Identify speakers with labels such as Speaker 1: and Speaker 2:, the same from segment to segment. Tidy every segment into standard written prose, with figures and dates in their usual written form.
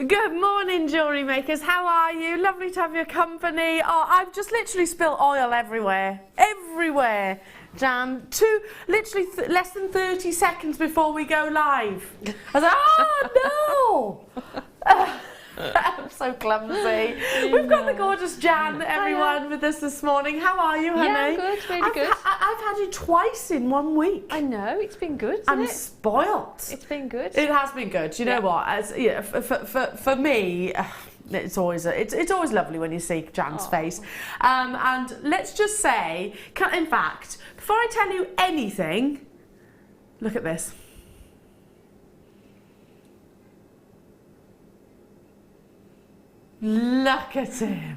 Speaker 1: Good morning, jewellery makers. How are you? Lovely to have your company. Oh, I've just literally spilled oil everywhere. Everywhere. Jan, literally less than 30 seconds before we go live. I was like, oh no! I'm so clumsy. We've got the gorgeous Jan, everyone, with us this morning. How are you, honey?
Speaker 2: Yeah, I'm good, really good.
Speaker 1: I've had you twice in 1 week.
Speaker 2: I know, it's been good,
Speaker 1: I'm spoilt.
Speaker 2: It's been good.
Speaker 1: It has been good. You know what? As for me, it's always lovely when you see Jan's face. And let's just say, in fact, before I tell you anything, look at this. Look at him.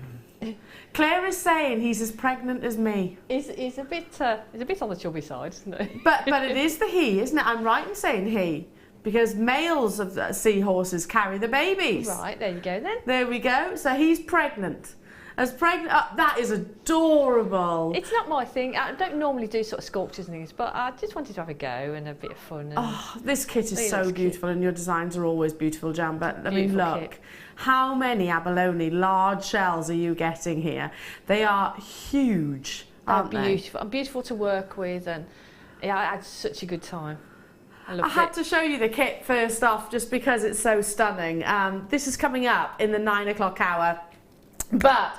Speaker 1: Claire is saying he's as pregnant as me.
Speaker 2: He's a bit on the chubby side, isn't he?
Speaker 1: But it is the he, isn't it? I'm right in saying he, because males of the seahorses carry the babies.
Speaker 2: Right, there you go then.
Speaker 1: There we go. So he's pregnant. That is adorable.
Speaker 2: It's not my thing. I don't normally do sort of sculptures and things, but I just wanted to have a go and a bit of fun. And
Speaker 1: This kit is so beautiful, and your designs are always beautiful, Jan. But I mean, look,
Speaker 2: kit.
Speaker 1: How many abalone large shells are you getting here? They are huge, aren't they?
Speaker 2: Beautiful. And beautiful to work with, and yeah, I had such a good time. I
Speaker 1: had to show you the kit first off, just because it's so stunning. This is coming up in the 9 o'clock hour. But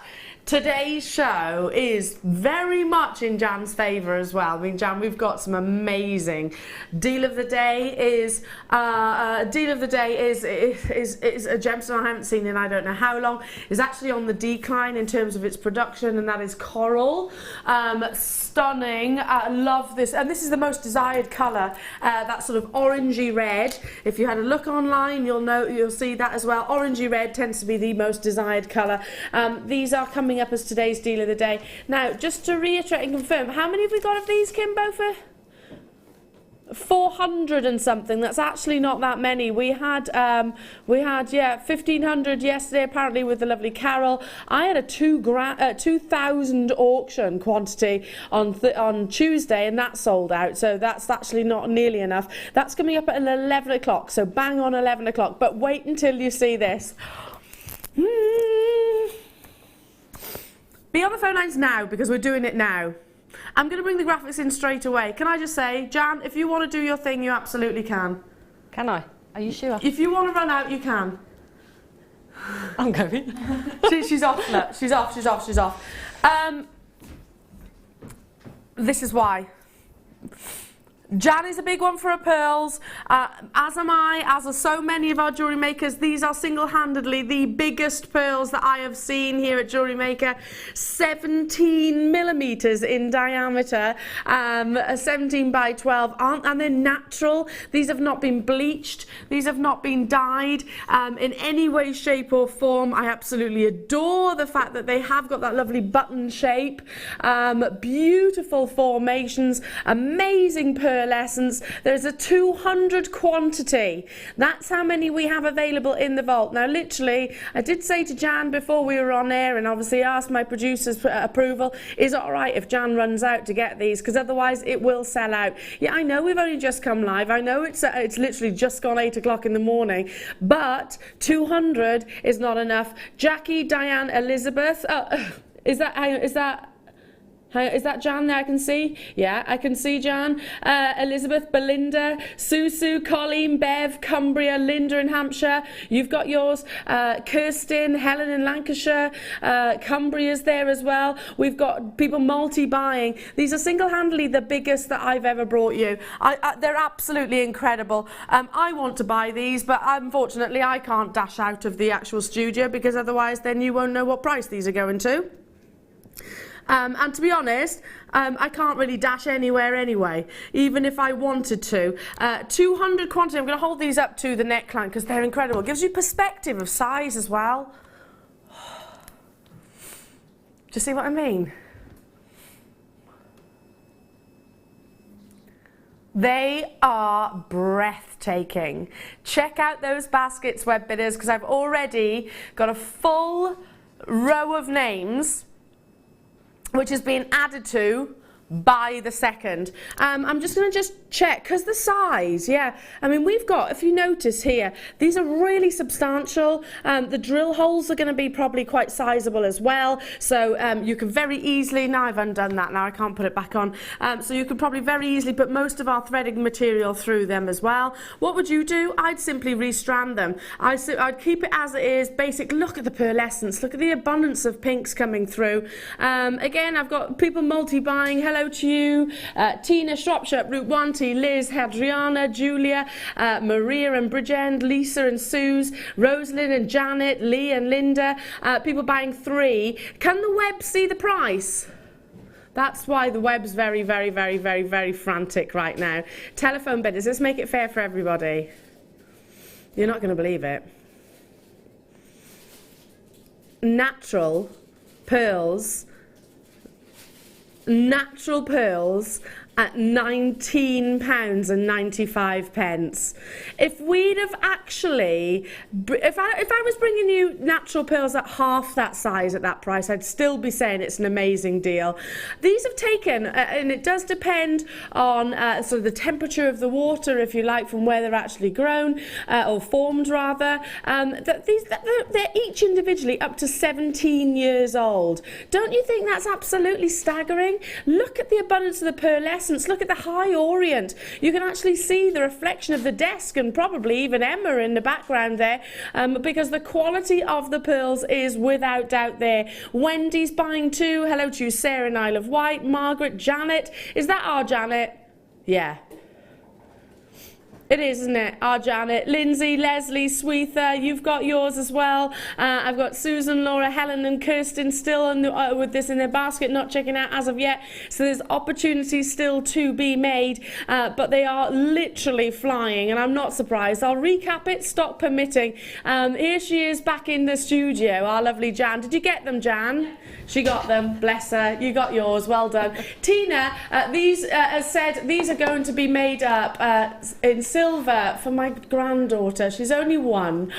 Speaker 1: today's show is very much in Jan's favour as well. I mean, Jan, we've got some amazing. Deal of the day is a gemstone I haven't seen in I don't know how long. It's actually on the decline in terms of its production, and that is coral. Stunning. Love this, and this is the most desired colour. That sort of orangey red. If you had a look online, you'll see that as well. Orangey red tends to be the most desired colour. These are coming up as today's deal of the day. Now, just to reiterate and confirm, how many have we got of these, Kimbo, for 400 and something? That's actually not that many. We had 1,500 yesterday, apparently, with the lovely Carol. I had a 2,000 auction quantity on Tuesday, and that sold out, so that's actually not nearly enough. That's coming up at 11 o'clock, so bang on 11 o'clock, but wait until you see this. Be on the phone lines now, because we're doing it now. I'm going to bring the graphics in straight away. Can I just say, Jan, if you want to do your thing, you absolutely can.
Speaker 2: Can I? Are you sure?
Speaker 1: If you want to run out, you can.
Speaker 2: I'm going.
Speaker 1: She's off. Look, she's off. This is why. Jan is a big one for her pearls, as am I, as are so many of our jewellery makers. These are single-handedly the biggest pearls that I have seen here at Jewellery Maker. 17 millimetres in diameter, 17 by 12, and they're natural. These have not been bleached. These have not been dyed in any way, shape or form. I absolutely adore the fact that they have got that lovely button shape, beautiful formations, amazing pearl essence. There's a 200 quantity. That's how many we have available in the vault. Now, literally, I did say to Jan before we were on air, and obviously asked my producer's approval, is it all right if Jan runs out to get these? Because otherwise it will sell out. Yeah, I know we've only just come live. I know it's literally just gone 8 o'clock in the morning, but 200 is not enough. Jackie, Diane, Elizabeth, is that Jan there? I can see. Yeah, I can see Jan. Elizabeth, Belinda, Sue, Colleen, Bev, Cumbria, Linda in Hampshire. You've got yours. Kirsten, Helen in Lancashire. Cumbria's there as well. We've got people multi-buying. These are single-handedly the biggest that I've ever brought you. They're absolutely incredible. I want to buy these, but unfortunately I can't dash out of the actual studio, because otherwise then you won't know what price these are going to. And to be honest, I can't really dash anywhere anyway, even if I wanted to. 200 quantity. I'm going to hold these up to the neckline because they're incredible. It gives you perspective of size as well. Do you see what I mean? They are breathtaking. Check out those baskets, web bidders, because I've already got a full row of names which has been added to by the second. I'm just going to check, because the size, yeah, I mean, we've got, if you notice here, these are really substantial. The drill holes are going to be probably quite sizable as well, so you can very easily, now I've undone that, now I can't put it back on, so you can probably very easily put most of our threading material through them as well. What would you do? I'd simply restrand them. I'd keep it as it is, basic. Look at the pearlescence, look at the abundance of pinks coming through. Again, I've got people multi-buying. Hello to you, Tina, Shropshire, Route 1, T, Liz, Hadriana, Julia, Maria and Bridgend, Lisa and Suze, Rosalind and Janet, Lee and Linda, people buying 3. Can the web see the price? That's why the web's very, very, very, very, very frantic right now. Telephone bidders, let's make it fair for everybody. You're not going to believe it. Natural pearls at £19.95. If we'd have actually, if I was bringing you natural pearls at half that size at that price, I'd still be saying it's an amazing deal. These have taken, and it does depend on sort of the temperature of the water, if you like, from where they're actually grown, or formed rather. They're each individually up to 17 years old. Don't you think that's absolutely staggering? Look at the abundance of the pearlescence. Look at the high orient. You can actually see the reflection of the desk and probably even Emma in the background there, because the quality of the pearls is without doubt there. Wendy's buying 2. Hello to you, Sarah and Isle of Wight. Margaret, Janet. Is that our Janet? Yeah. It is, isn't it? Our Janet, Lindsay, Leslie, Sweetha, you've got yours as well. I've got Susan, Laura, Helen and Kirsten still with this in their basket, not checking out as of yet. So there's opportunities still to be made, but they are literally flying, and I'm not surprised. I'll recap it, stock permitting. Here she is back in the studio, our lovely Jan. Did you get them, Jan? She got them, bless her. You got yours, well done. Tina, these, as said, these are going to be made up in silver for my granddaughter. She's only 1.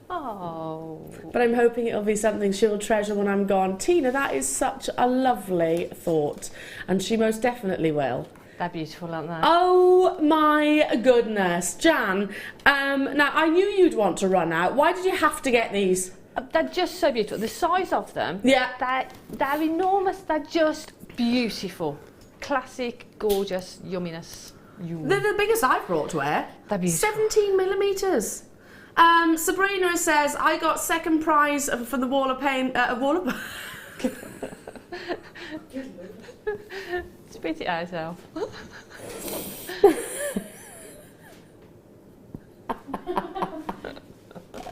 Speaker 2: Oh.
Speaker 1: But I'm hoping it'll be something she'll treasure when I'm gone. Tina, that is such a lovely thought, and she most definitely will.
Speaker 2: They're beautiful, aren't they?
Speaker 1: Oh my goodness. Jan, now I knew you'd want to run out. Why did you have to get these?
Speaker 2: They're just so beautiful. The size of them,
Speaker 1: yeah,
Speaker 2: they're enormous. They're just beautiful. Classic, gorgeous, yumminess.
Speaker 1: They're the biggest I've brought to wear.
Speaker 2: They're beautiful.
Speaker 1: 17 millimetres. Sabrina says, I got second prize for the wall of pain. Wall of...
Speaker 2: Spit it out, Elle.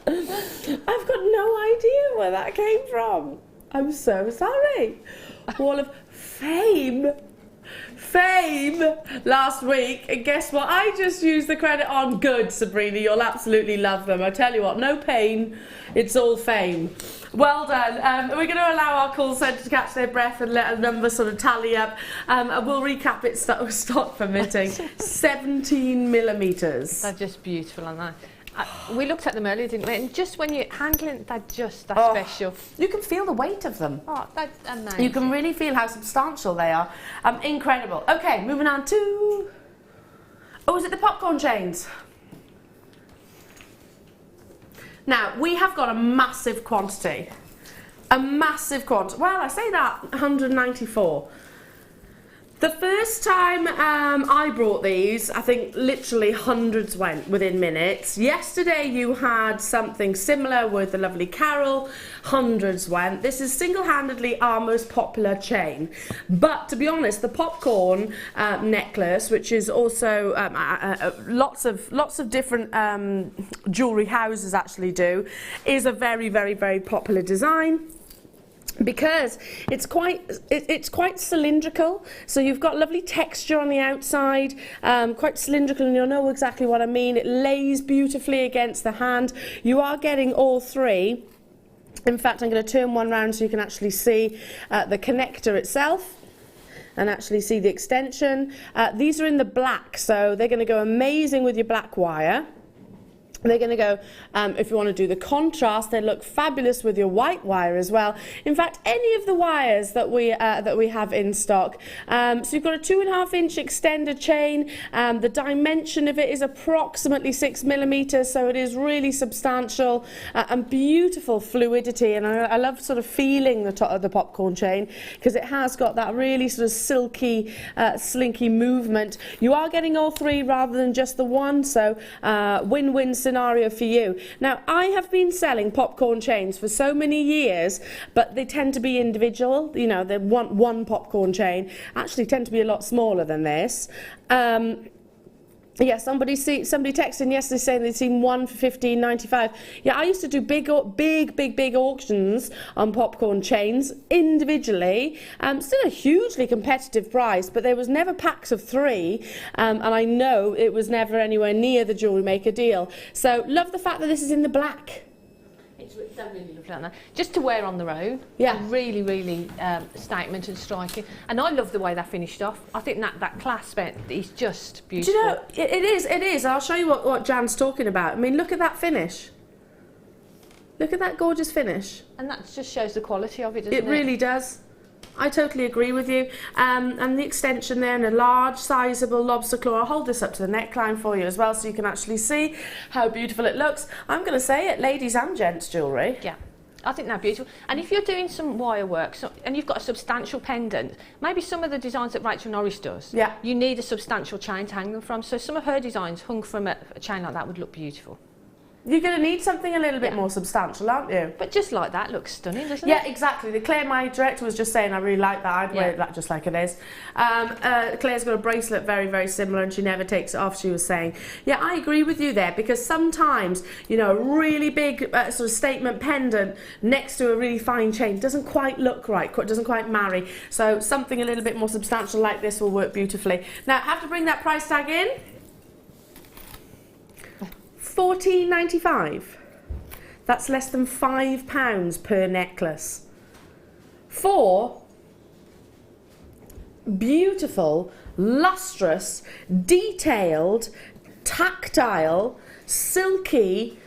Speaker 1: I've got no idea where that came from. I'm so sorry. Wall of Fame last week, and guess what? I just used the credit on. Good, Sabrina, you'll absolutely love them. I tell you what, no pain, it's all fame. Well done. We're going to allow our call centre to catch their breath and let a number sort of tally up. We'll recap it, stock permitting. 17 millimetres.
Speaker 2: They're just beautiful, aren't they? We looked at them earlier, didn't we? And just when you're handling, they're special.
Speaker 1: You can feel the weight of them.
Speaker 2: Oh, that's amazing.
Speaker 1: You can really feel how substantial they are. Incredible. Okay, moving on to... Oh, is it the popcorn chains? Now, we have got a massive quantity. Well, I say that, 194. The first time I brought these, I think literally hundreds went within minutes. Yesterday you had something similar with the lovely Carol, hundreds went. This is single-handedly our most popular chain. But to be honest, the popcorn necklace, which is also lots of different jewellery houses actually do, is a very, very, very popular design. Because it's quite cylindrical, so you've got lovely texture on the outside, quite cylindrical, and you'll know exactly what I mean. It lays beautifully against the hand. You are getting all 3. In fact, I'm going to turn one round so you can actually see the connector itself and actually see the extension. These are in the black, so they're going to go amazing with your black wire. They're going to go, if you want to do the contrast, they look fabulous with your white wire as well. In fact, any of the wires that we have in stock. So you've got a 2.5-inch extended chain. The dimension of it is approximately 6 millimeters, so it is really substantial and beautiful fluidity. And I love sort of feeling the top of the popcorn chain because it has got that really sort of silky, slinky movement. You are getting all three rather than just the one, so win-win scenario for you. Now, I have been selling popcorn chains for so many years, but they tend to be individual. You know, they want one popcorn chain. Actually, tend to be a lot smaller than this. Yeah, somebody texted yesterday saying they'd seen one for $15.95. Yeah, I used to do big auctions on popcorn chains individually. Still a hugely competitive price, but there was never packs of 3, and I know it was never anywhere near the Jewellery Maker deal. So love the fact that this is in the black.
Speaker 2: They're really lovely, aren't they? Just to wear on their own.
Speaker 1: Yeah.
Speaker 2: Really, really statement and striking. And I love the way they're finished off. I think that clasp is just beautiful.
Speaker 1: Do you know, it is. I'll show you what Jan's talking about. I mean, look at that finish. Look at that gorgeous finish.
Speaker 2: And that just shows the quality of it, doesn't it?
Speaker 1: It really does. I totally agree with you. And the extension there and a large, sizable lobster claw. I'll hold this up to the neckline for you as well so you can actually see how beautiful it looks. I'm going to say it, ladies and gents jewellery.
Speaker 2: Yeah. I think they're beautiful. And if you're doing some wire work and you've got a substantial pendant, maybe some of the designs that Rachel Norris does,
Speaker 1: yeah,
Speaker 2: you need a substantial chain to hang them from. So some of her designs hung from a chain like that would look beautiful.
Speaker 1: You're going to need something a little bit more substantial, aren't you?
Speaker 2: But just like that looks stunning, doesn't it?
Speaker 1: Yeah, exactly. Claire, my director, was just saying I really like that. I'd wear that just like it is. Claire's got a bracelet very, very similar and she never takes it off, she was saying. Yeah, I agree with you there because sometimes, you know, a really big sort of statement pendant next to a really fine chain doesn't quite look right, doesn't quite marry. So something a little bit more substantial like this will work beautifully. Now, I have to bring that price tag in. $14.95. That's less than £5 per necklace. For beautiful, lustrous, detailed, tactile, silky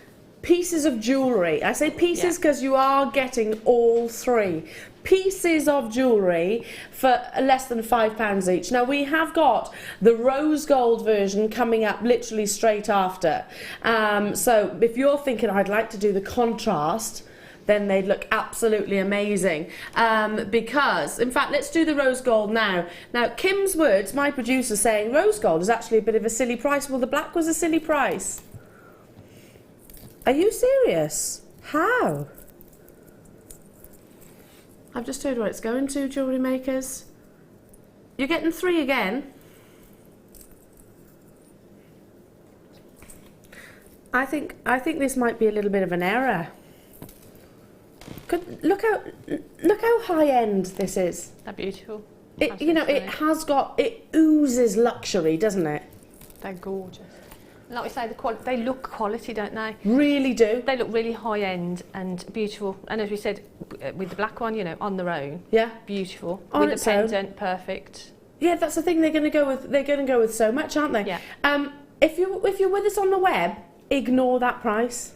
Speaker 1: pieces of jewellery. I say pieces because you are getting all 3 pieces of jewellery for less than £5 each. Now we have got the rose gold version coming up literally straight after. So if you're thinking I'd like to do the contrast, then they'd look absolutely amazing. Because, in fact, let's do the rose gold now. Now, Kim's words, my producer, saying rose gold is actually a bit of a silly price. Well, the black was a silly price. Are you serious? How? I've just heard where it's going to, jewellery makers. You're getting 3 again. I think this might be a little bit of an error. Look how high end this is.
Speaker 2: They're beautiful.
Speaker 1: You know, it oozes luxury, doesn't it?
Speaker 2: They're gorgeous. Like we say, they look quality, don't they?
Speaker 1: Really do.
Speaker 2: They look really high end and beautiful. And as we said, with the black one, you know, on their own,
Speaker 1: yeah,
Speaker 2: beautiful.
Speaker 1: On
Speaker 2: with
Speaker 1: its
Speaker 2: the pendant, perfect.
Speaker 1: Yeah, that's the thing. They're going to go with. They're going to go with so much, aren't they?
Speaker 2: Yeah.
Speaker 1: If you're with us on the web, ignore that price.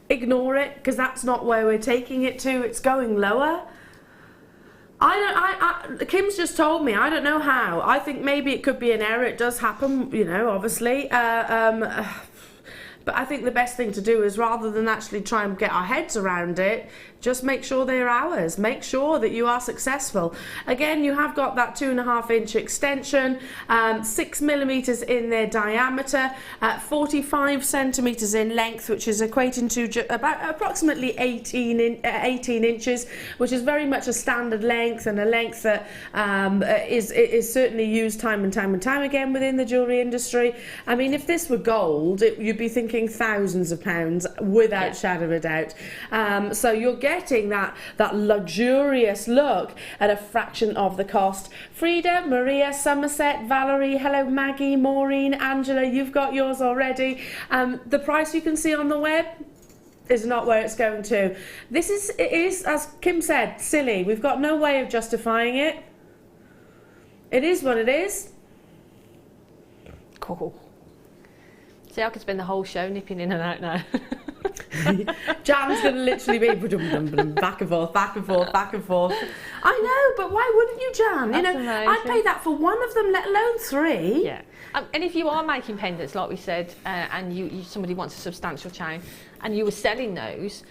Speaker 1: Ignore it because that's not where we're taking it to. It's going lower. Kim's just told me. I don't know how. I think maybe it could be an error. It does happen, you know, obviously. But I think the best thing to do is rather than actually try and get our heads around it, just make sure they're ours. Make sure that you are successful. Again, you have got that 2.5-inch extension, 6 millimeters in their diameter, 45 centimeters in length, which is equating to approximately 18 inches, which is very much a standard length and a length that is certainly used time and time again within the jewellery industry. I mean, if this were gold, you'd be thinking thousands of pounds without shadow of a doubt. So you're getting that luxurious look at a fraction of the cost. Frida, Maria, Somerset, Valerie, hello Maggie, Maureen, Angela, you've got yours already. The price you can see on the web is not where it's going to. It is, as Kim said, silly. We've got no way of justifying it. It is what it is.
Speaker 2: Cool. See, I could spend the whole show nipping in and out now.
Speaker 1: Jan's going to literally be back and forth, back and forth, back and forth. I know, but why wouldn't you, Jan?
Speaker 2: That's
Speaker 1: you know,
Speaker 2: amazing.
Speaker 1: I'd pay that for one of them, let alone three.
Speaker 2: Yeah. And if you are making pendants, like we said, and somebody wants a substantial chain, and you were selling those,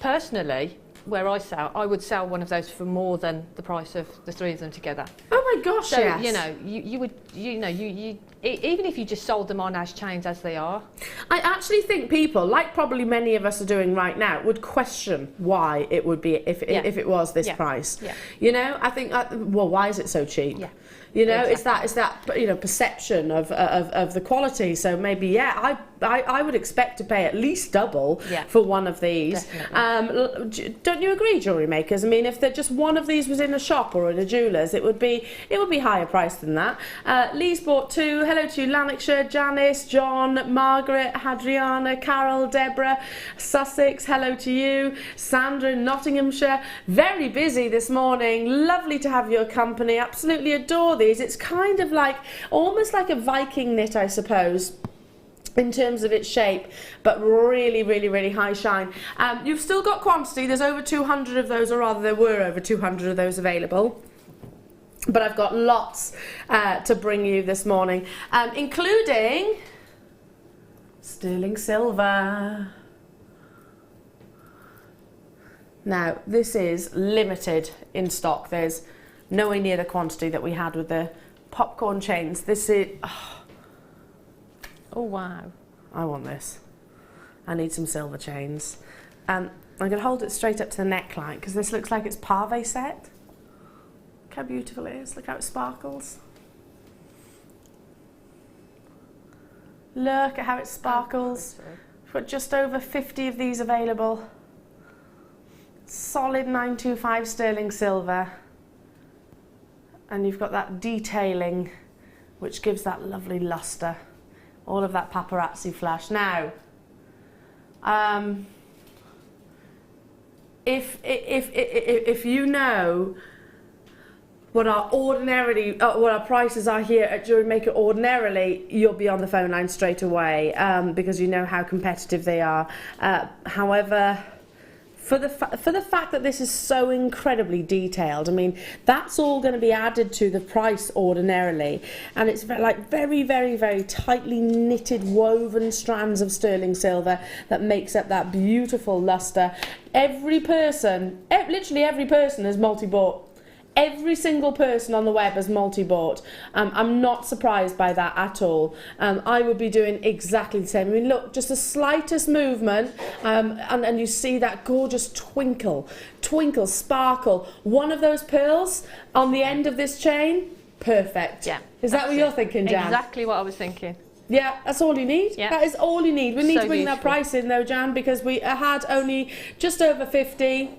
Speaker 2: personally, where I sell, I would sell one of those for more than the price of the three of them together.
Speaker 1: Oh my gosh,
Speaker 2: So,
Speaker 1: yes.
Speaker 2: you know, you would, even if you just sold them on as chains as they are.
Speaker 1: I actually think people, like probably many of us are doing right now, would question why it would be if it was this price.
Speaker 2: Yeah.
Speaker 1: You know, I think, well, why is it so cheap?
Speaker 2: Yeah.
Speaker 1: You know,
Speaker 2: Exactly.
Speaker 1: it's that you know, perception of the quality. So maybe, yeah, I would expect to pay at least double for one of these. Don't you agree, jewellery makers? I mean, if just one of these was in a shop or in a jeweller's, it would be higher priced than that. Lee's bought two. Hello to you, Lanarkshire, Janice, John, Margaret, Hadriana, Carol, Deborah, Sussex. Hello to you, Sandra in Nottinghamshire. Very busy this morning. Lovely to have your company. Absolutely adore these. It's kind of like almost like a Viking knit, I suppose, in terms of its shape, but really, really, really high shine. You've still got quantity. There's over 200 of those, or rather there were over 200 of those available. But I've got lots to bring you this morning, including sterling silver. Now, this is limited in stock. There's nowhere near the quantity that we had with the popcorn chains. This is...
Speaker 2: Oh, wow.
Speaker 1: I want this. I need some silver chains. I'm going to hold it straight up to the neckline because this looks like it's pave set. Look how beautiful it is. Look how it sparkles. Look at how it sparkles. We've got just over 50 of these available. Solid 925 sterling silver. And you've got that detailing which gives that lovely luster. All of that paparazzi flash. Now, if you know what our prices are here at Jewellery Maker ordinarily, you'll be on the phone line straight away because you know how competitive they are. However, for the fact that this is so incredibly detailed, I mean, that's all going to be added to the price ordinarily, and it's like very, very, very tightly knitted, woven strands of sterling silver that makes up that beautiful luster. Every person, literally every person has multi-bought. Every single person on the web has multi-bought. I'm not surprised by that at all. I would be doing exactly the same. I mean, look, just the slightest movement, and you see that gorgeous twinkle, sparkle. One of those pearls on the end of this chain, perfect.
Speaker 2: Yeah.
Speaker 1: Is that what you're thinking, Jan?
Speaker 2: Exactly what I was thinking.
Speaker 1: Yeah, that's all you need.
Speaker 2: Yeah.
Speaker 1: That is all you need. We need to bring that
Speaker 2: beautiful.
Speaker 1: price in though, Jan, because we had only just over 50.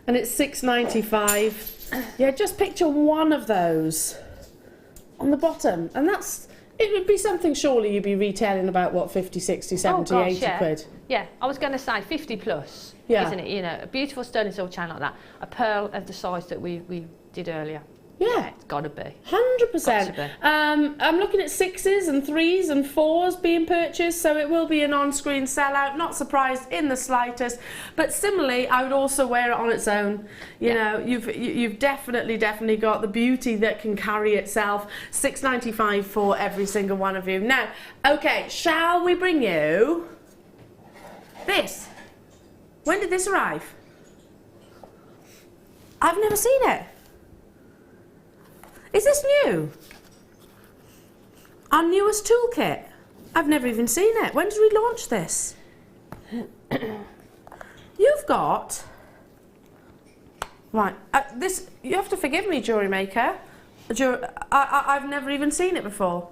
Speaker 1: And it's $6.95. Yeah, just picture one of those on the bottom. And it would be something surely you'd be retailing about, what, 50, 60, 70, 80 quid?
Speaker 2: Yeah, I was going to say 50 plus, isn't it? You know, a beautiful sterling silver chain like that. A pearl of the size that we did earlier.
Speaker 1: Yeah.
Speaker 2: It's got to be.
Speaker 1: 100%. I'm looking at 6s and 3s and 4s being purchased, so it will be an on-screen sellout. Not surprised in the slightest. But similarly, I would also wear it on its own. You know, you've definitely got the beauty that can carry itself. $6.95 for every single one of you. Now, okay, shall we bring you this? When did this arrive? I've never seen it. Is this new? Our newest toolkit? I've never even seen it. When did we launch this? You've got... Right, this... You have to forgive me, Jewellery Maker. I've never even seen it before.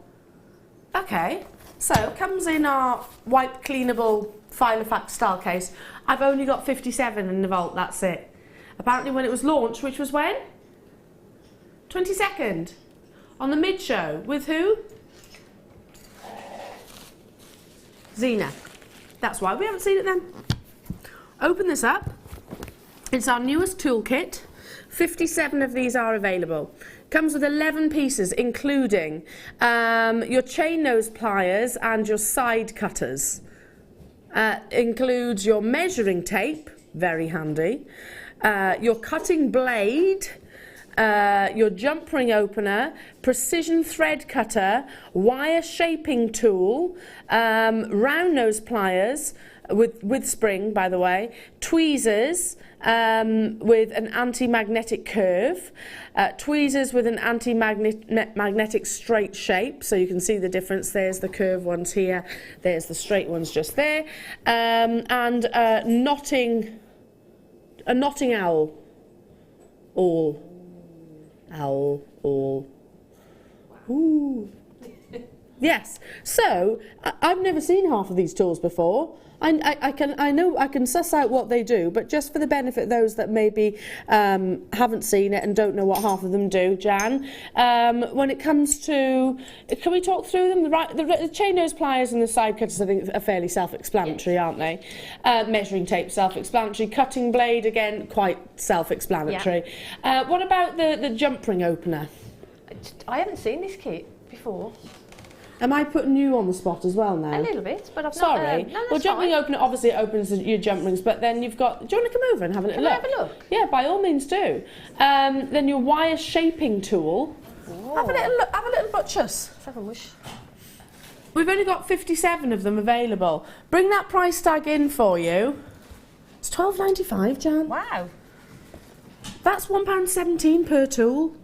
Speaker 1: Okay, so it comes in our white cleanable Filofax style case. I've only got 57 in the vault, that's it. Apparently when it was launched, which was when? 22nd, on the mid-show, with who? Zena. That's why we haven't seen it then. Open this up. It's our newest toolkit. 57 of these are available. Comes with 11 pieces, including your chain nose pliers and your side cutters. Includes your measuring tape, very handy, your cutting blade, your jump ring opener, precision thread cutter, wire shaping tool, round nose pliers with spring, by the way, tweezers with an anti-magnetic curve, tweezers with an anti-magnetic straight shape, so you can see the difference. There's the curved ones here, there's the straight ones just there, and a knotting owl. All. Ooh. Yes. So I've never seen half of these tools before. I know I can suss out what they do, but just for the benefit of those that maybe haven't seen it and don't know what half of them do, Jan, when it comes to, can we talk through them? The chain nose pliers and the side cutters, I think, are fairly self-explanatory, yes, aren't they? Measuring tape, self-explanatory. Cutting blade, again, quite self-explanatory. Yeah. What about the jump ring opener?
Speaker 2: I haven't seen this kit before.
Speaker 1: Am I putting you on the spot as well now?
Speaker 2: A little bit, but I've
Speaker 1: Sorry.
Speaker 2: not... no,
Speaker 1: well, jump ring opener, obviously it opens your jump rings, but then you've got... Do you want to come over and have a little look?
Speaker 2: Can I have a look?
Speaker 1: Yeah, by all means do. Then your wire shaping tool.
Speaker 2: Oh.
Speaker 1: Have a little look, have a little butchers.
Speaker 2: Let's have a wish.
Speaker 1: We've only got 57 of them available. Bring that price tag in for you. It's £12.95, Jan.
Speaker 2: Wow.
Speaker 1: That's £1.17 per tool.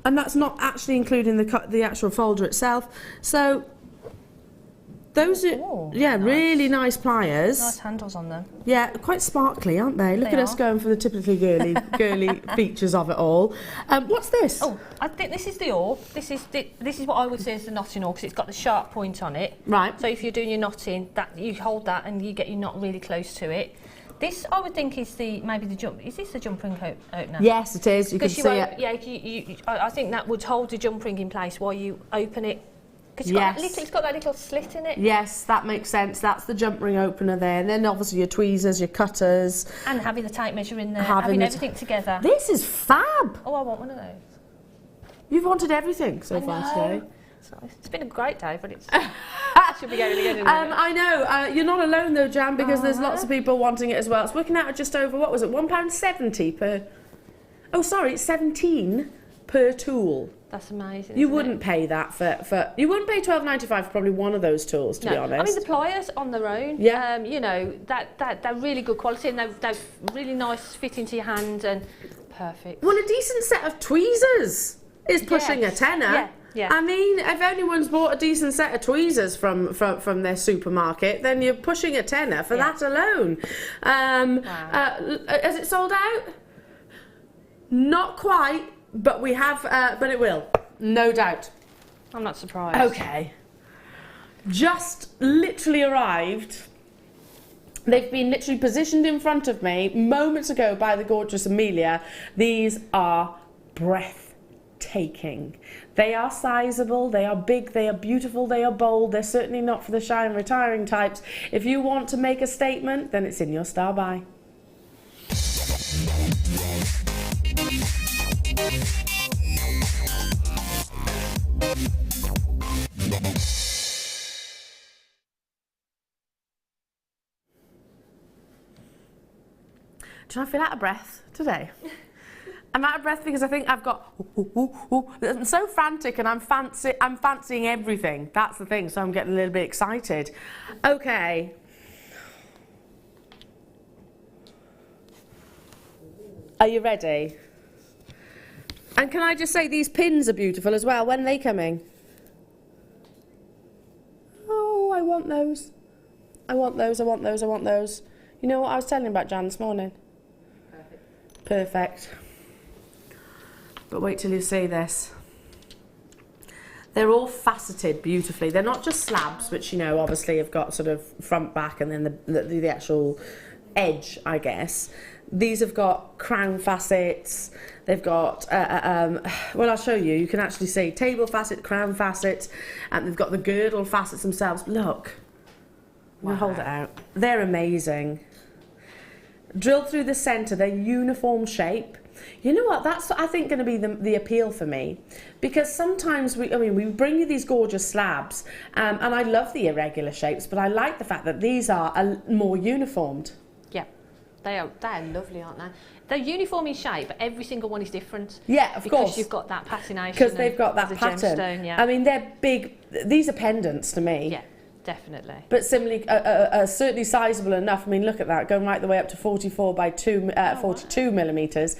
Speaker 1: And that's not actually including the actual folder itself. So those are, yeah, nice. Really nice pliers.
Speaker 2: Nice handles on them.
Speaker 1: Yeah, quite sparkly, aren't they? Look at us going for the typically girly features of it all. What's this?
Speaker 2: Oh, I think this is the oar. This is what I would say is the knotting oar, because it's got the sharp point on it.
Speaker 1: Right.
Speaker 2: So if you're doing your knotting, that you hold that and you get your knot really close to it. This, I would think, is maybe the jump. Is this the jump ring opener?
Speaker 1: Yes, it is. You can see it.
Speaker 2: Yeah, I think that would hold the jump ring in place while you open it. Because it's got that little slit in it.
Speaker 1: Yes, that makes sense. That's the jump ring opener there. And then obviously your tweezers, your cutters.
Speaker 2: And having the tape measure in there, having everything together.
Speaker 1: This is fab.
Speaker 2: Oh, I want one of those.
Speaker 1: You've wanted everything so far today.
Speaker 2: It's been a great day, but it's... I should be going again.
Speaker 1: I know. You're not alone though, Jan, because there's lots of people wanting it as well. It's working out at just over, what was it, £1.70 per... Oh, sorry, it's 17 per tool.
Speaker 2: That's amazing.
Speaker 1: You wouldn't pay that for... You wouldn't pay £12.95 for probably one of those tools, to be honest.
Speaker 2: I mean, the pliers on their own, you know, they're really good quality, and they're really nice fit into your hand, and perfect.
Speaker 1: Well, a decent set of tweezers is pushing a tenner.
Speaker 2: Yeah. Yeah.
Speaker 1: I mean, if anyone's bought a decent set of tweezers from their supermarket, then you're pushing a tenner for that alone. Wow. Has it sold out? Not quite, but we have. But it will, no doubt.
Speaker 2: I'm not surprised.
Speaker 1: Okay. Just literally arrived. They've been literally positioned in front of me moments ago by the gorgeous Amelia. These are breathtaking. They are sizable, they are big, they are beautiful, they are bold. They're certainly not for the shy and retiring types. If you want to make a statement, then it's in your star buy. Do I feel out of breath today? I'm out of breath because I think I've got... I'm so frantic and I'm fancying everything. That's the thing, so I'm getting a little bit excited. Okay. Are you ready? And can I just say, these pins are beautiful as well. When are they coming? Oh, I want those. I want those, I want those, I want those. You know what I was telling you about, Jan, this morning? Perfect. But wait till you see this. They're all faceted beautifully. They're not just slabs, which, you know, obviously have got sort of front, back, and then the actual edge, I guess. These have got crown facets. They've got, well, I'll show you. You can actually see table facet, crown facet, and they've got the girdle facets themselves. Look. Wow. I'll hold it out. They're amazing. Drilled through the centre, they're uniform shape. You know what? That's, I think, going to be the appeal for me, because sometimes we bring you these gorgeous slabs, and I love the irregular shapes, but I like the fact that these are more uniformed.
Speaker 2: Yeah, they're lovely, aren't they? They're uniform in shape, but every single one is different.
Speaker 1: Yeah, of course.
Speaker 2: Because you've got that patination.
Speaker 1: Because they've got that pattern.
Speaker 2: Gemstone, yeah.
Speaker 1: I mean, they're big. These are pendants to me.
Speaker 2: Yeah, definitely.
Speaker 1: But similarly, certainly sizable enough. I mean, look at that, going right the way up to 44 by 42 millimetres.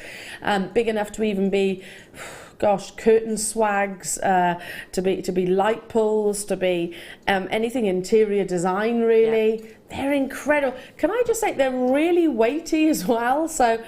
Speaker 1: Big enough to even be, gosh, curtain swags, to be light pulls, to be anything interior design, really. Yeah. They're incredible. Can I just say they're really weighty as well? So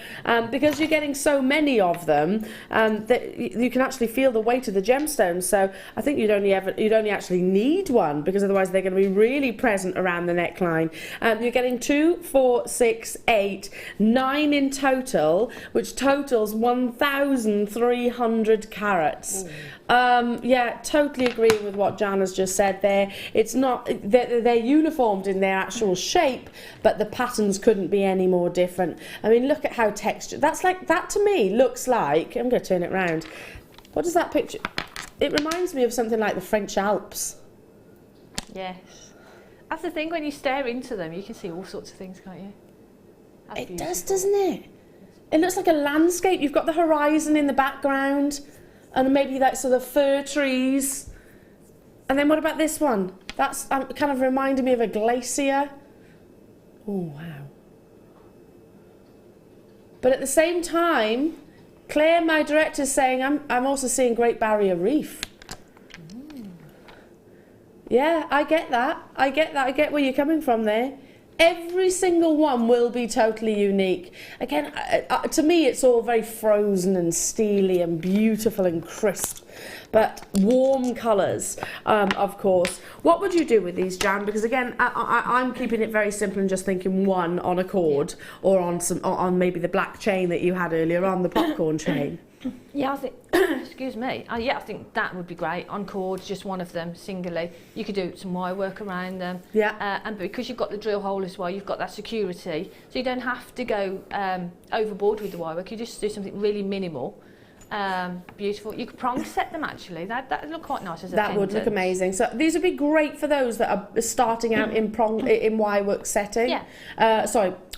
Speaker 1: because you're getting so many of them, that you can actually feel the weight of the gemstones. So I think you'd only actually need one, because otherwise they're going to be really present around the neckline. You're getting 2, 4, 6, 8, 9 in total, which totals 1,300 carats. Yeah, totally agree with what Jan has just said there. It's not, they're uniformed in their actual shape, but the patterns couldn't be any more different. I mean, look at how textured. That's like, that to me looks like, I'm going to turn it round. What does that picture? It reminds me of something like the French Alps.
Speaker 2: Yes. That's the thing, when you stare into them, you can see all sorts of things, can't you? That's
Speaker 1: it
Speaker 2: beautiful.
Speaker 1: does, doesn't it? It looks like a landscape. You've got the horizon in the background, and maybe that sort of fir trees. And then what about this one? That's kind of reminding me of a glacier. Oh, wow. But at the same time, Claire, my director, is saying I'm also seeing Great Barrier Reef. Yeah, I get that. I get that. I get where you're coming from there. Every single one will be totally unique. Again, to me, it's all very frozen and steely and beautiful and crisp, but warm colours, of course. What would you do with these, Jan? Because again, I'm keeping it very simple and just thinking one on a cord, or on maybe the black chain that you had earlier on, the popcorn chain.
Speaker 2: Yeah, I think, excuse me, yeah, I think that would be great. On cord, just one of them, singly. You could do some wire work around them.
Speaker 1: Yeah.
Speaker 2: And because you've got the drill hole as well, you've got that security. So you don't have to go overboard with the wire work. You just do something really minimal. Beautiful. You could prong set them, actually. That would look quite nice as a pendant.
Speaker 1: That would look amazing. So these would be great for those that are starting out in wire work setting.
Speaker 2: Yeah.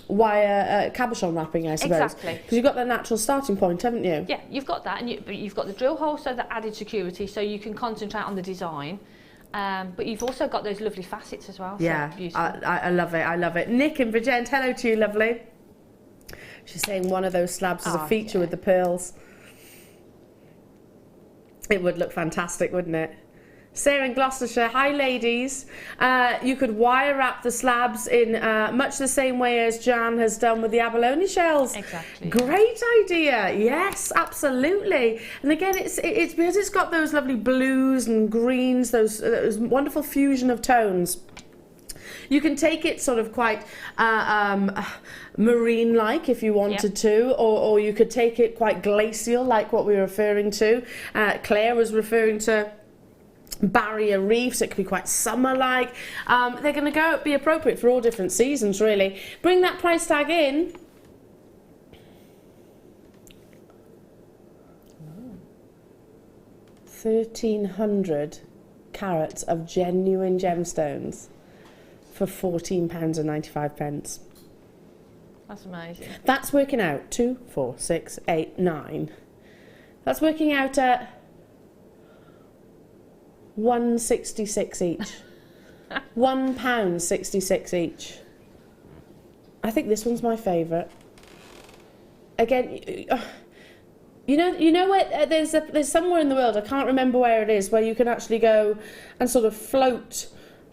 Speaker 1: Wire cabochon wrapping, I suppose.
Speaker 2: Exactly.
Speaker 1: Because you've got the natural starting point, haven't you?
Speaker 2: Yeah, you've got that, and you've got the drill hole, so the added security, so you can concentrate on the design. But you've also got those lovely facets as well.
Speaker 1: Yeah,
Speaker 2: so beautiful.
Speaker 1: I love it. I love it. Nick in Bridgend, hello to you, lovely. She's saying one of those slabs is a feature with the pearls. It would look fantastic, wouldn't it? Sarah in Gloucestershire, hi ladies. You could wire wrap the slabs in much the same way as Jan has done with the abalone shells.
Speaker 2: Exactly.
Speaker 1: Great idea. Yes, absolutely. And again, it's because it's got those lovely blues and greens, those wonderful fusion of tones. You can take it sort of quite marine-like if you wanted to, or you could take it quite glacial, like what we were referring to. Claire was referring to barrier reefs. It could be quite summer-like. They're going to be appropriate for all different seasons, really. Bring that price tag in. £1,300 carats of genuine gemstones for £14.95.
Speaker 2: That's amazing.
Speaker 1: That's working out 2, 4, 6, 8, 9. That's working out at £1.66 each. £1.66 each. I think this one's my favourite. Again, you know where there's somewhere in the world, I can't remember where it is, where you can actually go and sort of float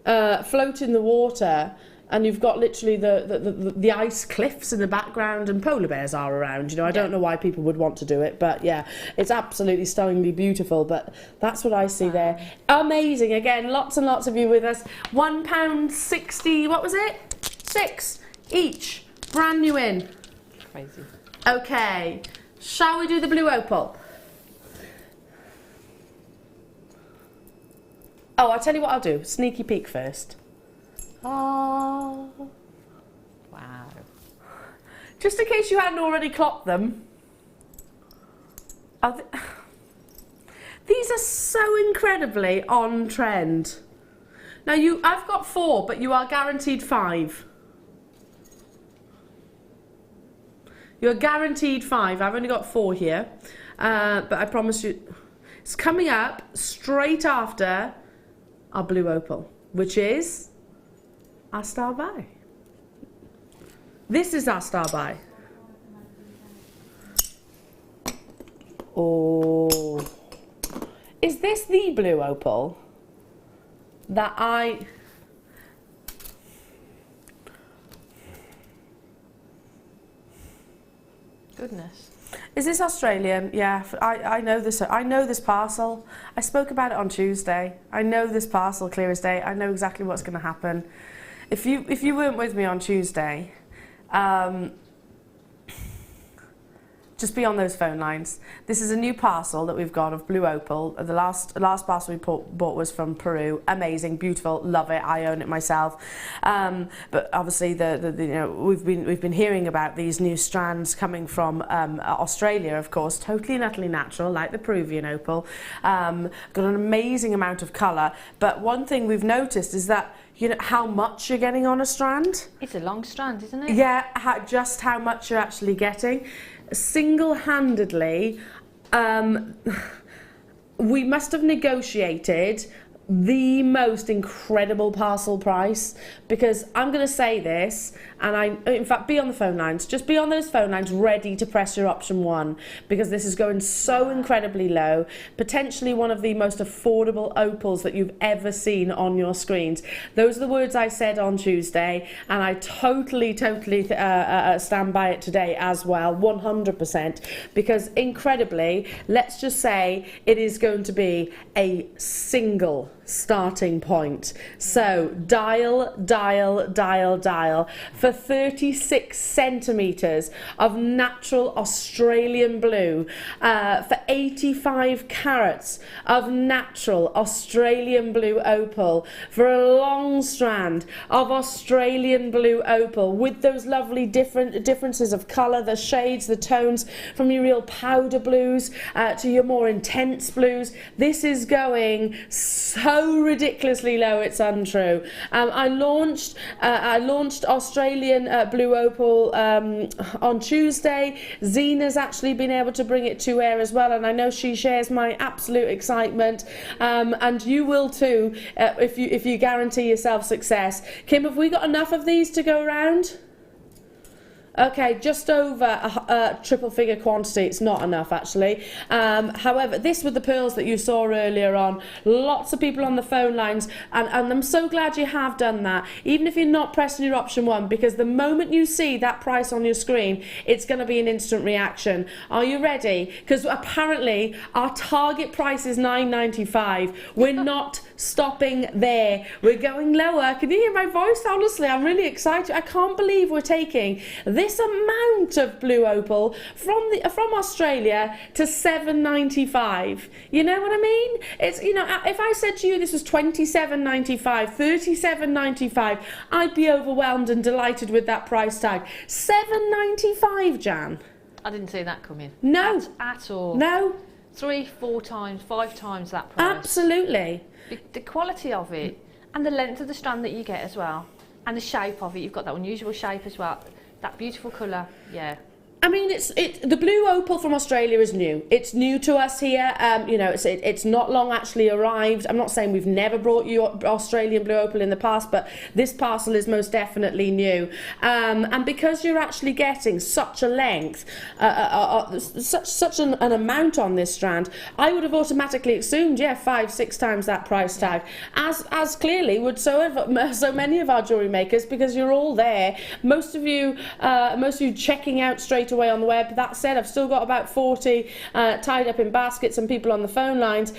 Speaker 1: in the water, and you've got literally the ice cliffs in the background, and polar bears are around. You know, I don't know why people would want to do it, but yeah, it's absolutely stunningly beautiful. But that's what I see there. Amazing. Again, lots and lots of you with us. £1.60. What was it? 6 each. Brand new in.
Speaker 2: Crazy.
Speaker 1: Okay. Shall we do the blue opal? Oh, I'll tell you what I'll do. Sneaky peek first. Oh.
Speaker 2: Wow.
Speaker 1: Just in case you hadn't already clocked them, These are so incredibly on trend. Now I've got 4, but you are guaranteed 5. You're guaranteed 5. I've only got 4 here, but I promise you, it's coming up straight after our blue opal, which is our star buy. This is our star buy. Oh, is this the blue opal that I...
Speaker 2: Goodness.
Speaker 1: Is this Australian? Yeah, I know this. I know this parcel. I spoke about it on Tuesday. I know this parcel clear as day. I know exactly what's going to happen. If you weren't with me on Tuesday, just be on those phone lines. This is a new parcel that we've got of blue opal. The last parcel we bought was from Peru. Amazing, beautiful, love it. I own it myself. But obviously, you know, we've been hearing about these new strands coming from Australia, of course, totally and utterly natural, like the Peruvian opal. Got an amazing amount of colour. But one thing we've noticed is that, you know, how much you're getting on a strand.
Speaker 2: It's a long strand, isn't it?
Speaker 1: Yeah, just how much you're actually getting. Single-handedly, we must have negotiated the most incredible parcel price, because I'm going to say this, and in fact, be on the phone lines. Just be on those phone lines ready to press your option 1, because this is going so incredibly low. Potentially one of the most affordable opals that you've ever seen on your screens. Those are the words I said on Tuesday, and I totally stand by it today as well, 100%, because incredibly, let's just say it is going to be a single starting point. So dial for 36 centimetres of natural Australian blue, for 85 carats of natural Australian blue opal, for a long strand of Australian blue opal with those lovely differences of colour, the shades, the tones, from your real powder blues to your more intense blues. This is going so ridiculously low, it's untrue. I launched Australian blue opal on Tuesday. Zena's actually been able to bring it to air as well, and I know she shares my absolute excitement, and you will too, if you guarantee yourself success. Kim, have we got enough of these to go around? Okay, just over a triple figure quantity. It's not enough, actually. However, this with the pearls that you saw earlier on, lots of people on the phone lines, and I'm so glad you have done that, even if you're not pressing your option 1, because the moment you see that price on your screen, it's going to be an instant reaction. Are you ready? Because apparently our target price is $9.95. We're not stopping there. We're going lower. Can you hear my voice? Honestly, I'm really excited. I can't believe we're taking this amount of blue opal from Australia to $7.95. You know what I mean? It's, you know, if I said to you this was $27.95, $37.95, I'd be overwhelmed and delighted with that price tag. $7.95, Jan.
Speaker 2: I didn't see that coming.
Speaker 1: No.
Speaker 2: At all.
Speaker 1: No.
Speaker 2: 3, 4 times, 5 times that price.
Speaker 1: Absolutely.
Speaker 2: The quality of it, and the length of the strand that you get as well, and the shape of it. You've got that unusual shape as well. That beautiful colour, yeah.
Speaker 1: I mean, the blue opal from Australia is new. It's new to us here. You know, it's not long actually arrived. I'm not saying we've never brought you Australian blue opal in the past, but this parcel is most definitely new. And because you're actually getting such a length, such an amount on this strand, I would have automatically assumed, yeah, 5, 6 times that price tag. As clearly would so many of our jewellery makers, because you're all there. Most of you checking out straight away on the web. That said, I've still got about 40 tied up in baskets and people on the phone lines.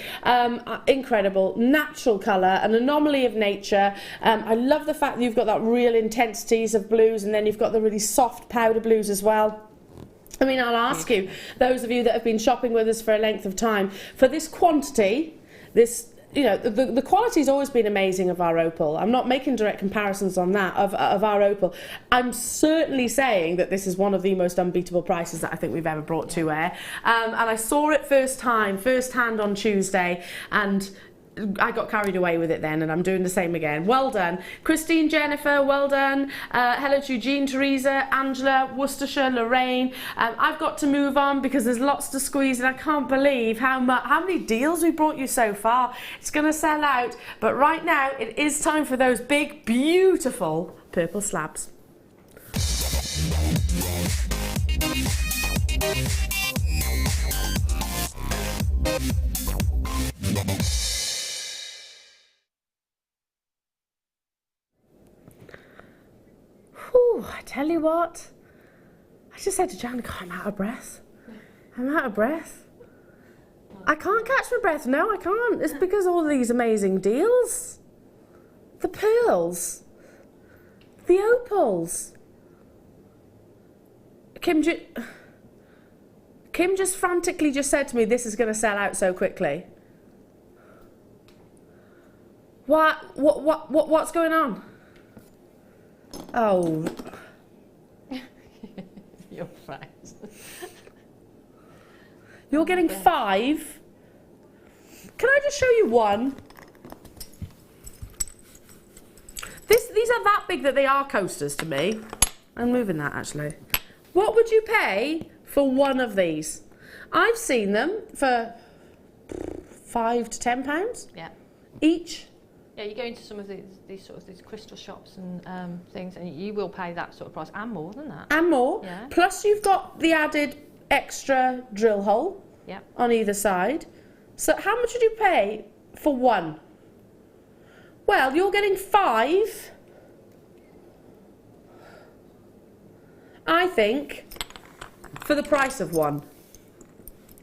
Speaker 1: Incredible, natural colour, an anomaly of nature. I love the fact that you've got that real intensities of blues, and then you've got the really soft powder blues as well. I mean, I'll ask you, those of you that have been shopping with us for a length of time, for this quantity, this you know, the quality's always been amazing of our opal. I'm not making direct comparisons on that, of our opal. I'm certainly saying that this is one of the most unbeatable prices that I think we've ever brought to air. And I saw it first hand on Tuesday, and I got carried away with it then, and I'm doing the same again. Well done. Christine, Jennifer, well done. Hello to Jean, Teresa, Angela, Worcestershire, Lorraine. I've got to move on because there's lots to squeeze, and I can't believe how many deals we brought you so far. It's going to sell out, but right now it is time for those big, beautiful purple slabs. Whew, I tell you what, I just said to Jan, God, I'm out of breath. I'm out of breath. I can't catch my breath. No, I can't. It's because all these amazing deals. The pearls. The opals. Kim just frantically just said to me, this is going to sell out so quickly. What's going on? Oh.
Speaker 2: Your face.
Speaker 1: You're getting 5. Can I just show you one? These are that big that they are coasters to me. I'm moving that actually. What would you pay for one of these? I've seen them for £5 to £10 each.
Speaker 2: Yeah, you go into some of these crystal shops and things, and you will pay that sort of price and more than that.
Speaker 1: And more.
Speaker 2: Yeah.
Speaker 1: Plus you've got the added extra drill hole on either side. So how much would you pay for one? Well, you're getting 5. I think for the price of one.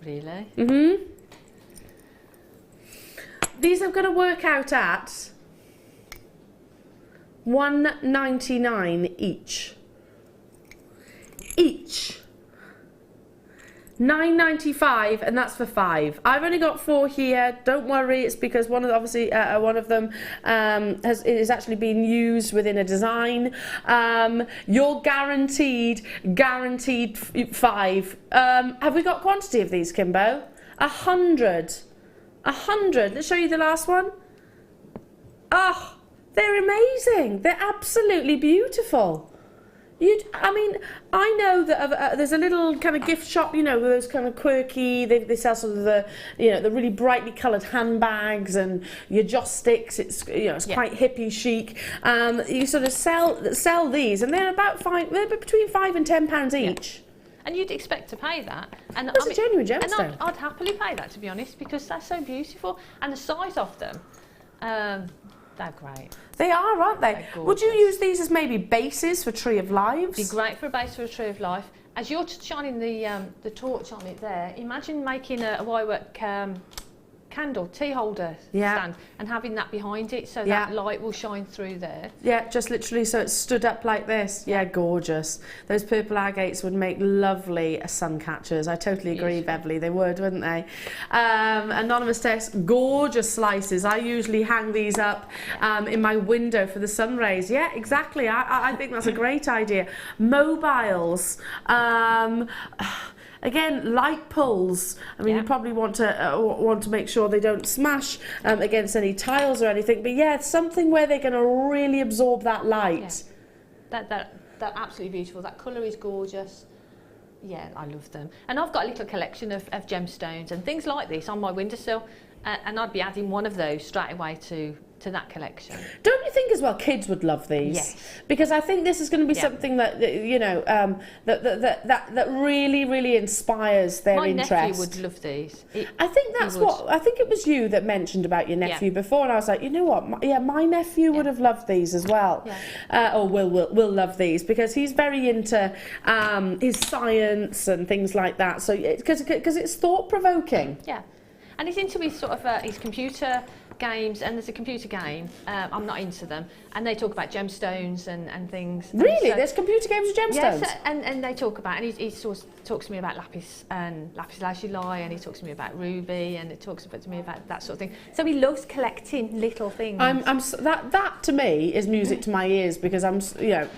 Speaker 2: Really?
Speaker 1: Mm-hmm. These are going to work out at $1.99 each. Each. $9.95, and that's for 5. I've only got 4 here. Don't worry, it's because one of them is actually being used within a design. You're guaranteed 5. Have we got quantity of these, Kimbo? 100. 100. Let's show you the last one. Oh, they're amazing. They're absolutely beautiful. I mean, I know that there's a little kind of gift shop, you know, with those kind of quirky, they sell sort of the, you know, the really brightly coloured handbags and your joss sticks. It's, you know, it's quite hippie chic. You sort of sell these, and they're they're between £5 and £10 each.
Speaker 2: And you'd expect to pay that. And
Speaker 1: It's a genuine gemstone.
Speaker 2: And I'd happily pay that, to be honest, because they're so beautiful. And the size of them, they're great.
Speaker 1: They are, aren't they? Would you use these as maybe bases for Tree of Lives?
Speaker 2: Be great for a base for a Tree of Life. As you're shining the torch on it there, imagine making a wirework candle tea holder stand and having that behind it, so that light will shine through there. Yeah,
Speaker 1: just literally so it's stood up like this. Yeah, gorgeous. Those purple agates would make lovely sun catchers. I totally agree, Beverly. They would, wouldn't they? Anonymous text, gorgeous slices. I usually hang these up in my window for the sun rays. Yeah, exactly. I think that's a great idea. Mobiles. Again, light pulls. I mean, you probably want to make sure they don't smash against any tiles or anything. But yeah, something where they're going to really absorb that light.
Speaker 2: Yeah. They're absolutely beautiful. That colour is gorgeous. Yeah, I love them. And I've got a little collection of gemstones and things like this on my windowsill, and I'd be adding one of those straight away to that collection. Don't
Speaker 1: you think as well kids would love these?
Speaker 2: Yes.
Speaker 1: Because I think this is going to be something that, you know, that really inspires their interest.
Speaker 2: My nephew would love these.
Speaker 1: I think I think it was you that mentioned about your nephew before, and I was like, you know what, my nephew would have loved these as well. Or will love these, because he's very into his science and things like that. So because it's thought-provoking.
Speaker 2: Yeah. And he's into his sort of his computer games, and there's a computer game, I'm not into them, and they talk about gemstones and things.
Speaker 1: Really? There's computer games with gemstones?
Speaker 2: Yes, and they talk about, and he sort of talks to me about lapis and lapis lazuli, and he talks to me about ruby, and it talks to me about that sort of thing. So he loves collecting little things.
Speaker 1: That to me is music to my ears, because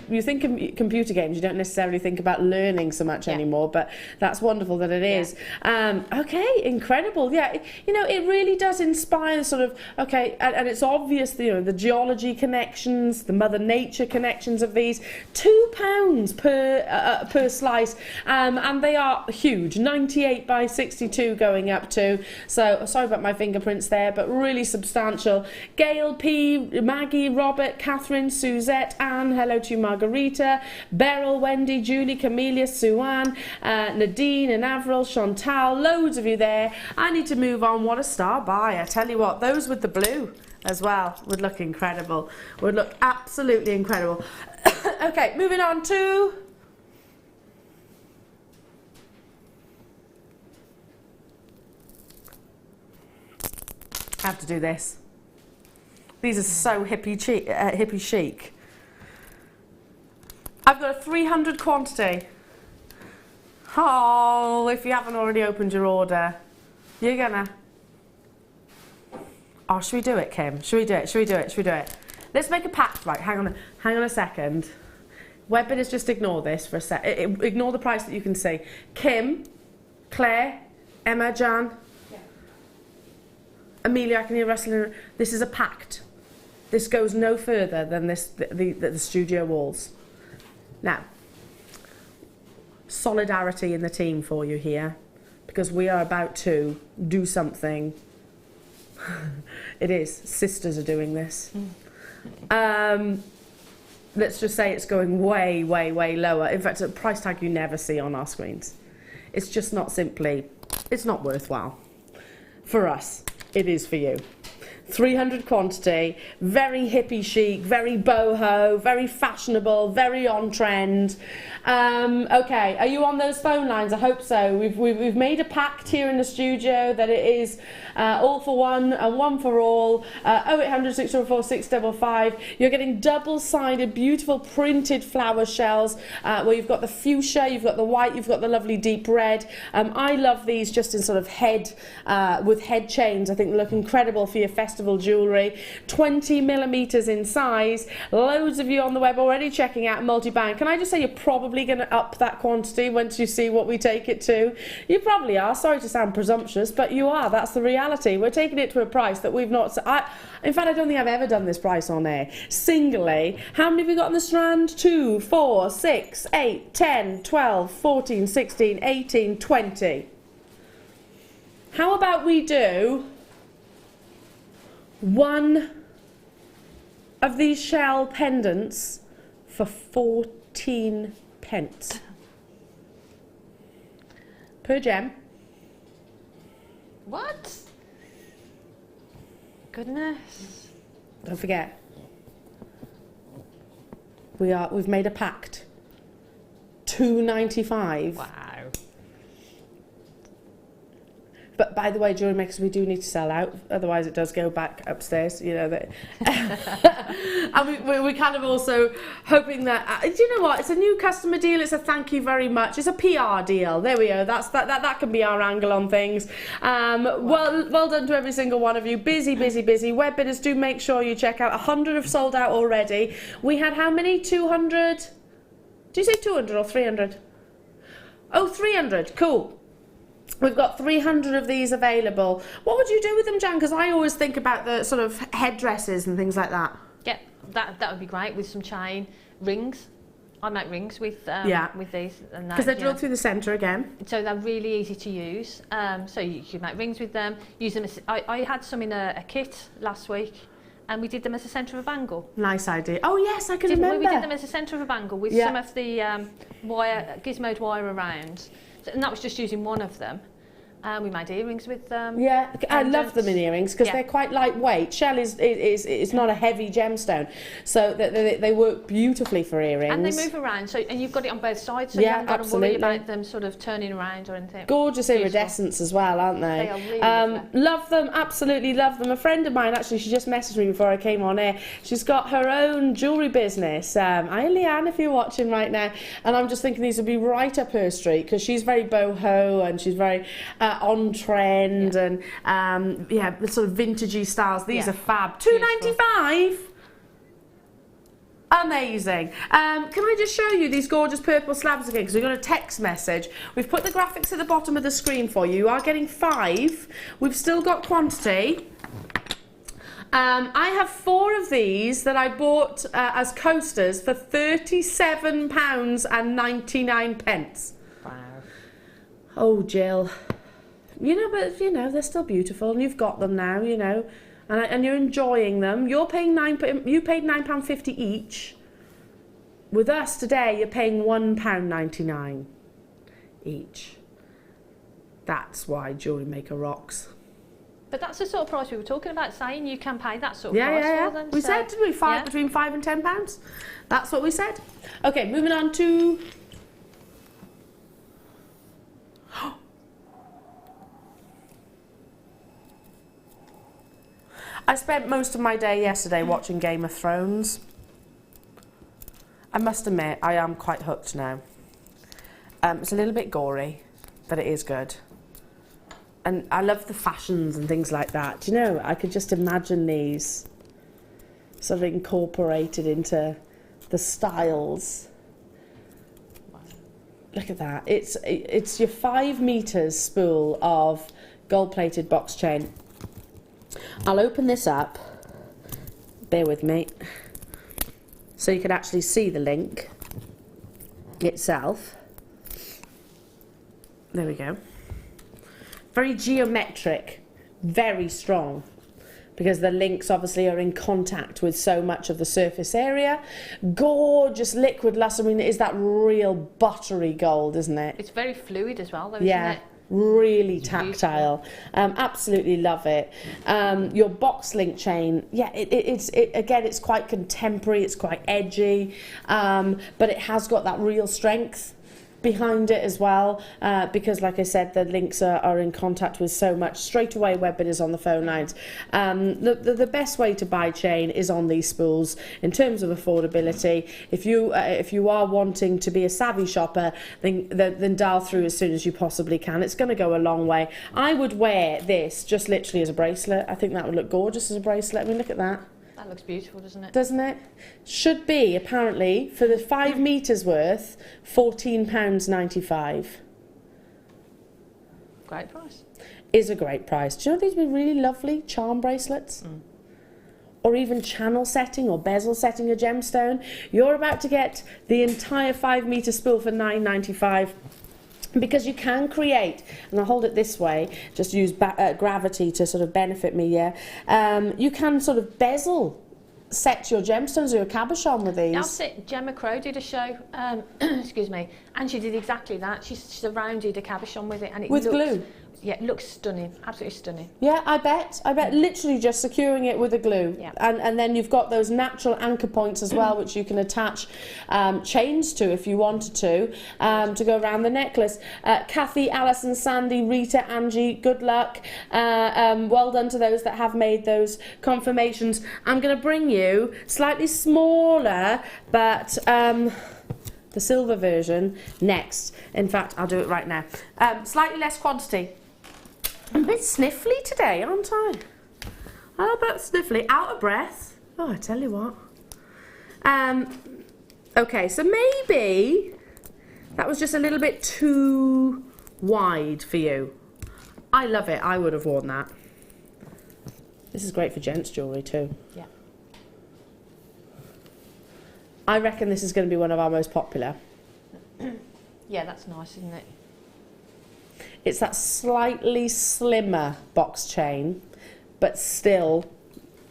Speaker 1: you think of computer games, you don't necessarily think about learning so much anymore, but that's wonderful that it is. Okay, incredible. Yeah, it really does inspire sort of, okay, and it's obvious, the geology connections, the Mother Nature connections of these. £2 per slice, and they are huge, 98 by 62 going up to. So sorry about my fingerprints there, but really substantial. Gail P, Maggie, Robert, Catherine, Suzette, Anne, hello to you, Margarita, Beryl, Wendy, Julie, Camelia, Sue-Ann, Nadine and Avril, Chantal, loads of you there. I need to move on. What a star buy. I tell you what, those with the blue as well would look incredible, would look absolutely incredible. Okay, moving on to I have to do this. These are so hippie chic. I've got a 300 quantity. Oh, if you haven't already opened your order, you're gonna. Oh, should we do it, Kim? Should we do it? Let's make a pact. Right, hang on a second. Web bidders, just ignore this for a sec. Ignore the price that you can see. Kim, Claire, Emma, Jan, Amelia, I can hear rustling. This is a pact. This goes no further than the studio walls. Now, solidarity in the team for you here, because we are about to do something. It is. Sisters are doing this. Let's just say it's going way, way, way lower. In fact, a price tag you never see on our screens. It's just not simply, it's not worthwhile. For us, it is for you. 300 quantity, very hippie chic, very boho, very fashionable, very on trend. Okay, are you on those phone lines? I hope so. We've made a pact here in the studio that it is all for one and one for all. 0800 644 655. You're getting double-sided, beautiful printed flower shells where you've got the fuchsia, you've got the white, you've got the lovely deep red. I love these just in sort of head with head chains. I think they look incredible for your festival jewellery. 20 millimetres in size. Loads of you on the web already checking out multi-band. Can I just say you're probably going to up that quantity once you see what we take it to? You probably are. Sorry to sound presumptuous, but you are. That's the reality. We're taking it to a price that we've not... in fact, I don't think I've ever done this price on air. Singly. How many have we got on the strand? 2, 4, 6, 8, 10, 12, 14, 16, 18, 20. How about we do one of these shell pendants for 14 pence per gem.
Speaker 2: What? Goodness.
Speaker 1: Don't forget, we've made a pact. £2.95.
Speaker 2: Wow.
Speaker 1: But by the way, Jewellery Makers, we do need to sell out, otherwise it does go back upstairs, you know. That. And we're kind of also hoping that, do you know what, it's a new customer deal, it's a thank you very much, it's a PR deal, there we go, that can be our angle on things. Well done to every single one of you, busy. Web bidders, do make sure you check out. 100 have sold out already. We had how many? 200? Do you say 200 or 300? Oh, 300, cool. We've got 300 of these available. What would you do with them, Jan? Because I always think about the sort of headdresses and things like that.
Speaker 2: Yeah, that would be great with some chain. Rings. I make rings with these.
Speaker 1: Because they're drilled through the centre again.
Speaker 2: So they're really easy to use. So you can make rings with them. Use them as, I had some in a kit last week, and we did them as a centre of a bangle.
Speaker 1: Nice idea. Oh yes, I can remember.
Speaker 2: We did them as a centre of a bangle with some of the gizmoed wire around. And that was just using one of them. We made earrings with them.
Speaker 1: Yeah, I love them in
Speaker 2: pendants.
Speaker 1: earrings because
Speaker 2: Yeah.
Speaker 1: they're quite lightweight. Shell is not a heavy gemstone, so they work beautifully for earrings.
Speaker 2: And they move around, so and you've got it on both sides, so
Speaker 1: Yeah,
Speaker 2: you haven't got to worry
Speaker 1: absolutely.
Speaker 2: about them sort of turning around or anything.
Speaker 1: Gorgeous
Speaker 2: Beautiful.
Speaker 1: iridescents as well, aren't they?
Speaker 2: They are really lovely.
Speaker 1: Love them, absolutely love them. A friend of mine, actually, she just messaged me before I came on air. She's got her own jewellery business. Hi, Leanne, if you're watching right now. And I'm just thinking these would be right up her street because she's very boho and she's very on trend and yeah, the sort of vintagey styles. These
Speaker 2: Yeah.
Speaker 1: are fab. $2.95. Amazing. Can I just show you these gorgeous purple slabs again because we've got a text message. We've put the graphics at the bottom of the screen for you. You are getting 5. We've still got quantity. I have 4 of these that I bought as coasters for £37.99.
Speaker 2: Wow.
Speaker 1: Oh, Jill. You know, but you know they're still beautiful, and you've got them now. You know, and you're enjoying them. You're paying You paid £9.50 each. With us today, you're paying £1.99 each. That's why Jewellery Maker rocks.
Speaker 2: But that's the sort of price we were talking about, saying you can pay that sort of price for them.
Speaker 1: We
Speaker 2: so,
Speaker 1: said, didn't we?
Speaker 2: yeah.
Speaker 1: Between £5 and £10. That's what we said. Okay, moving on to. I spent most of my day yesterday watching Game of Thrones. I must admit, I am quite hooked now. It's a little bit gory, but it is good. And I love the fashions and things like that. You know, I could just imagine these sort of incorporated into the styles. Look at that. It's your 5 meters spool of gold-plated box chain. I'll open this up. Bear with me. So you can actually see the link itself. There we go. Very geometric, very strong, because the links obviously are in contact with so much of the surface area. Gorgeous liquid luster. I mean, it is that real buttery gold, isn't it?
Speaker 2: It's very fluid as well, though,
Speaker 1: Yeah.
Speaker 2: isn't it?
Speaker 1: Really tactile. Absolutely love it. Your box link chain, yeah, again, it's quite contemporary, it's quite edgy, but it has got that real strength behind it as well, because like I said, the links are in contact with so much. Straight away, Webber is on the phone lines. The best way to buy chain is on these spools in terms of affordability. If you are wanting to be a savvy shopper, then dial through as soon as you possibly can. It's going to go a long way. I would wear this just literally as a bracelet. I think that would look gorgeous as a bracelet. I mean, look at that.
Speaker 2: That looks beautiful, doesn't it?
Speaker 1: Doesn't it? Should be, apparently, for the 5 meters worth, £14.95.
Speaker 2: Great price.
Speaker 1: Is a great price. Do you know these would be really lovely charm bracelets? Or even channel setting or bezel setting a gemstone. You're about to get the entire 5 meter spool for £9.95. Because you can create, and I'll hold it this way, just use gravity to sort of benefit me, yeah. You can sort of bezel set your gemstones or your cabochon with these.
Speaker 2: That's it. Gemma Crow did a show, excuse me, and she did exactly that. She surrounded a cabochon with it, and it
Speaker 1: With
Speaker 2: looks,
Speaker 1: glue?
Speaker 2: Yeah, it looks stunning, absolutely stunning.
Speaker 1: Yeah, I bet literally just securing it with a glue.
Speaker 2: Yeah.
Speaker 1: And then you've got those natural anchor points as well, which you can attach chains to if you wanted to go around the necklace. Kathy, Alison, Sandy, Rita, Angie, good luck. Well done to those that have made those confirmations. I'm going to bring you slightly smaller, but the silver version next. In fact, I'll do it right now. Slightly less quantity. I'm a bit sniffly today, aren't I? I'm a bit sniffly, out of breath. Oh, I tell you what. Okay, so maybe that was just a little bit too wide for you. I love it. I would have worn that. This is great for gents jewellery too.
Speaker 2: Yeah.
Speaker 1: I reckon this is going to be one of our most popular.
Speaker 2: Yeah, that's nice, isn't it?
Speaker 1: It's that slightly slimmer box chain, but still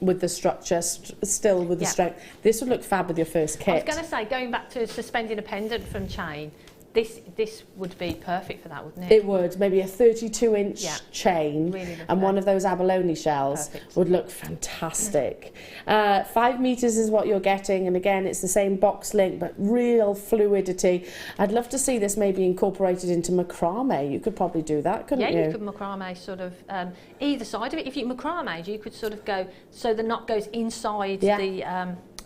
Speaker 1: with the structure, still with the strength. This would look fab with your first kit.
Speaker 2: I was going to say, going back to suspending a pendant from chain, this would be perfect for that, wouldn't it?
Speaker 1: It would. Maybe a 32-inch chain
Speaker 2: Really
Speaker 1: and one of those abalone shells would look fantastic. 5 meters is what you're getting, and again, it's the same box link, but real fluidity. I'd love to see this maybe incorporated into macrame. You could probably do that, couldn't you?
Speaker 2: Yeah, you could macrame sort of either side of it. If you macrame, you could sort of go so the knot goes inside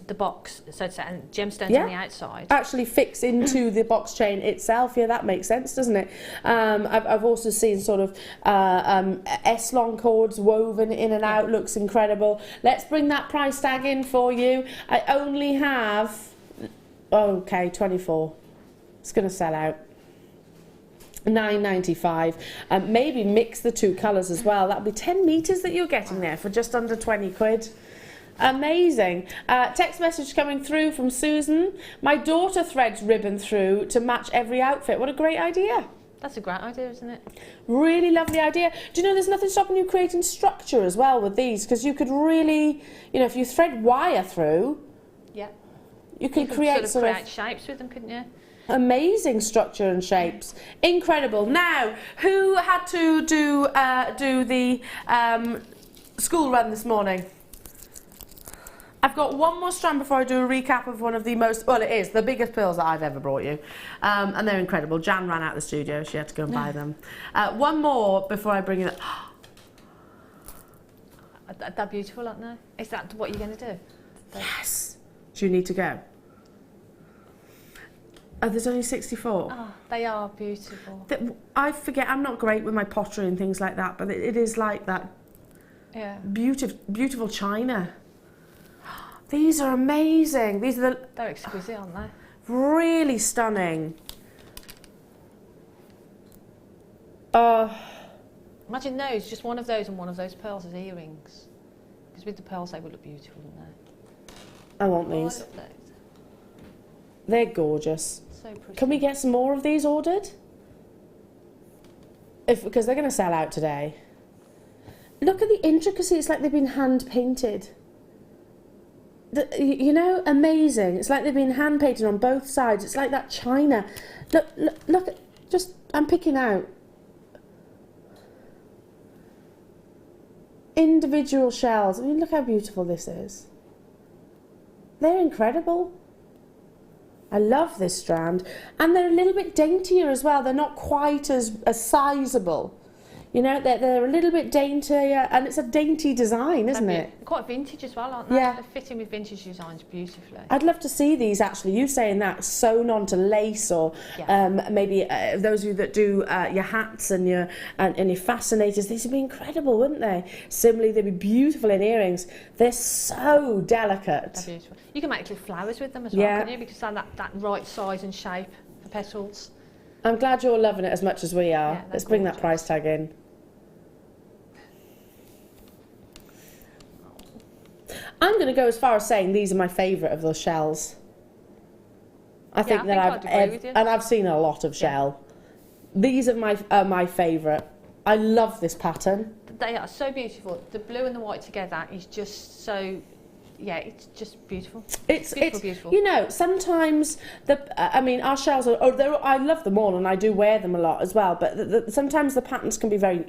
Speaker 2: the box, so to say, and gemstones on the outside. Actually
Speaker 1: fix into the box chain itself. Yeah, that makes sense, doesn't it? I've also seen sort of S-long cords woven in and out. Looks incredible. Let's bring that price tag in for you. I only have, okay, 24. It's going to sell out. £9.95. Maybe mix the two colours as well. That'll be 10 meters that you're getting there for just under 20 quid. Amazing. Text message coming through from Susan. My daughter threads ribbon through to match every outfit. What a great idea.
Speaker 2: That's a great idea, isn't it?
Speaker 1: Really lovely idea. Do you know there's nothing stopping you creating structure as well with these? Because you could really, you know, if you thread wire through, you could create
Speaker 2: sort of create shapes with them, couldn't you?
Speaker 1: Amazing structure and shapes. Incredible. Now, who had to do the school run this morning? I've got one more strand before I do a recap of one of the most, well, it is the biggest pearls that I've ever brought you. And they're incredible. Jan ran out of the studio. She had to go and buy them. One more before I bring it up.
Speaker 2: They're beautiful, aren't they? Is that what you're going to do?
Speaker 1: Yes. Do you need to go? Oh, there's only 64.
Speaker 2: Oh, they are beautiful.
Speaker 1: I forget, I'm not great with my pottery and things like that, but it is like that beautiful china. These are amazing. They're
Speaker 2: exquisite, aren't they?
Speaker 1: Really stunning.
Speaker 2: Imagine those, just one of those and one of those pearls as earrings. Because with the pearls, they would look beautiful, wouldn't they?
Speaker 1: I want these.
Speaker 2: I love those.
Speaker 1: They're gorgeous.
Speaker 2: So pretty.
Speaker 1: Can we get some more of these ordered? Because they're going to sell out today. Look at the intricacy. It's like they've been hand painted. You know, amazing. It's like they've been hand painted on both sides. It's like that china. Look at, I'm picking out individual shells. I mean, look how beautiful this is. They're incredible. I love this strand. And they're a little bit daintier as well. They're not quite as sizable. You know, they're a little bit daintier, and it's a dainty design, isn't it?
Speaker 2: Quite vintage as well, aren't they?
Speaker 1: Yeah.
Speaker 2: They fit in with vintage designs beautifully.
Speaker 1: I'd love to see these actually. You saying that sewn onto lace, or maybe those of you that do your hats and your fascinators. These would be incredible, wouldn't they? Similarly, they'd be beautiful in earrings. They're so delicate.
Speaker 2: They're beautiful. You can make little flowers with them as well, can't you? Because they're that right size and shape for petals.
Speaker 1: I'm glad you're loving it as much as we are. Let's bring that price tag in. I'm going to go as far as saying these are my favourite of those shells. I think I've seen a lot of shell. These are my favourite. I love this pattern.
Speaker 2: They are so beautiful. The blue and the white together is just so. Yeah, it's just beautiful. It's beautiful.
Speaker 1: You know, sometimes our shells are. I love them all, and I do wear them a lot as well. But sometimes the patterns can be very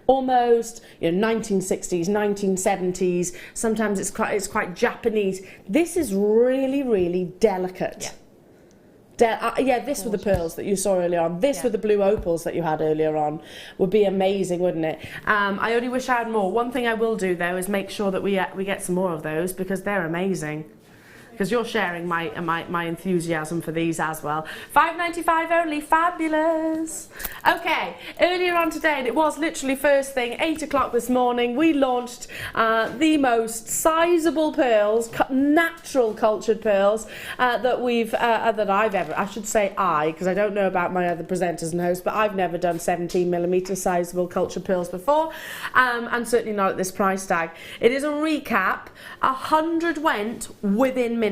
Speaker 1: almost 1960s, 1970s. Sometimes it's quite Japanese. This is really, really delicate.
Speaker 2: Yeah.
Speaker 1: This with the pearls that you saw earlier on. This with the blue opals that you had earlier on would be amazing, wouldn't it? I only wish I had more. One thing I will do though is make sure that we get some more of those, because they're amazing. Because you're sharing my enthusiasm for these as well. £5.95 only, fabulous. Okay, earlier on today, and it was literally first thing, 8 o'clock this morning, we launched the most sizable pearls, natural cultured pearls that I've ever, I should say because I don't know about my other presenters and hosts, but I've never done 17mm sizable cultured pearls before, and certainly not at this price tag. It is a recap. 100 went within minutes.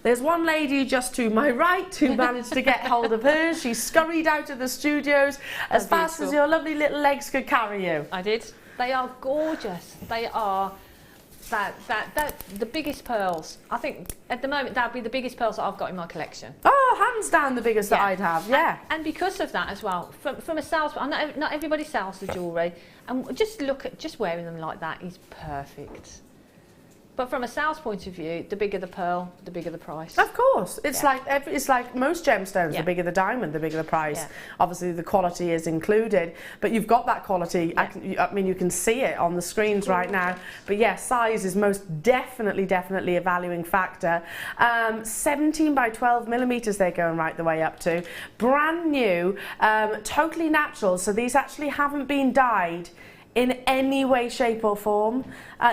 Speaker 1: There's one lady just to my right who managed to get hold of hers. She scurried out of the studios as fast as your lovely little legs could carry you.
Speaker 2: I did. They are gorgeous. They are That the biggest pearls. I think at the moment that'd be the biggest pearls that I've got in my collection.
Speaker 1: Oh, hands down the biggest that I'd have, yeah.
Speaker 2: And because of that as well, from a sales, not everybody sells the jewellery, and just look at just wearing them like that is perfect. But from a sales point of view, the bigger the pearl, the bigger the price.
Speaker 1: Of course, it's like most gemstones.
Speaker 2: Yeah.
Speaker 1: The bigger the diamond, the bigger the price.
Speaker 2: Yeah.
Speaker 1: Obviously, the quality is included, but you've got that quality.
Speaker 2: Yeah.
Speaker 1: I mean, you can see it on the screens right now. But yes, size is most definitely a valuing factor. 17 by 12 millimeters they're going right the way up to. Brand new, totally natural. So these actually haven't been dyed in any way, shape, or form.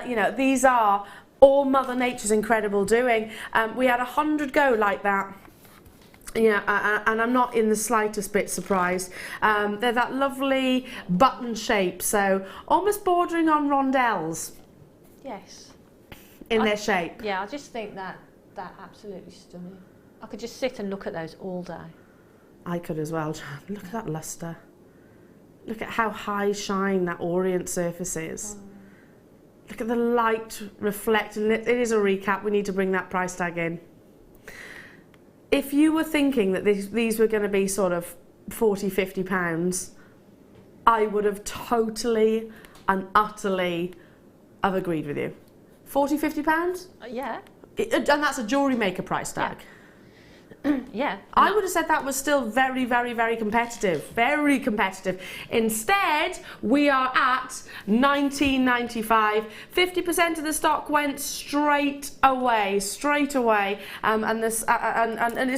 Speaker 1: You know, these are all Mother Nature's incredible doing. We had 100 go like that. Yeah, and I'm not in the slightest bit surprised. They're that lovely button shape, so almost bordering on rondelles.
Speaker 2: Yes.
Speaker 1: In their shape.
Speaker 2: Yeah, I just think that absolutely stunning. I could just sit and look at those all day.
Speaker 1: I could as well. Look at that luster. Look at how high shine that orient surface is. Oh. Look at the light reflecting. It is a recap. We need to bring that price tag in. If you were thinking that these were going to be sort of 40, 50 pounds, I would have totally and utterly have agreed with you. 40, 50 pounds?
Speaker 2: Yeah.
Speaker 1: And that's a jewellery maker price tag.
Speaker 2: Yeah. Yeah.
Speaker 1: I would have said that was still very, very, very competitive. Very competitive. Instead, we are at $19.95. 50% of the stock went straight away. And it's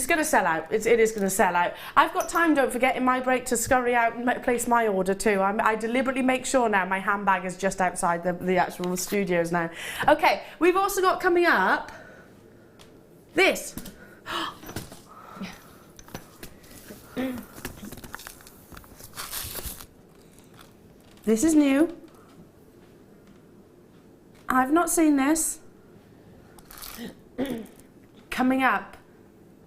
Speaker 1: going to sell out. It is going to sell out. I've got time, don't forget, in my break to scurry out and place my order too. I deliberately make sure now my handbag is just outside the actual studios now. Okay, we've also got coming up this. This is new. I've not seen this. Coming up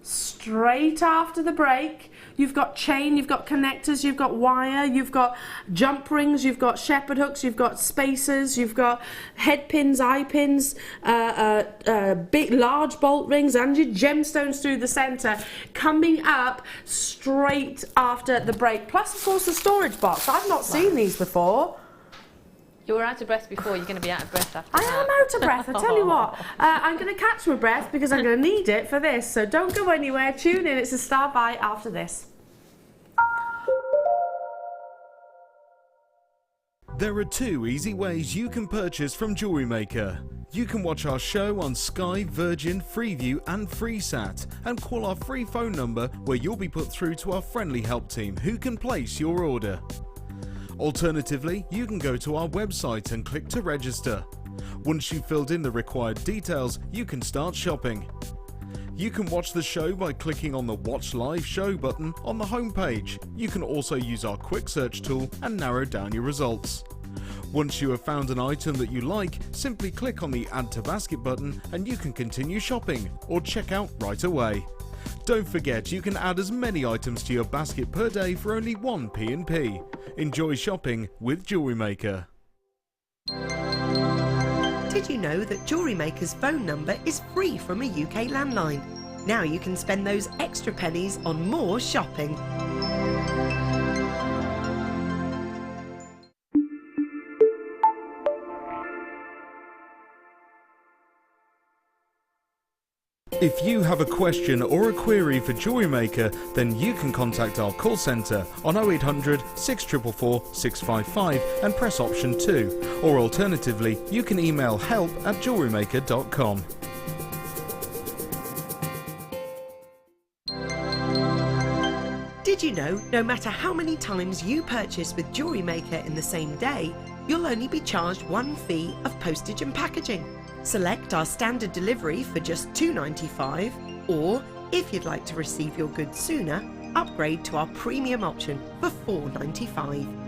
Speaker 1: straight after the break. You've got chain, you've got connectors, you've got wire, you've got jump rings, you've got shepherd hooks, you've got spacers, you've got head pins, eye pins, big, large bolt rings, and your gemstones through the centre. Coming up straight after the break. Plus, of course, the storage box. I've not seen these before.
Speaker 2: You were out of breath before, you're going to be out of breath after
Speaker 1: I am out of breath, I tell you what. I'm going to catch my breath because I'm going to need it for this. So don't go anywhere, tune in, it's a star buy after this.
Speaker 3: There are two easy ways you can purchase from Jewellery Maker. You can watch our show on Sky, Virgin, Freeview and FreeSat and call our free phone number where you'll be put through to our friendly help team who can place your order. Alternatively, you can go to our website and click to register. Once you've filled in the required details, you can start shopping. You can watch the show by clicking on the Watch Live Show button on the homepage. You can also use our quick search tool and narrow down your results. Once you have found an item that you like, simply click on the Add to Basket button and you can continue shopping or check out right away. Don't forget, you can add as many items to your basket per day for only one P&P. Enjoy shopping with Jewellery Maker.
Speaker 4: Did you know that Jewellery Maker's phone number is free from a UK landline? Now you can spend those extra pennies on more shopping.
Speaker 3: If you have a question or a query for Jewellery Maker, then you can contact our call centre on 0800 644 655 and press option 2, or alternatively you can email help@jewellerymaker.com.
Speaker 4: Did you know no matter how many times you purchase with Jewellery Maker in the same day, you'll only be charged one fee of postage and packaging? Select our standard delivery for just $2.95, or if you'd like to receive your goods sooner, upgrade to our premium option for $4.95.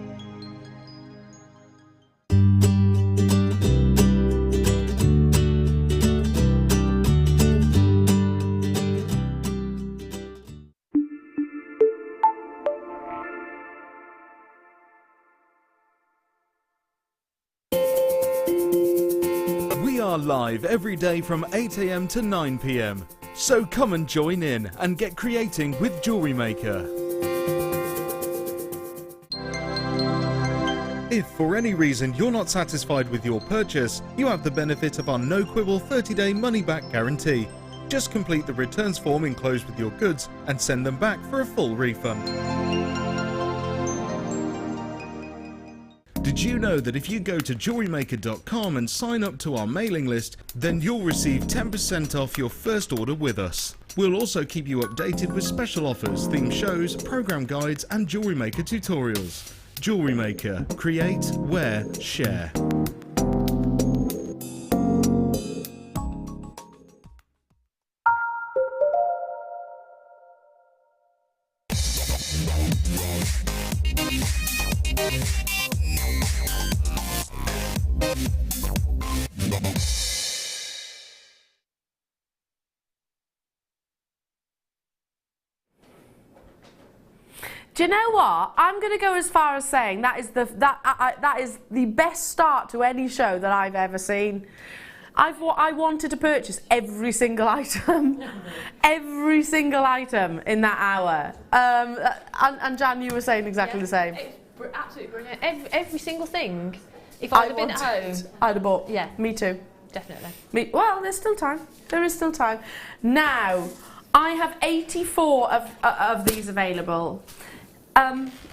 Speaker 3: are live every day from 8 AM to 9 PM. So come and join in and get creating with Jewellery Maker. If for any reason you're not satisfied with your purchase, you have the benefit of our no quibble 30-day money-back guarantee. Just complete the returns form enclosed with your goods and send them back for a full refund. Did you know that if you go to jewellerymaker.com and sign up to our mailing list, then you'll receive 10% off your first order with us. We'll also keep you updated with special offers, theme shows, program guides and Jewellery Maker tutorials. Jewellery Maker. Create, wear, share.
Speaker 1: Do you know what? I'm going to go as far as saying that is the best start to any show that I've ever seen. I wanted to purchase every single item, every single item in that hour. And Jan, you were saying exactly the same.
Speaker 2: It's absolutely brilliant. Every single thing. If I'd have been at home,
Speaker 1: I'd have bought.
Speaker 2: Yeah,
Speaker 1: me too.
Speaker 2: Definitely.
Speaker 1: Well, there's still time. There is still time. Now, I have 84 of these available.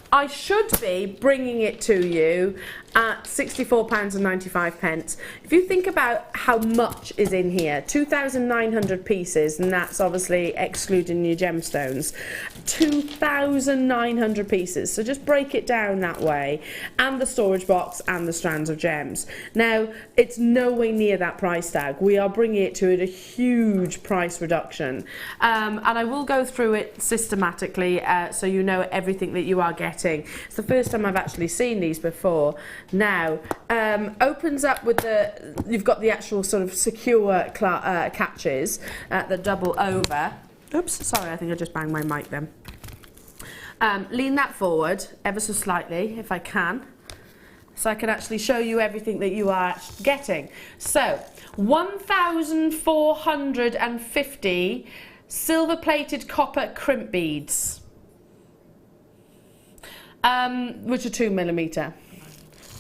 Speaker 1: I should be bringing it to you at £64.95. If you think about how much is in here, 2,900 pieces, and that's obviously excluding your gemstones. 2,900 pieces, so just break it down that way, and the storage box and the strands of gems. Now, it's nowhere near that price tag. We are bringing it to a huge price reduction, and I will go through it systematically so you know everything that you are getting. It's the first time I've actually seen these before. Now, opens up with you've got the actual sort of secure catches that double over. Oops, sorry, I think I just banged my mic then. Lean that forward ever so slightly, if I can, so I can actually show you everything that you are getting. So, 1,450 silver-plated copper crimp beads, which are 2mm.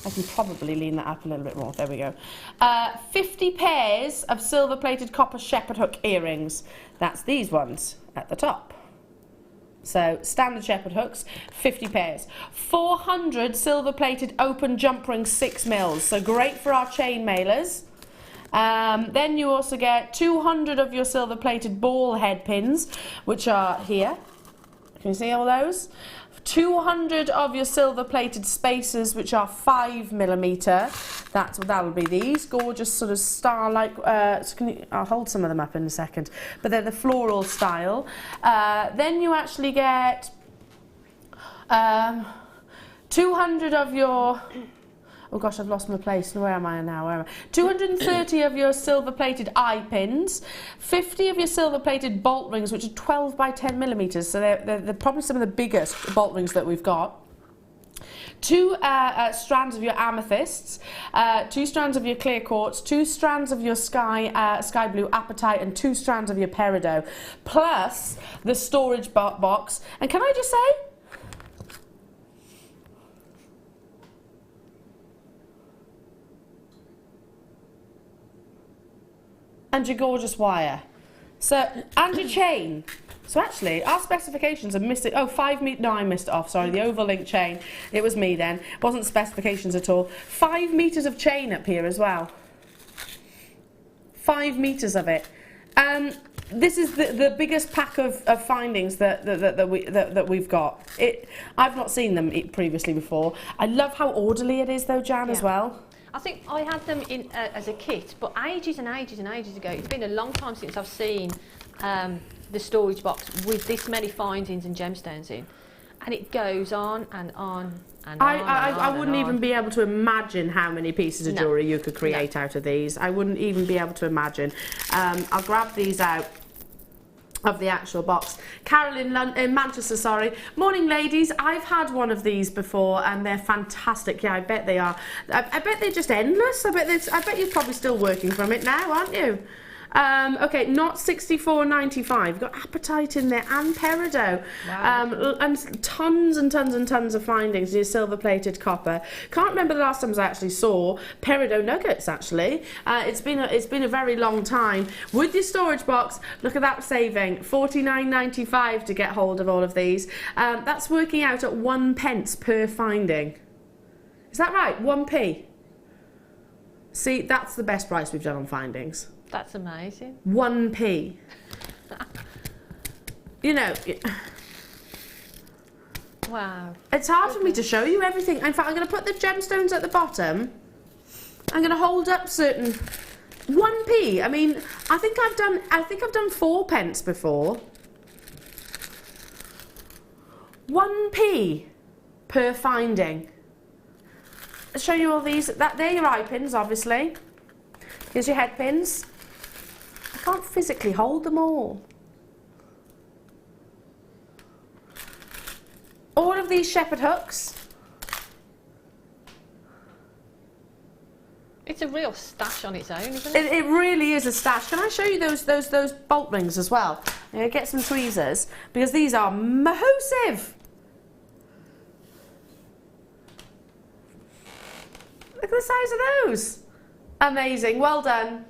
Speaker 1: I can probably lean that up a little bit more. There we go. 50 pairs of silver-plated copper shepherd hook earrings. That's these ones at the top. So, standard shepherd hooks, 50 pairs. 400 silver-plated open jump rings, 6mm. So, great for our chain mailers. Then you also get 200 of your silver-plated ball head pins, which are here. Can you see all those? 200 of your silver-plated spacers, which are 5mm. That'll be these gorgeous sort of star-like. I'll hold some of them up in a second, but they're the floral style. Then you actually get 200 of your. Oh gosh, I've lost my place. Where am I now? 230 of your silver-plated eye pins, 50 of your silver-plated bolt rings, which are 12 by 10mm. So they're probably some of the biggest bolt rings that we've got. 2 strands of your amethysts, 2 strands of your clear quartz, 2 strands of your sky blue apatite, and 2 strands of your peridot, plus the storage box. And can I just say, and your gorgeous wire, and your chain. So actually, our specifications are missing. Oh, 5 meters. No, I missed it off. Sorry, the overlink chain. It was me then. It wasn't specifications at all. 5 meters of chain up here as well. 5 meters of it. This is the biggest pack of findings that we've got. I've not seen them previously before. I love how orderly it is, though, Jan, as well.
Speaker 2: I think I had them in as a kit, but ages and ages and ages ago. It's been a long time since I've seen the storage box with this many findings and gemstones in, and it goes on and on and on.
Speaker 1: I wouldn't even be able to imagine how many pieces of jewellery you could create out of these. I wouldn't even be able to imagine. I'll grab these out of the actual box. Carol in Manchester, sorry. Morning, ladies. I've had one of these before and they're fantastic. Yeah, I bet they are. I bet they're just endless. I bet you're probably still working from it now, aren't you? Okay, not 64.95. You've got apatite in there and peridot.
Speaker 2: Wow.
Speaker 1: And tons and tons and tons of findings in your silver-plated copper. Can't remember the last time I actually saw peridot nuggets, actually. It's been a very long time. With your storage box, look at that saving. £49.95 to get hold of all of these. That's working out at 1p per finding. Is that right? 1p? See, that's the best price we've done on findings.
Speaker 2: That's amazing.
Speaker 1: 1p. You know,
Speaker 2: Wow.
Speaker 1: it's hard for me to show you everything. In fact, I'm going to put the gemstones at the bottom. I'm going to hold up certain 1p. I mean, I think I've done 4p before. 1p per finding. I'll show you all these. They're your eye pins, obviously. Here's your head pins. I can't physically hold them all. All of these shepherd hooks.
Speaker 2: It's a real stash on its own, isn't it?
Speaker 1: It really is a stash. Can I show you those bolt rings as well? I'm gonna get some tweezers because these are massive. Look at the size of those. Amazing, well done.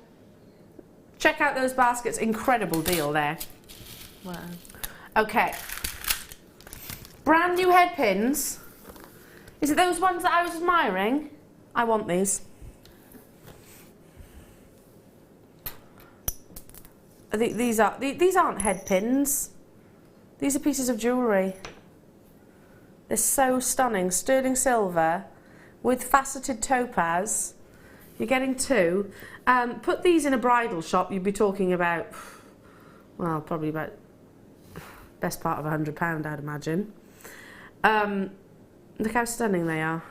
Speaker 1: Check out those baskets, incredible deal there.
Speaker 2: Wow.
Speaker 1: Okay. Brand new head pins. Is it those ones that I was admiring? I want these. I think these aren't head pins. These are pieces of jewellery. They're so stunning. Sterling silver with faceted topaz. You're getting two. Put these in a bridal shop, you'd be talking about, well, probably about best part of £100, I'd imagine. Look how stunning they are.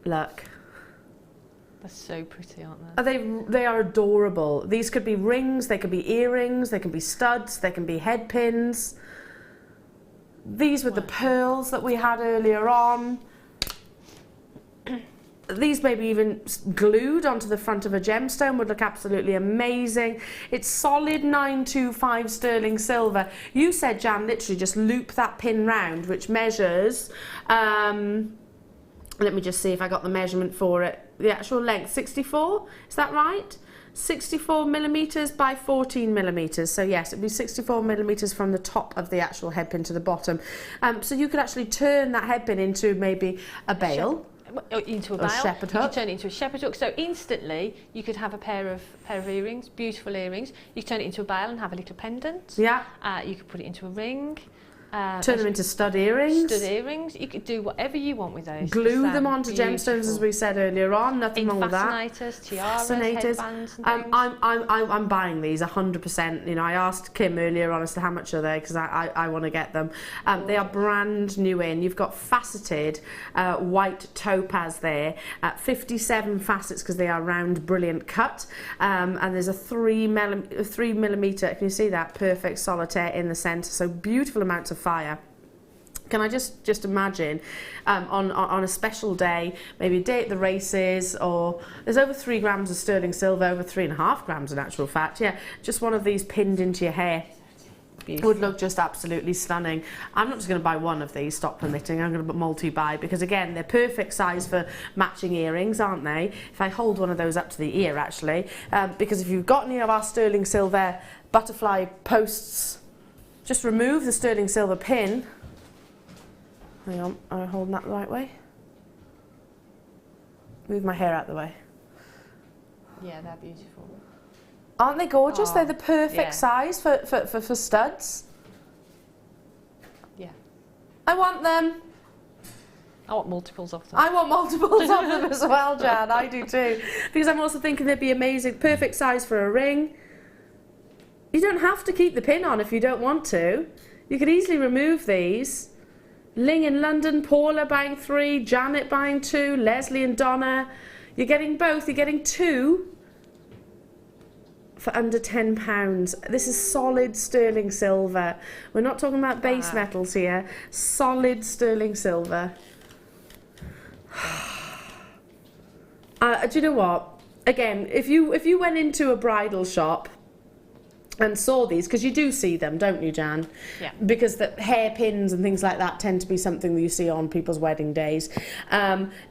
Speaker 1: Look.
Speaker 2: They're so pretty, aren't they?
Speaker 1: They are adorable. These could be rings, they could be earrings, they can be studs, they can be head pins. These were the pearls that we had earlier on. These maybe even glued onto the front of a gemstone would look absolutely amazing. It's solid 925 sterling silver. You said, Jan, literally just loop that pin round, which measures, let me just see if I got the measurement for it. The actual length, 64, is that right? 64 millimetres by 14 millimetres. So yes, it'd be 64 millimetres from the top of the actual head pin to the bottom. So you could actually turn that head pin into maybe a bail.
Speaker 2: Into a bail.
Speaker 1: Shepherd
Speaker 2: you
Speaker 1: hook.
Speaker 2: could turn it into a shepherd hook. So instantly, you could have a pair of earrings, beautiful earrings. You could turn it into a bail and have a little pendant.
Speaker 1: Yeah.
Speaker 2: You could put it into a ring.
Speaker 1: Turn them into stud earrings.
Speaker 2: Stud earrings. You could do whatever you want with those.
Speaker 1: Glue them onto gemstones, as we said earlier on. Nothing wrong with that.
Speaker 2: Fascinators, tiaras, headbands and things.
Speaker 1: I'm buying these 100%. You know, I asked Kim earlier on as to how much are they because I want to get them. They are brand new in. You've got faceted white topaz there. 57 facets because they are round, brilliant cut. And there's a 3 millimetre. Can you see that? Perfect solitaire in the centre. So beautiful amounts of fire. Can I just imagine on a special day, maybe a day at the races, or there's over 3 grams of sterling silver, over 3.5 grams in actual fact, yeah, just one of these pinned into your hair. Beautiful. Would look just absolutely stunning. I'm not just going to buy one of these, stock permitting, I'm going to multi-buy because again, they're perfect size for matching earrings, aren't they? If I hold one of those up to the ear actually, because if you've got any of our sterling silver butterfly posts, just remove the sterling silver pin. Hang on, am I holding that the right way? Move my hair out the way.
Speaker 2: Yeah, they're beautiful.
Speaker 1: Aren't they gorgeous?
Speaker 2: Oh,
Speaker 1: they're the perfect size for studs.
Speaker 2: Yeah.
Speaker 1: I want them.
Speaker 2: I want multiples of them.
Speaker 1: I want multiples of them as well, Jan. I do too. Because I'm also thinking they'd be amazing. Perfect size for a ring. You don't have to keep the pin on if you don't want to. You could easily remove these. Ling in London, Paula buying 3, Janet buying 2, Leslie and Donna. You're getting both. You're getting 2 for under £10. This is solid sterling silver. We're not talking about base metals here. Solid sterling silver. Do you know what? Again, if you went into a bridal shop and saw these, because you do see them, don't you, Jan?
Speaker 2: Yeah.
Speaker 1: Because the hairpins and things like that tend to be something that you see on people's wedding days.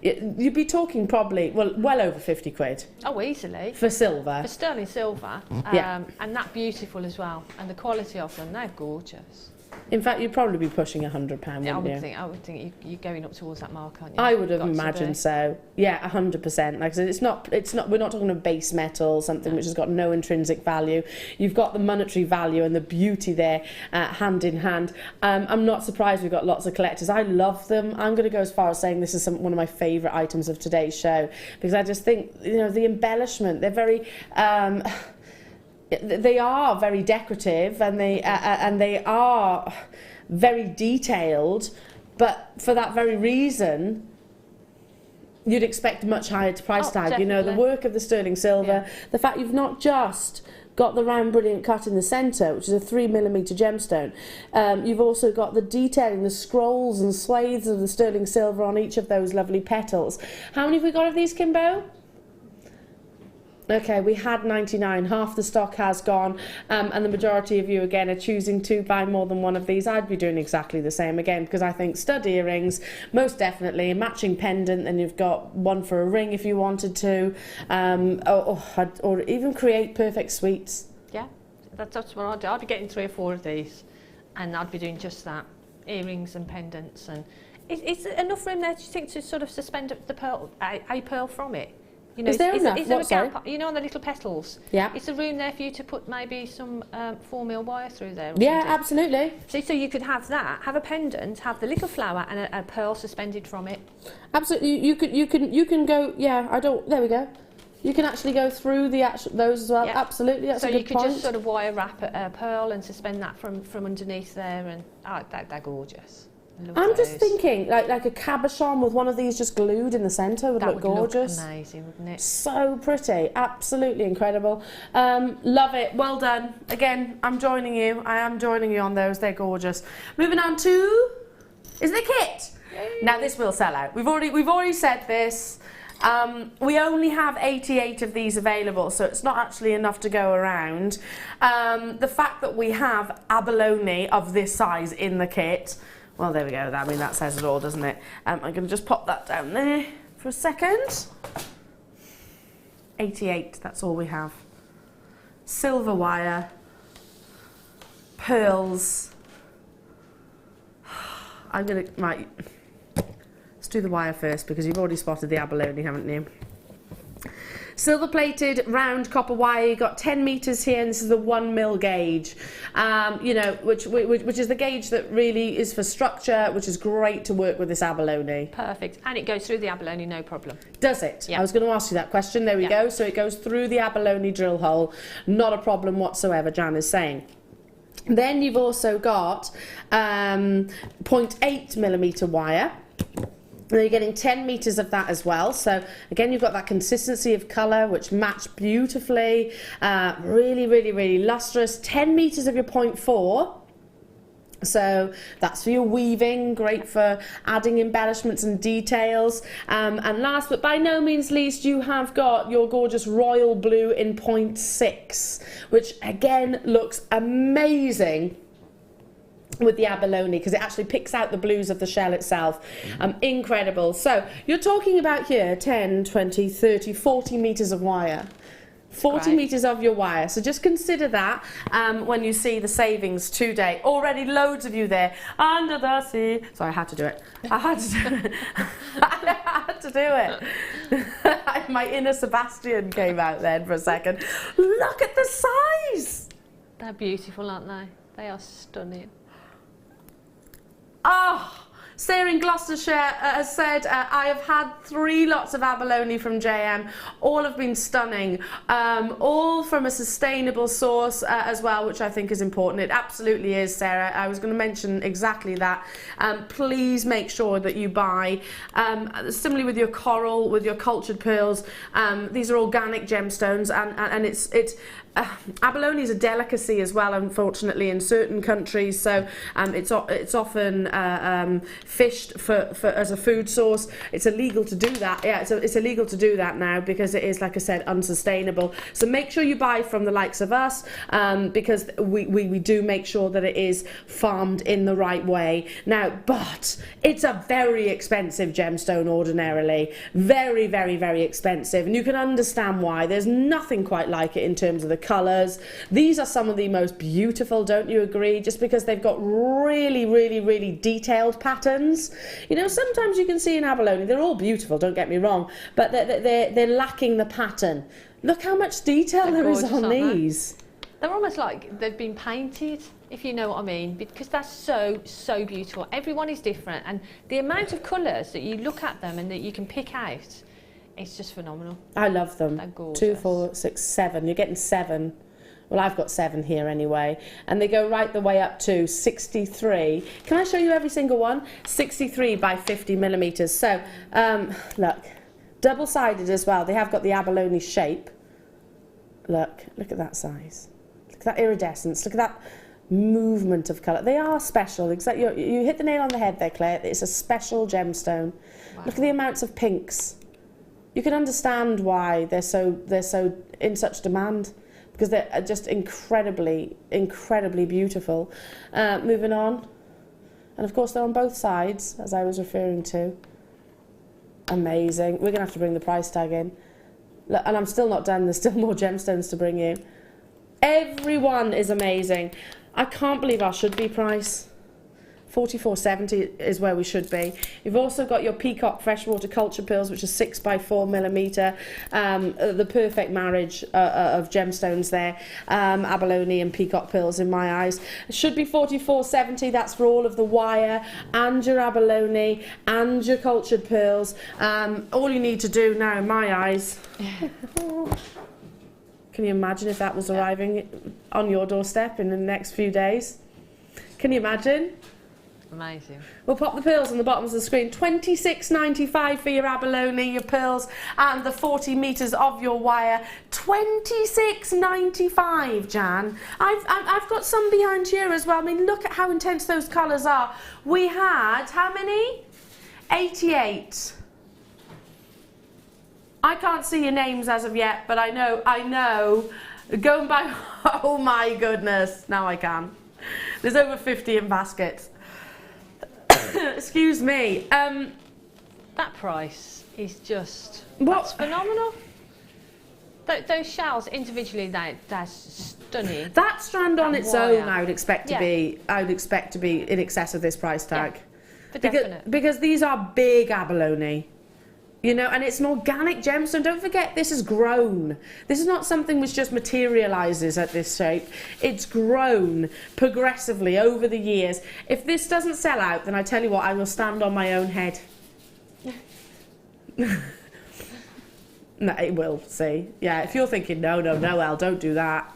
Speaker 1: You'd be talking probably, well over 50 quid.
Speaker 2: Oh, easily.
Speaker 1: For silver.
Speaker 2: For sterling silver.
Speaker 1: Yeah.
Speaker 2: And that beautiful as well. And the quality of them, they're gorgeous.
Speaker 1: In fact, you'd probably be pushing £100,
Speaker 2: Yeah,
Speaker 1: wouldn't you?
Speaker 2: I would think you're going up towards that mark, aren't you?
Speaker 1: I would have
Speaker 2: Got to
Speaker 1: imagined
Speaker 2: be.
Speaker 1: so. Yeah, 100%. Like I said, it's not. We're not talking about base metal, something which has got no intrinsic value. You've got the monetary value and the beauty there, hand in hand. I'm not surprised we've got lots of collectors. I love them. I'm going to go as far as saying this is one of my favourite items of today's show, because I just think, you know, the embellishment. They're very. They are very decorative, and they are very detailed, but for that very reason you'd expect a much higher price tag.
Speaker 2: Definitely.
Speaker 1: You know, the work of the sterling silver, the fact you've not just got the round brilliant cut in the centre, which is a 3mm gemstone, you've also got the detailing, the scrolls and swathes of the sterling silver on each of those lovely petals. How many have we got of these, Kimbo? Okay, we had 99, half the stock has gone, and the majority of you again are choosing to buy more than one of these. I'd be doing exactly the same again, because I think stud earrings, most definitely, a matching pendant, and you've got one for a ring if you wanted to, or even create perfect suites.
Speaker 2: Yeah, that's what I'd do. I'd be getting 3 or 4 of these, and I'd be doing just that, earrings and pendants. And is there enough room there, do you think, to sort of suspend the pearl, a pearl from it? You know,
Speaker 1: Is there enough?
Speaker 2: Is there
Speaker 1: What,
Speaker 2: a
Speaker 1: sorry?
Speaker 2: gap? You know, on the little petals.
Speaker 1: Yeah.
Speaker 2: Is there room there for you to put maybe some 4mm wire through there? Or
Speaker 1: Yeah,
Speaker 2: something?
Speaker 1: absolutely.
Speaker 2: So you could have that, have a pendant, have the little flower and a pearl suspended from it.
Speaker 1: Absolutely, you can go. Yeah, there we go. You can actually go through those as well.
Speaker 2: Yeah.
Speaker 1: Absolutely, that's
Speaker 2: so
Speaker 1: a good
Speaker 2: you could
Speaker 1: point.
Speaker 2: just sort of wire wrap a pearl and suspend that from underneath there, and they're gorgeous. Love
Speaker 1: I'm just
Speaker 2: those.
Speaker 1: thinking, like a cabochon with one of these just glued in the centre would
Speaker 2: That
Speaker 1: look
Speaker 2: would
Speaker 1: gorgeous.
Speaker 2: look amazing, wouldn't it?
Speaker 1: So pretty, absolutely incredible. Love it, well done. Again, I'm joining you. I am joining you on those. They're gorgeous. Moving on to, is the kit? Yay. Now this will sell out. We've already said this. We only have 88 of these available, so it's not actually enough to go around. The fact that we have abalone of this size in the kit. Well, there we go. I mean, that says it all, doesn't it? I'm going to just pop that down there for a second. 88, that's all we have. Silver wire, pearls. Right, let's do the wire first, because you've already spotted the abalone, haven't you? Silver plated round copper wire. You've got 10 metres here, and this is the 1mm gauge, you know, which is the gauge that really is for structure, which is great to work with this abalone.
Speaker 2: Perfect. And it goes through the abalone, no problem.
Speaker 1: Does it?
Speaker 2: Yeah.
Speaker 1: I was going to ask you that question. There we go. So it goes through the abalone drill hole. Not a problem whatsoever, Jan is saying. Then you've also got 0.8mm wire. Now you're getting 10 metres of that as well. So again, you've got that consistency of colour which match beautifully. Really, really, really lustrous. 10 metres of your 0.4. So that's for your weaving, great for adding embellishments and details. And last but by no means least, you have got your gorgeous royal blue in 0.6, which again looks amazing with the abalone, because it actually picks out the blues of the shell itself. Incredible. So you're talking about here 10, 20, 30, 40 metres of wire. 40 metres of your wire. So just consider that when you see the savings today. Already loads of you there. Under the sea. Sorry, I had to do it. I had to do it. I had to do it. My inner Sebastian came out then for a second. Look at the size.
Speaker 2: They're beautiful, aren't they? They are stunning.
Speaker 1: Oh, Sarah in Gloucestershire has said, I have had 3 lots of abalone from JM. All have been stunning. All from a sustainable source as well, which I think is important. It absolutely is, Sarah. I was going to mention exactly that. Please make sure that you buy, similarly with your coral, with your cultured pearls, these are organic gemstones, and it's abalone is a delicacy as well, unfortunately, in certain countries. So it's often fished for as a food source. It's illegal to do that. Yeah, it's illegal to do that now because it is, like I said, unsustainable. So make sure you buy from the likes of us, because we do make sure that it is farmed in the right way. Now, but it's a very expensive gemstone ordinarily. Very, very, very expensive. And you can understand why. There's nothing quite like it in terms of the colours. These are some of the most beautiful, don't you agree? Just because they've got really, really, really detailed patterns. You know, sometimes you can see in abalone, they're all beautiful, don't get me wrong, but they're lacking the pattern. Look how much detail there is on these.
Speaker 2: They're almost like they've been painted, if you know what I mean, because they're so beautiful. Everyone is different, and the amount of colours that you look at them and that you can pick out, it's just phenomenal.
Speaker 1: I love them.
Speaker 2: They're gorgeous.
Speaker 1: 2, 4, 6, 7. You're getting 7. Well, I've got 7 here anyway. And they go right the way up to 63. Can I show you every single one? 63 by 50 millimetres. So, look, double-sided as well. They have got the abalone shape. Look at that size. Look at that iridescence. Look at that movement of colour. They are special. Exactly. You hit the nail on the head there, Claire. It's a special gemstone. Wow. Look at the amounts of pinks. You can understand why they're so in such demand, because they're just incredibly beautiful. Moving on, and of course they're on both sides, as I was referring to. Amazing. We're gonna have to bring the price tag in. Look, and I'm still not done. There's still more gemstones to bring you. Everyone is amazing. I can't believe our should be price. $44.70 is where we should be. You've also got your peacock freshwater culture pearls, which are 6 by 4 millimetre. The perfect marriage of gemstones there. Abalone and peacock pearls in my eyes. It should be $44.70. That's for all of the wire and your abalone and your cultured pearls. All you need to do now, in my eyes. Can you imagine if that was arriving on your doorstep in the next few days? Can you imagine?
Speaker 2: Amazing.
Speaker 1: We'll pop the pearls on the bottoms of the screen. $26.95 for your abalone, your pearls, and the 40 metres of your wire. $26.95, Jan. I've got some behind here as well. I mean, look at how intense those colours are. We had, how many? 88. I can't see your names as of yet, but I know. Going by, oh my goodness, now I can. There's over 50 in baskets. Excuse me.
Speaker 2: That price is just that's phenomenal. Those shells individually, they're stunning.
Speaker 1: That strand on its own, I would expect to be. I would expect to be in excess of this price tag.
Speaker 2: Yeah,
Speaker 1: because these are big abalone. You know, and it's an organic gemstone. Don't forget, this is grown. This is not something which just materialises at this shape. It's grown progressively over the years. If this doesn't sell out, then I tell you what, I will stand on my own head. No, it will, see. Yeah, if you're thinking, no, Elle, don't do that.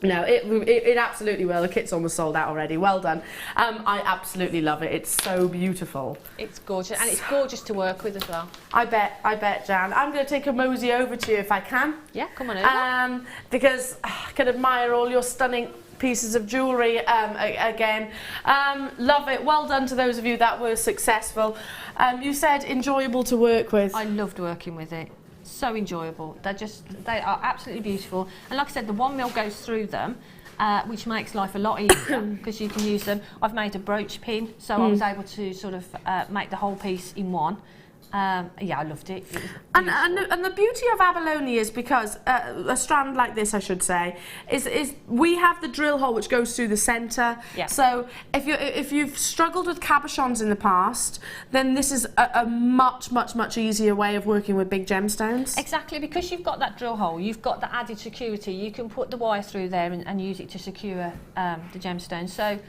Speaker 1: No, it absolutely will. The kit's almost sold out already. Well done. I absolutely love it. It's so beautiful.
Speaker 2: It's gorgeous, and it's gorgeous to work with as well.
Speaker 1: I bet, Jan. I'm going to take a mosey over to you if I can.
Speaker 2: Yeah, come on over.
Speaker 1: Because I can admire all your stunning pieces of jewellery again. Love it. Well done to those of you that were successful. You said enjoyable to work with.
Speaker 2: I loved working with it. So enjoyable. They are absolutely beautiful, and like I said, the 1 mil goes through them, which makes life a lot easier because you can use them. I've made a brooch pin, so I was able to sort of make the whole piece in one. Yeah, I loved it.
Speaker 1: And the beauty of abalone is because a strand like this, I should say, is we have the drill hole which goes through the centre.
Speaker 2: Yeah.
Speaker 1: So if you've struggled with cabochons in the past, then this is a much easier way of working with big gemstones.
Speaker 2: Exactly, because you've got that drill hole, you've got the added security. You can put the wire through there and use it to secure the gemstone. So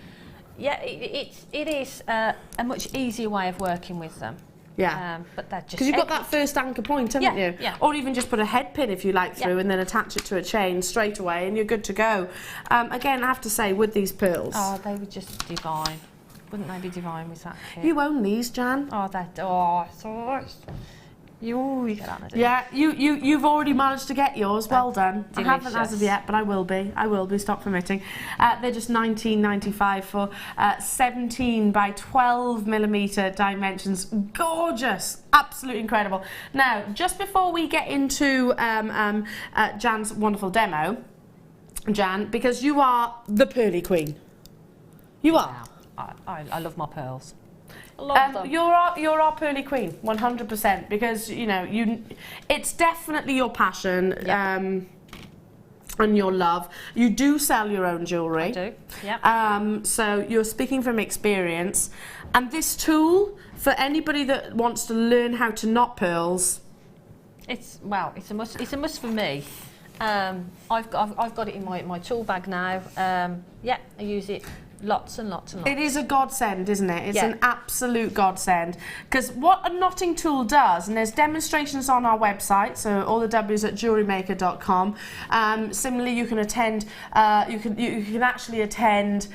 Speaker 2: Yeah, it is a much easier way of working with them.
Speaker 1: Yeah.
Speaker 2: But they're just...
Speaker 1: Because you've got that first anchor point, haven't you?
Speaker 2: Yeah.
Speaker 1: Or even just put a head pin if you like through and then attach it to a chain straight away and you're good to go. Again, I have to say, with these pearls...
Speaker 2: Oh, they were just divine. Wouldn't they be divine with that kit?
Speaker 1: You own these, Jan?
Speaker 2: Oh, so you get on it.
Speaker 1: Yeah, you've already managed to get yours. Well done.
Speaker 2: Delicious.
Speaker 1: I haven't as of yet, but I will be. Stop permitting. They're just $19.95 for 17 by 12 millimeter dimensions. Gorgeous, absolutely incredible. Now, just before we get into Jan's wonderful demo, Jan, because you are the pearly queen. You are.
Speaker 2: I love my pearls. I love them.
Speaker 1: You're our pearly queen, 100%, because it's definitely your passion and your love. You do sell your own jewellery.
Speaker 2: I do. Yeah.
Speaker 1: So you're speaking from experience, and this tool for anybody that wants to learn how to knot pearls.
Speaker 2: It's a must. It's a must for me. I've got it in my tool bag now. Yeah, I use it. Lots and lots and lots.
Speaker 1: It is a godsend, isn't it? It's an absolute godsend. Because what a knotting tool does, and there's demonstrations on our website, so all the W's at jewellerymaker.com. Similarly, you can attend, you can actually attend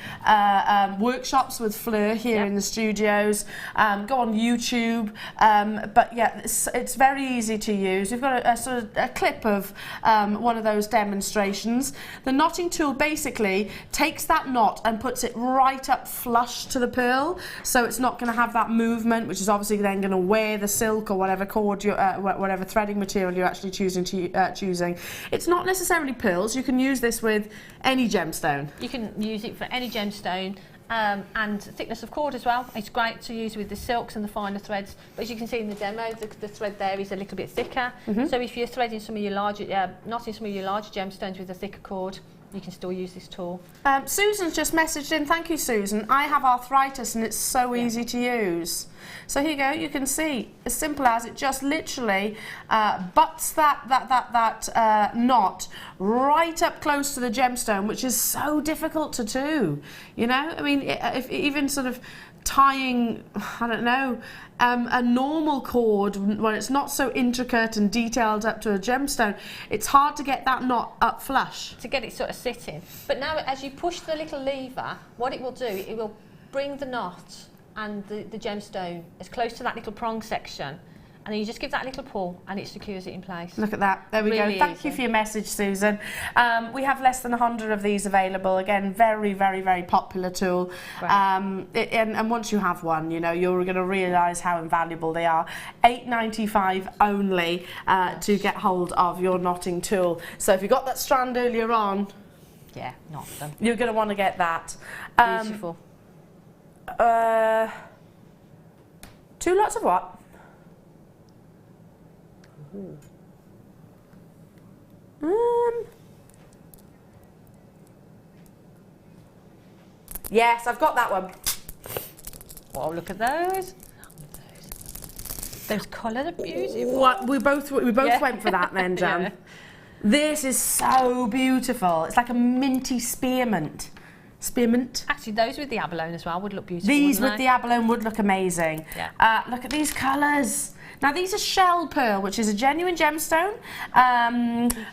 Speaker 1: workshops with Fleur here in the studios. Go on YouTube. But yeah, it's very easy to use. We've got a sort of a clip of one of those demonstrations. The knotting tool basically takes that knot and puts it right up flush to the pearl, so it's not going to have that movement, which is obviously then going to wear the silk or whatever cord, whatever threading material you're actually choosing. It's not necessarily pearls. You can use this with any gemstone. You can use it for any gemstone. And thickness of cord as well. It's great to use with the silks and the finer threads. But as you can see in the demo, the thread there is a little bit thicker. So if you're threading some of your larger, knotting some of your larger gemstones with a thicker cord, you can still use this tool. Susan's just messaged in. Thank you, Susan. I have arthritis and it's so easy to use. So here you go. You can see, as simple as it just literally butts that knot right up close to the gemstone, which is so difficult to do. You know, I mean, if even sort of tying, I don't know, a normal cord when it's not so intricate and detailed up to a gemstone, it's hard to get that knot up flush. To get it sort of sitting. But now as you push the little lever, what it will do, it will bring the knot and the gemstone as close to that little prong section, and then you just give that little pull and it secures it in place. Look at that. There we go. Thank you for your message, Susan. We have less than 100 of these available. Again, very, very, very popular tool. Right. And once you have one, you know, you're going to realise how invaluable they are. $8.95 only to get hold of your knotting tool. So if you got that strand earlier on, knot them. You're going to want to get that. Beautiful. 2 lots of what? Yes, I've got that one. Oh, look at those. Those colours are beautiful. What, we both went for that then, Jan. Yeah. This is so beautiful. It's like a minty spearmint. Spearmint. Actually, those with the abalone as well would look beautiful. These with the abalone would look amazing. Yeah. Look at these colours. Now these are shell pearl, which is a genuine gemstone,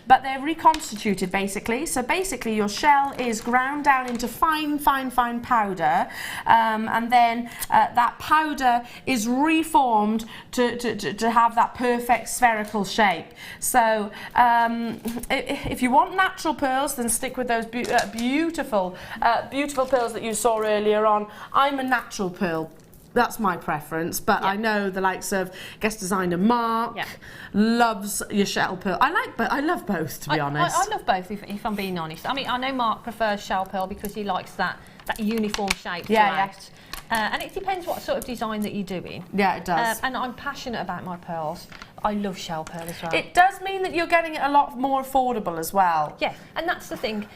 Speaker 1: but they're reconstituted basically. So basically your shell is ground down into fine powder, and then that powder is reformed to have that perfect spherical shape. So if you want natural pearls, then stick with those beautiful pearls that you saw earlier on. I'm a natural pearl. That's my preference, but I know the likes of guest designer Mark loves your shell pearl. I love both, to be honest. I love both, if I'm being honest. I mean, I know Mark prefers shell pearl because he likes that uniform shape throughout. And it depends what sort of design that you're doing. Yeah, it does. And I'm passionate about my pearls.
Speaker 2: I love shell pearl as well.
Speaker 1: It does mean that you're getting it a lot more affordable as well.
Speaker 2: Yeah, and that's the thing.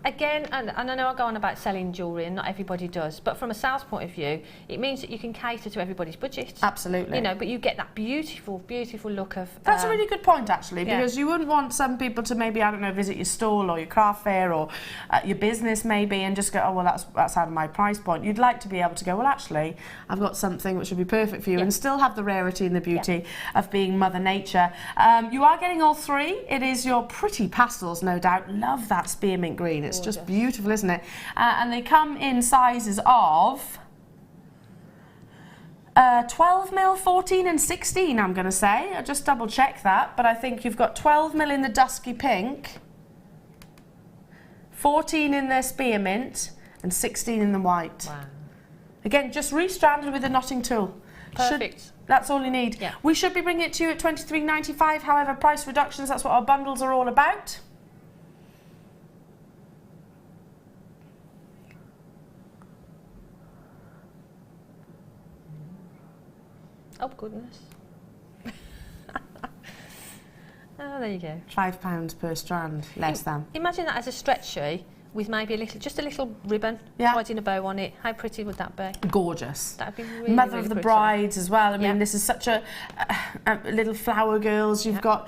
Speaker 2: Again, and I know I go on about selling jewellery and not everybody does, but from a sales point of view, it means that you can cater to everybody's budget.
Speaker 1: Absolutely.
Speaker 2: You know, but you get that beautiful, beautiful look of...
Speaker 1: That's a really good point, actually,
Speaker 2: yeah.
Speaker 1: because you wouldn't want some people to maybe, I don't know, visit your stall or your craft fair or your business maybe and just go, oh, well, that's out of my price point. You'd like to be able to go, well, actually, I've got something which would be perfect for you
Speaker 2: yeah.
Speaker 1: and still have the rarity and the beauty of being Mother Nature. You are getting all three. It is your pretty pastels, no doubt. Love that spearmint green. It's just beautiful, isn't it? And they come in sizes of 12mm, 14 and 16, I'm going to say. I'll just double check that, but I think you've got 12mm in the dusky pink, 14 in the spearmint, and 16 in the white.
Speaker 2: Wow.
Speaker 1: Again, just restranded with a knotting tool.
Speaker 2: Perfect.
Speaker 1: That's all you need.
Speaker 2: Yeah.
Speaker 1: We should be bringing it to you at $23.95. However, price reductions, that's what our bundles are all about.
Speaker 2: Oh, goodness. Oh, there you go.
Speaker 1: £5 per strand, less than.
Speaker 2: Imagine that as a stretchy with maybe just a little ribbon tied in a bow on it. How pretty would that be?
Speaker 1: Gorgeous.
Speaker 2: That'd be really,
Speaker 1: Mother
Speaker 2: really
Speaker 1: of the
Speaker 2: pretty.
Speaker 1: brides as well. I mean,
Speaker 2: Yeah.
Speaker 1: this is such a little flower girls. You've got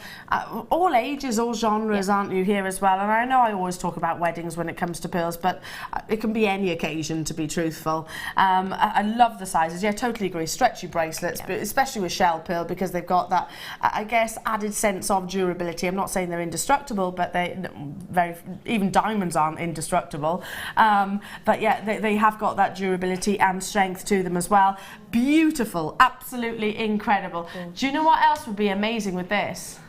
Speaker 1: all ages, all genres, aren't you, here as well? And I know I always talk about weddings when it comes to pearls, but it can be any occasion, to be truthful. I love the sizes. Yeah, totally agree. Stretchy bracelets, but especially with shell pearl, because they've got that, I guess, added sense of durability. I'm not saying they're indestructible, but even diamonds aren't indestructible. But yeah, they have got that durability and strength to them as well. Beautiful, absolutely incredible. Do you know what else would be amazing with this?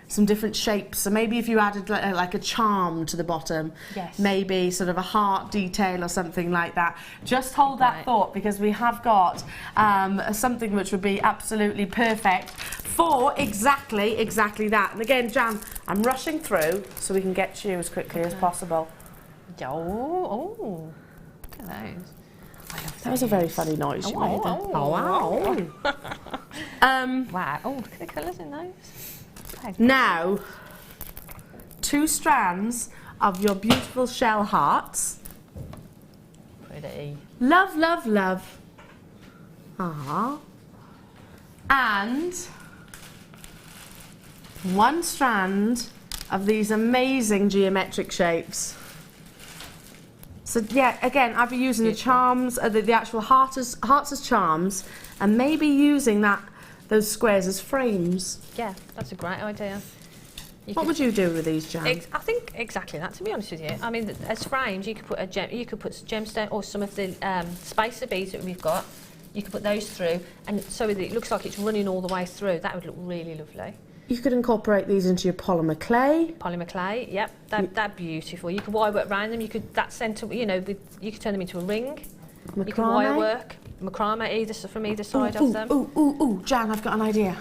Speaker 1: Some different shapes. So maybe if you added like a charm to the bottom, maybe sort of a heart detail or something like that. Just hold that thought, because we have got something which would be absolutely perfect for exactly that. And again, Jan, I'm rushing through so we can get to you as quickly as possible.
Speaker 2: Oh, look at those.
Speaker 1: That was a very funny noise you made.
Speaker 2: Wow. Wow. Oh, look at the colours in those.
Speaker 1: Now, 2 strands of your beautiful shell hearts.
Speaker 2: Pretty.
Speaker 1: Love, love, love. Ah. And 1 strand of these amazing geometric shapes. So yeah, again, I'd be using the charms, the actual hearts as charms, and maybe using those squares as frames.
Speaker 2: Yeah, that's a great idea.
Speaker 1: What would you do with these, Jan?
Speaker 2: I think exactly that, to be honest with you. I mean, as frames, you could put gemstone or some of the spacer beads that we've got. You could put those through, and so that it looks like it's running all the way through. That would look really lovely.
Speaker 1: You could incorporate these into your polymer clay.
Speaker 2: Polymer clay, yep, they're beautiful. You could wire work around them. You could you could turn them into a ring.
Speaker 1: Macrame.
Speaker 2: You could wire work, macrame from either side of them.
Speaker 1: Ooh, Jan, I've got an idea.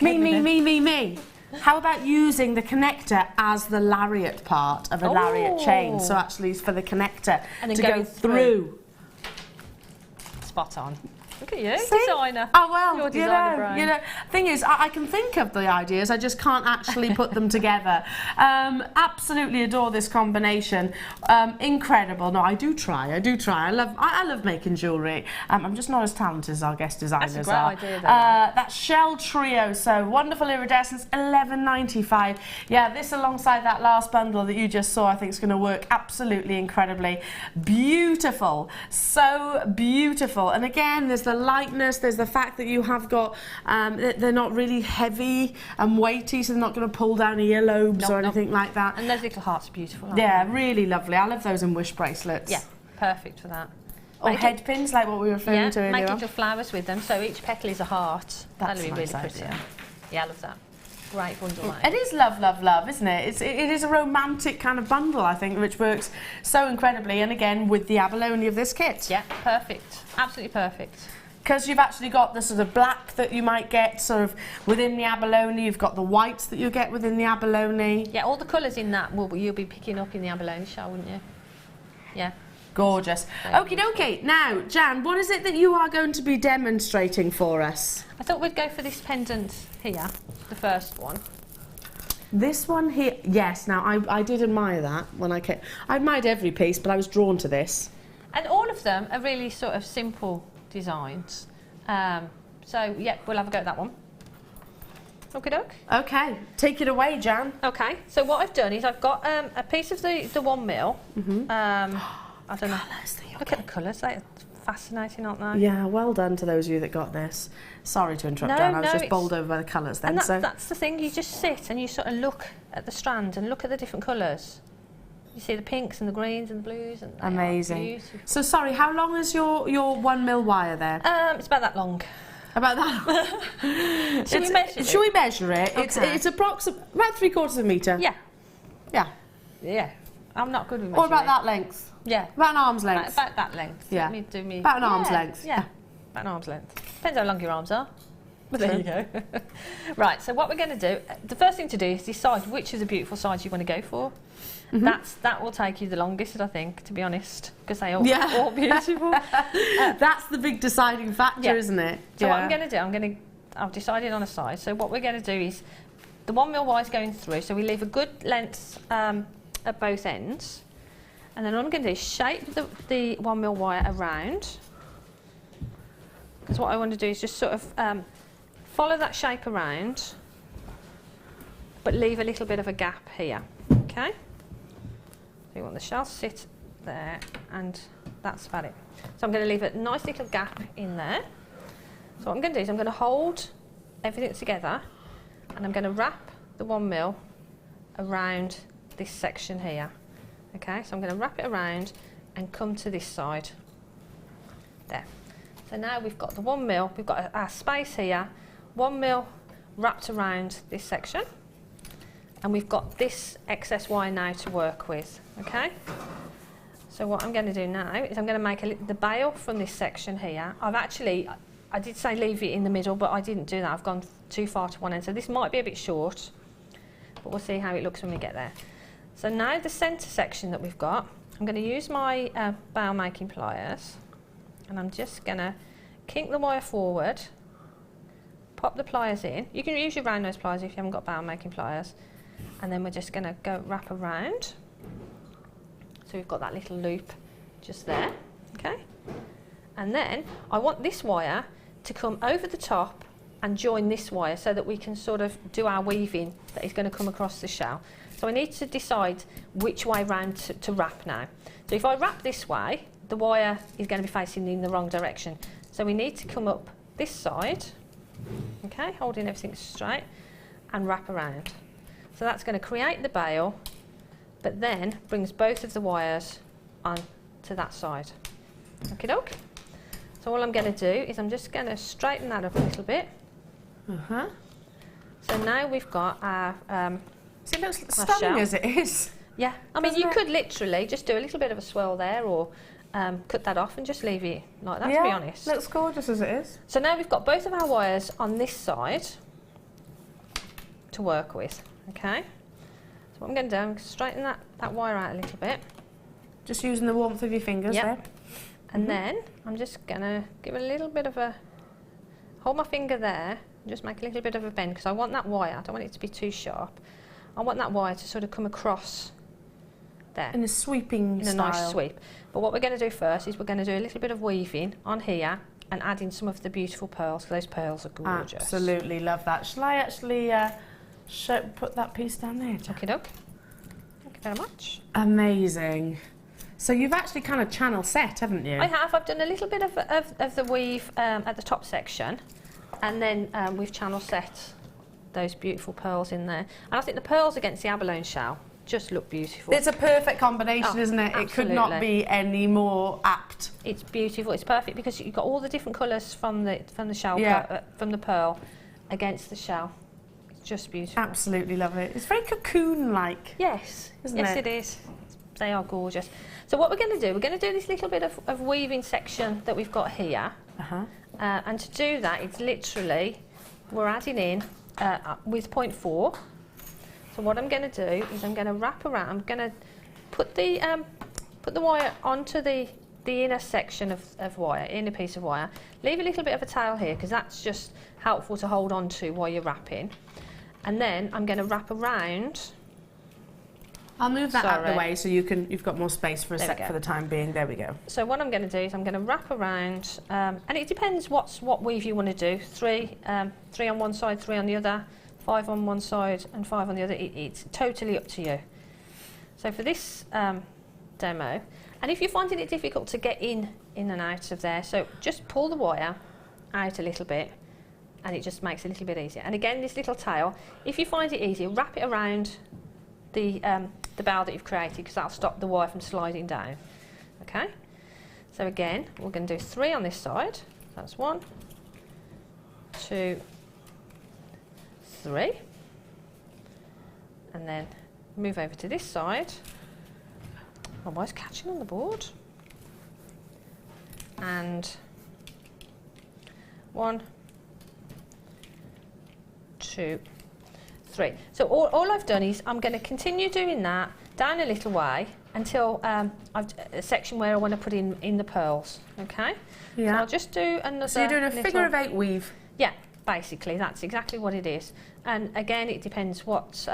Speaker 1: Me. How about using the connector as the lariat part of a lariat chain? So actually it's for the connector
Speaker 2: and
Speaker 1: to go through.
Speaker 2: Spot on. Look at you,
Speaker 1: See?
Speaker 2: designer.
Speaker 1: Oh well,
Speaker 2: your designer brain.
Speaker 1: Thing is, I can think of the ideas, I just can't actually put them together. Absolutely adore this combination. Incredible. No, I do try. I love making jewellery. I'm just not as talented as our guest designers
Speaker 2: That's a great
Speaker 1: are.
Speaker 2: idea, though.
Speaker 1: That shell trio, so wonderful iridescence, $11.95. Yeah, this alongside that last bundle that you just saw, I think is going to work absolutely incredibly. Beautiful, so beautiful. And again, there's the lightness, there's the fact that you have got, they're not really heavy and weighty, so they're not going to pull down earlobes or anything like that.
Speaker 2: And those little hearts are beautiful, aren't
Speaker 1: Yeah,
Speaker 2: they?
Speaker 1: really lovely. I love those in wish bracelets.
Speaker 2: Yeah, perfect for that.
Speaker 1: Or head pins, like what we were referring to earlier.
Speaker 2: Make little flowers with them, so each petal is a heart.
Speaker 1: That's
Speaker 2: That'll be
Speaker 1: nice
Speaker 2: really pretty.
Speaker 1: idea.
Speaker 2: Yeah, I love that. Great bundle, that
Speaker 1: It is love, love, love, isn't it? It is a romantic kind of bundle, I think, which works so incredibly. And again, with the abalone of this kit.
Speaker 2: Yeah, perfect. Absolutely perfect.
Speaker 1: Because you've actually got the sort of black that you might get sort of within the abalone, you've got the whites that you get within the abalone.
Speaker 2: Yeah, all the colours in that you'll be picking up in the abalone shell, wouldn't you? Yeah.
Speaker 1: Gorgeous. Okie dokie. Now, Jan, what is it that you are going to be demonstrating for us?
Speaker 2: I thought we'd go for this pendant here, the first one.
Speaker 1: This one here, yes. Now, I did admire that when I came. I admired every piece, but I was drawn to this.
Speaker 2: And all of them are really sort of simple designs. So, yeah, we'll have a go at that one. Okie doke.
Speaker 1: Okay, take it away, Jan.
Speaker 2: Okay, so what I've done is I've got a piece of the 1 mil. I don't know. Look at the colours, they're fascinating, aren't they?
Speaker 1: Yeah, well done to those of you that got this. Sorry to interrupt, Jan, I was just bowled over by the colours then.
Speaker 2: And that's the thing, you just sit and you sort of look at the strand and look at the different colours. You see the pinks and the greens and the blues. And
Speaker 1: amazing. So sorry, how long is your 1 mil wire there?
Speaker 2: It's about that long.
Speaker 1: About that?
Speaker 2: Should we measure it?
Speaker 1: Should we measure it?
Speaker 2: Okay.
Speaker 1: It's approximately about 3/4 of a metre.
Speaker 2: Yeah.
Speaker 1: Yeah.
Speaker 2: Yeah. I'm not good with measuring.
Speaker 1: Or about that length.
Speaker 2: Yeah.
Speaker 1: About an arm's length.
Speaker 2: About that length.
Speaker 1: Yeah.
Speaker 2: Let me do me.
Speaker 1: About an arm's length.
Speaker 2: Yeah. About an arm's length. Depends how long your arms are. But there you go. Right, so what we're going to do, the first thing to do is decide which of the beautiful sides you want to go for. That will take you the longest, I think, to be honest, because they are all beautiful.
Speaker 1: That's the big deciding factor, isn't it?
Speaker 2: So what I'm going to do, I've decided on a size. So what we're going to do is, the 1 mil wire is going through, so we leave a good length at both ends. And then what I'm going to do is shape the 1 mil wire around. Because what I want to do is just sort of follow that shape around, but leave a little bit of a gap here, okay? So you want the shell to sit there, and that's about it. So I'm going to leave a nice little gap in there. So what I'm going to do is I'm going to hold everything together, and I'm going to wrap the 1 mil around this section here. Okay, so I'm going to wrap it around and come to this side. There. So now we've got the 1 mil, we've got our space here, 1 mil wrapped around this section, and we've got this excess wire now to work with. Okay, so what I'm going to do now is I'm going to make the bail from this section here. I did say leave it in the middle, but I didn't do that. I've gone too far to one end, so this might be a bit short, but we'll see how it looks when we get there. So now the centre section that we've got, I'm going to use my bail making pliers, and I'm just going to kink the wire forward, pop the pliers in. You can use your round nose pliers if you haven't got bail making pliers, and then we're just going to go wrap around. So we've got that little loop just there, okay? And then I want this wire to come over the top and join this wire so that we can sort of do our weaving that is going to come across the shell. So I need to decide which way round to wrap now. So if I wrap this way, the wire is going to be facing in the wrong direction. So we need to come up this side, okay, holding everything straight, and wrap around. So that's going to create the bail, but then brings both of the wires on to that side. Okie doke. So all I'm going to do is I'm just going to straighten that up a little bit. So now we've got our
Speaker 1: it looks stunning as it is.
Speaker 2: Yeah, I mean, you could literally just do a little bit of a swirl there, or cut that off and just leave it like that, to be honest.
Speaker 1: Looks gorgeous as it is.
Speaker 2: So now we've got both of our wires on this side to work with, okay? So what I'm going to do, I'm going to straighten that wire out a little bit.
Speaker 1: Just using the warmth of your fingers there.
Speaker 2: And then I'm just going to give it a little bit of a, hold my finger there, and just make a little bit of a bend, because I want that wire, I don't want it to be too sharp. I want that wire to sort of come across there.
Speaker 1: In a sweeping style.
Speaker 2: In a nice sweep. But what we're going to do first is we're going to do a little bit of weaving on here and add in some of the beautiful pearls, because those pearls are gorgeous.
Speaker 1: Absolutely love that. Shall I actually put that piece down there?
Speaker 2: Okie doke. Thank you very much.
Speaker 1: Amazing. So you've actually kind of channel set, haven't you?
Speaker 2: I have. I've done a little bit of the weave at the top section, and then we've channel set those beautiful pearls in there. And I think the pearls against the abalone shell just look beautiful.
Speaker 1: It's a perfect combination, isn't it?
Speaker 2: Absolutely.
Speaker 1: It could not be any more apt.
Speaker 2: It's beautiful. It's perfect because you've got all the different colours from the shell, from the pearl against the shell. It's just beautiful.
Speaker 1: Absolutely love it. It's very cocoon-like.
Speaker 2: Yes,
Speaker 1: isn't
Speaker 2: yes,
Speaker 1: it?
Speaker 2: it is. They are gorgeous. So what we're going to do, we're going to do this little bit of weaving section that we've got here. And to do that, it's literally, we're adding in with 0.4. So what I'm going to do is I'm going to wrap around, I'm going to put the put the wire onto the inner section of wire, inner piece of wire. Leave a little bit of a tail here because that's just helpful to hold on to while you're wrapping. And then I'm going to wrap around.
Speaker 1: I'll move that out of the
Speaker 2: Sorry.
Speaker 1: way so you've got more space for a
Speaker 2: There we
Speaker 1: sec
Speaker 2: go.
Speaker 1: for the time being. There we go.
Speaker 2: So what I'm going to do is I'm going to wrap around, and it depends what weave you want to do. Three on one side, 3 on the other, 5 on one side and 5 on the other. It's totally up to you. So for this demo, and if you're finding it difficult to get in and out of there, so just pull the wire out a little bit and it just makes it a little bit easier. And again, this little tail, if you find it easier, wrap it around the bow that you've created because that'll stop the wire from sliding down. Okay, so again we're going to do 3 on this side. That's 1, 2, 3, and then move over to this side. My wire's catching on the board. And 1, 2, 3. So all I've done is I'm going to continue doing that down a little way until I've a section where I want to put in the pearls. Okay.
Speaker 1: Yeah.
Speaker 2: So I'll just do another.
Speaker 1: So you're doing a figure of 8 weave.
Speaker 2: Yeah, basically that's exactly what it is. And again, it depends what,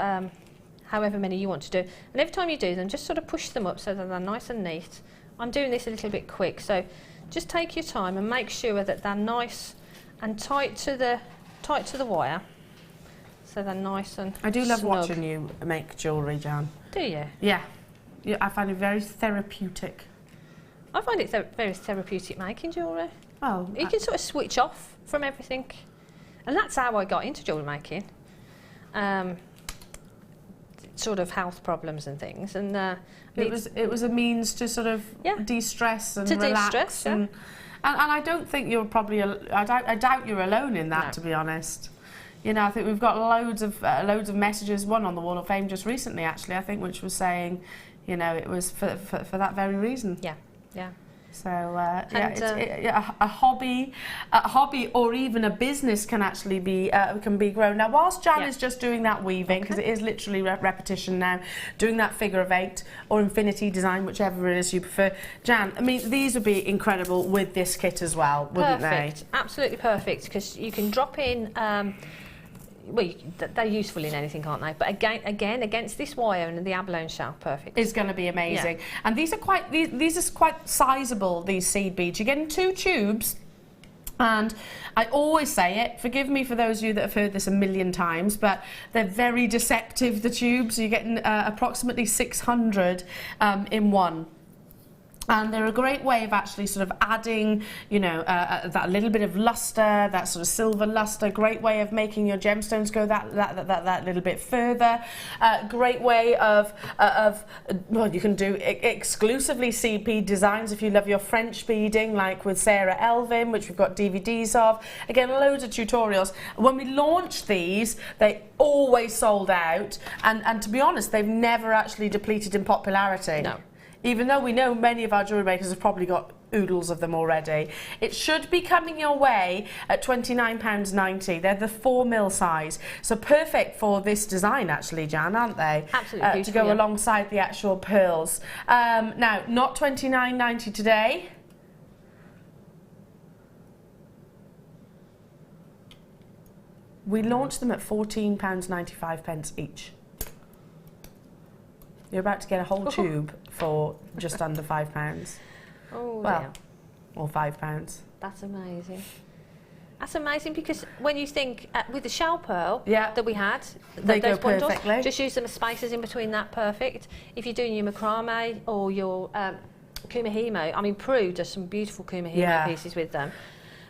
Speaker 2: however many you want to do. And every time you do them, just sort of push them up so that they're nice and neat. I'm doing this a little bit quick, so just take your time and make sure that they're nice and tight to the wire. So they're nice and
Speaker 1: I do love
Speaker 2: snug.
Speaker 1: watching you make jewellery, Jan.
Speaker 2: Do you?
Speaker 1: Yeah. Yeah, I find it very therapeutic.
Speaker 2: I find it very therapeutic making jewellery.
Speaker 1: Oh,
Speaker 2: You can sort of switch off from everything. And that's how I got into jewellery making. Sort of health problems and things. And
Speaker 1: it was a means to sort of
Speaker 2: Yeah.
Speaker 1: de-stress and
Speaker 2: To
Speaker 1: relax.
Speaker 2: de-stress, yeah.
Speaker 1: And I don't think you're probably, I doubt you're alone in that,
Speaker 2: No.
Speaker 1: to be honest. You know, I think we've got loads of messages, one on the Wall of Fame just recently, actually, I think, which was saying, you know, it was for that very reason.
Speaker 2: yeah, yeah.
Speaker 1: So
Speaker 2: And,
Speaker 1: a hobby or even a business can actually be grown. Now, whilst Jan
Speaker 2: Yeah.
Speaker 1: is just doing that weaving, because it is literally repetition now, doing that figure of 8 or infinity design, whichever it is you prefer. Jan, I mean, these would be incredible with this kit as well, wouldn't
Speaker 2: Perfect, absolutely perfect, because you can drop in. They're useful in anything, aren't they? But again, against this wire and the abalone shell, perfect.
Speaker 1: Is going to be amazing. And these are quite sizable, these seed beads. You're getting 2 tubes. And I always say it, forgive me for those of you that have heard this a million times, but they're very deceptive, the tubes. You're getting approximately 600 in one. And they're a great way of actually sort of adding, you know, that little bit of luster, that sort of silver luster. Great way of making your gemstones go that little bit further. Great way of well, you can do exclusively CP designs if you love your French beading, like with Sarah Elvin, which we've got DVDs of. Again, loads of tutorials. When we launched these, they always sold out, and to be honest, they've never actually depleted in popularity.
Speaker 2: No.
Speaker 1: Even though we know many of our jewellery makers have probably got oodles of them already. It should be coming your way at £29.90. They're the 4mm size. So perfect for this design actually, Jan, aren't they?
Speaker 2: Absolutely
Speaker 1: To
Speaker 2: beautiful,
Speaker 1: go
Speaker 2: yeah.
Speaker 1: alongside the actual pearls. Now, not £29.90 today. We launched them at £14.95 each. You're about to get a whole tube for just under £5.
Speaker 2: Oh,
Speaker 1: Well,
Speaker 2: dear.
Speaker 1: or £5.
Speaker 2: That's amazing. That's amazing, because when you think with the shell pearl
Speaker 1: Yeah.
Speaker 2: that we had,
Speaker 1: They go
Speaker 2: those bundles,
Speaker 1: perfectly.
Speaker 2: just use them as spaces in between that, perfect. If you're doing your macrame or your kumihimo, I mean, Prue does some beautiful kumihimo
Speaker 1: Yeah.
Speaker 2: pieces with them.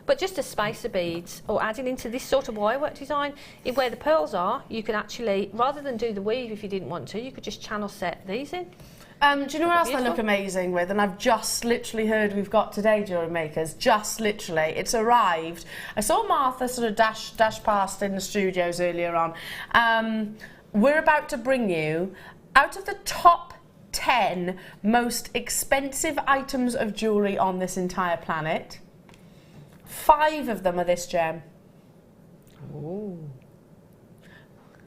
Speaker 2: But just as spacer beads, or adding into this sort of wirework design, where the pearls are, you could actually, rather than do the weave if you didn't want to, you could just channel set these in.
Speaker 1: Do you know what else they
Speaker 2: Beautiful.
Speaker 1: look amazing with? And I've just literally heard we've got today, Jewellery Makers. Just literally. It's arrived. I saw Martha sort of dash past in the studios earlier on. We're about to bring you, out of the top 10 most expensive items of jewellery on this entire planet, 5 of them are this gem.
Speaker 2: Ooh.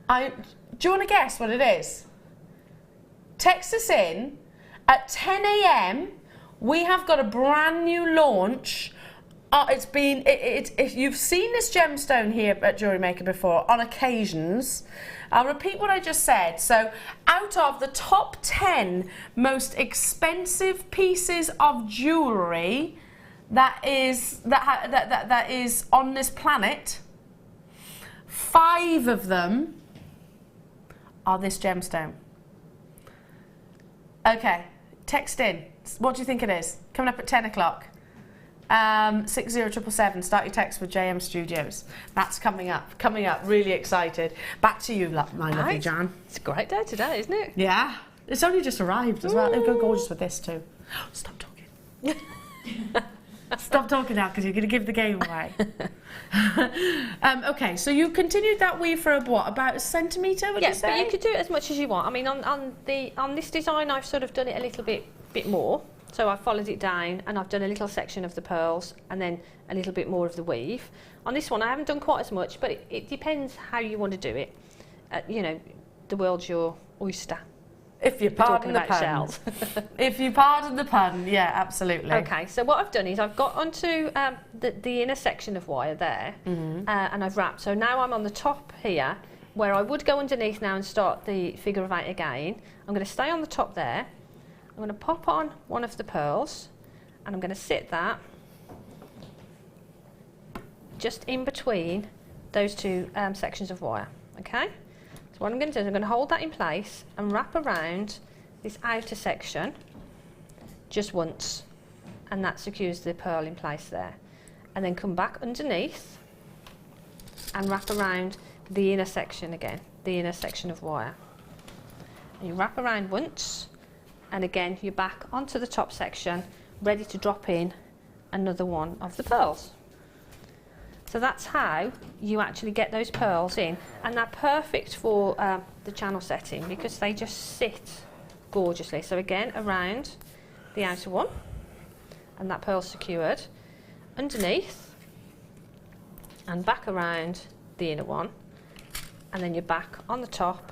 Speaker 1: Do you want to guess what it is? Text us in At 10 a.m, we have got a brand new launch. If you've seen this gemstone here at Jewellery Maker before, on occasions, I'll repeat what I just said. So, out of the top 10 most expensive pieces of jewellery that is on this planet, 5 of them are this gemstone. Okay, text in. What do you think it is? Coming up at 10 o'clock. 60777. Start your text with JM Studios. That's coming up. Really excited. Back to you, my lovely Jan.
Speaker 2: It's a great day today, isn't it?
Speaker 1: Yeah. It's only just arrived as well. It'll go gorgeous with this too. Stop talking. Stop talking now, because you're going to give the game away. Okay, so you continued that weave for about a centimetre, would you say?
Speaker 2: But you could do it as much as you want. I mean, on this design, I've sort of done it a little bit more. So I followed it down and I've done a little section of the pearls and then a little bit more of the weave. On this one I haven't done quite as much, but it depends how you want to do it. You know, the world's your oyster.
Speaker 1: If you pardon the pun.
Speaker 2: Shells.
Speaker 1: If you pardon the pun, yeah, absolutely.
Speaker 2: Okay, so what I've done is I've got onto the inner section of wire there, and I've wrapped. So now I'm on the top here, where I would go underneath now and start the figure of 8 again. I'm going to stay on the top there. I'm going to pop on one of the pearls and I'm going to sit that just in between those two sections of wire, okay? So what I'm going to do is I'm going to hold that in place and wrap around this outer section just once, and that secures the pearl in place there. And then come back underneath and wrap around the inner section again, the inner section of wire. And you wrap around once, and again you're back onto the top section, ready to drop in another one of the pearls. So that's how you actually get those pearls in, and they're perfect for the channel setting because they just sit gorgeously. So again, around the outer one, and that pearl's secured, underneath, and back around the inner one, and then you're back on the top,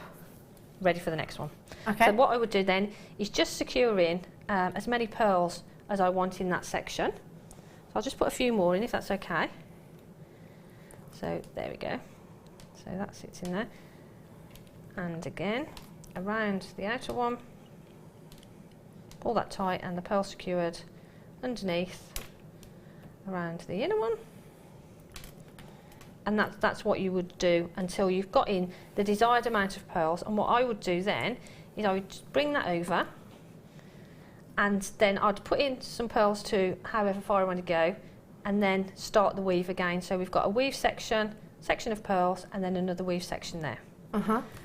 Speaker 2: ready for the next one.
Speaker 1: Okay.
Speaker 2: So what I would do then is just secure in as many pearls as I want in that section. So I'll just put a few more in if that's okay. So there we go. So that sits in there. And again, around the outer one, pull that tight and the pearl secured, underneath, around the inner one. And that's what you would do until you've got in the desired amount of pearls. And what I would do then is I would bring that over, and then I'd put in some pearls to however far I want to go, and then start the weave again. So we've got a weave section of pearls, and then another weave section there.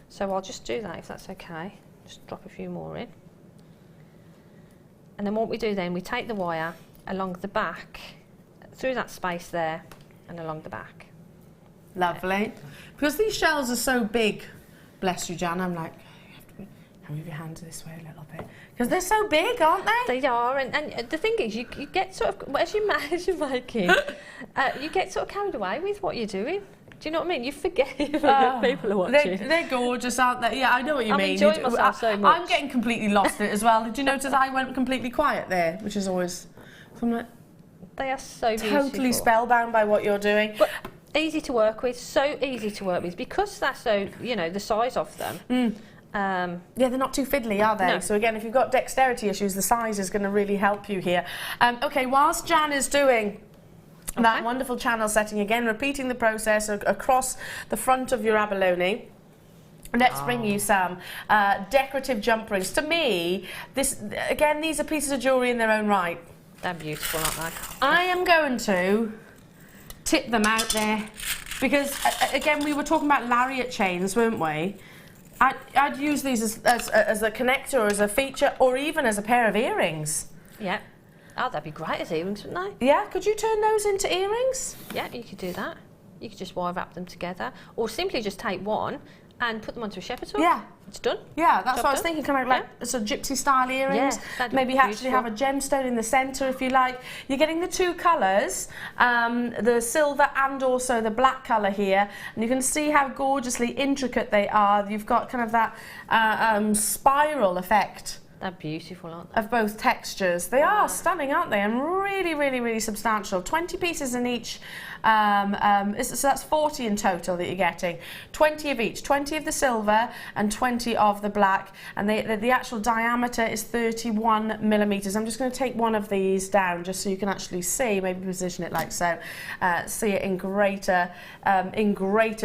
Speaker 2: So I'll just do that if that's okay. Just drop a few more in. And then what we do then, we take the wire along the back, through that space there, and along the back.
Speaker 1: Lovely. Because these shells are so big, bless you, Jan, I'm like, you have to move your hands this way a little bit. Because they're so big, aren't they?
Speaker 2: They are, and the thing is, you get sort of, as you're making, you get sort of carried away with what you're doing. Do you know what I mean? You forget that people are watching.
Speaker 1: They're gorgeous, aren't they? Yeah, I know what you mean.
Speaker 2: I'm enjoying myself so much.
Speaker 1: I'm getting completely lost in it as well. Did you notice I went completely quiet there, which is always... I'm like,
Speaker 2: they are so beautiful.
Speaker 1: Totally spellbound by what you're doing.
Speaker 2: But easy to work with, so easy to work with, because they're so, you know, the size of them.
Speaker 1: Yeah, they're not too fiddly, are they?
Speaker 2: No.
Speaker 1: So again, if you've got dexterity issues, the size is going to really help you here. Okay, whilst Jan is doing that wonderful channel setting, again, repeating the process across the front of your abalone, let's bring you some decorative jump rings. To me, again, these are pieces of jewellery in their own right.
Speaker 2: They're beautiful, aren't they?
Speaker 1: I am going to tip them out there because, again, we were talking about lariat chains, weren't we? I'd use these as a connector or as a feature or even as a pair of earrings.
Speaker 2: Yeah. Oh, that'd be great as earrings, wouldn't they?
Speaker 1: Yeah, could you turn those into earrings?
Speaker 2: Yeah, you could do that. You could just wire wrap them together, or simply just take one and put them onto a shepherd's hook.
Speaker 1: Yeah.
Speaker 2: It's done.
Speaker 1: Yeah, that's
Speaker 2: Job
Speaker 1: what I was
Speaker 2: done.
Speaker 1: thinking, kind of like sort of gypsy style earrings.
Speaker 2: Yeah, that'd
Speaker 1: maybe
Speaker 2: look
Speaker 1: actually have a gemstone in the centre if you like. You're getting the two colours, the silver and also the black colour here, and you can see how gorgeously intricate they are. You've got kind of that spiral effect
Speaker 2: They're beautiful, aren't they?
Speaker 1: Of both textures. They are stunning, aren't they? And really, really, really substantial. 20 pieces in each. So that's 40 in total that you're getting. 20 of each. 20 of the silver and 20 of the black. And the actual diameter is 31 millimetres. I'm just going to take one of these down just so you can actually see, maybe position it like so, see it in greater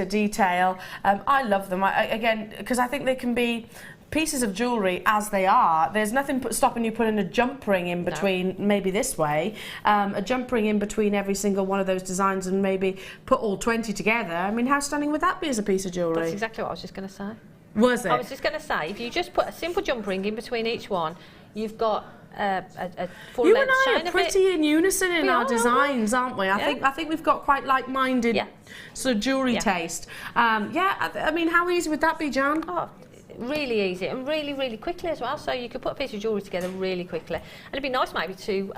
Speaker 1: detail. I love them, again, because I think they can be pieces of jewellery as they are. There's nothing stopping you putting a jump ring in between, maybe this way, a jump ring in between every single one of those designs and maybe put all 20 together. I mean, how stunning would that be as a piece of jewellery?
Speaker 2: That's exactly what I was just going to say.
Speaker 1: Was it?
Speaker 2: I was just going to say, if you just put a simple jump ring in between each one, you've got a full
Speaker 1: you
Speaker 2: length
Speaker 1: and I
Speaker 2: chain
Speaker 1: are pretty in unison in our designs, aren't we? I think we've got quite like-minded sort of jewellery taste. I mean, how easy would that be, Jan?
Speaker 2: Oh, really easy and really, really quickly as well. So you could put a piece of jewellery together really quickly. And it'd be nice maybe to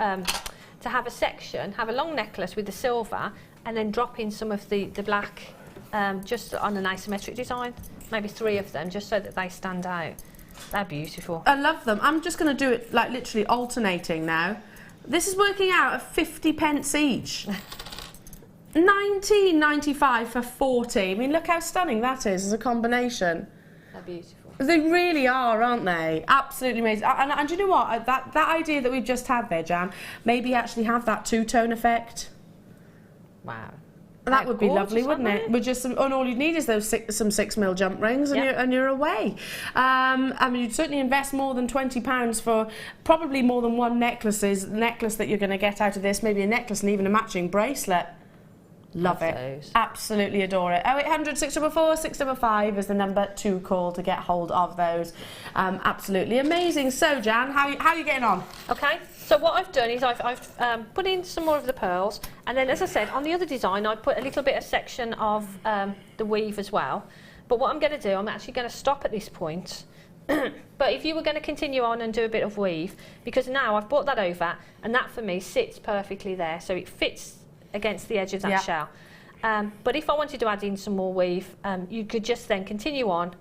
Speaker 2: have a section, have a long necklace with the silver, and then drop in some of the black just on an asymmetric design. Maybe 3 of them, just so that they stand out. They're beautiful.
Speaker 1: I love them. I'm just going to do it like literally alternating now. This is working out at 50 pence each. 19.95 for 40. I mean, look how stunning that is as a combination.
Speaker 2: They're beautiful.
Speaker 1: They really are, aren't they? Absolutely amazing. And do you know what? That idea that we've just had there, Jan, maybe actually have that two-tone effect.
Speaker 2: Wow.
Speaker 1: That would be
Speaker 2: gorgeous,
Speaker 1: lovely, wouldn't it? With just and all you need is those some 6mm jump rings, and you're away. I mean, you'd certainly invest more than £20 for probably more than one necklace that you're going to get out of this. Maybe a necklace and even a matching bracelet. Love it.
Speaker 2: Those.
Speaker 1: Absolutely adore it. 0800 644 655 is the number to call to get hold of those. Absolutely amazing. So, Jan, how are you getting on?
Speaker 2: Okay, so what I've done is I've put in some more of the pearls, and then, as I said, on the other design I put a little bit of section of the weave as well. But what I'm going to do, I'm actually going to stop at this point. But if you were going to continue on and do a bit of weave, because now I've brought that over, and that for me sits perfectly there, so it fits against the edge of that shell. But if I wanted to add in some more weave, you could just then continue on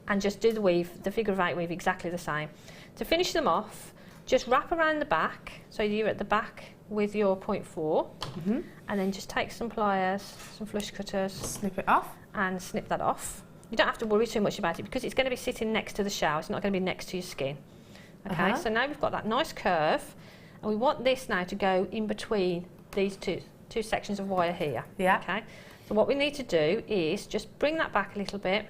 Speaker 2: and just do the weave, the figure of 8 weave exactly the same. To finish them off, just wrap around the back, so you're at the back with your 0.4, and then just take some pliers, some flush cutters,
Speaker 1: Snip it off.
Speaker 2: and snip that off. You don't have to worry too much about it because it's going to be sitting next to the shell, it's not going to be next to your skin. Okay, so now we've got that nice curve, and we want this now to go in between these two sections of wire here. Okay, so what we need to do is just bring that back a little bit,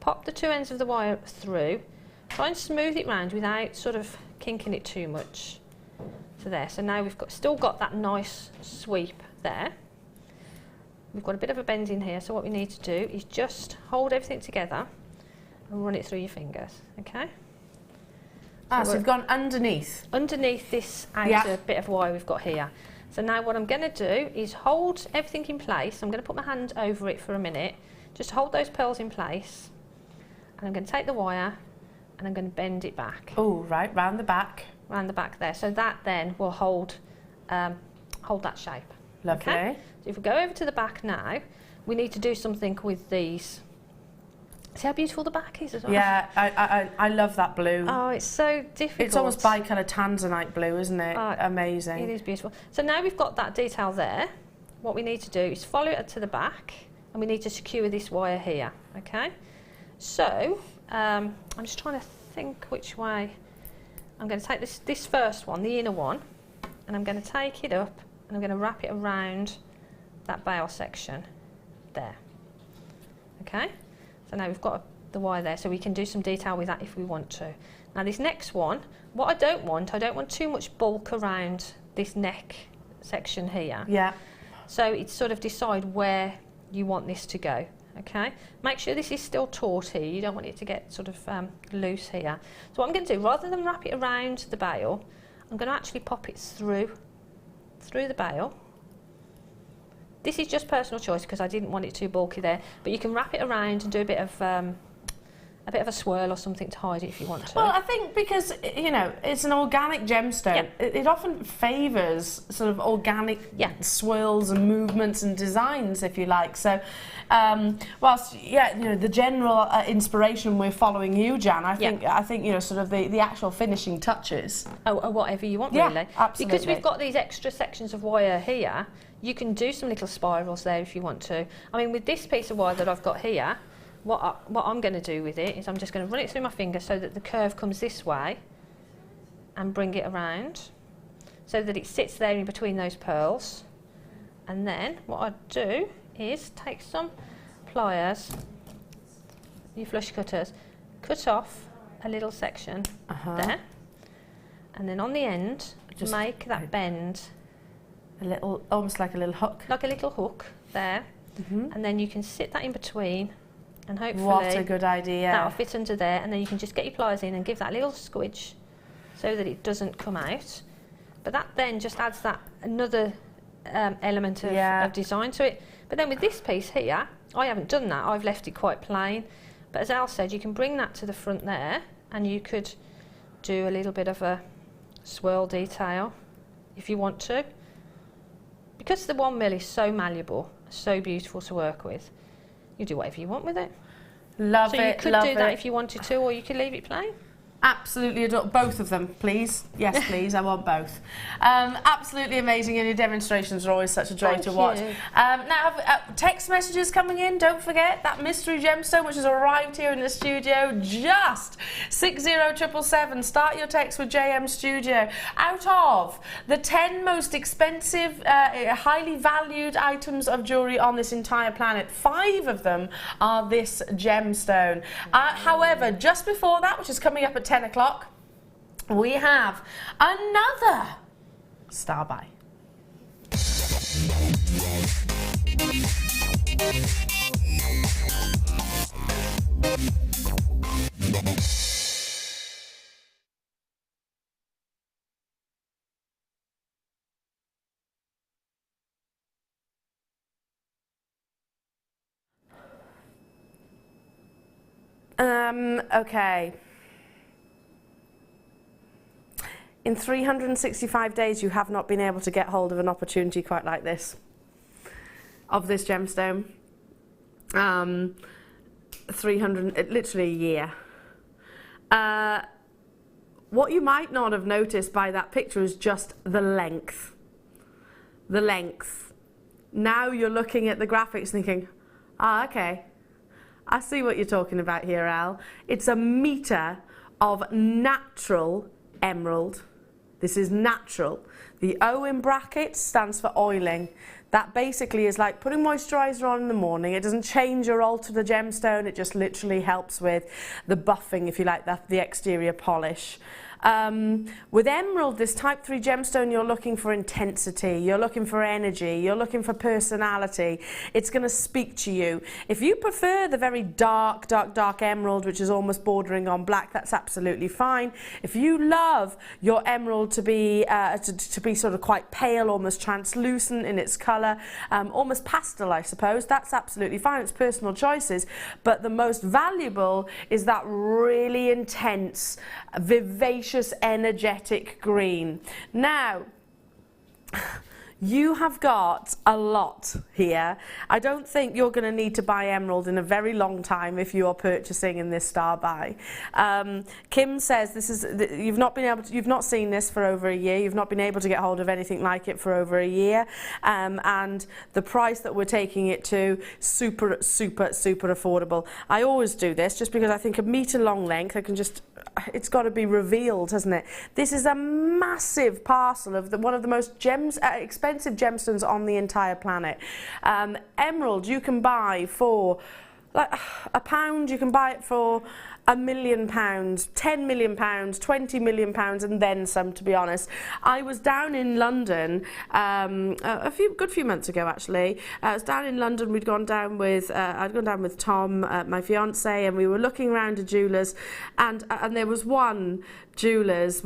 Speaker 2: pop the 2 ends of the wire through, try and smooth it round without sort of kinking it too much. So there, so now we've still got that nice sweep there. We've got a bit of a bend in here, so what we need to do is just hold everything together and run it through your fingers. Okay,
Speaker 1: so we've gone underneath
Speaker 2: this outer bit of wire we've got here. So now what I'm going to do is hold everything in place. I'm going to put my hand over it for a minute, just hold those pearls in place, and I'm going to take the wire and I'm going to bend it back.
Speaker 1: Oh, right, round the back.
Speaker 2: Round the back there. So that then will hold that shape.
Speaker 1: Lovely.
Speaker 2: Okay? So if we go over to the back now, we need to do something with these. See how beautiful the back is as well?
Speaker 1: Yeah, I love that blue.
Speaker 2: Oh, it's so difficult.
Speaker 1: It's almost by kind of tanzanite blue, isn't it? Amazing.
Speaker 2: It is beautiful. So now we've got that detail there. What we need to do is follow it to the back, and we need to secure this wire here. Okay. So I'm just trying to think which way. I'm going to take this first one, the inner one, and I'm going to take it up, and I'm going to wrap it around that bail section there. Okay. So now we've got the wire there, so we can do some detail with that if we want to. Now this next one, what I don't want too much bulk around this neck section here.
Speaker 1: Yeah.
Speaker 2: So it's sort of decide where you want this to go. Okay. Make sure this is still taut here. You don't want it to get sort of loose here. So what I'm going to do, rather than wrap it around the bail, I'm going to actually pop it through the bail. This is just personal choice because I didn't want it too bulky there, but you can wrap it around and do a bit of a bit of a swirl or something to hide it if you want to.
Speaker 1: Well, I think because, you know, it's an organic gemstone, it often favours sort of organic swirls and movements and designs, if you like. So, whilst, you know, the general inspiration we're following you, Jan, I think, you know, sort of the actual finishing touches.
Speaker 2: Oh, whatever you want, really.
Speaker 1: Absolutely.
Speaker 2: Because we've got these extra sections of wire here, you can do some little spirals there if you want to. I mean, with this piece of wire that I've got here, what I'm going to do with it is I'm just going to run it through my finger so that the curve comes this way and bring it around so that it sits there in between those pearls. And then what I do is take some pliers, your flush cutters, cut off a little section there, and then on the end just make that bend.
Speaker 1: A little, almost like a little hook.
Speaker 2: Like a little hook there, and then you can sit that in between. And hopefully
Speaker 1: what a good idea.
Speaker 2: That'll fit under there, and then you can just get your pliers in and give that little squidge so that it doesn't come out. But that then just adds that another element of design to it. But then with this piece here, I haven't done that. I've left it quite plain. But as Elle said, you can bring that to the front there, and you could do a little bit of a swirl detail if you want to. Because the 1mm is so malleable, so beautiful to work with, you do whatever you want with it.
Speaker 1: Love it,
Speaker 2: So you could do that if you wanted to, or you could leave it plain.
Speaker 1: Absolutely adore both of them, please. Yes, please. I want both. Absolutely amazing, and your demonstrations are always such a joy to watch. Now, text messages coming in. Don't forget that mystery gemstone, which has arrived here in the studio. Just 60777. Start your text with JM Studio. Out of the 10 most expensive, highly valued items of jewellery on this entire planet, 5 of them are this gemstone. However, just before that, which is coming up at 10 o'clock, we have another star buy. Okay. In 365 days, you have not been able to get hold of an opportunity quite like this, of this gemstone. 300, literally a year. What you might not have noticed by that picture is just the length. The length. Now you're looking at the graphics thinking, okay, I see what you're talking about here, Elle. It's a metre of natural emerald. This is natural. The O in brackets stands for oiling. That basically is like putting moisturiser on in the morning. It doesn't change or alter the gemstone. It just literally helps with the buffing, if you like, the exterior polish. With emerald, this type 3 gemstone, you're looking for intensity, you're looking for energy, you're looking for personality. It's going to speak to you. If you prefer the very dark emerald, which is almost bordering on black, that's absolutely fine. If you love your emerald to be sort of quite pale, almost translucent in its colour, almost pastel, I suppose, that's absolutely fine. It's personal choices. But the most valuable is that really intense, vivacious, energetic green. Now, you have got a lot here. I don't think you're going to need to buy emerald in a very long time if you are purchasing in this star buy. Kim says this is you've not seen this for over a year. You've not been able to get hold of anything like it for over a year, and the price that we're taking it to, super affordable. I always do this just because I think a metre long length, it's got to be revealed, hasn't it? This is a massive parcel of one of the most expensive gemstones on the entire planet. Emerald you can buy for like £1, you can buy it for £1 million, £10 million, £20 million, and then some, to be honest. I was down in London a good few months ago, actually. I was down in London. I'd gone down with Tom, my fiance, and we were looking around at jewellers, and there was one jewellers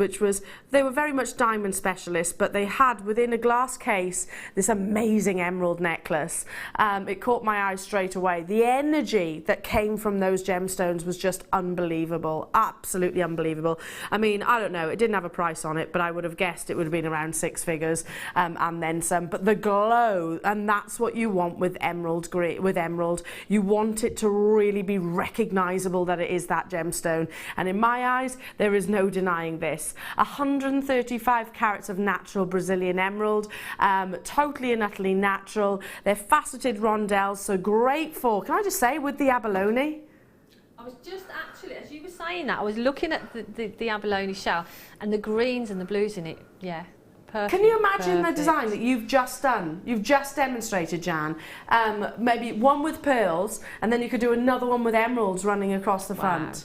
Speaker 1: they were very much diamond specialists, but they had within a glass case this amazing emerald necklace. It caught my eye straight away. The energy that came from those gemstones was just unbelievable. unbelievable, absolutely unbelievable. I mean, I don't know, it didn't have a price on it, but I would have guessed it would have been around 6 figures, and then some. But the glow, and that's what you want with emerald. You want it to really be recognizable that it is that gemstone. And in my eyes, there is no denying this. 135 carats of natural Brazilian emerald, totally and utterly natural. They're faceted rondelles, so great for, can I just say, with the abalone.
Speaker 2: I was just actually, as you were saying that, I was looking at the abalone shell and the greens and the blues in it. Yeah, perfect.
Speaker 1: Can you imagine the design that you've just done? You've just demonstrated, Jan. Maybe one with pearls, and then you could do another one with emeralds running across the front.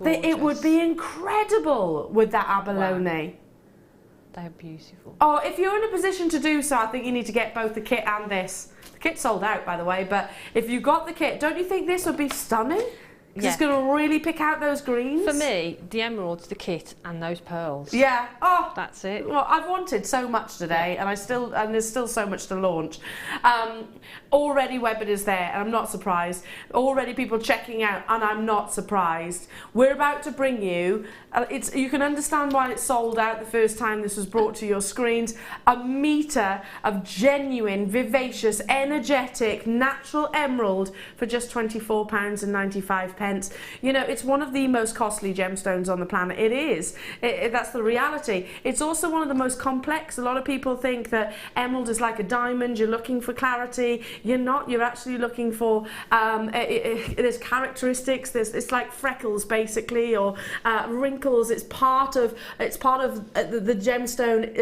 Speaker 1: It would be incredible with that abalone.
Speaker 2: Wow. They're beautiful.
Speaker 1: Oh, if you're in a position to do so, I think you need to get both the kit and this. The kit's sold out, by the way, but if you got the kit, don't you think this would be stunning? Because it's going to really pick out those greens.
Speaker 2: For me, the emeralds, the kit, and those pearls.
Speaker 1: Yeah. Oh,
Speaker 2: that's it.
Speaker 1: Well, I've wanted so much today, and there's still so much to launch. Already Webbit is there, and I'm not surprised. Already people checking out, and I'm not surprised. We're about to bring you. You can understand why it sold out the first time this was brought to your screens. A metre of genuine, vivacious, energetic, natural emerald for just £24.95. You know, it's one of the most costly gemstones on the planet. It is. That's the reality. It's also one of the most complex. A lot of people think that emerald is like a diamond. You're looking for clarity. You're not. You're actually looking for. There's characteristics. It's like freckles basically, or wrinkles. It's part of the gemstone,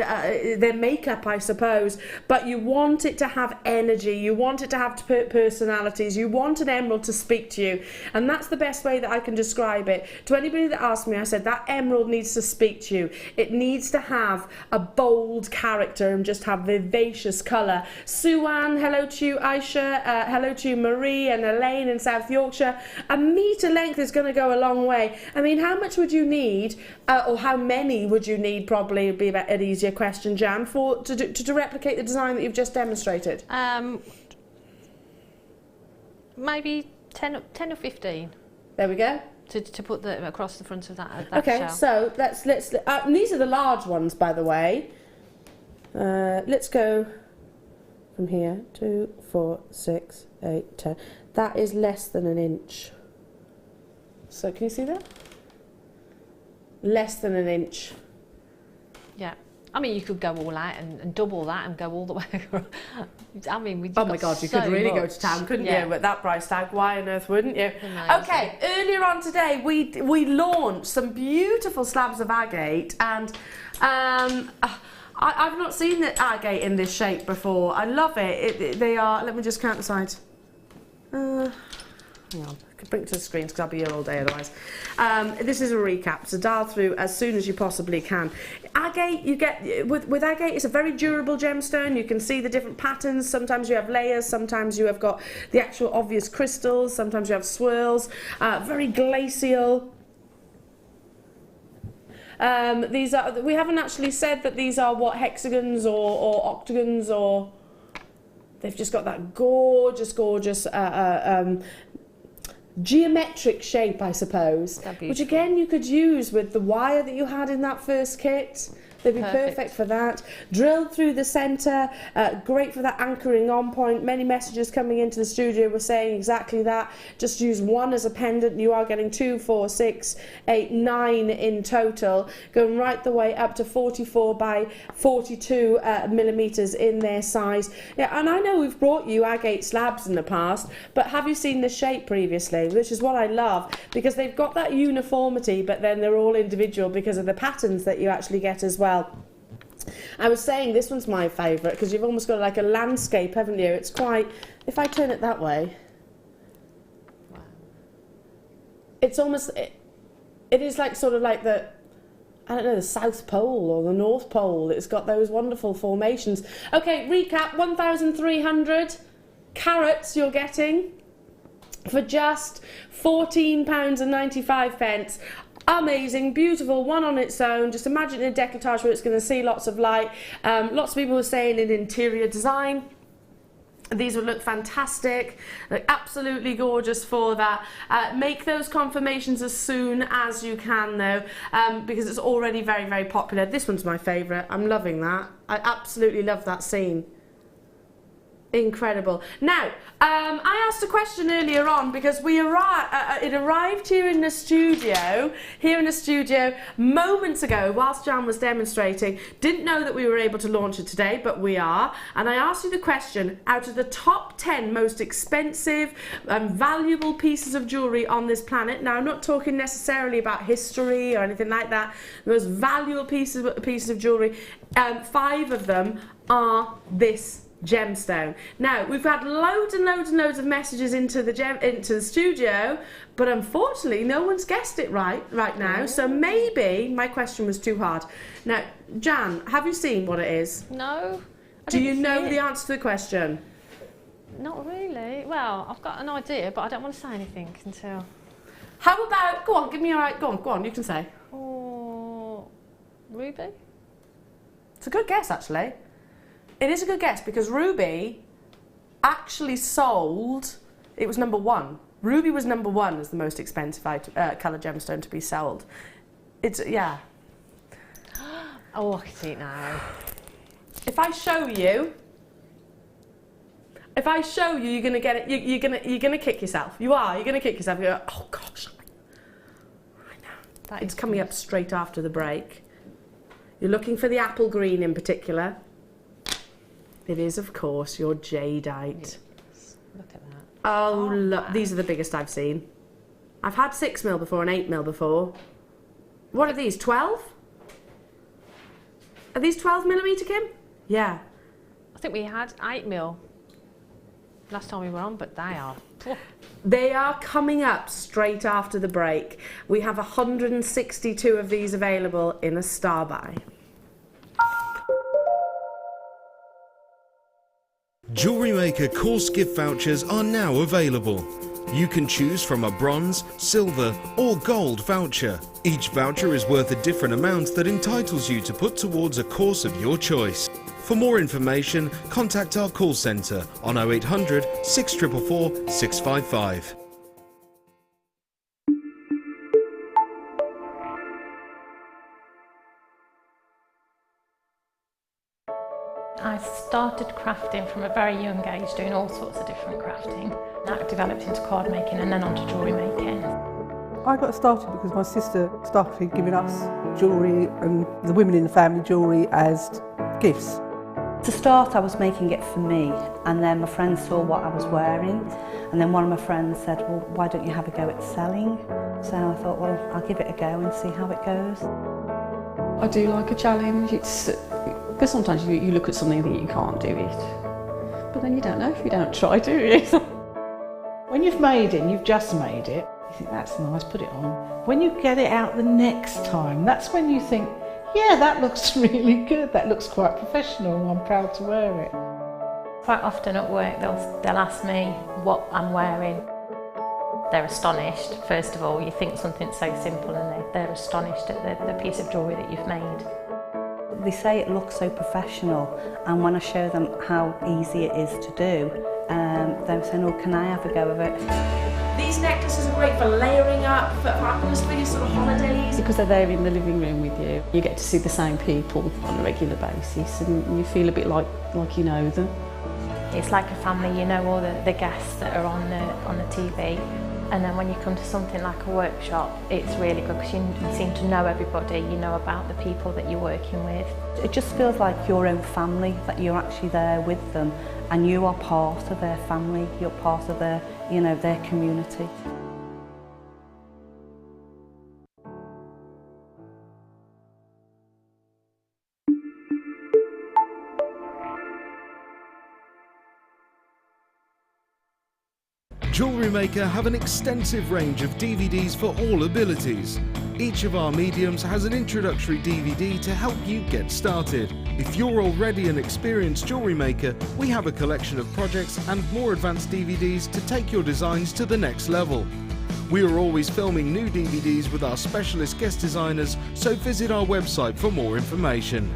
Speaker 1: their makeup, I suppose. But you want it to have energy. You want it to have personalities. You want an emerald to speak to you, and that's the best way that I can describe it. To anybody that asked me, I said that emerald needs to speak to you. It needs to have a bold character and just have vivacious colour. Sue-Ann, hello to you. Aisha, hello to you. Marie and Elaine in South Yorkshire. A metre length is going to go a long way. I mean, how much would you need, or how many would you need, probably would be an easier question, Jan, to replicate the design that you've just demonstrated?
Speaker 2: Maybe 10 or 15.
Speaker 1: There we go.
Speaker 2: To put them across the front of that
Speaker 1: okay,
Speaker 2: shell.
Speaker 1: so let's and these are the large ones, by the way. Let's go from here. 2, 4, 6, 8, 10. That is less than an inch. So can you see that? Less than an inch.
Speaker 2: Yeah. I mean, you could go all out and double that and go all the way across. I mean,
Speaker 1: oh my God, you could really go to town, couldn't you? With that price tag, why on earth wouldn't you? Amazing. Okay, earlier on today, we launched some beautiful slabs of agate, and I've not seen the agate in this shape before. I love it. They are. Let me just count the sides. Hang on, I could bring it to the screens because I'll be here all day otherwise. This is a recap, so dial through as soon as you possibly can. Agate, you get with agate, it's a very durable gemstone. You can see the different patterns. Sometimes you have layers, sometimes you have got the actual obvious crystals, sometimes you have swirls. Very glacial. These are. We haven't actually said that these are what hexagons or octagons, or they've just got that gorgeous geometric shape, I suppose, which again you could use with the wire that you had in that first kit. They'd be perfect for that. Drilled through the centre, great for that anchoring on point. Many messages coming into the studio were saying exactly that. Just use one as a pendant. You are getting 2, 4, 6, 8, 9 in total, going right the way up to 44 by 42 millimetres in their size. Yeah, and I know we've brought you agate slabs in the past, but have you seen the shape previously? Which is what I love, because they've got that uniformity, but then they're all individual because of the patterns that you actually get as well. I was saying this one's my favourite because you've almost got like a landscape, haven't you? It's quite, if I turn it that way, wow. It's almost, it is like sort of like the, I don't know, the South Pole or the North Pole. It's got those wonderful formations. Okay, recap, 1,300 carats you're getting for just £14.95. Amazing, beautiful, one on its own. Just imagine a decolletage where it's going to see lots of light. Lots of people were saying in interior design. These would look fantastic, look absolutely gorgeous for that. Make those confirmations as soon as you can though, because it's already very, very popular. This one's my favourite. I'm loving that. I absolutely love that scene. Incredible. Now, I asked a question earlier on because it arrived here in the studio moments ago whilst Jan was demonstrating. Didn't know that we were able to launch it today, but we are. And I asked you the question, out of the top 10 most expensive and valuable pieces of jewellery on this planet, now I'm not talking necessarily about history or anything like that, the most valuable pieces of jewellery, 5 of them are this gemstone. Now, we've had loads and loads and loads of messages into the studio, but unfortunately no one's guessed it right now, so maybe my question was too hard. Now, Jan, have you seen what it is?
Speaker 2: No.
Speaker 1: Do you know the answer to the question?
Speaker 2: Not really. Well, I've got an idea, but I don't want to say anything until...
Speaker 1: How about, go on, give me go on, you can say.
Speaker 2: Oh, ruby?
Speaker 1: It's a good guess, actually. It is a good guess because ruby actually sold, it was number 1. Ruby was number 1 as the most expensive colour gemstone to be sold. It's, yeah.
Speaker 2: Oh, I can see it now.
Speaker 1: If I show you, you're gonna get it. You're gonna kick yourself. You are. You're gonna kick yourself. You go, oh gosh. Right now. It's coming up straight after the break. You're looking for the apple green in particular. It is, of course, your jadeite.
Speaker 2: Yes. Look at that.
Speaker 1: Oh, look,
Speaker 2: wow.
Speaker 1: These are the biggest I've seen. I've had 6mm before and 8mm before. What are these, 12? Are these 12mm, Kim? Yeah.
Speaker 2: I think we had 8mm last time we were on, but they are... Oh.
Speaker 1: They are coming up straight after the break. We have 162 of these available in a star buy.
Speaker 3: Jewellery Maker course gift vouchers are now available. You can choose from a bronze, silver or gold voucher. Each voucher is worth a different amount that entitles you to put towards a course of your choice. For more information, contact our call centre on 0800 644 655.
Speaker 5: I started crafting from a very young age, doing all sorts of different crafting. That developed into card making and then onto jewellery making.
Speaker 6: I got started because my sister started giving us jewellery and the women in the family jewellery as gifts.
Speaker 7: To start, I was making it for me, and then my friends saw what I was wearing, and then one of my friends said, well, why don't you have a go at selling? So I thought, well, I'll give it a go and see how it goes.
Speaker 8: I do like a challenge. Because sometimes you look at something that you can't do it, but then you don't know if you don't try, do you?
Speaker 9: When you've made it and you've just made it, you think that's nice, put it on. When you get it out the next time, that's when you think, yeah, that looks really good, that looks quite professional, I'm proud to wear it.
Speaker 5: Quite often at work they'll ask me what I'm wearing. They're astonished. First of all, you think something so simple and they're astonished at the piece of jewellery that you've made.
Speaker 7: They say it looks so professional, and when I show them how easy it is to do, they're saying, oh, can I have a go of it?
Speaker 1: These necklaces are great for layering up, for atmosphere, sort of holidays.
Speaker 8: Because they're there in the living room with you, you get to see the same people on a regular basis and you feel a bit like you know them.
Speaker 5: It's like a family, you know all the guests that are on the TV. And then when you come to something like a workshop, it's really good because you seem to know everybody, you know about the people that you're working with.
Speaker 7: It just feels like your own family, that you're actually there with them and you are part of their family, you're part of their, you know, their community.
Speaker 3: Jewellery Maker have an extensive range of DVDs for all abilities. Each of our mediums has an introductory DVD to help you get started. If you're already an experienced jewellery maker, we have a collection of projects and more advanced DVDs to take your designs to the next level. We are always filming new DVDs with our specialist guest designers, so visit our website for more information.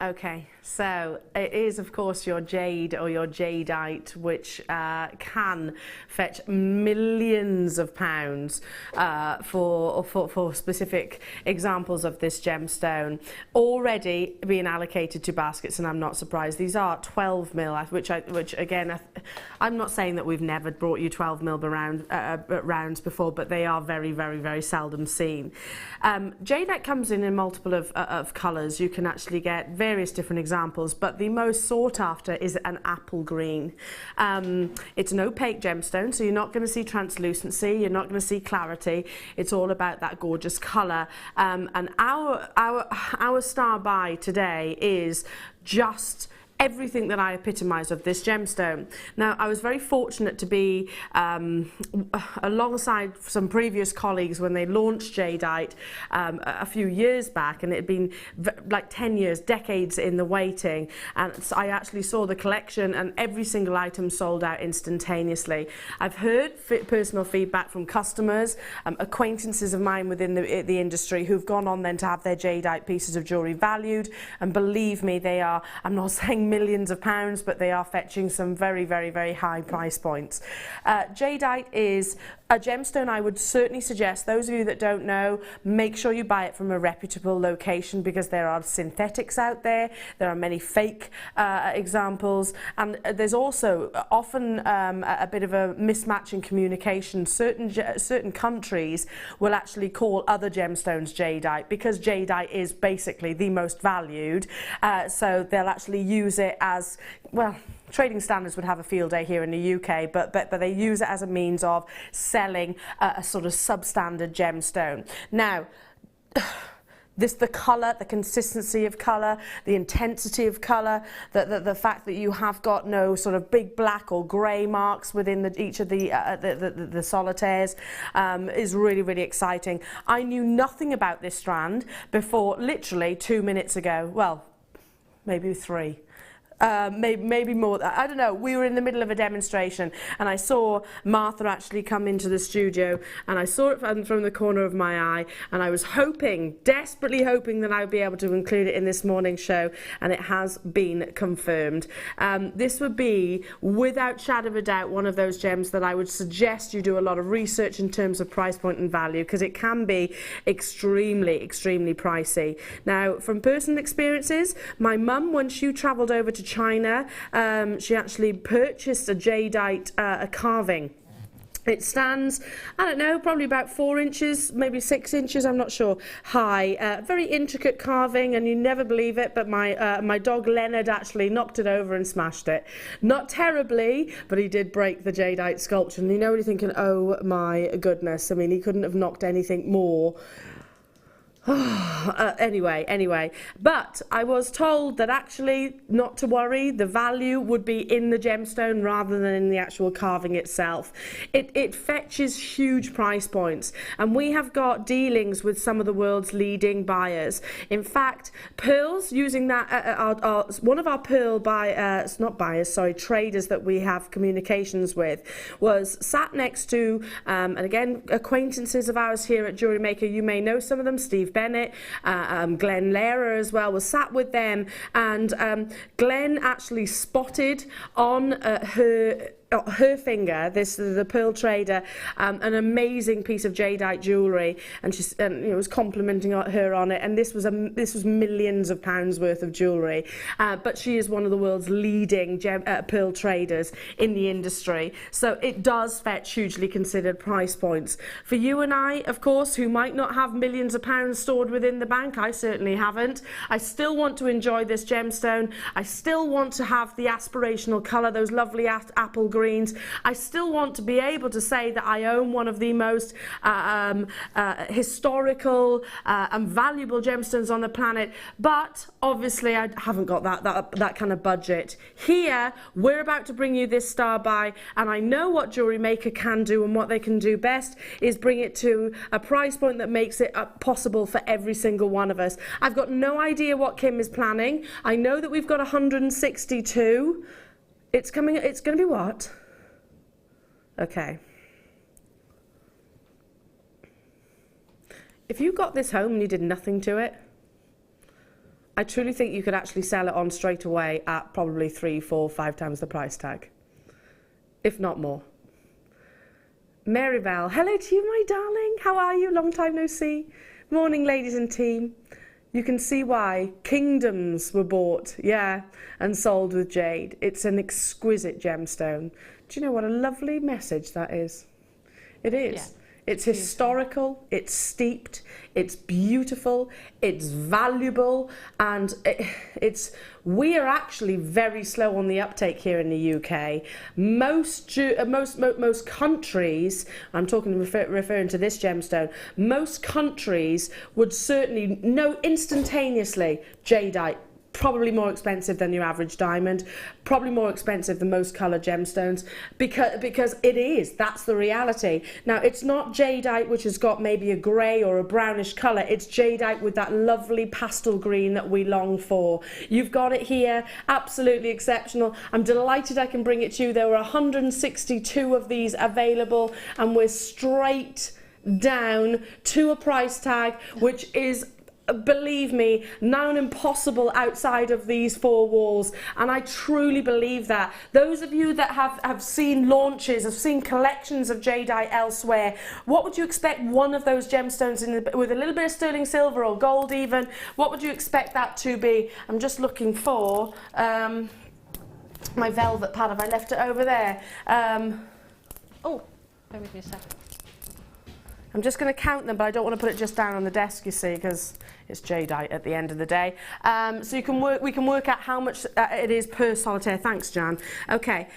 Speaker 1: Okay, so it is of course your jade or your jadeite, which can fetch millions of pounds for specific examples of this gemstone, already being allocated to baskets, and I'm not surprised. These are 12 mil, which again, I'm not saying that we've never brought you 12 mil rounds before, but they are very, very, very seldom seen. Jadeite comes in multiple of colours. You can actually get various different examples, but the most sought after is an apple green. It's an opaque gemstone, so you're not going to see translucency, you're not going to see clarity. It's all about that gorgeous colour. And our star buy today is just everything that I epitomise of this gemstone. Now, I was very fortunate to be alongside some previous colleagues when they launched jadeite a few years back, and it had been like 10 years, decades in the waiting, and so I actually saw the collection and every single item sold out instantaneously. I've heard personal feedback from customers, acquaintances of mine within the industry who've gone on then to have their jadeite pieces of jewellery valued, and believe me, they are, I'm not saying millions of pounds, but they are fetching some very, very, very high price points. Jadeite is a gemstone I would certainly suggest, those of you that don't know, make sure you buy it from a reputable location, because there are synthetics out there, there are many fake examples, and there's also often a bit of a mismatch in communication. Certain countries will actually call other gemstones jadeite, because jadeite is basically the most valued, so they'll actually use it as, well, trading standards would have a field day here in the UK, but they use it as a means of selling a sort of substandard gemstone. Now, the colour, the consistency of colour, the intensity of colour, the fact that you have got no sort of big black or grey marks within each of the solitaires is really, really exciting. I knew nothing about this strand before literally 2 minutes ago. Well, maybe 3. Maybe more. I don't know. We were in the middle of a demonstration, and I saw Martha actually come into the studio, and I saw it from the corner of my eye, and I was hoping, desperately hoping, that I would be able to include it in this morning's show, and it has been confirmed. This would be, without shadow of a doubt, one of those gems that I would suggest you do a lot of research in terms of price point and value, because it can be extremely, extremely pricey. Now, from personal experiences, my mum, when she travelled over to China, she actually purchased a jadeite carving. It stands, I don't know, probably about 4 inches, maybe 6 inches, I'm not sure, high. Very intricate carving, and you never believe it, but my dog Leonard actually knocked it over and smashed it. Not terribly, but he did break the jadeite sculpture. And you know when you're thinking, oh my goodness, I mean, he couldn't have knocked anything more. Anyway, but I was told that actually not to worry, the value would be in the gemstone rather than in the actual carving itself. It fetches huge price points, and we have got dealings with some of the world's leading buyers. In fact, pearls, using that, one of our pearl traders that we have communications with, was sat next to, and again, acquaintances of ours here at Jewellery Maker, you may know some of them, Steve Bennett, Glenn Lehrer as well, was sat with them, and Glenn actually spotted on her finger, the pearl trader, an amazing piece of jadeite jewellery, and she was complimenting her on it, and this was millions of pounds worth of jewellery, but she is one of the world's leading pearl traders in the industry, so it does fetch hugely considered price points. For you and I, of course, who might not have millions of pounds stored within the bank, I certainly haven't, I still want to enjoy this gemstone, I still want to have the aspirational colour, those lovely apple greens. I still want to be able to say that I own one of the most historical and valuable gemstones on the planet, but obviously I haven't got that kind of budget. Here, we're about to bring you this star buy, and I know what Jewellery Maker can do, and what they can do best is bring it to a price point that makes it possible for every single one of us. I've got no idea what Kim is planning. I know that we've got 162. It's going to be what? Okay. If you got this home and you did nothing to it, I truly think you could actually sell it on straight away at probably 3, 4, 5 times the price tag, if not more. Marybelle, hello to you, my darling. How are you? Long time no see. Morning, ladies and team. You can see why kingdoms were bought, yeah, and sold with jade. It's an exquisite gemstone. Do you know what a lovely message that is? It is.
Speaker 2: Yeah.
Speaker 1: It's historical, it's steeped, it's beautiful, it's valuable, and we are actually very slow on the uptake here in the UK. Most countries, I'm talking referring to this gemstone, most countries would certainly know instantaneously jadeite. Probably more expensive than your average diamond, probably more expensive than most coloured gemstones, because it is, that's the reality. Now, it's not jadeite which has got maybe a grey or a brownish colour, it's jadeite with that lovely pastel green that we long for. You've got it here, absolutely exceptional. I'm delighted I can bring it to you. There were 162 of these available, and we're straight down to a price tag which is, believe me, now impossible outside of these 4 walls, and I truly believe that. Those of you that have seen launches, have seen collections of jadeite elsewhere, what would you expect one of those gemstones with a little bit of sterling silver or gold even, what would you expect that to be? I'm just looking for my velvet pad. Have I left it over there?
Speaker 2: Oh, bear with me a second.
Speaker 1: I'm just going to count them, but I don't want to put it just down on the desk, you see, because it's jadeite at the end of the day. So we can work out how much it is per solitaire. Thanks, Jan. Okay,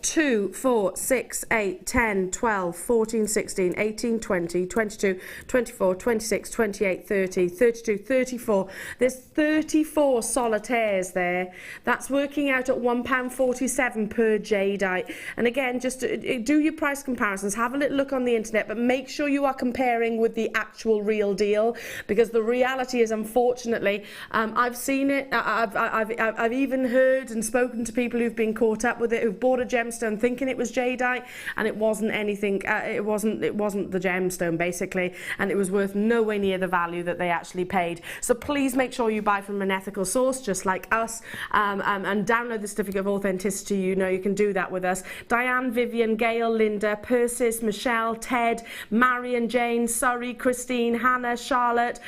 Speaker 1: 2, 4, 6, 8, 10, 12, 14, 16, 18, 20, 22, 24, 26, 28, 30, 32, 34. There's 34 solitaires there. That's working out at £1.47 per jadeite. And again, just do your price comparisons. Have a little look on the internet, but make sure you are comparing with the actual real deal, because the reality is, unfortunately, I've seen it. I've even heard and spoken to people who've been caught up with it, who've bought a gemstone thinking it was jadeite, and it wasn't anything. It wasn't the gemstone basically, and it was worth nowhere near the value that they actually paid. So please make sure you buy from an ethical source, just like us, and download the certificate of authenticity. You know you can do that with us. Diane, Vivian, Gail, Linda, Persis, Michelle, Ted, Marion, Jane, Surrey, Christine, Hannah, Charlotte,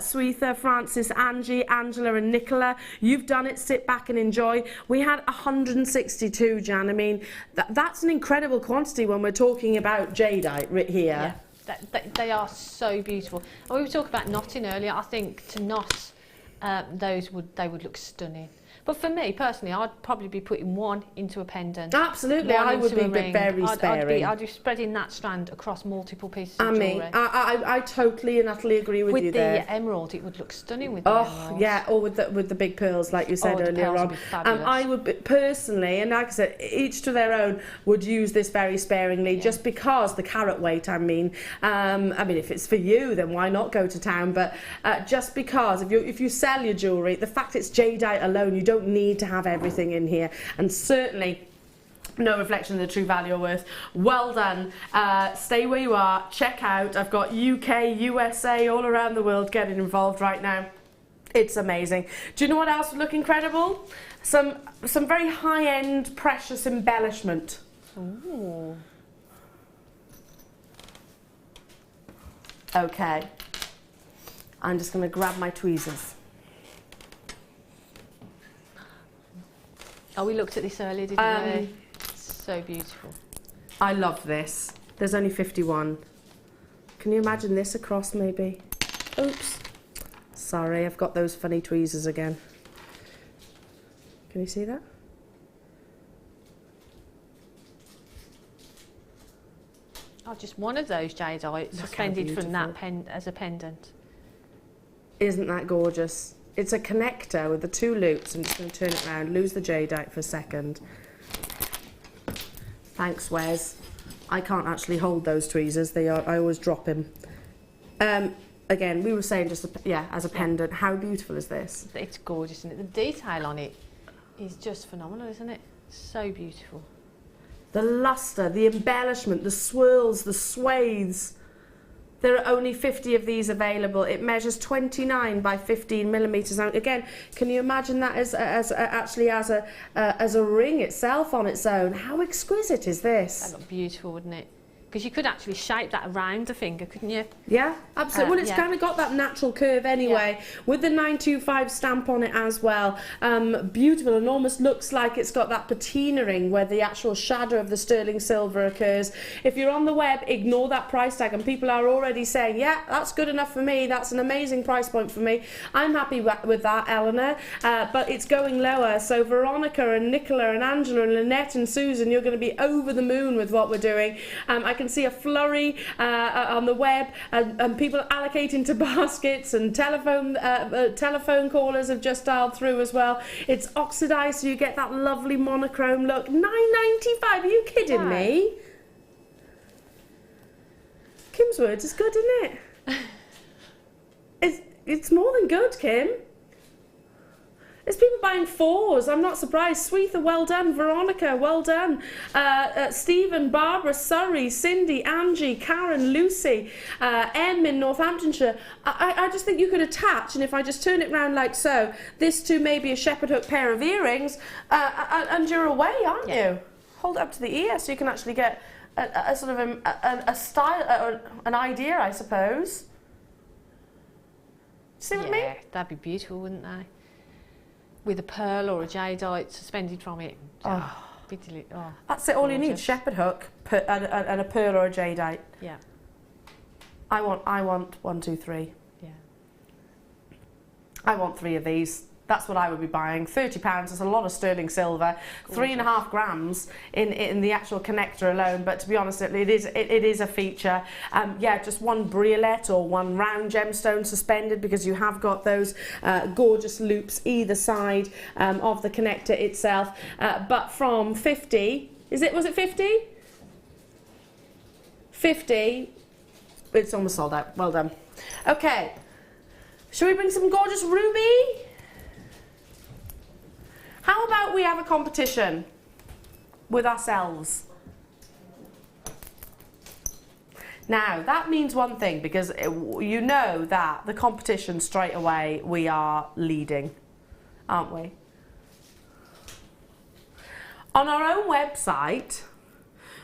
Speaker 1: Swetha, Francis, Angie, Angela and Nicola. You've done it. Sit back and enjoy. We had 162, Jan. I mean, that's an incredible quantity when we're talking about jadeite here.
Speaker 2: Yeah, they are so beautiful. And we were talking about knotting earlier. I think to knot they would look stunning. But for me personally, I'd probably be putting one into a pendant.
Speaker 1: Absolutely, I would be very sparing.
Speaker 2: I'd be spreading that strand across multiple pieces of jewellery.
Speaker 1: I totally and utterly agree with you there.
Speaker 2: With the emerald, it would look stunning with the emerald.
Speaker 1: Yeah, or with the big pearls, like you said earlier on. I would personally, and like I said, each to their own, would use this very sparingly, just because the carat weight. I mean, if it's for you, then why not go to town? But just because if you sell your jewellery, the fact it's jadeite alone, you don't need to have everything in here, and certainly no reflection of the true value or worth. Well done. Stay where you are. Check out. I've got UK, USA, all around the world getting involved right now. It's amazing. Do you know what else would look incredible? Some very high-end precious embellishment.
Speaker 2: Ooh.
Speaker 1: Okay. I'm just going to grab my tweezers.
Speaker 2: Oh, we looked at this earlier, didn't we? So beautiful.
Speaker 1: I love this. There's only 51. Can you imagine this across maybe? Oops. Sorry, I've got those funny tweezers again. Can you see that?
Speaker 2: Oh, just one of those jadeite suspended from that as a pendant.
Speaker 1: Isn't that gorgeous? It's a connector with the 2 loops. I'm just going to turn it around, lose the jadeite for a second. Thanks, Wes. I can't actually hold those tweezers. I always drop him. Again, we were saying just as a pendant. How beautiful is this?
Speaker 2: It's gorgeous, isn't it? The detail on it is just phenomenal, isn't it? So beautiful.
Speaker 1: The lustre, the embellishment, the swirls, the swathes. There are only 50 of these available. It measures 29 by 15 millimeters. Now, again, can you imagine that as a ring itself on its own? How exquisite is this?
Speaker 2: That looked beautiful, wouldn't it? Because you could actually shape that around the finger, couldn't you?
Speaker 1: Yeah, absolutely. Well, it's kind of got that natural curve anyway, with the 925 stamp on it as well. Beautiful, and almost looks like it's got that patina ring where the actual shadow of the sterling silver occurs. If you're on the web, ignore that price tag, and people are already saying, yeah, that's good enough for me, that's an amazing price point for me. I'm happy with that, Eleanor, but it's going lower. So Veronica and Nicola and Angela and Lynette and Susan, you're going to be over the moon with what we're doing. I can see a flurry on the web, and people allocating to baskets, and telephone callers have just dialed through as well. It's oxidized, so you get that lovely monochrome look. £9.95, are you kidding me? Kim's words is good, isn't it? It's more than good, Kim. There's people buying 4s. I'm not surprised. Sweetha, well done. Veronica, well done. Stephen, Barbara, Surrey, Cindy, Angie, Karen, Lucy, Em in Northamptonshire. I just think you could attach, and if I just turn it round like so, this to maybe a shepherd hook pair of earrings, and you're away, aren't you? Hold it up to the ear so you can actually get a sort of a style, an idea, I suppose. See what I mean?
Speaker 2: Yeah, that'd be beautiful, wouldn't they? With a pearl or a jadeite suspended from it.
Speaker 1: That's it, all you need, shepherd hook and a pearl or a jadeite.
Speaker 2: Yeah.
Speaker 1: I want 1, 2, 3.
Speaker 2: Yeah.
Speaker 1: I want 3 of these. That's what I would be buying. £30, that's a lot of sterling silver. 3.5 grams in the actual connector alone, but to be honest, it is a feature. Yeah, just 1 briolette or 1 round gemstone suspended, because you have got those gorgeous loops either side of the connector itself. But from 50, was it 50? 50, it's almost sold out. Well done. Okay, shall we bring some gorgeous ruby? How about we have a competition with ourselves? Now, that means one thing, because you know that the competition straight away, we are leading, aren't we? On our own website,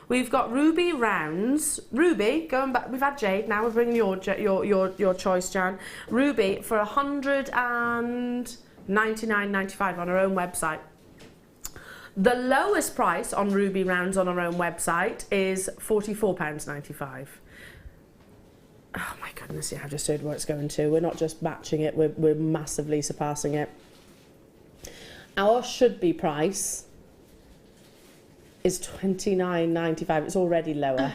Speaker 1: we've got ruby rounds. Ruby, going back, we've had jade, now we're bringing your choice, Jan. Ruby for £199.95 on our own website. The lowest price on ruby rounds on our own website is £44.95. Oh my goodness, yeah, I've just heard where it's going to. We're not just matching it, we're massively surpassing it. Our should-be price is £29.95. It's already lower.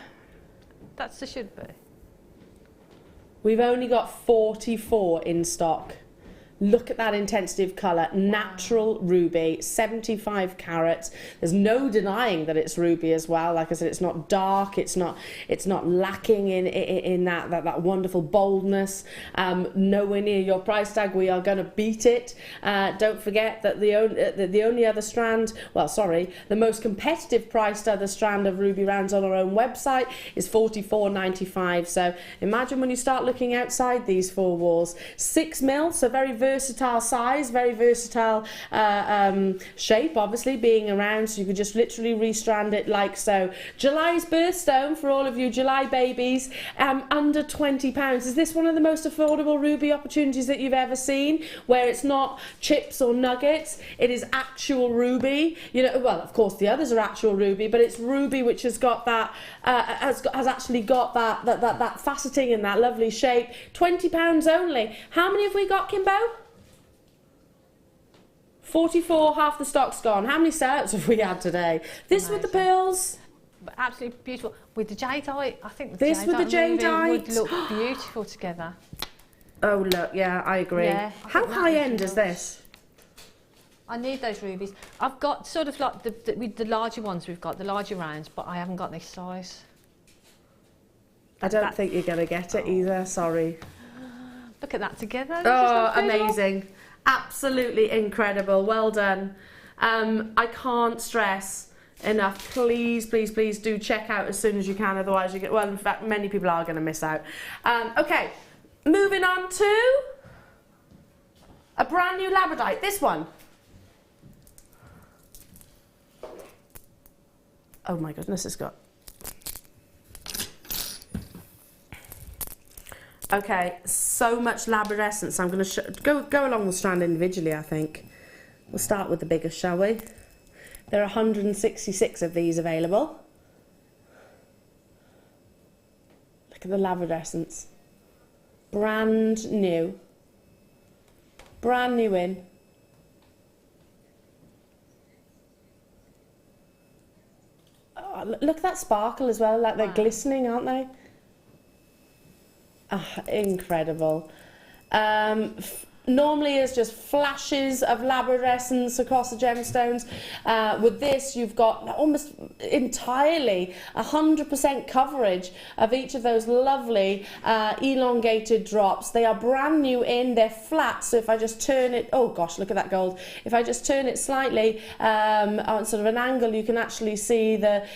Speaker 2: That's the should be.
Speaker 1: We've only got 44 in stock. Look at that intensity of colour. Natural ruby, 75 carats. There's no denying that it's ruby as well. Like I said, it's not dark. It's not lacking in that wonderful boldness. Nowhere near your price tag. We are going to beat it. Don't forget that the only other strand, well, sorry, the most competitive priced other strand of ruby rounds on our own website is £44.95. So imagine when you start looking outside these 4 walls. 6mm, so very versatile size, very versatile shape, obviously being around, so you could just literally restrand it like so. July's birthstone for all of you July babies, under £20. Is this one of the most affordable ruby opportunities that you've ever seen, where it's not chips or nuggets, it is actual ruby? You know, well, of course the others are actual ruby, but it's ruby which has got that has actually got that faceting and that lovely shape. £20 only. How many have we got, Kimbo? 44, half the stock's gone. How many sellouts have we had today? This with the pearls.
Speaker 2: Absolutely beautiful. With the jadeite, I think
Speaker 1: this with the jadeite
Speaker 2: would look beautiful together.
Speaker 1: Oh look, yeah, I agree.
Speaker 2: Yeah,
Speaker 1: how high end is this?
Speaker 2: I need those rubies. I've got sort of like with the larger ones we've got, the larger rounds, but I haven't got this size.
Speaker 1: I don't think you're going to get it either, sorry.
Speaker 2: Look at that together.
Speaker 1: Oh, amazing. Absolutely incredible. Well done. I can't stress enough. Please, please, please do check out as soon as you can, otherwise you get, well, in fact, many people are going to miss out. Okay, moving on to a brand new Labradorite, this one. Oh my goodness, it's got... Okay, so much labradescence. I'm going to go along the strand individually, I think. We'll start with the biggest, shall we? There are 166 of these available. Look at the labradescence. Brand new. Brand new in. Oh, look at that sparkle as well, like they're glistening, aren't they? Oh, incredible. Normally it's just flashes of labradescence across the gemstones. With this, you've got almost entirely 100% coverage of each of those lovely elongated drops. They are brand new in, they're flat, so if I just turn it, oh gosh, look at that gold. If I just turn it slightly on sort of an angle, you can actually see the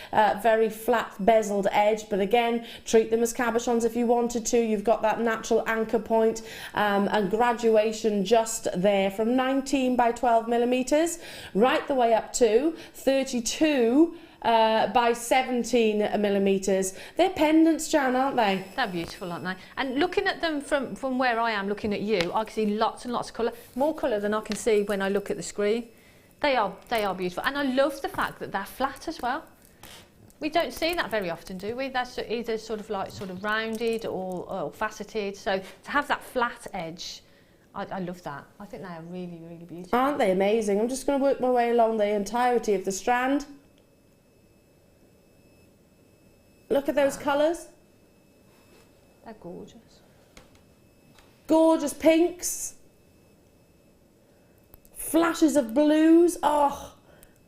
Speaker 1: very flat bezeled edge, but again, treat them as cabochons if you wanted to. You've got that natural anchor point and graduation just there from 19 by 12 millimeters right the way up to 32 by 17 millimeters. They're pendants, Jan, aren't they?
Speaker 2: They're beautiful, aren't they? And looking at them from where I am, looking at you, I can see lots and lots of colour, more colour than I can see when I look at the screen. They are beautiful, and I love the fact that they're flat as well. We don't see that very often, do we? That's either sort of rounded or faceted. So to have that flat edge, I love that. I think they are really, really beautiful.
Speaker 1: Aren't they amazing? I'm just going to work my way along the entirety of the strand. Look at those colours.
Speaker 2: They're gorgeous.
Speaker 1: Gorgeous pinks. Flashes of blues. Oh,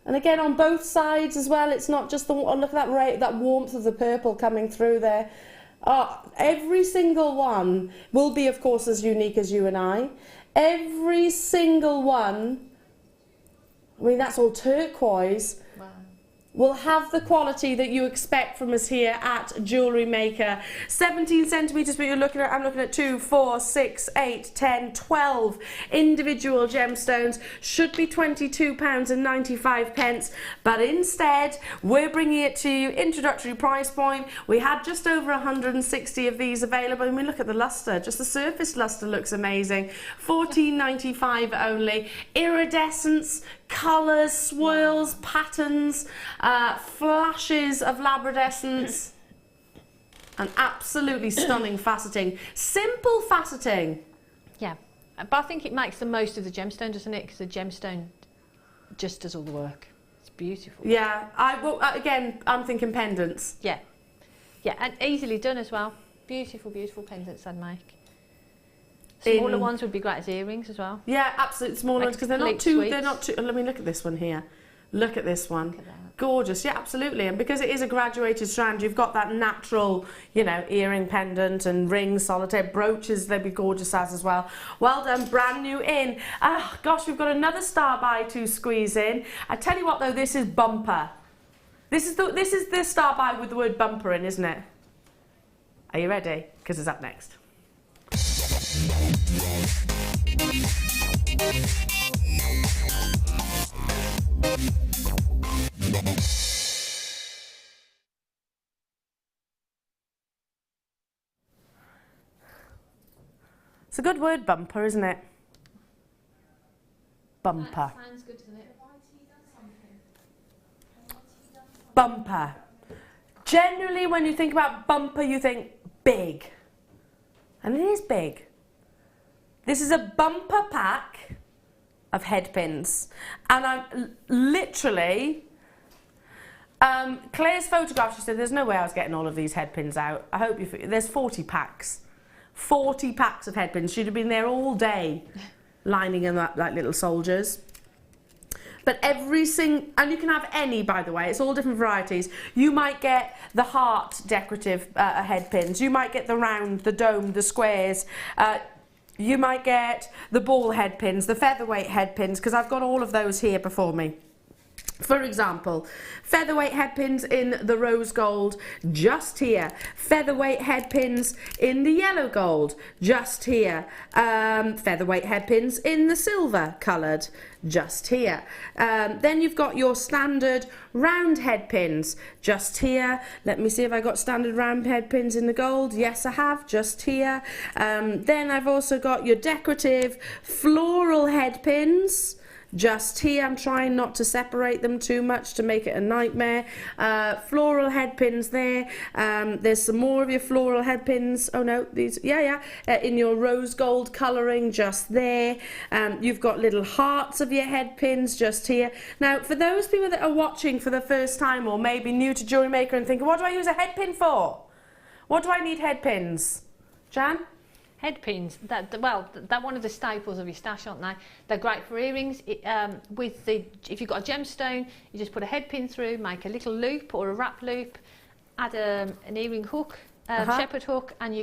Speaker 1: and again on both sides as well. It's not just the, oh, look at that warmth of the purple coming through there. Every single one will be, of course, as unique as you and I. Every single one, I mean, that's all turquoise. Wow. Will have the quality that you expect from us here at Jewellery Maker. 17 centimetres, but I'm looking at 2, 4, 6, 8, 10, 12 individual gemstones. Should be £22.95, but instead we're bringing it to you introductory price point. We had just over 160 of these available. I mean, look at the lustre, just the surface lustre looks amazing. £14.95 only. Iridescence, colours, swirls, patterns, flashes of labradescence, and absolutely stunning faceting. Simple faceting.
Speaker 2: Yeah, but I think it makes the most of the gemstone, doesn't it? Because the gemstone just does all the work. It's beautiful.
Speaker 1: Yeah, again, I'm thinking pendants.
Speaker 2: Yeah, yeah, and easily done as well. Beautiful, beautiful pendants I'd make. Smaller ones would be great as earrings as well.
Speaker 1: Yeah, absolutely smaller ones, because they're not too. Let me look at this one here. Look at this one. Look at that. Gorgeous. Yeah, absolutely. And because it is a graduated strand, you've got that natural, you know, earring pendant and rings, solitaire brooches. They'd be gorgeous as well. Well done, brand new in. Gosh, we've got another star by to squeeze in. I tell you what, though, this is bumper. This is the star by with the word bumper in, isn't it? Are you ready? Because it's up next. It's a good word, bumper, isn't it? Bumper.
Speaker 2: That sounds good, doesn't it?
Speaker 1: Bumper. Generally, when you think about bumper, you think big. And it is big. This is a bumper pack of head pins. And I'm literally... Claire's photograph, she said, there's no way I was getting all of these head pins out. I hope you... There's 40 packs. 40 packs of head pins. She'd have been there all day lining them up like little soldiers. But every single... And you can have any, by the way. It's all different varieties. You might get the heart decorative head pins. You might get the round, the dome, the squares. You might get the ball head pins, the featherweight head pins, because I've got all of those here before me. For example, featherweight head pins in the rose gold, just here. Featherweight head pins in the yellow gold, just here. Featherweight head pins in the silver coloured, just here. Then you've got your standard round head pins, just here. Let me see if I got standard round head pins in the gold. Yes, I have, just here. Then I've also got your decorative floral head pins, just here. I'm trying not to separate them too much to make it a nightmare. Floral head pins there. There's some more of your floral head pins. Oh no, these, in your rose gold colouring, just there. You've got little hearts of your head pins just here. Now, for those people that are watching for the first time or maybe new to Jewellery Maker and thinking, what do I use a head pin for? What do I need head pins? Jan?
Speaker 2: Head pins, they're one of the staples of your stash, aren't they? They're great for earrings. If you've got a gemstone, you just put a head pin through, make a little loop or a wrap loop, add an earring hook, shepherd hook, and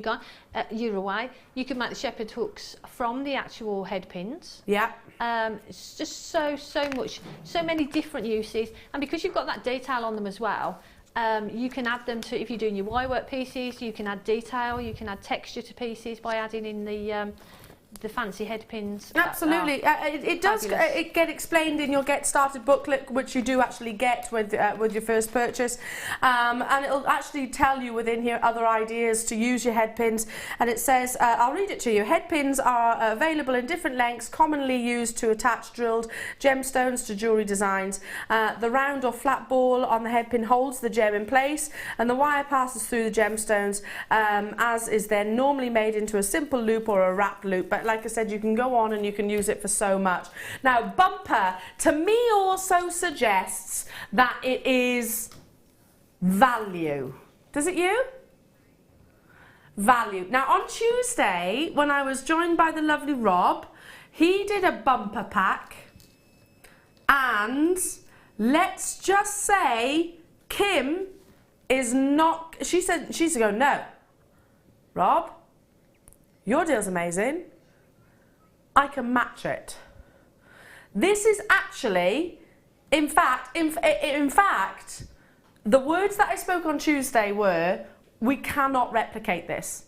Speaker 2: you're away. You can make the shepherd hooks from the actual head pins.
Speaker 1: Yeah.
Speaker 2: It's just so many different uses, and because you've got that detail on them as well. You can add them to, if you're doing your wire work pieces, you can add detail, you can add texture to pieces by adding in the fancy head pins.
Speaker 1: Absolutely. It does get explained in your Get Started booklet, which you do actually get with your first purchase. And it'll actually tell you within here other ideas to use your head pins. And it says, I'll read it to you. Head pins are available in different lengths, commonly used to attach drilled gemstones to jewellery designs. The round or flat ball on the head pin holds the gem in place, and the wire passes through the gemstones, as is then normally made into a simple loop or a wrap loop. But like I said, you can go on and you can use it for so much. Now, bumper, to me, also suggests that it is value. Does it you? Value. Now, on Tuesday, when I was joined by the lovely Rob, he did a bumper pack, and let's just say Kim is not, she's going, no, Rob, your deal's amazing. I can match it. This is actually, in fact, the words that I spoke on Tuesday were, we cannot replicate this.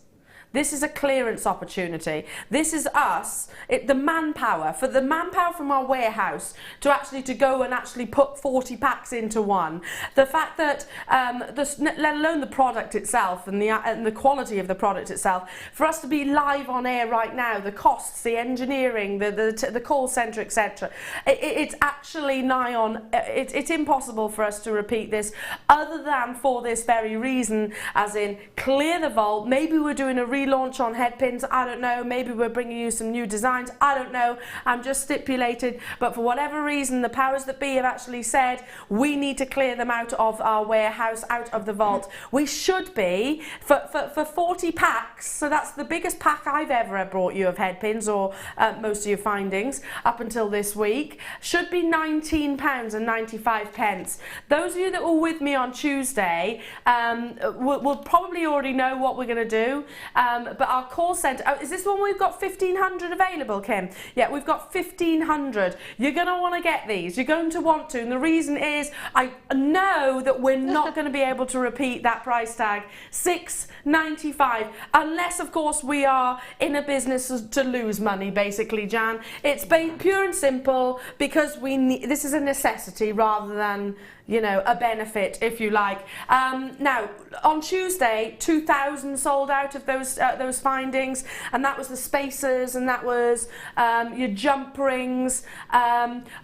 Speaker 1: This is a clearance opportunity. This is us, the manpower from our warehouse to go and actually put 40 packs into one. The fact that, let alone the product itself and the quality of the product itself, for us to be live on air right now, the costs, the engineering, the call centre, etc. It's actually nigh on, it's impossible for us to repeat this other than for this very reason, as in clear the vault. Maybe we're doing a relaunch on head pins, I don't know, maybe we're bringing you some new designs, I don't know, I'm just stipulated, but for whatever reason the powers that be have actually said we need to clear them out of our warehouse, out of the vault. We should be, for 40 packs, so that's the biggest pack I've ever brought you of head pins, or most of your findings up until this week, should be £19.95. Those of you that were with me on Tuesday will probably already know what we're going to do, but our call centre, is this one we've got 1,500 available, Kim? Yeah, we've got 1,500. You're going to want to get these. You're going to want to, and the reason is I know that we're not going to be able to repeat that price tag, $6.95, unless of course we are in a business to lose money, basically, Jan. It's pure and simple because this is a necessity rather than, you know, a benefit, if you like. Now, on Tuesday, 2,000 sold out of those findings, and that was the spacers, and that was your jump rings.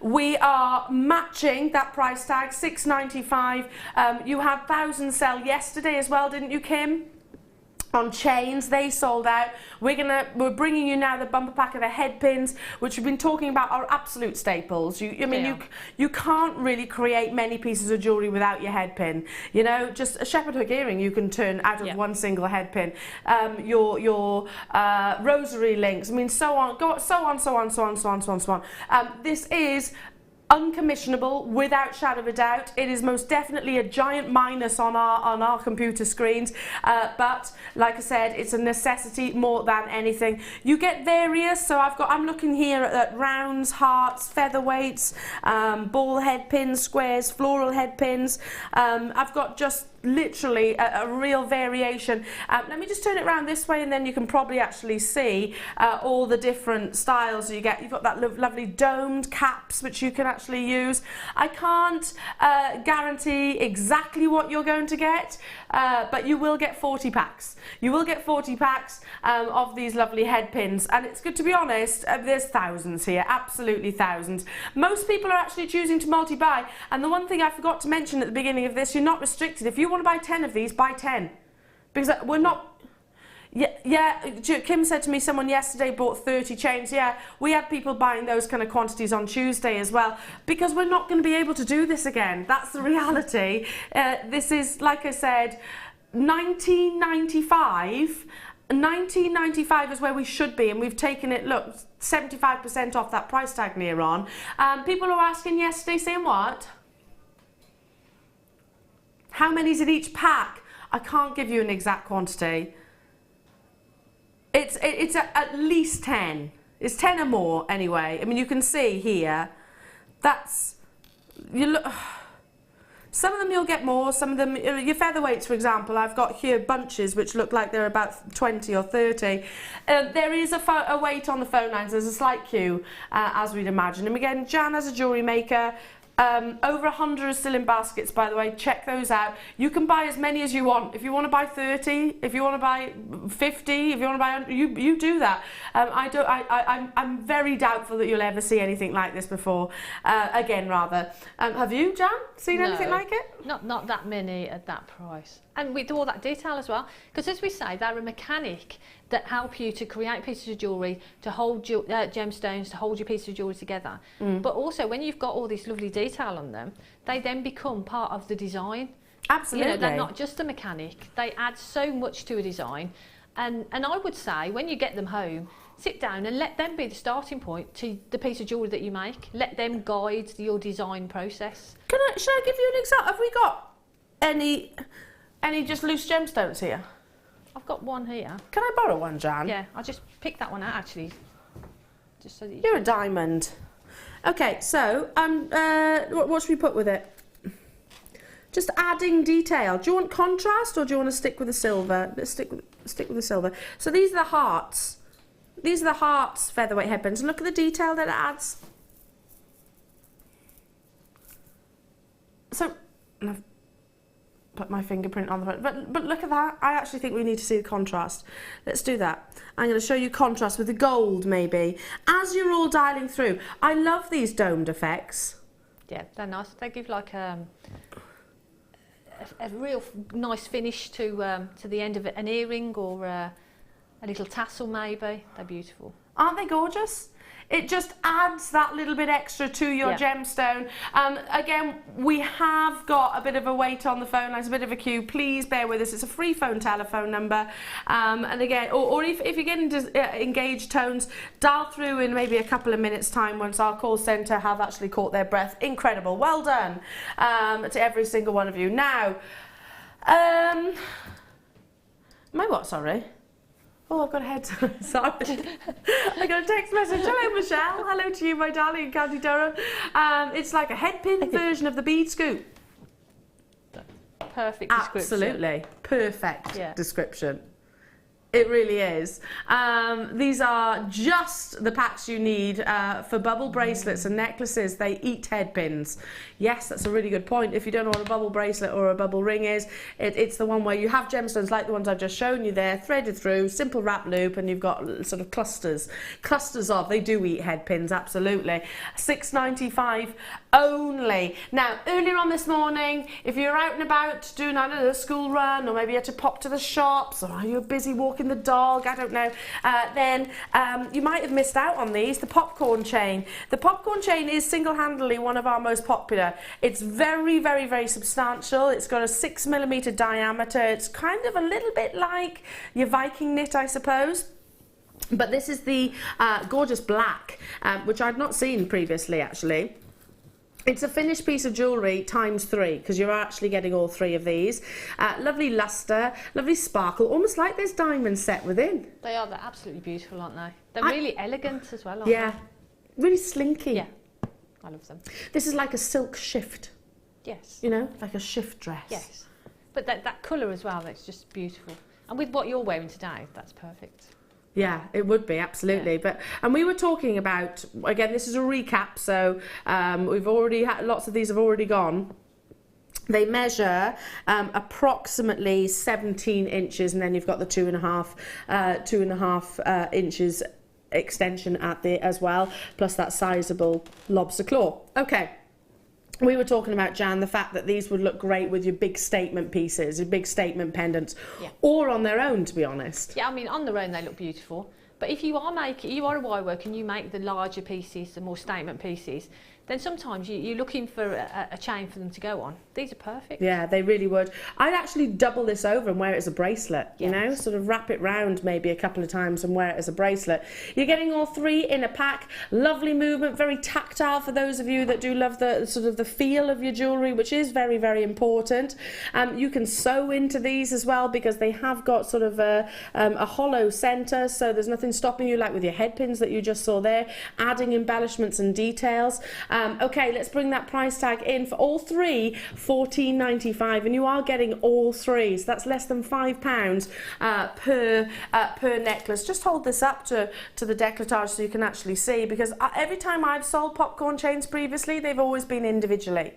Speaker 1: We are matching that price tag, $6.95. You had 1,000 sell yesterday as well, didn't you, Kim? On chains, they sold out. We're bringing you now the bumper pack of the head pins, which we've been talking about, are absolute staples. You can't really create many pieces of jewellery without your head pin. You know, just a shepherd hook earring you can turn out of one single head pin. Your rosary links, I mean, so on. This is uncommissionable without shadow of a doubt. It is most definitely a giant minus on our computer screens, but like I said, it's a necessity more than anything. You get various, so I'm looking here at rounds, hearts, featherweights, ball head pins, squares, floral head pins. I've got just literally a real variation. Let me just turn it around this way, and then you can probably actually see all the different styles you get. You've got that lovely domed caps which you can actually use. I can't guarantee exactly what you're going to get, but you will get 40 packs. You will get 40 packs of these lovely head pins, and it's good, to be honest, there's thousands here, absolutely thousands. Most people are actually choosing to multi-buy, and the one thing I forgot to mention at the beginning of this, you're not restricted. If you want to buy 10 of these, buy 10, because we're not. Yeah, Kim said to me someone yesterday bought 30 chains. Yeah, we had people buying those kind of quantities on Tuesday as well, because we're not going to be able to do this again. That's the reality. This is, like I said, 1995. 1995 is where we should be, and we've taken it, look, 75% off that price tag near on. People were asking yesterday, saying what? How many's in each pack? I can't give you an exact quantity. It's at least 10. It's 10 or more anyway. I mean, you can see here, that's, you look, some of them you'll get more, some of them, your featherweights, for example, I've got here bunches which look like they're about 20 or 30. There is a weight on the phone lines, there's a slight queue, as we'd imagine. And again, Jan, as a jewellery maker, over 100 are still in baskets, by the way. Check those out. You can buy as many as you want. If you want to buy 30, if you want to buy 50, if you want to buy 100, you do that. I'm very doubtful that you'll ever see anything like this before. Again, rather. Have you, Jan, seen anything like it?
Speaker 2: Not that many at that price. And with all that detail as well, because as we say, they're a mechanic that help you to create pieces of jewellery, to hold gemstones, to hold your pieces of jewellery together. But also, when you've got all this lovely detail on them, they then become part of the design.
Speaker 1: Absolutely.
Speaker 2: You know, they're not just a mechanic. They add so much to a design. And I would say, when you get them home, sit down and let them be the starting point to the piece of jewellery that you make. Let them guide your design process.
Speaker 1: Shall I give you an example? Have we got any just loose gemstones here?
Speaker 2: I've got one here.
Speaker 1: Can I borrow one, Jan?
Speaker 2: Yeah, I'll just pick that one out actually. Just so that
Speaker 1: You're a diamond. Okay, so what should we put with it? Just adding detail. Do you want contrast, or do you want to stick with the silver? Let's stick with the silver. So these are the hearts. These are the hearts featherweight headbands. And look at the detail that it adds. So I've put my fingerprint on the front, but look at that. I actually think we need to see the contrast. Let's do that. I'm going to show you contrast with the gold, maybe, as you're all dialing through. I love these domed effects.
Speaker 2: Yeah, they're nice. They give like a real nice finish to the end of an earring, or a little tassel maybe. They're beautiful.
Speaker 1: Aren't they gorgeous? It just adds that little bit extra to your gemstone. Again, we have got a bit of a wait on the phone lines, a bit of a queue. Please bear with us. It's a free phone telephone number. And again, or if you're getting engaged tones, dial through in maybe a couple of minutes' time once our call centre have actually caught their breath. Incredible. Well done to every single one of you. Now, my what, sorry? Oh, I've got a head. Sorry. I got a text message. Hello, Michelle. Hello to you, my darling, in County Durham. It's like a headpin version of the bead scoop.
Speaker 2: Perfect description.
Speaker 1: Absolutely. Perfect description. It really is. These are just the packs you need for bubble bracelets and necklaces. They eat head pins. Yes, that's a really good point. If you don't know what a bubble bracelet or a bubble ring is, it's the one where you have gemstones like the ones I've just shown you there, threaded through, simple wrap loop, and you've got sort of clusters of. They do eat head pins, absolutely. $6.95 only. Now, earlier on this morning, if you're out and about doing, I don't know, a school run, or maybe you had to pop to the shops, or are you busy walking the dog, I don't know, then you might have missed out on these. The popcorn chain. The popcorn chain is single-handedly one of our most popular. It's very, very, very substantial. It's got a 6mm diameter. It's kind of a little bit like your Viking knit, I suppose. But this is the gorgeous black, which I'd not seen previously, actually. It's a finished piece of jewellery times 3 because you're actually getting all 3 of these. Lovely lustre, lovely sparkle, almost like there's diamonds set within.
Speaker 2: They're absolutely beautiful, aren't they? They're really elegant as well, aren't
Speaker 1: they? Really slinky.
Speaker 2: Yeah, I love them.
Speaker 1: This is like a silk shift.
Speaker 2: Yes.
Speaker 1: You know, like a shift dress.
Speaker 2: Yes. But that colour as well, that's just beautiful. And with what you're wearing today, that's perfect.
Speaker 1: Yeah, it would be, absolutely. And we were talking about, again, this is a recap, so we've already had, lots of these have already gone. They measure approximately 17 inches, and then you've got the 2.5 inches extension at the as well, plus that sizable lobster claw. Okay. We were talking about, Jan, the fact that these would look great with your big statement pieces, your big statement pendants, or on their own, to be honest.
Speaker 2: Yeah, I mean, on their own they look beautiful. But if you are a wire work and you make the larger pieces, the more statement pieces, then sometimes you're looking for a chain for them to go on. These are perfect.
Speaker 1: Yeah, they really would. I'd actually double this over and wear it as a bracelet, you know, sort of wrap it round maybe a couple of times and wear it as a bracelet. You're getting all 3 in a pack. Lovely movement, very tactile for those of you that do love the sort of the feel of your jewellery, which is very, very important. You can sew into these as well because they have got sort of a hollow centre, so there's nothing stopping you, like with your head pins that you just saw there, adding embellishments and details. Okay, let's bring that price tag in for all 3, $14.95, and you are getting all 3, so that's less than £5 per necklace. Just hold this up to the décolletage so you can actually see, because every time I've sold popcorn chains previously, they've always been individually.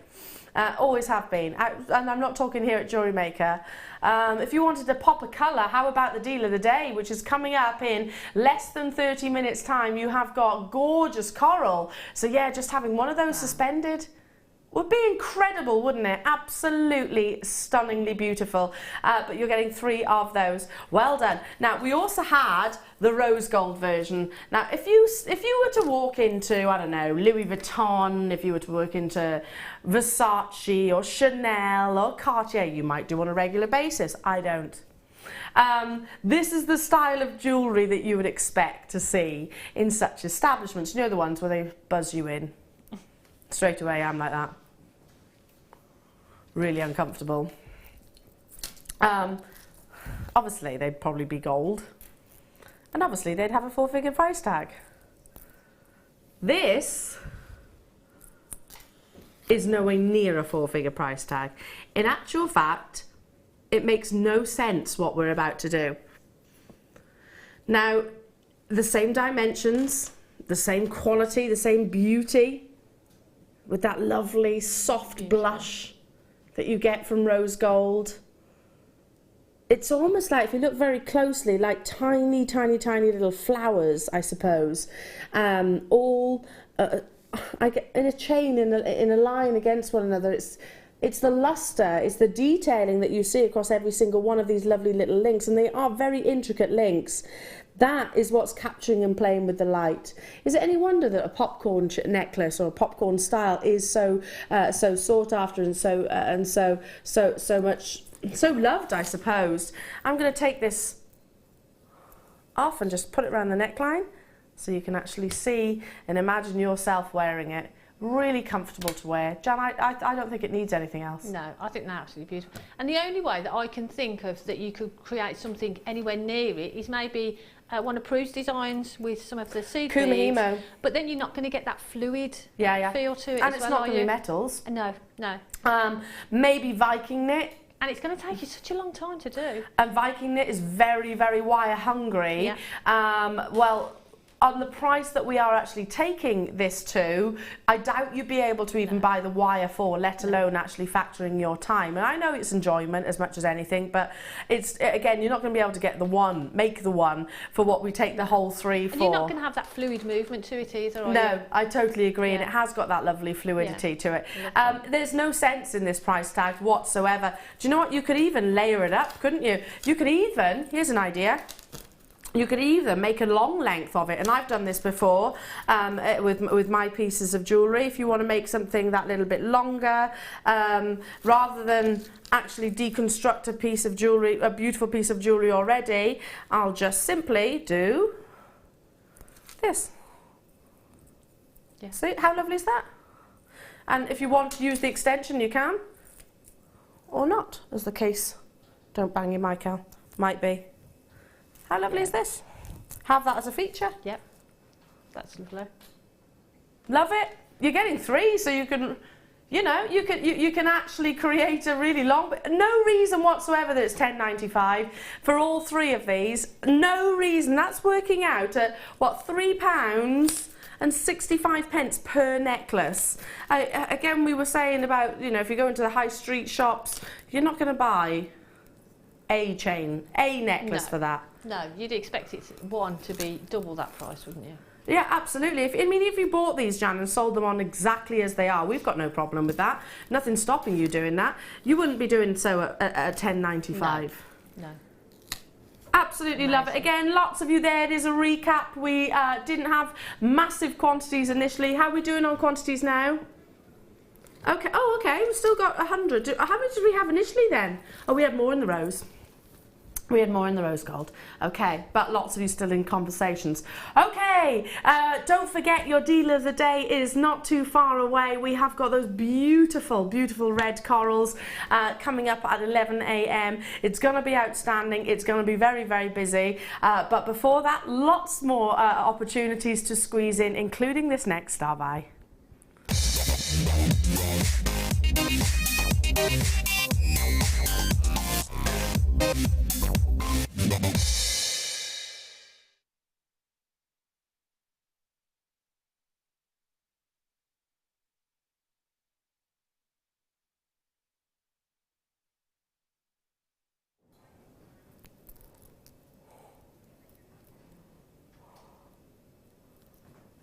Speaker 1: Always have been, and I'm not talking here at Jewellery Maker. If you wanted to pop a colour, how about the deal of the day, which is coming up in less than 30 minutes time. You have got gorgeous coral, so yeah, just having one of those suspended would be incredible, wouldn't it? Absolutely stunningly beautiful. But you're getting 3 of those. Well done. Now, we also had the rose gold version. Now, if you were to walk into, I don't know, Louis Vuitton, if you were to walk into Versace or Chanel or Cartier, you might do on a regular basis. I don't. This is the style of jewellery that you would expect to see in such establishments. You know, the ones where they buzz you in. Straight away, I'm like that. Really uncomfortable. Obviously, they'd probably be gold. And obviously, they'd have a 4-figure price tag. This is nowhere near a 4-figure price tag. In actual fact, it makes no sense what we're about to do. Now, the same dimensions, the same quality, the same beauty, with that lovely soft blush that you get from rose gold. It's almost like, if you look very closely, like tiny, tiny, tiny little flowers, I suppose, all in a chain, in a line against one another. It's the lustre, it's the detailing that you see across every single one of these lovely little links, and they are very intricate links. That is what's capturing and playing with the light. Is it any wonder that a popcorn necklace or a popcorn style is so sought after and so loved, I suppose? I'm going to take this off and just put it around the neckline so you can actually see and imagine yourself wearing it. Really comfortable to wear. Jan, I don't think it needs anything else.
Speaker 2: No, I think they're absolutely beautiful. And the only way that I can think of that you could create something anywhere near it is maybe one of Prue's designs with some of the seed beads. But then you're not going to get that fluid feel to it.
Speaker 1: And it's not going to be metals.
Speaker 2: No, no.
Speaker 1: Maybe Viking knit.
Speaker 2: And it's going to take you such a long time to do.
Speaker 1: And Viking knit is very, very wire hungry. Yeah. Well, on the price that we are actually taking this to, I doubt you'd be able to even buy the wire for, let alone actually factoring your time. And I know it's enjoyment as much as anything, but it's, again, you're not going to be able to get the one, make the one for what we take the whole 3 for.
Speaker 2: And you're not going to have that fluid movement to it either, are you?
Speaker 1: No, I totally agree, and it has got that lovely fluidity to it. There's no sense in this price tag whatsoever. Do you know what? You could even layer it up, couldn't you? You could even, here's an idea, you could either make a long length of it, and I've done this before with my pieces of jewellery. If you want to make something that little bit longer, rather than actually deconstruct a piece of jewellery, a beautiful piece of jewellery already, I'll just simply do this. Yeah. See, how lovely is that? And if you want to use the extension, you can. Or not, as the case. Don't bang your mic out. Might be. How lovely is this? Have that as a feature.
Speaker 2: Yep. That's lovely.
Speaker 1: Love it. You're getting 3, so you can, you know, you can actually create a really long. No reason whatsoever that it's £10.95 for all 3 of these. No reason. That's working out at what, £3.65 per necklace. Again, we were saying about, you know, if you go into the high street shops, you're not going to buy a necklace for that.
Speaker 2: No, you'd expect it one to be double that price, wouldn't you?
Speaker 1: Yeah, absolutely. If you bought these, Jan, and sold them on exactly as they are, we've got no problem with that. Nothing's stopping you doing that. You wouldn't be doing so at £10.95.
Speaker 2: No.
Speaker 1: Absolutely
Speaker 2: Amazing.
Speaker 1: love it. Again, lots of you there. It is a recap. We didn't have massive quantities initially. How are we doing on quantities now? Okay. Oh, okay. We've still got 100. How many did we have initially then? Oh, we had more in the rose. We had more in the rose gold. Okay, but lots of you still in conversations. Okay, don't forget your deal of the day is not too far away. We have got those beautiful, beautiful red corals coming up at 11 a.m. It's going to be outstanding. It's going to be very, very busy. But before that, lots more opportunities to squeeze in, including this next star buy.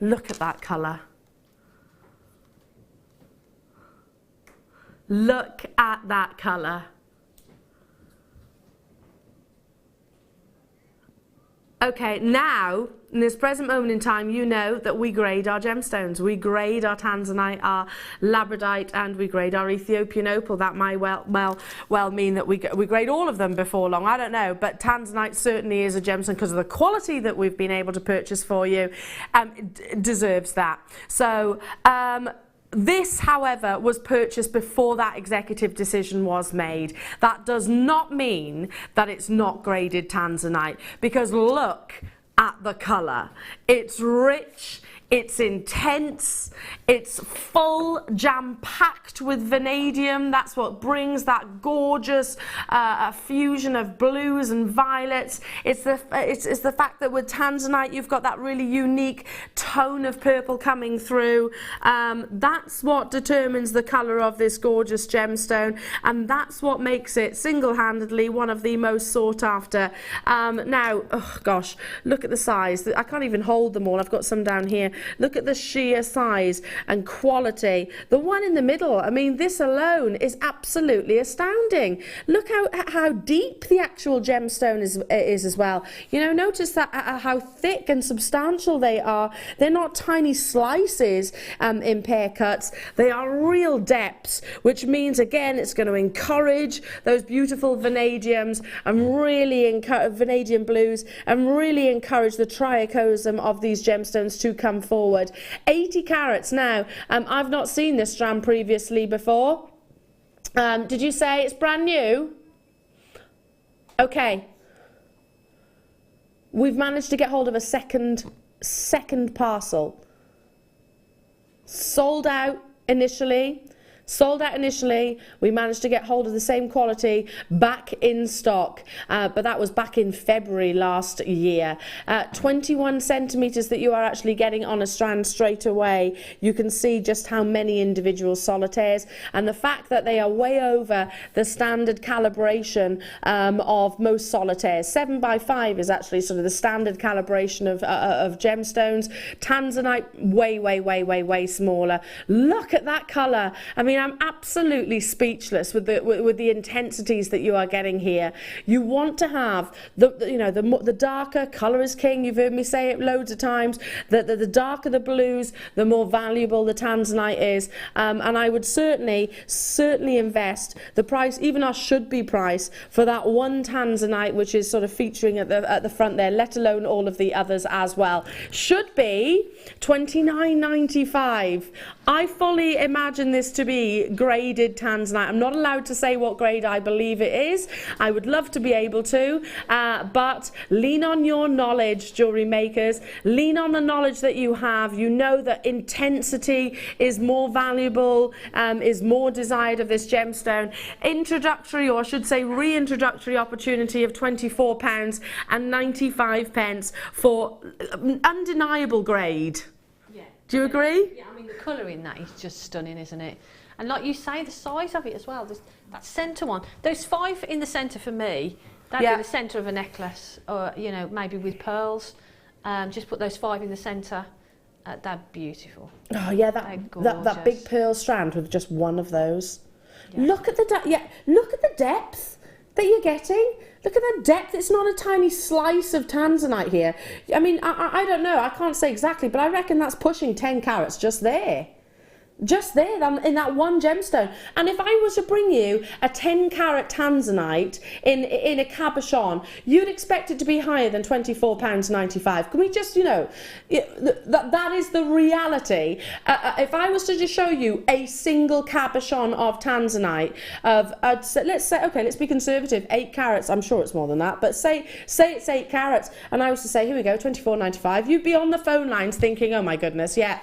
Speaker 1: Look at that colour. Look at that colour. Okay, now, in this present moment in time, you know that we grade our gemstones. We grade our tanzanite, our labradorite, and we grade our Ethiopian opal. That might well mean that we grade all of them before long. I don't know, but tanzanite certainly is a gemstone because of the quality that we've been able to purchase for you. It deserves that. So, this, however, was purchased before that executive decision was made. That does not mean that it's not graded tanzanite, because look at the colour. It's rich, it's intense, it's full, jam-packed with vanadium. That's what brings that gorgeous fusion of blues and violets. It's the fact that with tanzanite you've got that really unique tone of purple coming through. That's what determines the colour of this gorgeous gemstone, and that's what makes it single-handedly one of the most sought after. Now, oh gosh, look at the size. I can't even hold them all. I've got some down here. Look at the sheer size and quality. The one in the middle, I mean, this alone is absolutely astounding. Look how deep the actual gemstone is as well. You know, notice that how thick and substantial they are. They're not tiny slices in pear cuts. They are real depths, which means, again, it's going to encourage those beautiful vanadiums and really vanadium blues, and really encourage the trichosm of these gemstones to come forward. 80 carats now. I've not seen this strand previously before. Did you say it's brand new? Okay. We've managed to get hold of a second parcel. Sold out initially. We managed to get hold of the same quality back in stock, but that was back in February last year. 21 centimetres that you are actually getting on a strand straight away. You can see just how many individual solitaires, and the fact that they are way over the standard calibration of most solitaires. 7x5 is actually sort of the standard calibration of gemstones. Tanzanite way smaller. Look at that colour. I mean, mean, I'm absolutely speechless with the intensities that you are getting here. You want to have the darker, colour is king. You've heard me say it loads of times. The darker the blues, the more valuable the tanzanite is. And I would certainly invest the price, even our should-be price, for that one tanzanite, which is sort of featuring at the front there, let alone all of the others as well. Should be $29.95. I fully imagine this to be graded tanzanite. I'm not allowed to say what grade I believe it is. I would love to be able to, but lean on your knowledge, jewellery makers. Lean on the knowledge that you have. You know that intensity is more valuable, is more desired of this gemstone. Introductory, or I should say reintroductory opportunity of £24.95 for undeniable grade.
Speaker 2: Yeah.
Speaker 1: Do you agree?
Speaker 2: Yeah, I mean, the colour in that is just stunning, isn't it? And like you say, the size of it as well. There's that centre one. Those 5 in the centre for me, that'd be the centre of a necklace, or, you know, maybe with pearls. Just put those 5 in the centre. They're beautiful.
Speaker 1: Oh yeah, that big pearl strand with just one of those.
Speaker 2: Yeah.
Speaker 1: Look at the depth that you're getting. Look at the depth. It's not a tiny slice of tanzanite here. I mean, I don't know. I can't say exactly, but I reckon that's pushing 10 carats just there. Just there in that one gemstone. And if I was to bring you a 10 carat tanzanite in a cabochon, you'd expect it to be higher than £24.95. Can we just, you know, that is the reality. If I was to just show you a single cabochon of tanzanite of, let's say, okay, let's be conservative, 8 carats. I'm sure it's more than that, but say it's 8 carats, and I was to say, here we go, £24.95, you'd be on the phone lines thinking, oh my goodness, yeah,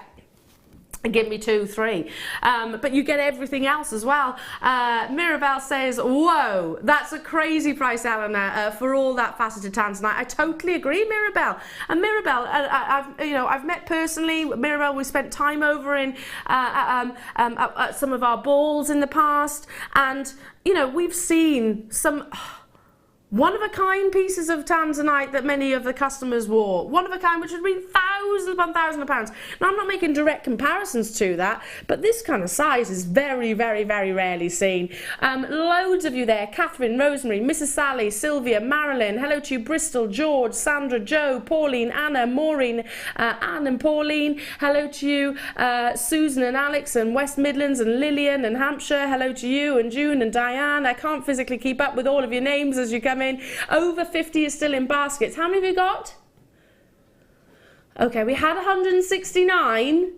Speaker 1: give me 2, 3. But you get everything else as well. Mirabelle says, whoa, that's a crazy price, Eleanor, for all that faceted tanzanite. I totally agree, Mirabelle. And Mirabelle, I've met personally. Mirabelle, we spent time over in at some of our balls in the past, and you know, we've seen some one-of-a-kind pieces of tanzanite that many of the customers wore. One-of-a-kind, which would mean thousands upon thousands of pounds. Now, I'm not making direct comparisons to that, but this kind of size is very, very, very rarely seen. Loads of you there. Catherine, Rosemary, Mrs. Sally, Sylvia, Marilyn, hello to you, Bristol, George, Sandra, Joe, Pauline, Anna, Maureen, Anne and Pauline. Hello to you, Susan and Alex and West Midlands and Lillian and Hampshire. Hello to you and June and Diane. I can't physically keep up with all of your names as you come in. Over 50 is still in baskets. How many have we got? Okay, we had 169.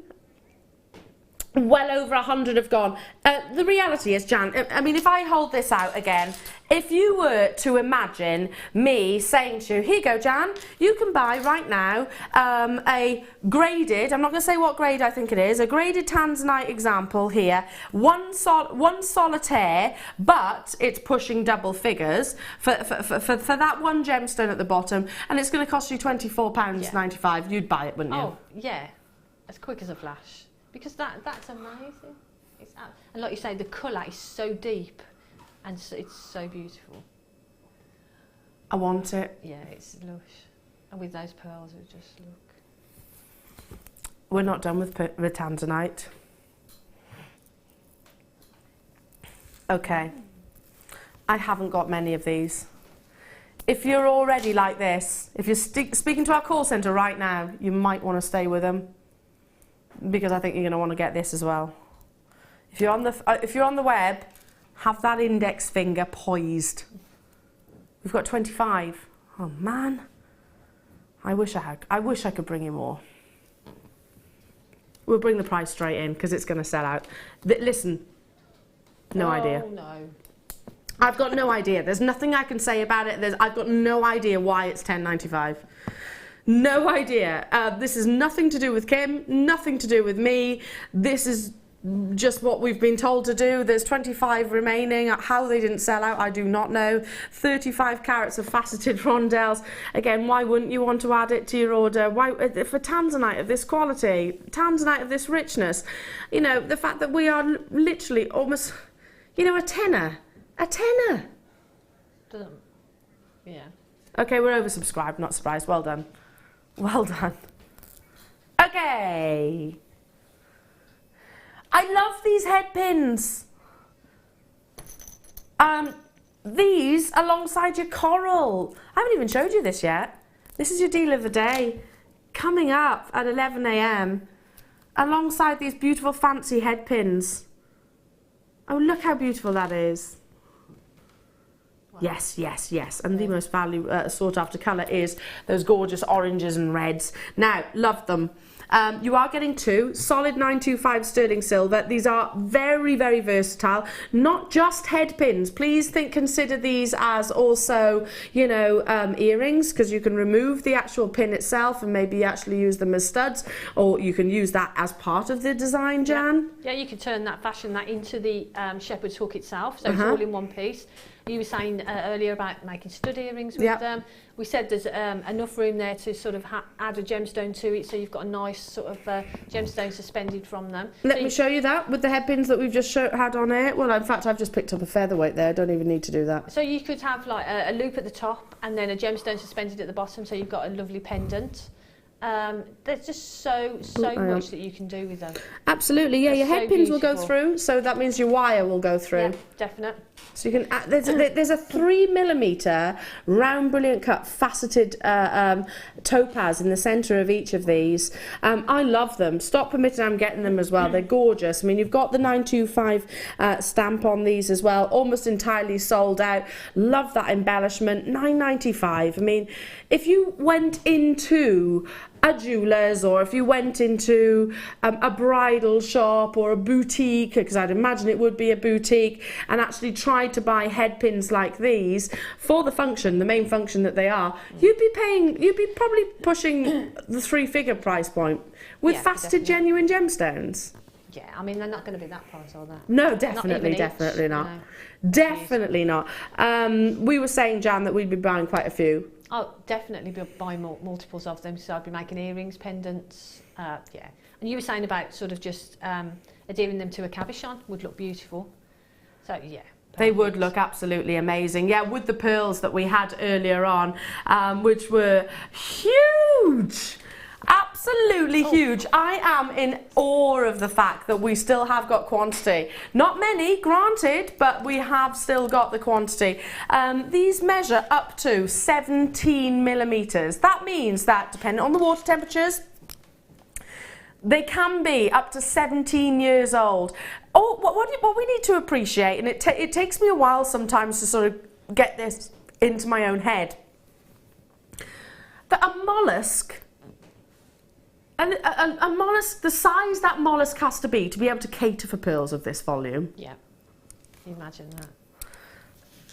Speaker 1: Well over 100 have gone. The reality is, Jan, I mean, if I hold this out again, if you were to imagine me saying to you, here you go, Jan, you can buy right now a graded, I'm not going to say what grade I think it is, a graded tanzanite example here, one solitaire, but it's pushing double figures for that one gemstone at the bottom, and it's going to cost you £24.95. You'd buy it, wouldn't you?
Speaker 2: Oh, yeah, as quick as a flash. Because that's amazing. And like you say, the colour is so deep and it's so beautiful.
Speaker 1: I want it.
Speaker 2: Yeah, it's lush. And with those pearls, it just look.
Speaker 1: We're not done with tanzanite. Okay. I haven't got many of these. If you're already like this, if you're speaking to our call centre right now, you might want to stay with them, because I think you're going to want to get this as well. If you're on the web, have that index finger poised. We've got 25. Oh man, I wish I could bring you more. We'll bring the price straight in because it's going to sell out. Listen, no idea.
Speaker 2: No.
Speaker 1: I've got no idea. There's nothing I can say about it. I've got no idea why it's £10.95. No idea. This is nothing to do with Kim, nothing to do with me. This is just what we've been told to do. There's 25 remaining. How they didn't sell out, I do not know. 35 carats of faceted rondelles. Again, why wouldn't you want to add it to your order? Why, for tanzanite of this quality, tanzanite of this richness, you know, the fact that we are literally almost, you know, a tenner. A tenner.
Speaker 2: Yeah.
Speaker 1: Okay, we're oversubscribed, not surprised. Well done. Well done. Okay. I love these head pins. These alongside your coral. I haven't even showed you this yet. This is your deal of the day. Coming up at 11 a.m. alongside these beautiful fancy head pins. Oh, look how beautiful that is. Wow. Yes, yes, yes. And the most sought after colour is those gorgeous oranges and reds. Now, love them. You are getting two solid 925 sterling silver. These are very, very versatile. Not just head pins. Please consider these as also, you know, earrings, because you can remove the actual pin itself and maybe actually use them as studs, or you can use that as part of the design, Jan.
Speaker 2: Yeah, you could fashion that into the shepherd's hook itself, so it's all in one piece. You were saying earlier about making stud earrings with them. We said there's enough room there to sort of add a gemstone to it, so you've got a nice sort of gemstone suspended from them.
Speaker 1: Let me show you that with the head pins that we've just had on it. Well, in fact, I've just picked up a featherweight there. I don't even need to do that.
Speaker 2: So you could have like a loop at the top and then a gemstone suspended at the bottom, so you've got a lovely pendant. There's just so much that you can do with them.
Speaker 1: Absolutely, yeah. Your head pins will go through, so that means your wire will go through.
Speaker 2: Yeah, definite.
Speaker 1: So you can there's a 3mm round brilliant cut faceted topaz in the centre of each of these. I love them. Stop permitted, I'm getting them as well. They're gorgeous. I mean, you've got the 925 stamp on these as well, almost entirely sold out. Love that embellishment. £9.95. I mean, if you went into a jeweller's, or if you went into a bridal shop or a boutique, because I'd imagine it would be a boutique, and actually tried to buy head pins like these for the function, the main function that they are, you'd be probably pushing the 3-figure price point with faceted genuine gemstones.
Speaker 2: Yeah, I mean, they're not going to be that price, are they?
Speaker 1: No, definitely not.
Speaker 2: No.
Speaker 1: Definitely not. We were saying, Jan, that we'd be buying quite a few.
Speaker 2: I'll definitely be buying multiples of them, so I'd be making earrings, pendants, yeah. And you were saying about sort of just adhering them to a cabochon would look beautiful. So, yeah.
Speaker 1: They would look absolutely amazing. Yeah, with the pearls that we had earlier on, which were huge. Absolutely huge. I am in awe of the fact that we still have got quantity. Not many, granted, but we have still got the quantity. These measure up to 17mm. That means that, depending on the water temperatures, they can be up to 17 years old. Oh, what we need to appreciate, and it takes me a while sometimes to sort of get this into my own head, that a mollusk, a mollusk, the size that mollusk has to be able to cater for pearls of this volume.
Speaker 2: Yeah, imagine that.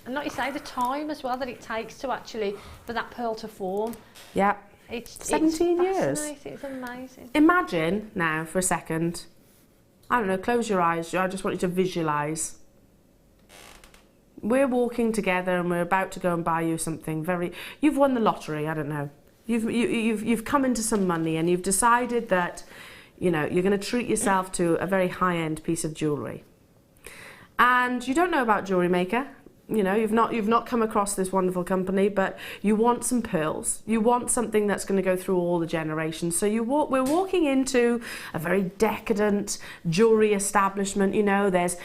Speaker 2: And like you say, the time as well that it takes to actually, for that pearl to form.
Speaker 1: Yeah.
Speaker 2: It's
Speaker 1: 17 years.
Speaker 2: It's amazing.
Speaker 1: Imagine now for a second, I don't know, close your eyes, I just want you to visualise. We're walking together and we're about to go and buy you something you've won the lottery, I don't know. You've come into some money and you've decided that, you know, you're going to treat yourself to a very high-end piece of jewellery. And you don't know about Jewellery Maker. You know, you've not come across this wonderful company, but you want some pearls. You want something that's going to go through all the generations. So we're walking into a very decadent jewellery establishment. You know, there's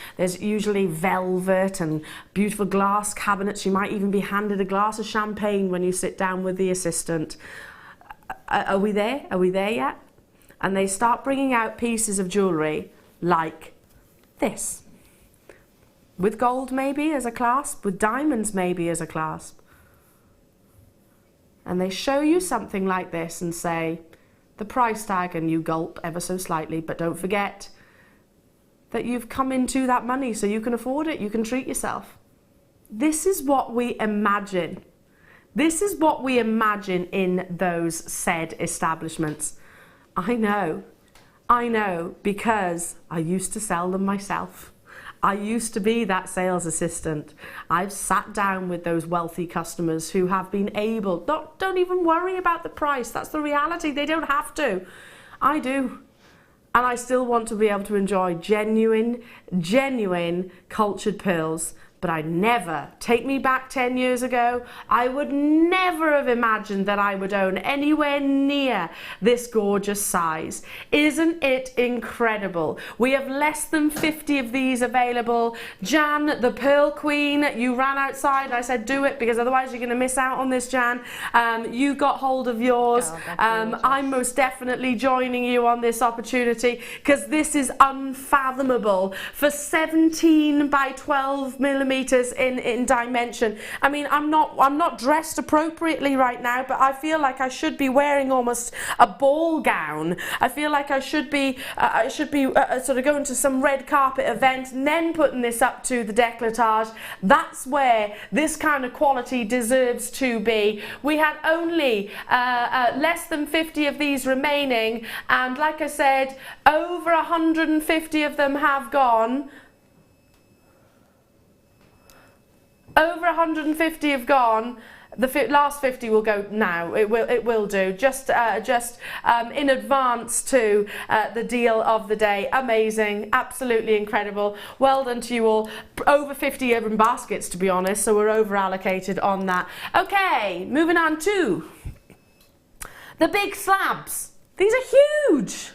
Speaker 1: usually velvet and beautiful glass cabinets. You might even be handed a glass of champagne when you sit down with the assistant. Are we there? Are we there yet? And they start bringing out pieces of jewellery like this. With gold maybe as a clasp, with diamonds maybe as a clasp. And they show you something like this and say, the price tag, and you gulp ever so slightly, but don't forget that you've come into that money so you can afford it, you can treat yourself. This is what we imagine. This is what we imagine in those said establishments. I know, because I used to sell them myself. I used to be that sales assistant. I've sat down with those wealthy customers who have been able, don't even worry about the price, that's the reality, they don't have to. I do. And I still want to be able to enjoy genuine cultured pearls, but I never, take me back 10 years ago, I would never have imagined that I would own anywhere near this gorgeous size. Isn't it incredible? We have less than 50 of these available. Jan, the Pearl Queen, you ran outside. I said do it because otherwise you're going to miss out on this, Jan. You got hold of yours. I'm most definitely joining you on this opportunity because this is unfathomable for 17 by 12 millimeters in dimension. I mean, I'm not dressed appropriately right now, but I feel like I should be wearing almost a ball gown. I feel like I should be sort of going to some red carpet event and then putting this up to the décolletage. That's where this kind of quality deserves to be. We had only less than 50 of these remaining, and like I said, over 150 of them have gone. Over 150 have gone. The last 50 will go now. It will do. Just in advance to the deal of the day. Amazing, absolutely incredible. Well done to you all. Over 50 are in baskets, to be honest, so we're over allocated on that. Okay, moving on to the big slabs. These are huge.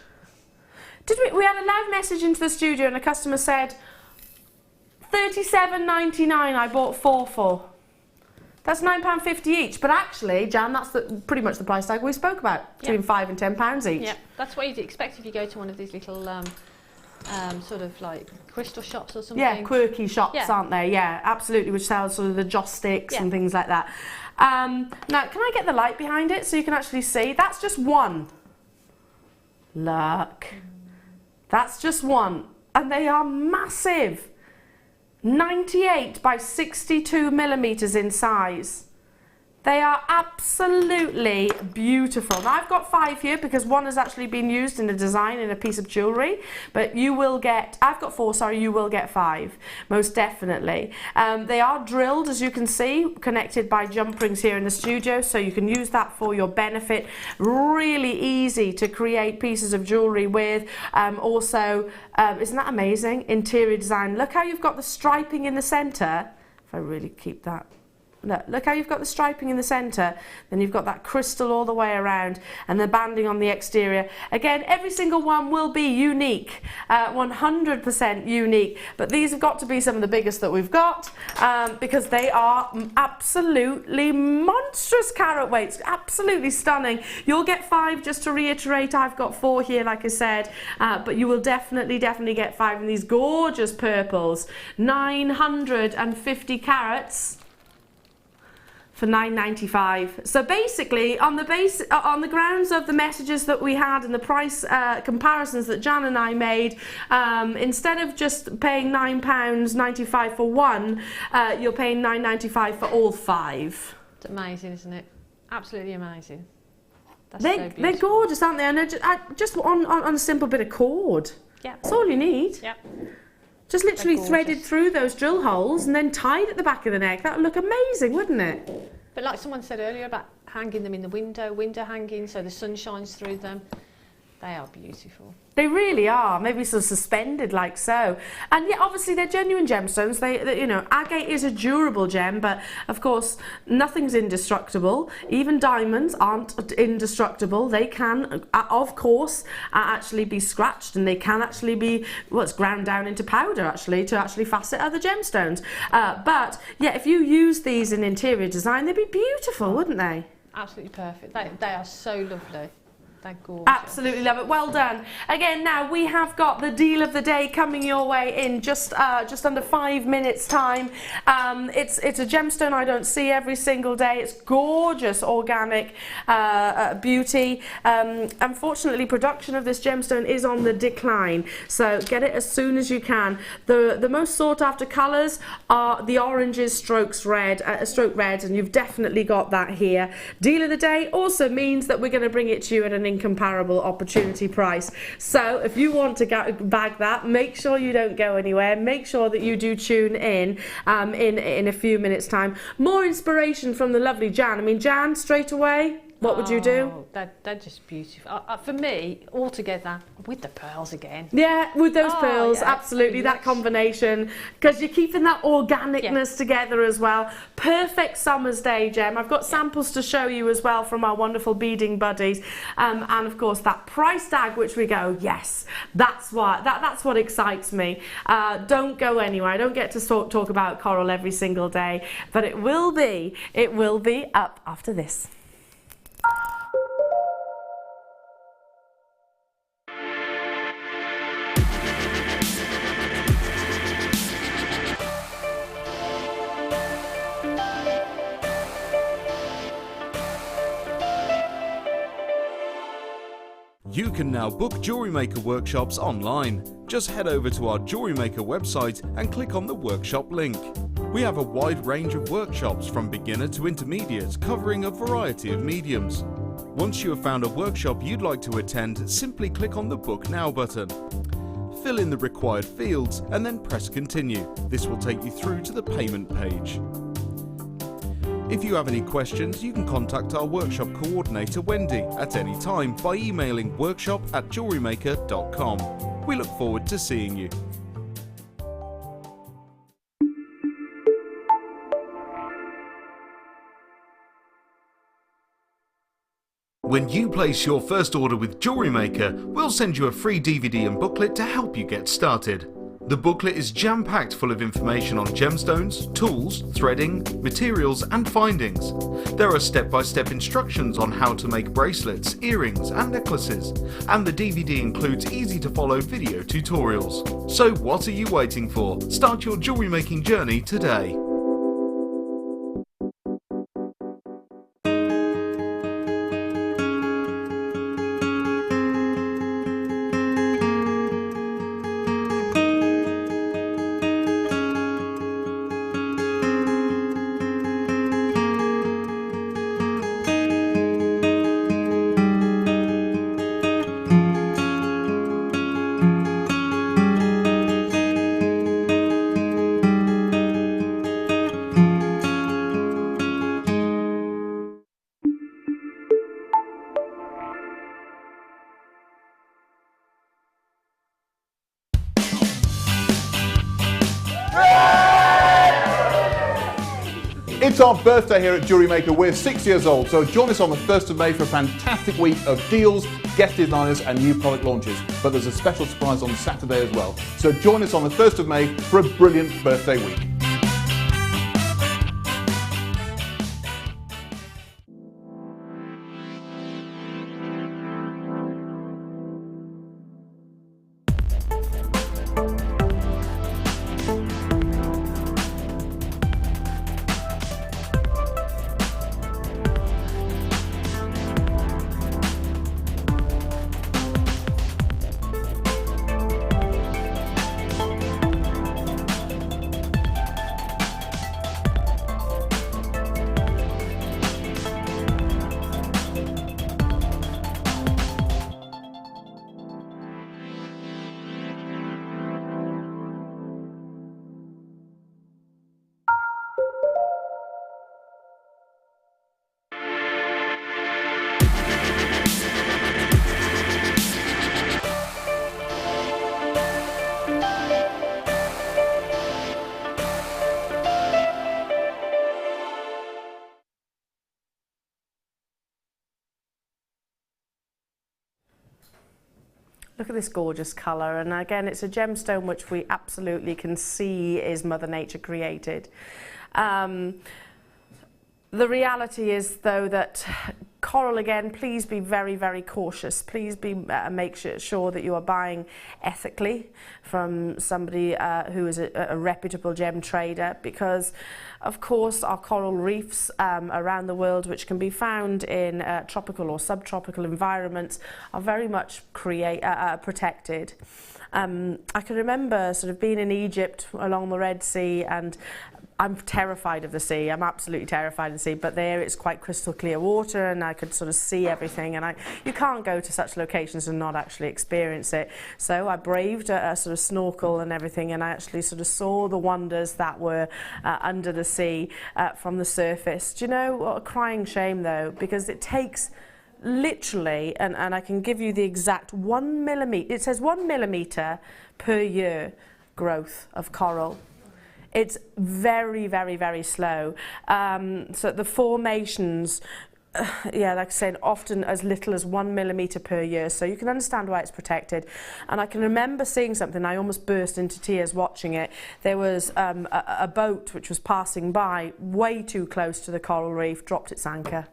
Speaker 1: We had a live message into the studio and a customer said, £37.99 I bought 4 for. That's £9.50 each, but actually, Jan, that's pretty much the price tag we spoke about, between £5 and £10 each.
Speaker 2: Yeah, that's what you'd expect if you go to one of these little sort of like crystal shops or something.
Speaker 1: Yeah, quirky shops, aren't they? Yeah, absolutely, which sells sort of the joss sticks and things like that. Now, can I get the light behind it so you can actually see? That's just one. Look. That's just one. And they are massive. 98 by 62 millimeters in size. They are absolutely beautiful. Now I've got 5 here because one has actually been used in a design in a piece of jewellery, but you will get, I've got 4, sorry, you will get 5, most definitely. They are drilled, as you can see, connected by jump rings here in the studio, so you can use that for your benefit. Really easy to create pieces of jewellery with. Also, isn't that amazing? Interior design. Look how you've got the striping in the centre. If I really keep that. Look how you've got the striping in the centre, then you've got that crystal all the way around and the banding on the exterior. Again, every single one will be unique, 100% unique, but these have got to be some of the biggest that we've got because they are absolutely monstrous carat weights, absolutely stunning. You'll get 5, just to reiterate, I've got 4 here like I said, but you will definitely get 5 in these gorgeous purples. 950 carats. For £9.95. So basically, on the grounds of the messages that we had and the price comparisons that Jan and I made, instead of just paying £9.95 for one, you're paying £9.95 for all 5.
Speaker 2: It's amazing, isn't it? Absolutely amazing. That's
Speaker 1: so
Speaker 2: beautiful.
Speaker 1: They're gorgeous, aren't they? And just on a simple bit of cord.
Speaker 2: Yeah.
Speaker 1: That's all you need.
Speaker 2: Yeah.
Speaker 1: Just literally threaded through those drill holes and then tied at the back of the neck. That would look amazing, wouldn't it?
Speaker 2: But like someone said earlier about hanging them in the window hanging so the sun shines through them, they are beautiful.
Speaker 1: They really are, maybe sort of suspended like so. And yeah, obviously they're genuine gemstones. They you know, agate is a durable gem, but of course nothing's indestructible. Even diamonds aren't indestructible. They can, of course, actually be scratched, and they can actually be, well, it's ground down into powder actually to actually facet other gemstones. But yeah, if you use these in interior design, they'd be beautiful, wouldn't they?
Speaker 2: Absolutely perfect. They are so lovely. They're gorgeous.
Speaker 1: Absolutely love it. Well done. Again, now we have got the deal of the day coming your way in just under 5 minutes time. It's a gemstone I don't see every single day. It's gorgeous organic beauty. Unfortunately, production of this gemstone is on the decline, so get it as soon as you can. The most sought after colours are the oranges, stroke red, and you've definitely got that here. Deal of the day also means that we're going to bring it to you at an incomparable opportunity price. So if you want to bag that, make sure you don't go anywhere. Make sure that you do tune in in a few minutes time. More inspiration from the lovely Jan. I mean, Jan, straight away, What would you do?
Speaker 2: Oh, they're just beautiful. For me, all together, with the pearls again.
Speaker 1: Yeah, with those pearls,
Speaker 2: yeah,
Speaker 1: absolutely, that
Speaker 2: yes.
Speaker 1: combination, because you're keeping that organicness together as well. Perfect summer's day, Gem. I've got samples to show you as well from our wonderful beading buddies, and of course that price tag, which we go, yes, that's what excites me. Don't go anywhere. I don't get to talk about coral every single day, but it will be up after this.
Speaker 3: You can now book Jewellery Maker workshops online. Just head over to our Jewellery Maker website and click on the workshop link. We have a wide range of workshops from beginner to intermediate, covering a variety of mediums. Once you have found a workshop you'd like to attend, simply click on the Book Now button. Fill in the required fields and then press Continue. This will take you through to the payment page. If you have any questions, you can contact our workshop coordinator Wendy at any time by emailing workshop@jewellerymaker.com. We look forward to seeing you. When you place your first order with Jewellery Maker, we'll send you a free DVD and booklet to help you get started. The booklet is jam-packed full of information on gemstones, tools, threading, materials and findings. There are step-by-step instructions on how to make bracelets, earrings and necklaces, and the DVD includes easy-to-follow video tutorials. So what are you waiting for? Start your jewellery making journey today.
Speaker 10: It's our birthday here at Jewellery Maker. We're 6 years old, so join us on the 1st of May for a fantastic week of deals, guest designers and new product launches. But there's a special surprise on Saturday as well. So join us on the 1st of May for a brilliant birthday week.
Speaker 1: Look at this gorgeous colour, and again it's a gemstone which we absolutely can see is Mother Nature created. The reality is though that coral, again, please be very, very cautious. Please be make sure that you are buying ethically from somebody who is a reputable gem trader, because of course our coral reefs around the world, which can be found in tropical or subtropical environments, are very much protected. I can remember sort of being in Egypt along the Red Sea and I'm terrified of the sea. I'm absolutely terrified of the sea, but there it's quite crystal clear water and I could sort of see everything, and you can't go to such locations and not actually experience it. So I braved a sort of snorkel and everything, and I actually sort of saw the wonders that were under the sea from the surface. Do you know what a crying shame though, because it takes literally, and I can give you the exact 1 millimetre, it says 1 millimetre per year growth of coral. It's very, very, very slow. So the formations, yeah, like I said, often as little as 1 millimetre per year. So you can understand why it's protected. And I can remember seeing something, I almost burst into tears watching it. There was a boat which was passing by way too close to the coral reef, dropped its anchor,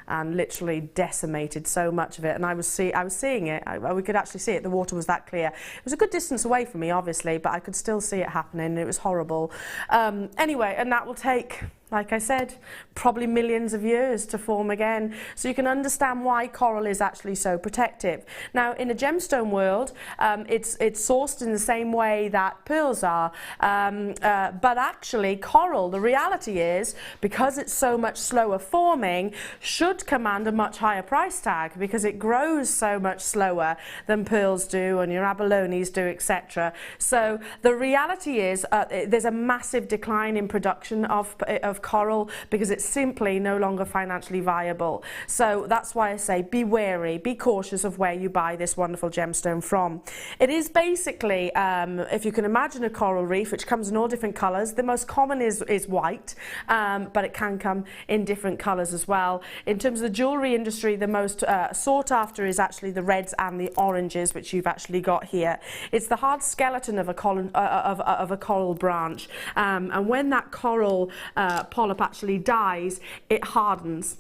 Speaker 1: and literally decimated so much of it. And I was seeing it. We could actually see it. The water was that clear. It was a good distance away from me, obviously, but I could still see it happening. It was horrible. Anyway, and that will take, like I said, probably millions of years to form again. So you can understand why coral is actually so protective. Now, in a gemstone world, it's sourced in the same way that pearls are. But actually, coral, the reality is, because it's so much slower forming, should command a much higher price tag because it grows so much slower than pearls do and your abalones do, etc. So the reality is there's a massive decline in production of coral because it's simply no longer financially viable. So that's why I say be wary, be cautious of where you buy this wonderful gemstone from. It is basically, if you can imagine a coral reef, which comes in all different colours. The most common is white, but it can come in different colours as well. In terms of the jewellery industry, the most sought after is actually the reds and the oranges, which you've actually got here. It's the hard skeleton of a coral branch, and when that coral polyp actually dies, it hardens.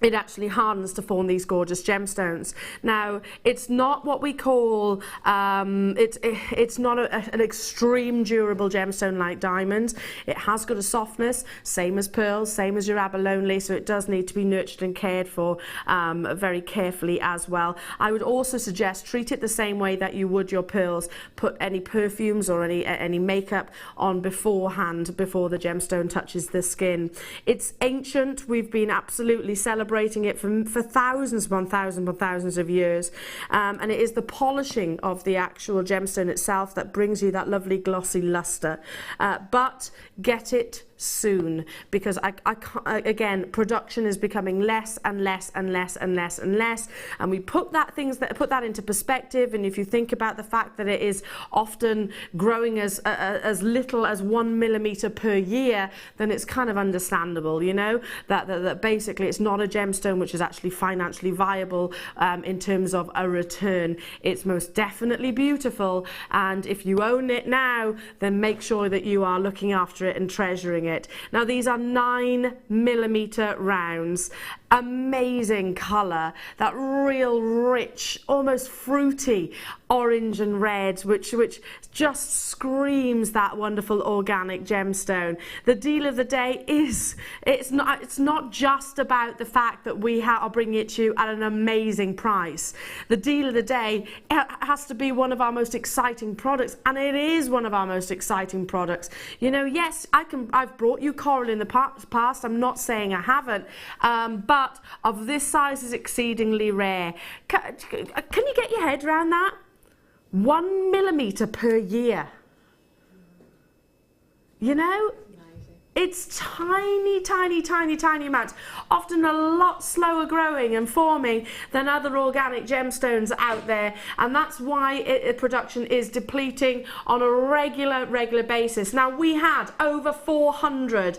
Speaker 1: It actually hardens to form these gorgeous gemstones. Now, it's not what we call, it's not an extreme durable gemstone like diamonds. It has got a softness, same as pearls, same as your abalone, so it does need to be nurtured and cared for very carefully as well. I would also suggest treat it the same way that you would your pearls. Put any perfumes or any makeup on beforehand, before the gemstone touches the skin. It's ancient. We've been absolutely celebrating it for thousands upon thousands of years, and it is the polishing of the actual gemstone itself that brings you that lovely glossy luster, but get it soon, because I can't, again, production is becoming less and less and less and less and less, and we put that into perspective. And if you think about the fact that it is often growing as little as 1 millimetre per year, then it's kind of understandable, you know, that basically it's not a gemstone which is actually financially viable in terms of a return. It's most definitely beautiful, and if you own it now, then make sure that you are looking after it and treasuring it. Now, these are 9 millimetre rounds. Amazing colour, that real rich, almost fruity orange and red, which just screams that wonderful organic gemstone. The deal of the day is, it's not just about the fact that we are bringing it to you at an amazing price. The deal of the day has to be one of our most exciting products, and it is one of our most exciting products. You know, yes, I've brought you coral in the past. I'm not saying I haven't, but of this size is exceedingly rare. Can you get your head around that? 1 millimetre per year. You know? It's tiny, tiny, tiny, tiny amounts, often a lot slower growing and forming than other organic gemstones out there, and that's why production is depleting on a regular basis. Now, we had over 400,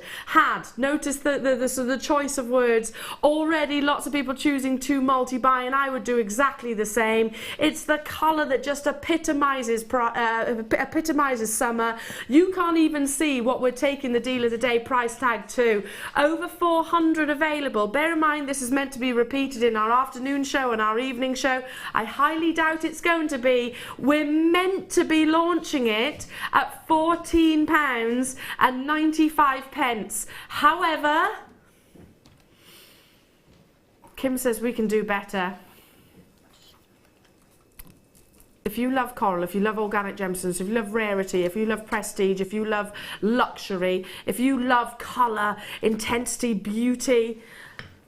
Speaker 1: notice the choice of words, already lots of people choosing to multi-buy, and I would do exactly the same. It's the colour that just epitomises summer. You can't even see what we're taking the deal of the day price tag to. Over 400 available. Bear in mind, this is meant to be repeated in our afternoon show and our evening show. I highly doubt it's going to be. We're meant to be launching it at £14.95. However, Kim says we can do better. if you love coral, if you love organic gemstones, if you love rarity, if you love prestige, if you love luxury, if you love colour, intensity, beauty,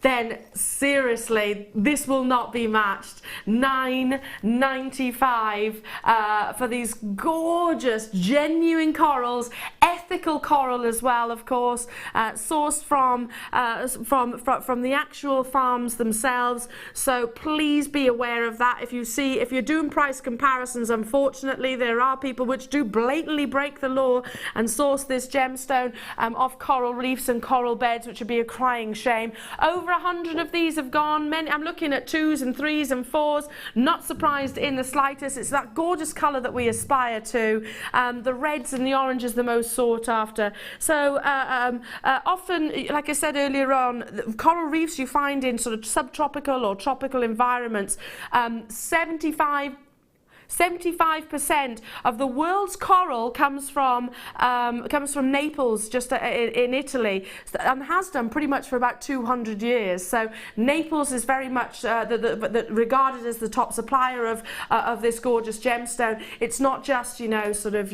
Speaker 1: then seriously, this will not be matched. $9.95 for these gorgeous, genuine corals, ethical coral as well, of course, sourced from the actual farms themselves. So please be aware of that. If you're doing price comparisons, unfortunately, there are people which do blatantly break the law and source this gemstone off coral reefs and coral beds, which would be a crying shame. Over 100 of these have gone. I'm looking at 2s and 3s and 4s. Not surprised in the slightest. It's that gorgeous colour that we aspire to. The reds and the oranges the most sought after. So often, like I said earlier on, coral reefs you find in sort of subtropical or tropical environments. 75% of the world's coral comes from Naples, just in Italy, and has done pretty much for about 200 years. So Naples is very much regarded as the top supplier of this gorgeous gemstone. It's not just, you know, sort of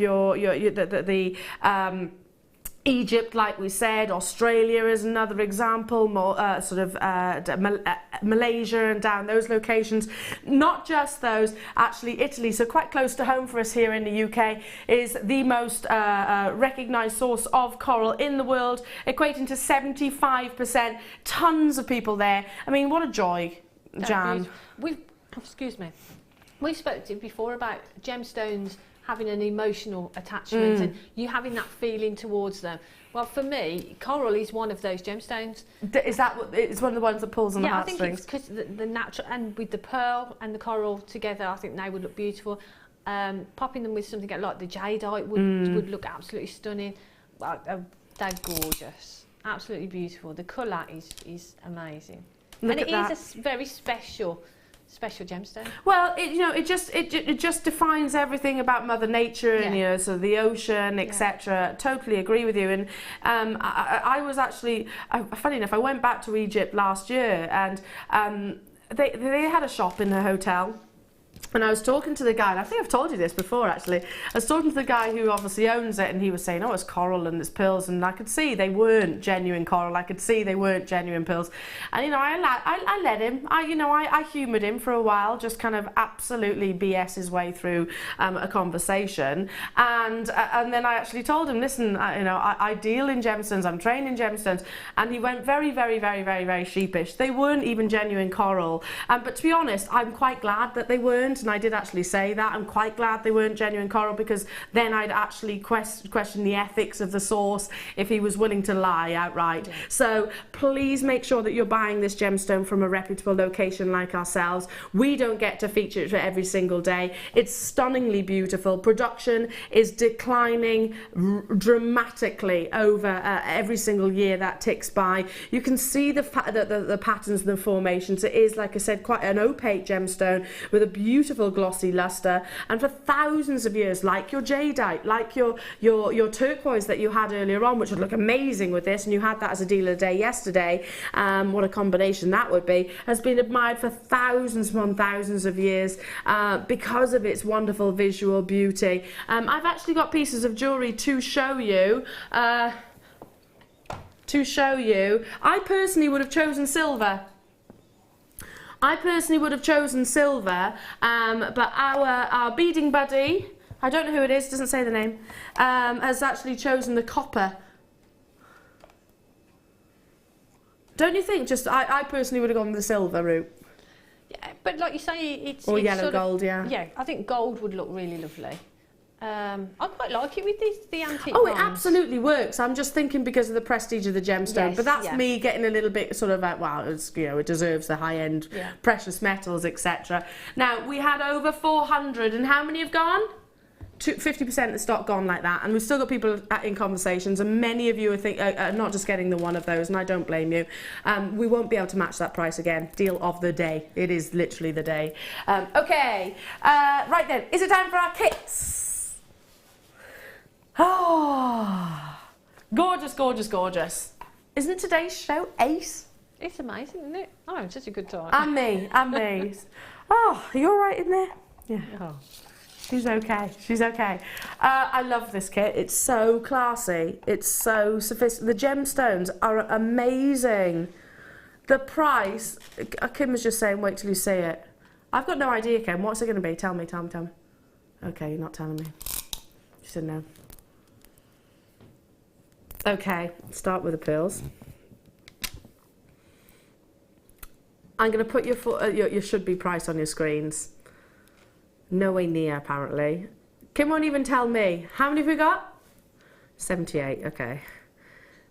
Speaker 1: Egypt, like we said. Australia is another example, more Malaysia and down those locations. Not just those, actually Italy, so quite close to home for us here in the UK, is the most recognised source of coral in the world, equating to 75%. Tons of people there. I mean, what a joy, Jan.
Speaker 2: Excuse me. We spoke to you before about gemstones having an emotional attachment and you having that feeling towards them. Well, for me, coral is one of those gemstones.
Speaker 1: Is that what, it's one of the ones that pulls on the heartstrings?
Speaker 2: Yeah, I think it's because the natural, and with the pearl and the coral together, I think they would look beautiful. Popping them with something like the jadeite would look absolutely stunning. Well, they're gorgeous, absolutely beautiful. The colour is amazing. And it is a very special gemstone. Well,
Speaker 1: it just defines everything about Mother Nature and, you know, so the ocean, etc. Totally agree with you. And I was actually, funny enough, I went back to Egypt last year, and they had a shop in the hotel. And I was talking to the guy, and I think I've told you this before actually, I was talking to the guy who obviously owns it, and he was saying, oh, it's coral and it's pearls, and I could see they weren't genuine coral, I could see they weren't genuine pearls. And, you know, I let him, I humoured him for a while, just kind of absolutely BS his way through a conversation. And then I actually told him, listen, I deal in gemstones, I'm trained in gemstones. And he went very, very, very, very, very sheepish. They weren't even genuine coral. But to be honest, I'm quite glad that they weren't. And I did actually say that. I'm quite glad they weren't genuine coral, because then I'd actually question the ethics of the source if he was willing to lie outright. Yeah. So please make sure that you're buying this gemstone from a reputable location like ourselves. We don't get to feature it for every single day. It's stunningly beautiful. Production is declining dramatically over every single year that ticks by. You can see the patterns and the formations. It is, like I said, quite an opaque gemstone with a beautiful glossy luster, and for thousands of years, like your jadeite, like your turquoise that you had earlier on, which would look amazing with this, and you had that as a deal of the day yesterday, what a combination that would be, has been admired for thousands upon thousands of years because of its wonderful visual beauty. I've actually got pieces of jewellery to show you. I personally would have chosen silver. But our beading buddy, I don't know who it is, doesn't say the name, has actually chosen the copper. Don't you think? I personally would have gone the silver route.
Speaker 2: Yeah, but like you say, it's
Speaker 1: yellow
Speaker 2: sort
Speaker 1: gold,
Speaker 2: of,
Speaker 1: yeah.
Speaker 2: I think gold would look really lovely. I quite like it with the antique
Speaker 1: Oh,
Speaker 2: ones.
Speaker 1: it absolutely works. I'm just thinking because of the prestige of the gemstone.
Speaker 2: Yes,
Speaker 1: but that's me getting a little bit sort of like, wow, it deserves the high-end precious metals, etc. Now, we had over 400, and how many have gone? 50% of the stock gone like that, and we've still got people in conversations, and many of you are not just getting the one of those, and I don't blame you. We won't be able to match that price again. Deal of the day. It is literally the day. Okay, right then, is it time for our kits? Oh, gorgeous, gorgeous, gorgeous. Isn't today's show ace?
Speaker 2: It's amazing, isn't it? I'm having such a good time.
Speaker 1: And me. Oh, are you all right in there? Yeah.
Speaker 2: Oh.
Speaker 1: She's okay. She's okay. I love this kit. It's so classy. It's so sophisticated. The gemstones are amazing. The price, Kim was just saying, wait till you see it. I've got no idea, Kim. What's it going to be? Tell me, tell me, tell me. Okay, you're not telling me. She said no. Okay, start with the pearls. I'm going to put your should-be price on your screens. Nowhere near, apparently. Kim won't even tell me. How many have we got? 78, okay.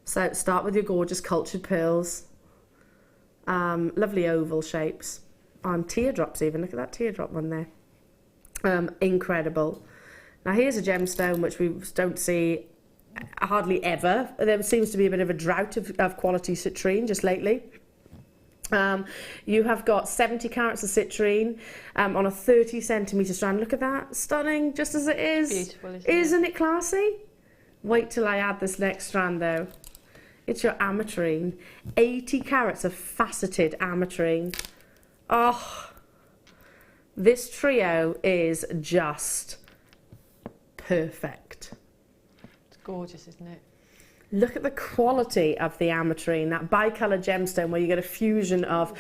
Speaker 1: So start with your gorgeous cultured pearls. Lovely oval shapes. Teardrops even. Look at that teardrop one there. Incredible. Now here's a gemstone which we don't see hardly ever. There seems to be a bit of a drought of quality citrine just lately. You have got 70 carats of citrine on a 30 centimetre strand. Look at that. Stunning, just as it is.
Speaker 2: Beautiful,
Speaker 1: Isn't it classy? Wait till I add this next strand though. It's your ametrine. 80 carats of faceted ametrine. Oh, this trio is just perfect.
Speaker 2: It's gorgeous, isn't it?
Speaker 1: Look at the quality of the ametrine, that bicoloured gemstone where you get a fusion of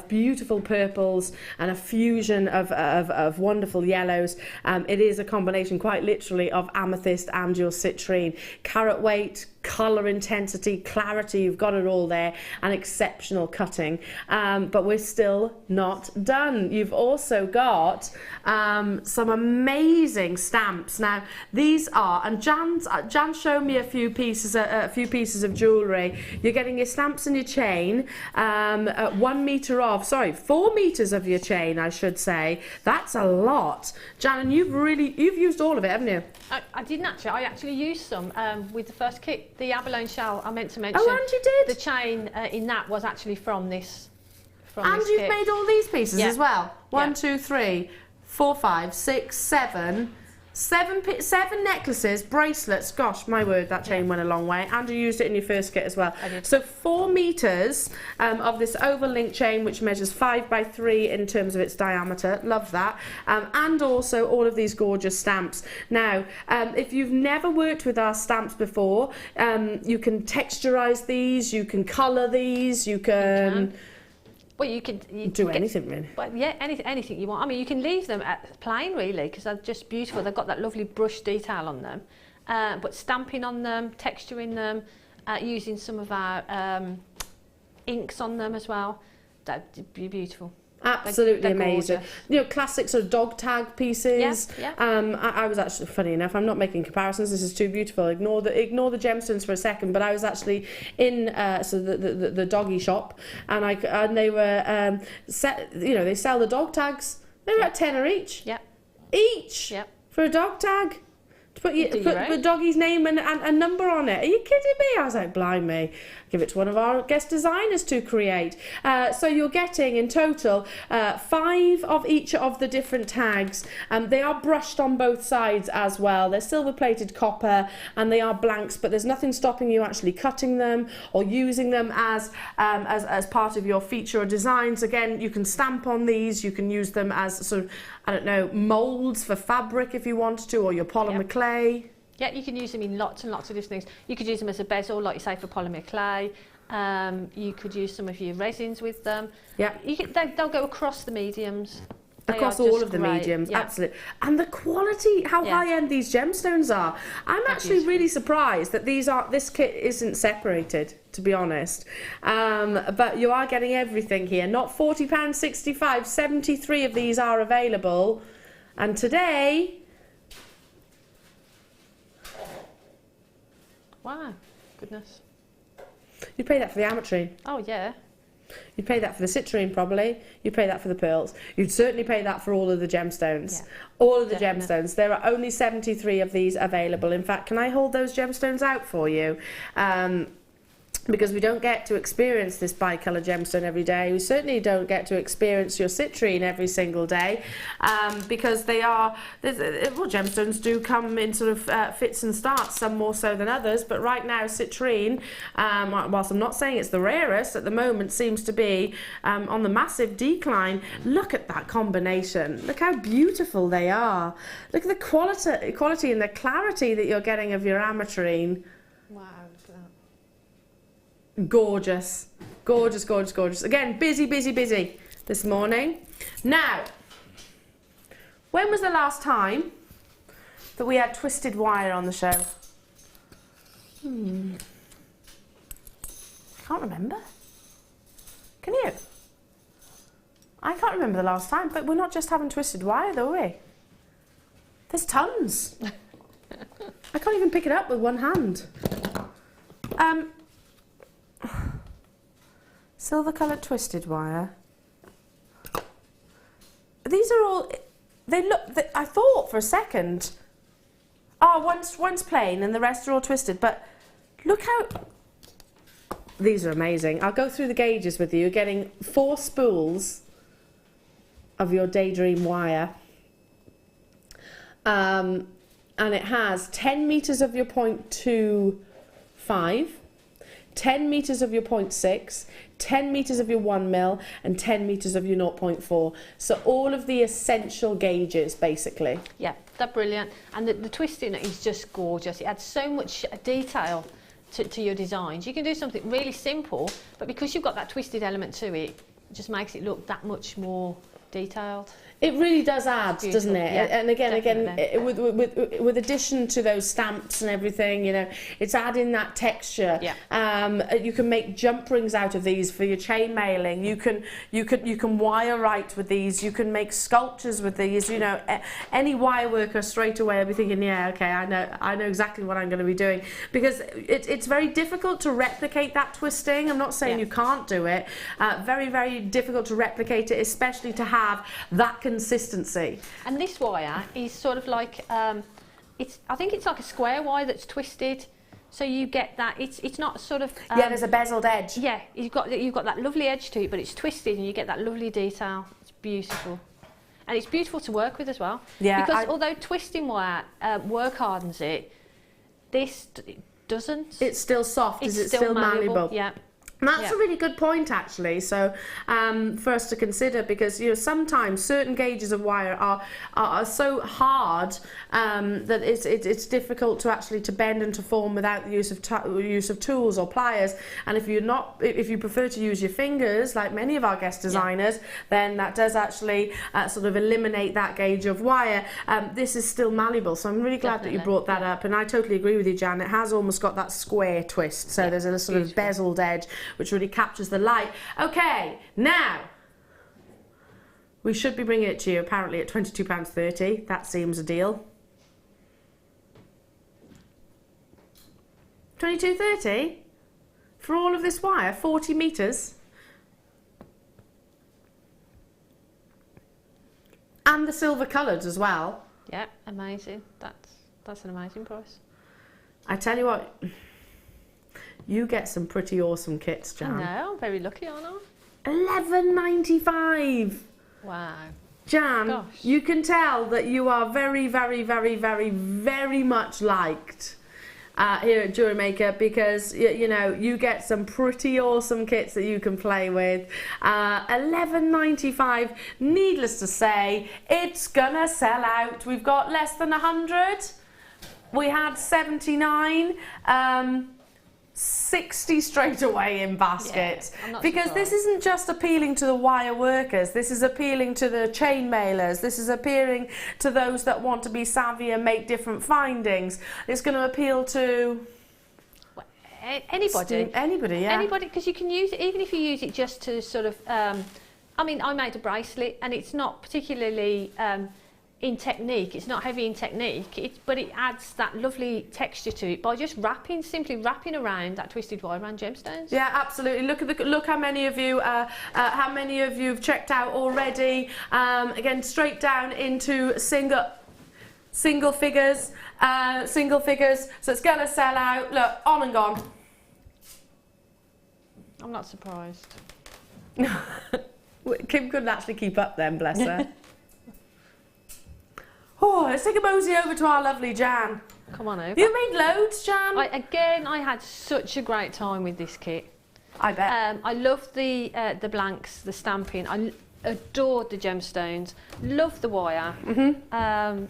Speaker 1: beautiful purples and a fusion of wonderful yellows. It is a combination, quite literally, of amethyst and your citrine. Carat weight, colour intensity, clarity, you've got it all there, and exceptional cutting. But we're still not done. You've also got some amazing stamps. Now, these are, and Jan showed me a few pieces of jewellery. You're getting your stamps and your chain, 4 meters of your chain, I should say. That's a lot. Jan, and you've used all of it, haven't you?
Speaker 2: I didn't actually. I actually used some with the first kit. The abalone shell, I meant to mention.
Speaker 1: Oh, and you did?
Speaker 2: The chain in that was actually from this.
Speaker 1: And you've
Speaker 2: kit.
Speaker 1: made all these pieces as well.
Speaker 2: Yeah.
Speaker 1: 1, 2, 3, 4, 5, 6, 7. Seven necklaces, bracelets. Gosh, my word, that chain went a long way. And you used it in your first kit as well.
Speaker 2: I did.
Speaker 1: So 4 meters of this oval link chain, which measures 5 by 3 in terms of its diameter. Love that. And also all of these gorgeous stamps. Now, if you've never worked with our stamps before, you can texturize these, you can colour these, you can.
Speaker 2: Well, you can
Speaker 1: do anything really.
Speaker 2: But yeah, anything you want. I mean, you can leave them plain really because they're just beautiful. They've got that lovely brush detail on them, but stamping on them, texturing them, using some of our inks on them as well. That'd be beautiful.
Speaker 1: Absolutely
Speaker 2: they're
Speaker 1: amazing.
Speaker 2: gorgeous.
Speaker 1: You know, classic sort of dog tag pieces.
Speaker 2: Yeah.
Speaker 1: I was actually, funny enough, I'm not making comparisons. This is too beautiful. Ignore the gemstones for a second. But I was actually in the doggy shop, and they were they sell the dog tags. They're at £10 each.
Speaker 2: Yep.
Speaker 1: Each.
Speaker 2: Yep.
Speaker 1: For a dog tag. To put the doggy's name and a number on it. Are you kidding me? I was like, blimey. Give it to one of our guest designers to create. So you're getting in total 5 of each of the different tags. They are brushed on both sides as well. They're silver plated copper and they are blanks, but there's nothing stopping you actually cutting them or using them as part of your feature or designs. Again, you can stamp on these. You can use them as sort of, I don't know, moulds for fabric if you wanted to, or your polymer clay.
Speaker 2: Yeah, you can use them in lots and lots of different things. You could use them as a bezel, like you say, for polymer clay. You could use some of your resins with them.
Speaker 1: Yeah.
Speaker 2: They'll go across the mediums.
Speaker 1: Across all of the mediums,
Speaker 2: yeah.
Speaker 1: Absolutely. And the quality, how high-end these gemstones are. I'm actually really surprised that this kit isn't separated, to be honest. But you are getting everything here. Not £40, 65, 73 of these are available. And today...
Speaker 2: Wow, goodness.
Speaker 1: You'd pay that for the ametrine.
Speaker 2: Oh, yeah.
Speaker 1: You'd pay that for the citrine, probably. You'd pay that for the pearls. You'd certainly pay that for all of the gemstones.
Speaker 2: Yeah,
Speaker 1: all of the gemstones. There are only 73 of these available. In fact, can I hold those gemstones out for you? because we don't get to experience this bicolour gemstone every day. We certainly don't get to experience your citrine every single day, because they are, well, gemstones do come in sort of fits and starts, some more so than others, but right now citrine, whilst I'm not saying it's the rarest, at the moment seems to be on the massive decline. Look at that combination. Look how beautiful they are. Look at the quality and the clarity that you're getting of your ametrine.
Speaker 2: Wow, look at that.
Speaker 1: Gorgeous, gorgeous, gorgeous, gorgeous. Again, busy, busy, busy this morning. Now, when was the last time that we had twisted wire on the show? Can't remember. Can you? I can't remember the last time, but we're not just having twisted wire, though, are we? There's tons. I can't even pick it up with one hand. Silver coloured twisted wire. These are all, I thought for a second, one's plain and the rest are all twisted, but look how, these are amazing. I'll go through the gauges with you. You're getting 4 spools of your Daydream wire. And it has 10 metres of your 0.25, 10 metres of your 0.6, 10 metres of your 1 mil, and 10 metres of your 0.4. So all of the essential gauges, basically.
Speaker 2: Yeah, they're brilliant. And the twisting is just gorgeous. It adds so much detail to your designs. You can do something really simple, but because you've got that twisted element to it, it just makes it look that much more detailed.
Speaker 1: It really does add, doesn't it?
Speaker 2: Yeah,
Speaker 1: and again,
Speaker 2: definitely.
Speaker 1: with addition to those stamps and everything, you know, it's adding that texture.
Speaker 2: Yeah.
Speaker 1: You can make jump rings out of these for your chain mailing. You can wire write with these. You can make sculptures with these. You know, any wire worker straight away will be thinking, yeah, okay, I know exactly what I'm going to be doing, because it's very difficult to replicate that twisting. I'm not saying you can't do it. Very, very difficult to replicate it, especially to have that consistency.
Speaker 2: And this wire is sort of like I think it's like a square wire that's twisted, so you get that it's not sort of
Speaker 1: yeah, there's a bezeled edge.
Speaker 2: Yeah, you've got that lovely edge to it, but it's twisted and you get that lovely detail. It's beautiful, and it's beautiful to work with as well.
Speaker 1: Yeah,
Speaker 2: because although twisting wire work hardens it, this doesn't.
Speaker 1: It's still soft. Is it still malleable?
Speaker 2: Yeah.
Speaker 1: And that's a really good point, actually. So for us to consider, because you know sometimes certain gauges of wire are so hard that it's difficult to actually to bend and to form without the use of tools or pliers. And if you prefer to use your fingers, like many of our guest designers, then that does actually sort of eliminate that gauge of wire. This is still malleable, so I'm really glad that you brought that up. And I totally agree with you, Jan. It has almost got that square twist, so there's a sort of bezeled edge, which really captures the light. Okay, now we should be bringing it to you apparently at £22.30. That seems a deal. £22.30 for all of this wire, 40 metres, and the silver coloured as well.
Speaker 2: Yeah, amazing. That's an amazing price.
Speaker 1: I tell you what, you get some pretty awesome kits, Jan.
Speaker 2: I know, I'm very lucky, aren't I?
Speaker 1: £11.95.
Speaker 2: Wow.
Speaker 1: Jan,
Speaker 2: Gosh.
Speaker 1: you can tell that you are very, very, very, very, very much liked here at Jewellery Maker, because you know you get some pretty awesome kits that you can play with. £11.95. Needless to say, it's gonna sell out. We've got less than 100. We had 79. 60 straight away in baskets, because this isn't just appealing to the wire workers, this is appealing to the chain mailers, this is appealing to those that want to be savvy and make different findings. It's going to appeal to
Speaker 2: anybody,
Speaker 1: yeah,
Speaker 2: anybody, because you can use it even if you use it just to sort of I mean, I made a bracelet and it's not particularly in technique, it's not heavy in technique, but it adds that lovely texture to it by just simply wrapping around that twisted wire around gemstones.
Speaker 1: Yeah, absolutely. Look how many of you have checked out already. Again, straight down into single figures. So it's gonna sell out. Look, on and gone.
Speaker 2: I'm not surprised.
Speaker 1: Kim couldn't actually keep up then, bless her. Oh, let's take a mosey over to our lovely Jan.
Speaker 2: Come on over.
Speaker 1: You made loads, Jan.
Speaker 2: I had such a great time with this kit.
Speaker 1: I bet.
Speaker 2: I loved the blanks, the stamping. I adored the gemstones. Loved the wire.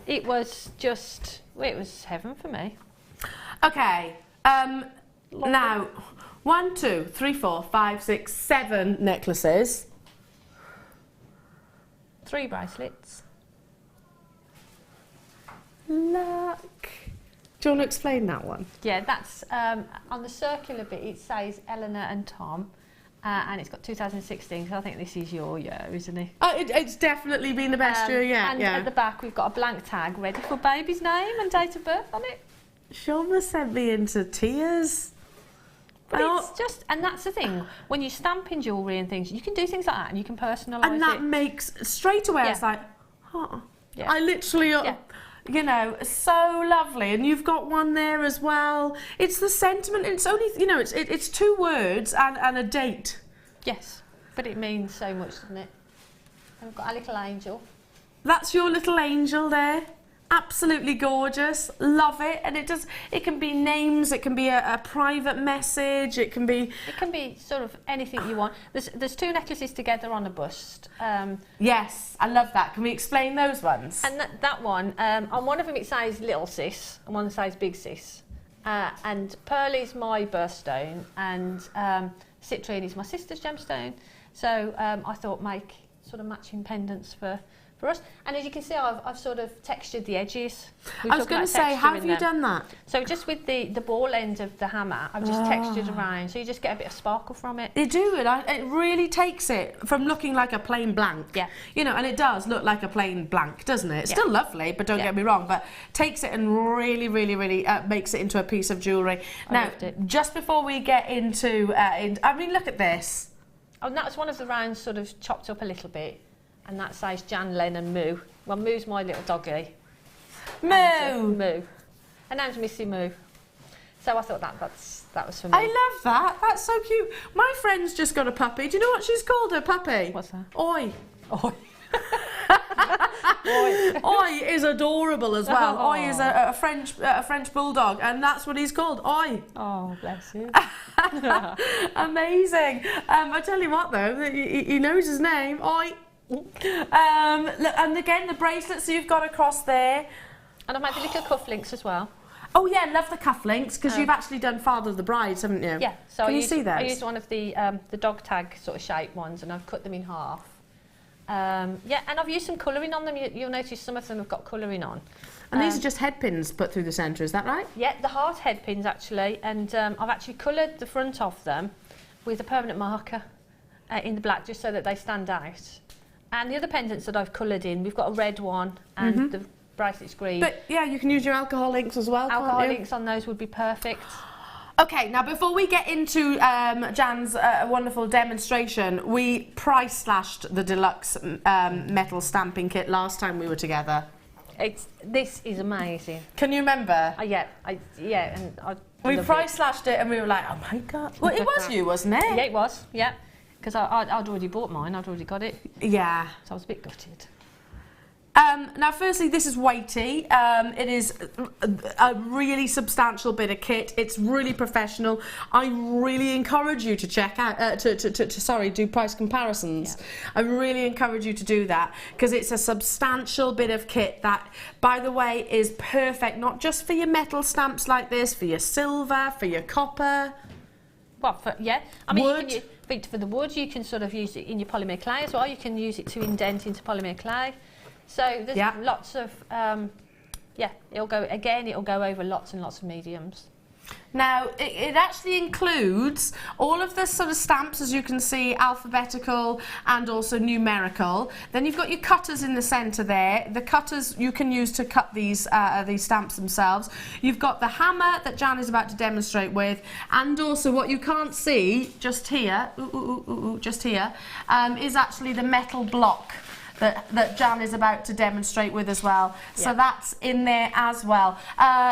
Speaker 2: It was just, it was heaven for me.
Speaker 1: Okay. Now, 1, 2, 3, 4, 5, 6, 7 necklaces.
Speaker 2: 3 bracelets.
Speaker 1: Look. Do you want to explain that one?
Speaker 2: Yeah, that's on the circular bit. It says Eleanor and Tom, and it's got 2016. So I think this is your year, isn't it?
Speaker 1: It's definitely been the best year yet.
Speaker 2: And at the back, we've got a blank tag ready for baby's name and date of birth on it.
Speaker 1: Shoma sent me into tears.
Speaker 2: But it's just, and that's the thing, when you stamp in jewellery and things, you can do things like that and you can personalise it.
Speaker 1: And that makes, straight away, it's like, oh, I literally, you know, so lovely. And you've got one there as well. It's the sentiment, it's only, you know, it's 2 words and a date.
Speaker 2: Yes, but it means so much, doesn't it? And we've got a little angel.
Speaker 1: That's your little angel there. Absolutely gorgeous, love it. And it can be names, it can be a private message, it can be
Speaker 2: sort of anything you want. There's 2 necklaces together on a bust.
Speaker 1: Yes, I love that. Can we explain those ones?
Speaker 2: And that one, on one of them it says little sis, and one says big sis. And pearl is my birthstone, and citrine is my sister's gemstone. So I thought make sort of matching pendants for us. And as you can see, I've sort of textured the edges.
Speaker 1: I was going to say, how have you done that?
Speaker 2: So just with the ball end of the hammer, I've just textured around, so you just get a bit of sparkle from it.
Speaker 1: You do, it really takes it from looking like a plain blank.
Speaker 2: Yeah.
Speaker 1: You know, and it does look like a plain blank, doesn't it? It's still lovely, but don't get me wrong, but takes it and really, really, really makes it into a piece of jewellery. Now, just before we get into, I mean, look at this.
Speaker 2: Oh, and that's one of the rounds sort of chopped up a little bit. And that says Jan, Len and Moo. Well, Moo's my little doggy.
Speaker 1: Moo!
Speaker 2: Moo. Her name's Missy Moo. So I thought that was for me.
Speaker 1: I love that. That's so cute. My friend's just got a puppy. Do you know what she's called her puppy?
Speaker 2: What's that?
Speaker 1: Oi.
Speaker 2: Oi.
Speaker 1: Oi. Oi is adorable as well. Oi is a French bulldog, and that's what he's called. Oi.
Speaker 2: Oh, bless you.
Speaker 1: Amazing. I tell you what, though, he knows his name. Oi. And again, the bracelets you've got across there.
Speaker 2: And I've made the little cufflinks as well.
Speaker 1: Oh yeah, love the cufflinks, because you've actually done Father of the Brides, haven't you?
Speaker 2: Yeah. So
Speaker 1: Can you see those?
Speaker 2: I used one of the dog tag sort of shape ones, and I've cut them in half. Yeah, and I've used some colouring on them. You'll notice some of them have got colouring on.
Speaker 1: And these are just head pins put through the centre, is that right?
Speaker 2: Yeah, the heart head pins actually, and I've actually coloured the front of them with a permanent marker in the black, just so that they stand out. And the other pendants that I've coloured in, we've got a red one and the bracelet's green.
Speaker 1: But yeah, you can use your alcohol inks as well,
Speaker 2: Alcohol
Speaker 1: can't you?
Speaker 2: inks on those would be perfect.
Speaker 1: Okay, now before we get into Jan's wonderful demonstration, we price slashed the deluxe metal stamping kit last time we were together.
Speaker 2: This is amazing.
Speaker 1: Can you remember?
Speaker 2: We
Speaker 1: price slashed it and we were like, oh my God. Well, it was you, wasn't it?
Speaker 2: Yeah, it was, yeah. Because I'd already bought mine, I'd already got it.
Speaker 1: Yeah.
Speaker 2: So I was a bit gutted.
Speaker 1: Now, firstly, this is weighty. It is a really substantial bit of kit. It's really professional. I really encourage you to check out, do price comparisons. Yeah. I really encourage you to do that, because it's a substantial bit of kit that, by the way, is perfect, not just for your metal stamps like this, for your silver, for your copper.
Speaker 2: Well, I mean,
Speaker 1: wood.
Speaker 2: For the wood, you can sort of use it in your polymer clay as well. You can use it to indent into polymer clay. So there's lots of, it'll go over lots and lots of mediums.
Speaker 1: Now, it actually includes all of the sort of stamps, as you can see, alphabetical and also numerical. Then you've got your cutters in the centre there. The cutters you can use to cut these stamps themselves. You've got the hammer that Jan is about to demonstrate with, and also what you can't see just here, just here, is actually the metal block that Jan is about to demonstrate with as well. So that's in there as well.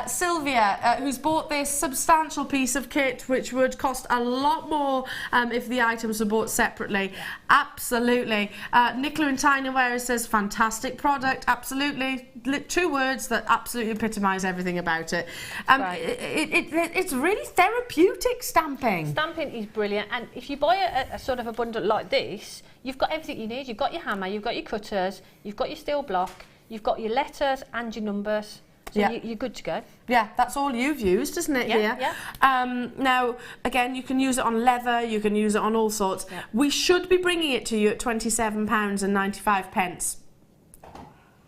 Speaker 1: Sylvia, who's bought this substantial piece of kit, which would cost a lot more if the items were bought separately. Absolutely. Nicola in Tinyware says, fantastic product. Absolutely. 2 words that absolutely epitomise everything about it. It's really therapeutic stamping.
Speaker 2: Stamping is brilliant, and if you buy a sort of a bundle like this, you've got everything you need. You've got your hammer, you've got your cutters, you've got your steel block, you've got your letters and your numbers. So you're good to go. Yeah,
Speaker 1: that's all you've used, isn't it?
Speaker 2: Yeah.
Speaker 1: Now, again, you can use it on leather, you can use it on all sorts. Yeah. We should be bringing it to you at £27.95.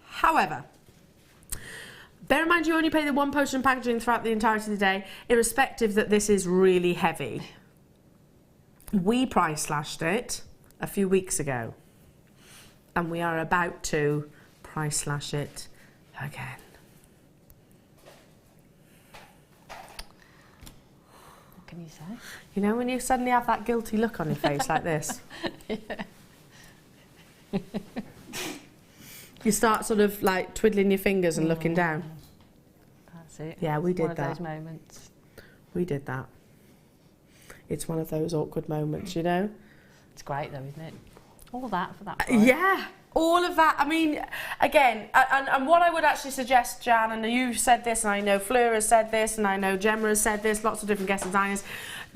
Speaker 1: However, bear in mind you only pay the 1 postage and packaging throughout the entirety of the day, irrespective that this is really heavy. We price slashed it a few weeks ago, and we are about to price slash it again.
Speaker 2: What can you say?
Speaker 1: You know when you suddenly have that guilty look on your face like this? You start sort of like twiddling your fingers and looking down.
Speaker 2: That's it.
Speaker 1: Yeah, we did
Speaker 2: that.
Speaker 1: that.
Speaker 2: One of those moments.
Speaker 1: We did that. It's one of those awkward moments, you know?
Speaker 2: It's great though, isn't it? All that for that price.
Speaker 1: Yeah, all of that. I mean, again, and what I would actually suggest, Jan, and you've said this, and I know Fleur has said this, and I know Gemma has said this, lots of different guest designers,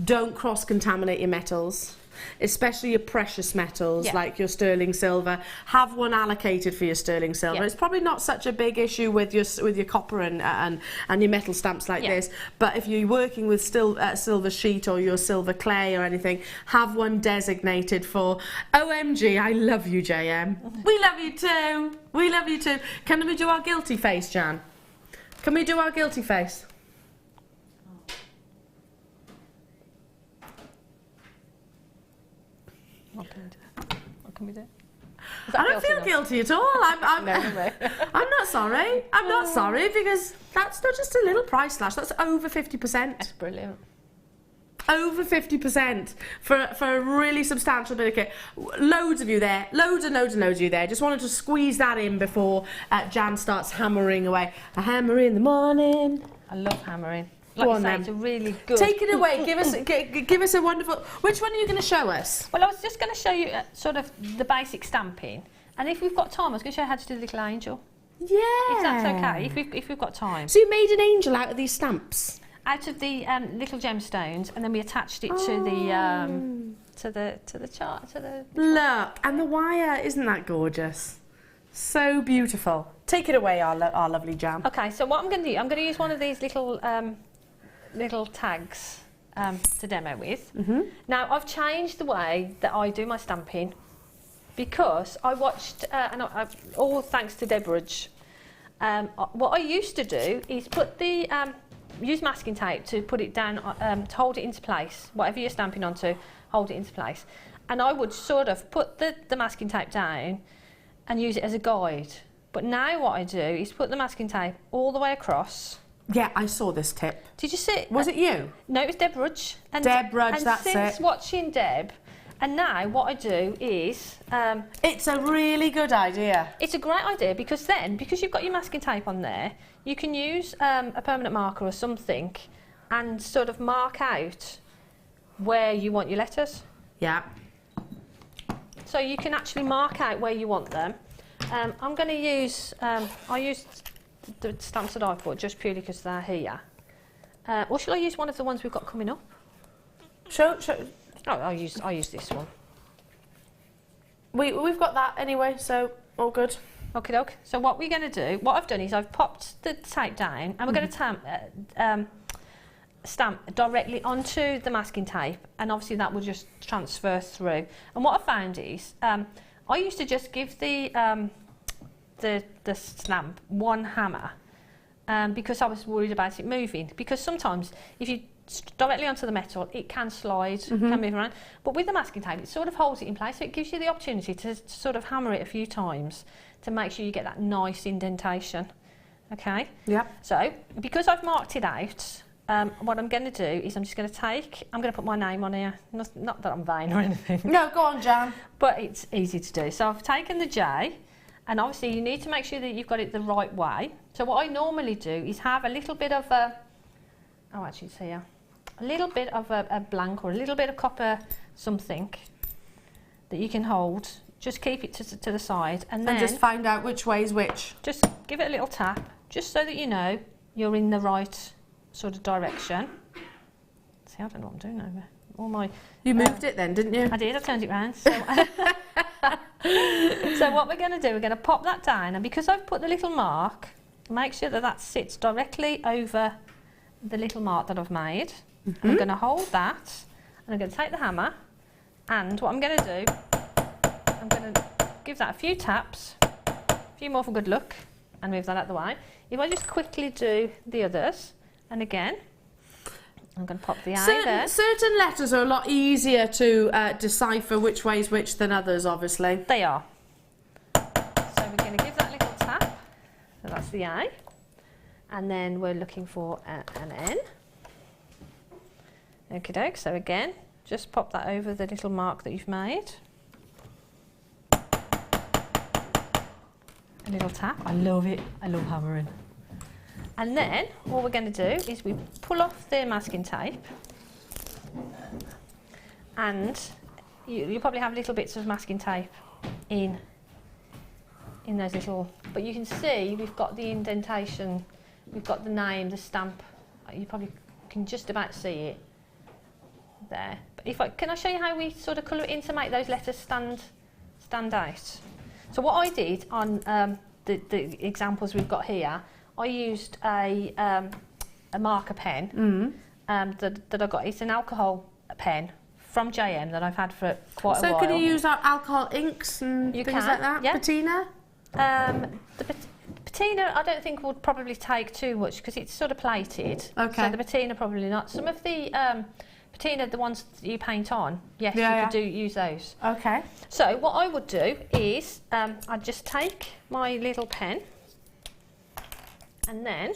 Speaker 1: don't cross-contaminate your metals. Especially your precious metals like your sterling silver. Have one allocated for your sterling silver. It's probably not such a big issue with your copper and your metal stamps like this, but if you're working with silver sheet or your silver clay or anything, have one designated for OMG, I love you, JM. We love you too. We love you too. Can we do our guilty face, Jan? Can we do our guilty face?
Speaker 2: What can we do?
Speaker 1: I don't feel guilty at all. I'm not sorry. I'm not sorry because that's not just a little price slash. That's over 50%.
Speaker 2: That's brilliant.
Speaker 1: Over 50% for a really substantial bit of kit. Loads of you there. Loads and loads and loads of you there. Just wanted to squeeze that in before Jan starts hammering away. A hammer in the morning.
Speaker 2: I love hammering. Like you say, it's a really good...
Speaker 1: Take it away. Give us a wonderful... Which one are you going to show us?
Speaker 2: Well, I was just going to show you sort of the basic stamping. And if we've got time, I was going to show you how to do the little angel.
Speaker 1: Yeah.
Speaker 2: If that's okay, if we've got time.
Speaker 1: So you made an angel out of these stamps?
Speaker 2: Out of the little gemstones, and then we attached it to the chart.
Speaker 1: Look, and the wire, isn't that gorgeous? So beautiful. Take it away, our lovely Jan.
Speaker 2: Okay, so what I'm going to do, I'm going to use one of these little tags to demo with. Now I've changed the way that I do my stamping because I watched, all thanks to Deborah. What I used to do is put the use masking tape to put it down, to hold it into place. Whatever you're stamping onto, hold it into place. And I would sort of put the masking tape down and use it as a guide. But now what I do is put the masking tape all the way across.
Speaker 1: Yeah, I saw this tip.
Speaker 2: Did you see it?
Speaker 1: Was it you?
Speaker 2: No, it was Deb Rudge.
Speaker 1: Deb Rudge, that's it.
Speaker 2: And since watching Deb, and now what I do is...
Speaker 1: it's a really good idea.
Speaker 2: It's a great idea because then, because you've got your masking tape on there, you can use a permanent marker or something and sort of mark out where you want your letters.
Speaker 1: Yeah.
Speaker 2: So you can actually mark out where you want them. I'm going to use... I used the stamps that I bought just purely because they're here. Or shall I use one of the ones we've got coming up?
Speaker 1: Show.
Speaker 2: Oh, I'll use this one.
Speaker 1: We've got that anyway, so all good.
Speaker 2: Okay, doke. So what we're going to do, what I've done is I've popped the tape down, and we're going to stamp directly onto the masking tape, and obviously that will just transfer through. And what I found is I used to just give the stamp one hammer because I was worried about it moving. Because sometimes if you directly onto the metal, it can slide, can move around. But with the masking tape, it sort of holds it in place, so it gives you the opportunity to sort of hammer it a few times to make sure you get that nice indentation. Okay?
Speaker 1: Yeah.
Speaker 2: So, because I've marked it out, what I'm going to do is I'm going to put my name on here. Not that I'm vain or anything.
Speaker 1: No, go on, Jan.
Speaker 2: But it's easy to do. So I've taken the J, and obviously you need to make sure that you've got it the right way. So what I normally do is have a little bit of a, oh actually it's here, a little bit of a blank or a little bit of copper something that you can hold. Just keep it to the side, and then
Speaker 1: just find out which way is which.
Speaker 2: Just give it a little tap, just so that you know you're in the right sort of direction. See, I don't know what I'm doing over. All my
Speaker 1: you moved it then, didn't you?
Speaker 2: I did. I turned it round. So, so what we're going to do, we're going to pop that down, and because I've put the little mark, make sure that that sits directly over the little mark that I've made. I'm going to hold that, and I'm going to take the hammer, and what I'm going to do, I'm going to give that a few taps, a few more for good luck, and move that out of the way. If I just quickly do the others, and again, I'm going to pop the I there.
Speaker 1: Certain letters are a lot easier to decipher which way is which than others, obviously.
Speaker 2: They are. So we're going to give that little tap. So that's the I. And then we're looking for an N. Okie doke. So again, just pop that over the little mark that you've made. A little tap. I love it. I love hammering. And then what we're going to do is we pull off the masking tape, and you probably have little bits of masking tape in those little, but you can see we've got the indentation, we've got the name, the stamp. You probably can just about see it there. But can I show you how we sort of colour it in to make those letters stand out? So what I did on the examples we've got here, I used a marker pen that I got. It's an alcohol pen from JM that I've had for quite a while.
Speaker 1: So can you use alcohol inks and things like that?
Speaker 2: Yeah.
Speaker 1: Patina?
Speaker 2: The patina I don't think would probably take too much because it's sort of plated.
Speaker 1: Okay.
Speaker 2: So the patina probably not. Some of the patina, the ones that you paint on, yes, you could use those.
Speaker 1: Okay.
Speaker 2: So what I would do is I'd just take my little pen, and then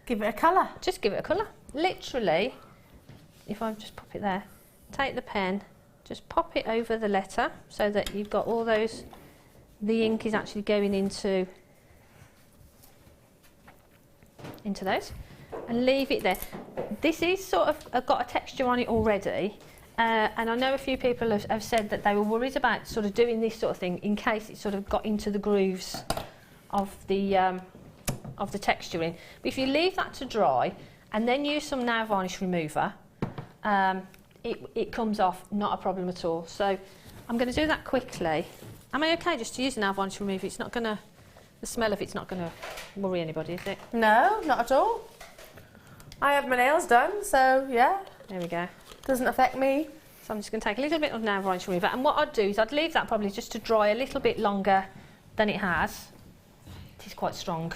Speaker 1: give it a colour.
Speaker 2: Just give it a colour. Literally, if I just pop it there, take the pen, just pop it over the letter so that you've got all those, the ink is actually going into those, and leave it there. This is sort of got a texture on it already, and I know a few people have said that they were worried about sort of doing this sort of thing in case it sort of got into the grooves of the texturing. But if you leave that to dry and then use some nail varnish remover, it comes off, not a problem at all. So I'm going to do that quickly. Am I okay just to use the nail varnish remover? It's not going to, the smell of it's not going to worry anybody, is it?
Speaker 1: No, not at all. I have my nails done, so yeah.
Speaker 2: There we go.
Speaker 1: Doesn't affect me.
Speaker 2: So I'm just going to take a little bit of nail varnish remover, and what I'd do is I'd leave that probably just to dry a little bit longer than it has. It is quite strong.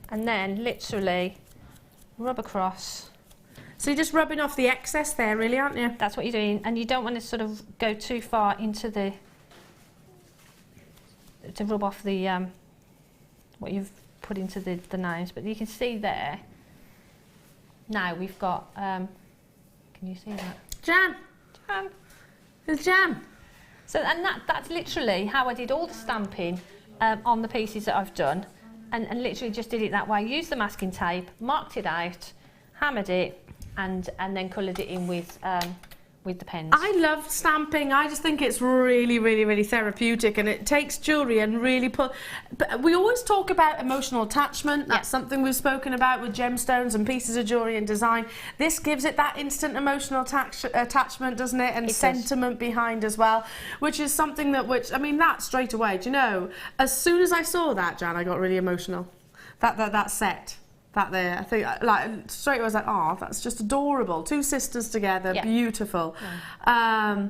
Speaker 2: And then literally rub across.
Speaker 1: So you're just rubbing off the excess there, really, aren't you?
Speaker 2: That's what you're doing, and you don't want to sort of go too far into the, to rub off the what you've put into the names. But you can see there, now we've got, can you see that?
Speaker 1: Jan. It's Jan.
Speaker 2: So, and that's literally how I did all the stamping on the pieces that I've done. And literally just did it that way. Used the masking tape, marked it out, hammered it, and then coloured it in with the pens.
Speaker 1: I love stamping. I just think it's really, really, really therapeutic, and it takes jewellery and really put. But we always talk about emotional attachment. That's something we've spoken about with gemstones and pieces of jewellery and design. This gives it that instant emotional attachment, doesn't it? And sentiment behind as well, which is something that, I mean, that straight away. Do you know? As soon as I saw that, Jan, I got really emotional. That set. That there, I think, like straight away I was like, oh, that's just adorable. Two sisters together, beautiful. Yeah.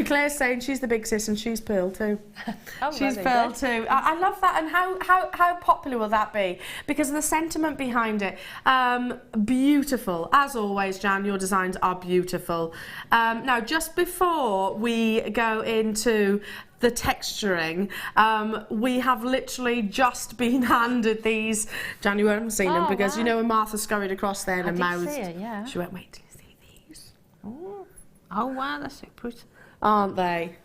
Speaker 1: Claire's saying she's the big sis and she's Pearl too. She's Pearl too. I love that, and how popular will that be? Because of the sentiment behind it. Beautiful. As always, Jan, your designs are beautiful. Now, just before we go into the texturing. We have literally just been handed these. Jan, you won't have seen them because you know when Martha scurried across there and mouthed.
Speaker 2: See it, yeah.
Speaker 1: She went, wait till you see these.
Speaker 2: Oh wow, that's so pretty.
Speaker 1: Aren't they?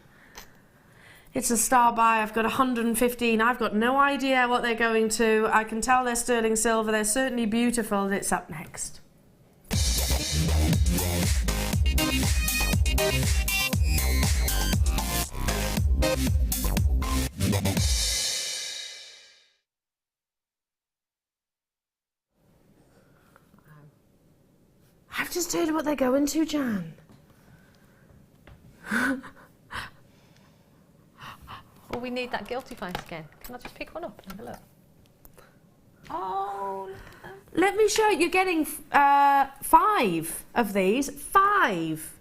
Speaker 1: It's a star buy. I've got 115. I've got no idea what they're going to. I can tell they're sterling silver. They're certainly beautiful. It's up next. I've just heard what they're going to, Jan.
Speaker 2: Well, we need that guilty face again. Can I just pick one up and have a look?
Speaker 1: Oh, let me show you. You're getting 5 of these. 5.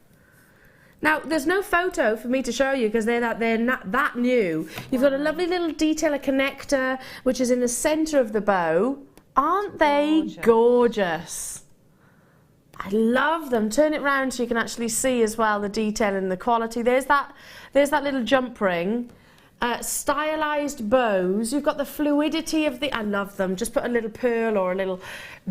Speaker 1: Now, there's no photo for me to show you because they're not that new. You've got a lovely little detailer connector, which is in the centre of the bow. Aren't they gorgeous? I love them. Turn it round so you can actually see as well the detail and the quality. There's that little jump ring. Stylised bows. You've got the fluidity of the... I love them. Just put a little pearl or a little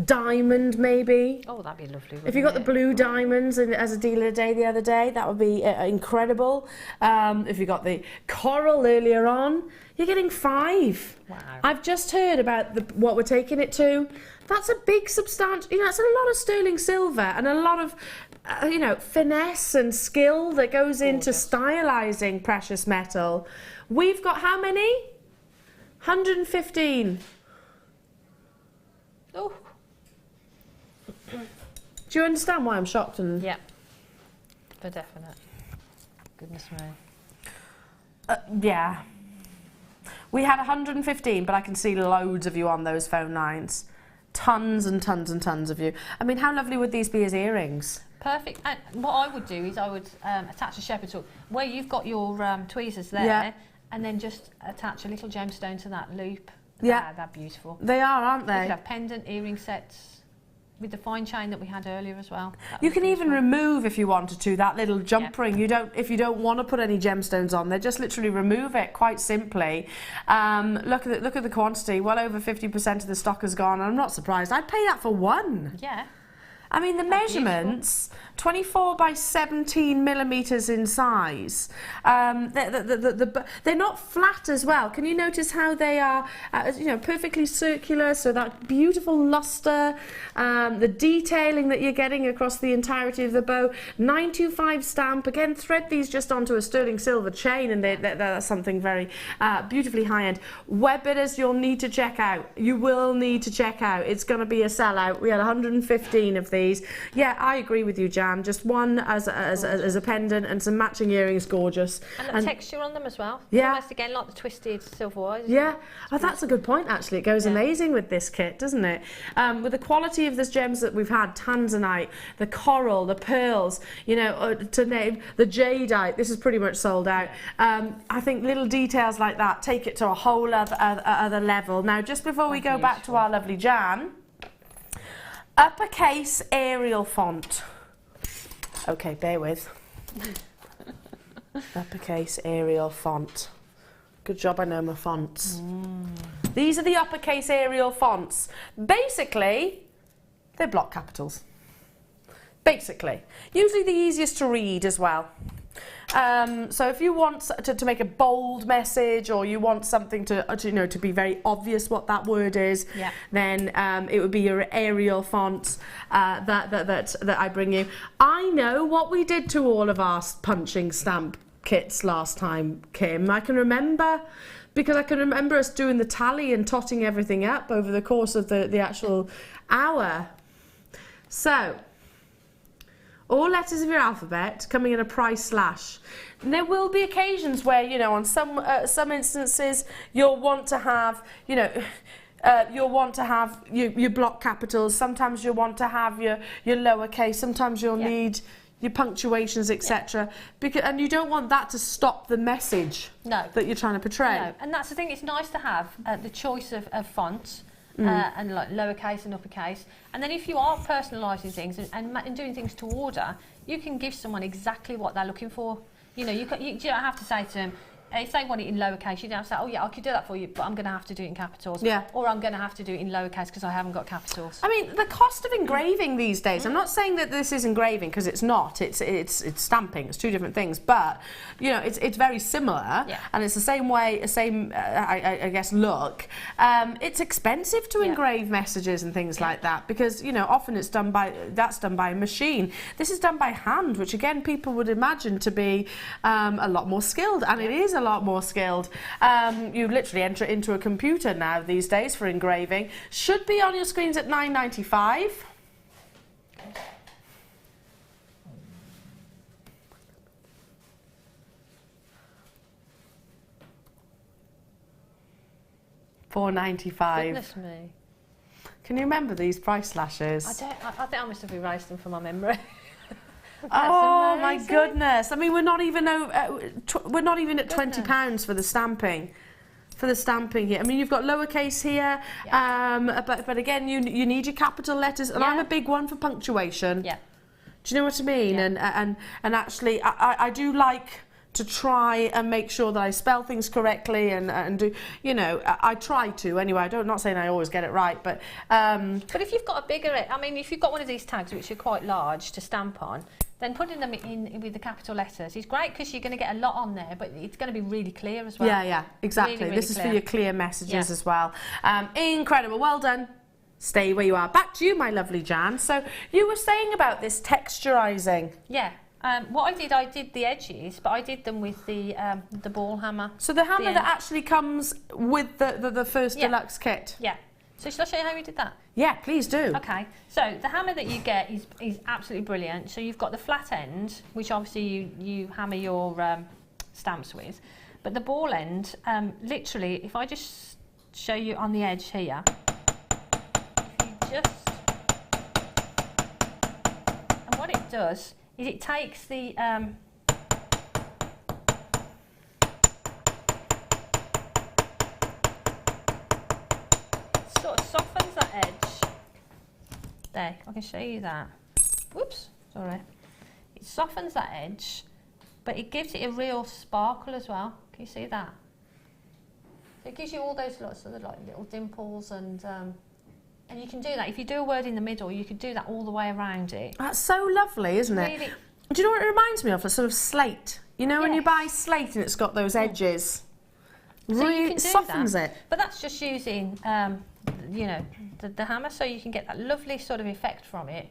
Speaker 1: diamond maybe.
Speaker 2: Oh, that'd be lovely.
Speaker 1: If you got the blue diamonds as a deal of the day the other day, that would be incredible. If you got the coral earlier on, you're getting 5.
Speaker 2: Wow.
Speaker 1: I've just heard about what we're taking it to. That's a big substantial... You know, it's a lot of sterling silver and a lot of... you know, finesse and skill that goes into stylising precious metal. We've got how many? 115.
Speaker 2: Oh.
Speaker 1: Do you understand why I'm shocked? And
Speaker 2: yeah, for definite. Goodness me.
Speaker 1: Yeah. We had 115, but I can see loads of you on those phone lines. Tons and tons and tons of you. I mean, how lovely would these be as earrings?
Speaker 2: Perfect. And what I would do is I would attach a shepherd's hook where you've got your tweezers there, and then just attach a little gemstone to that loop.
Speaker 1: Yeah,
Speaker 2: they're beautiful.
Speaker 1: They are, aren't they?
Speaker 2: You could have pendant earring sets with the fine chain that we had earlier as well.
Speaker 1: You can even remove, if you wanted to, that little jump ring. If you don't want to put any gemstones on there, just literally remove it quite simply. Look at the quantity. Well over 50% of the stock has gone. I'm not surprised. I'd pay that for one.
Speaker 2: Yeah.
Speaker 1: I mean, the measurements, 24 by 17 millimetres in size. They're not flat as well. Can you notice how they are, you know, perfectly circular, so that beautiful lustre, the detailing that you're getting across the entirety of the bow. 925 stamp. Again, thread these just onto a sterling silver chain, and they're something very beautifully high-end. Web bidders, you'll need to check out. You will need to check out. It's going to be a sellout. We had 115 of these. Yeah, I agree with you, Jan. Just one as a pendant and some matching earrings, gorgeous.
Speaker 2: And the texture on them as well.
Speaker 1: Yeah.
Speaker 2: Almost again like the twisted silver wires.
Speaker 1: Yeah. Oh, that's a good point, actually. It goes amazing with this kit, doesn't it? With the quality of this gems that we've had, tanzanite, the coral, the pearls, you know, to name, the jadeite, this is pretty much sold out. I think little details like that take it to a whole other level. Now, just before we go back to our lovely Jan, uppercase Arial font. Okay, bear with. Uppercase Arial font. Good job, I know my fonts. These are the uppercase Arial fonts. Basically, they're block capitals. Basically. Usually the easiest to read as well. So if you want to make a bold message, or you want something to be very obvious what that word is, then it would be your Arial font that I bring you. I know what we did to all of our punching stamp kits last time, Kim. I can remember, because I can remember us doing the tally and totting everything up over the course of the actual hour. So, all letters of your alphabet coming in a price slash. And there will be occasions where, you know, on some instances you'll want to have, you know, you'll want to have your block capitals. Sometimes you'll want to have your lowercase. Sometimes you'll need your punctuations, etc. And you don't want that to stop the message that you're trying to portray.
Speaker 2: No, and that's the thing. It's nice to have the choice of fonts. And like lowercase and uppercase, and then if you are personalising things and doing things to order, you can give someone exactly what they're looking for. You know, you don't have to say to them, if they want it in lowercase, you don't have to say, oh yeah, I could do that for you, but I'm going to have to do it in capitals.
Speaker 1: Yeah.
Speaker 2: Or I'm going to have to do it in lowercase because I haven't got capitals.
Speaker 1: I mean, the cost of engraving these days, I'm not saying that this is engraving because it's not, it's stamping, it's two different things, but, you know, it's very similar, and it's the same way, I guess, look. It's expensive to engrave messages and things like that because, you know, often it's done by a machine. This is done by hand, which again, people would imagine to be a lot more skilled, and it is a lot more skilled. You literally enter it into a computer now these days for engraving. Should be on your screens at $9.95. $4.95.
Speaker 2: Goodness me.
Speaker 1: Can you remember these price slashes?
Speaker 2: I think I must have erased them from my memory.
Speaker 1: Oh my goodness! I mean, we're not even at £20 for the stamping. For the stamping here, I mean, you've got lowercase here, but again, you need your capital letters, and I'm a big one for punctuation. Yeah. Do you know what I mean? And actually, I do like to try and make sure that I spell things correctly and do, you know, I try to anyway. I'm not saying I always get it right, but
Speaker 2: if you've got a bigger, I mean, if you've got one of these tags which are quite large to stamp on, then putting them in with the capital letters is great because you're going to get a lot on there, but it's going to be really clear as well.
Speaker 1: Yeah, exactly.
Speaker 2: Really, really
Speaker 1: this is
Speaker 2: clear.
Speaker 1: for your clear messages as well. Incredible, well done. Stay where you are. Back to you, my lovely Jan. So you were saying about this texturizing.
Speaker 2: Yeah. What I did the edges, but I did them with the ball hammer.
Speaker 1: So the hammer that actually comes with the first deluxe kit?
Speaker 2: Yeah. So shall I show you how we did that?
Speaker 1: Yeah, please do.
Speaker 2: Okay. So the hammer that you get is absolutely brilliant. So you've got the flat end, which obviously you hammer your stamps with. But the ball end, literally, if I just show you on the edge here, if you just... And what it does is it takes the sort of softens that edge. There, I can show you that. Whoops, sorry. It softens that edge, but it gives it a real sparkle as well. Can you see that? So it gives you all those lots of like little dimples and you can do that. If you do a word in the middle, you could do that all the way around it.
Speaker 1: That's so lovely, isn't it?
Speaker 2: Really.
Speaker 1: Do you know what it reminds me of? A sort of slate. You know when you buy slate and it's got those edges?
Speaker 2: So
Speaker 1: really
Speaker 2: you can do
Speaker 1: softens
Speaker 2: that.
Speaker 1: it.
Speaker 2: But that's just using, you know, the hammer, so you can get that lovely sort of effect from it.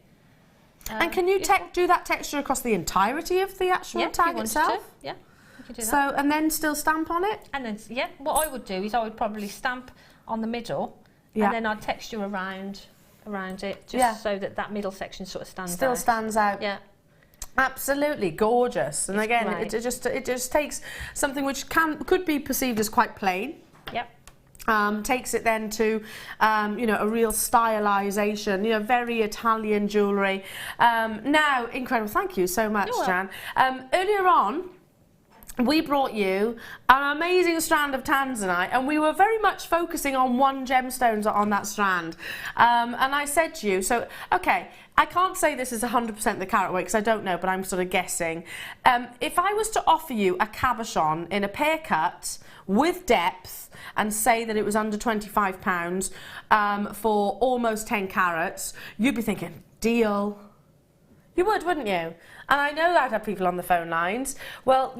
Speaker 1: And can you do that texture across the entirety of the actual tag itself?
Speaker 2: Yeah, you can do that.
Speaker 1: So, and then still stamp on it?
Speaker 2: And then, yeah, what I would do is I would probably stamp on the middle, and then I'd texture around it, just so that that middle section sort of stands out.
Speaker 1: Still stands out.
Speaker 2: Yeah.
Speaker 1: Absolutely gorgeous. And
Speaker 2: it's
Speaker 1: again,
Speaker 2: great.
Speaker 1: it just takes something which could be perceived as quite plain.
Speaker 2: Yep.
Speaker 1: Takes it then to, you know, a real stylisation, you know, very Italian jewellery. Now, incredible. Thank you so much, Jan. Earlier on, we brought you an amazing strand of tanzanite, and we were very much focusing on one gemstone on that strand. And I said to you, so, okay, I can't say this is 100% the carat weight because I don't know, but I'm sort of guessing. If I was to offer you a cabochon in a pear cut with depth and say that it was under £25 for almost 10 carats, you'd be thinking, deal. You would, wouldn't you? And I know that I'd have people on the phone lines. Well,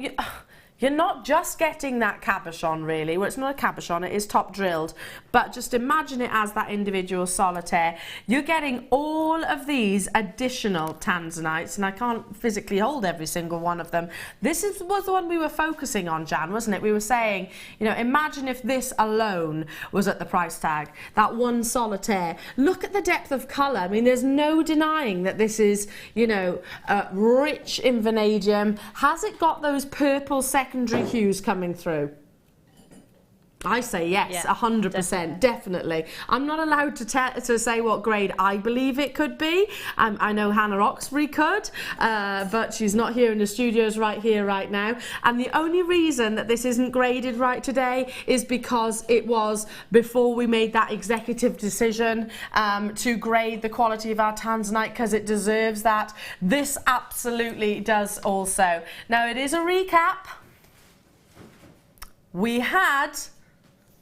Speaker 1: you're not just getting that cabochon, really. Well, it's not a cabochon, it is top drilled. But just imagine it as that individual solitaire. You're getting all of these additional tanzanites, and I can't physically hold every single one of them. This was the one we were focusing on, Jan, wasn't it? We were saying, you know, imagine if this alone was at the price tag. That one solitaire. Look at the depth of colour. I mean, there's no denying that this is, you know, rich in vanadium. Has it got those purple secondary hues coming through? I say yes, 100%, definitely. I'm not allowed to say what grade I believe it could be. I know Hannah Oxbury could, but she's not here in the studios right here, right now. And the only reason that this isn't graded right today is because it was before we made that executive decision to grade the quality of our tanzanite, because it deserves that. This absolutely does also. Now, it is a recap. we had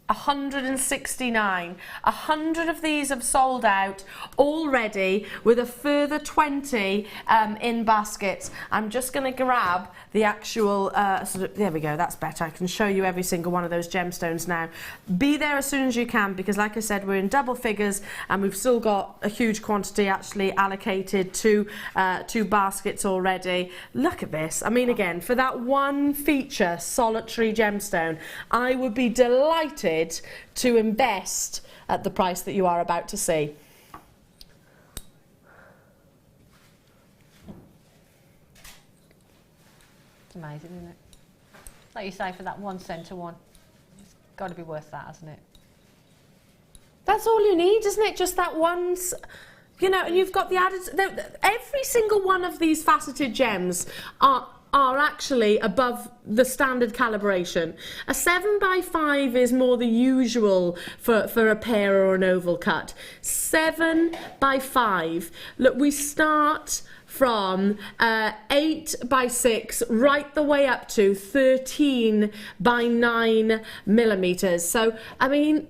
Speaker 1: 169. 100 of these have sold out already, with a further 20 in baskets. I'm just going to grab the actual, there we go, that's better. I can show you every single one of those gemstones now. Be there as soon as you can, because like I said, we're in double figures and we've still got a huge quantity actually allocated to baskets already. Look at this. I mean, again, for that one feature solitary gemstone, I would be delighted to invest at the price that you are about to see.
Speaker 2: It's amazing, isn't it? Like you say, for that one centre one, it's got to be worth that, hasn't it?
Speaker 1: That's all you need, isn't it? Just that one, you know, and you've got the added, every single one of these faceted gems are actually above the standard calibration. A 7x5 is more the usual for a pear or an oval cut. 7x5. Look, we start from 8x6 right the way up to 13x9 millimeters. So, I mean,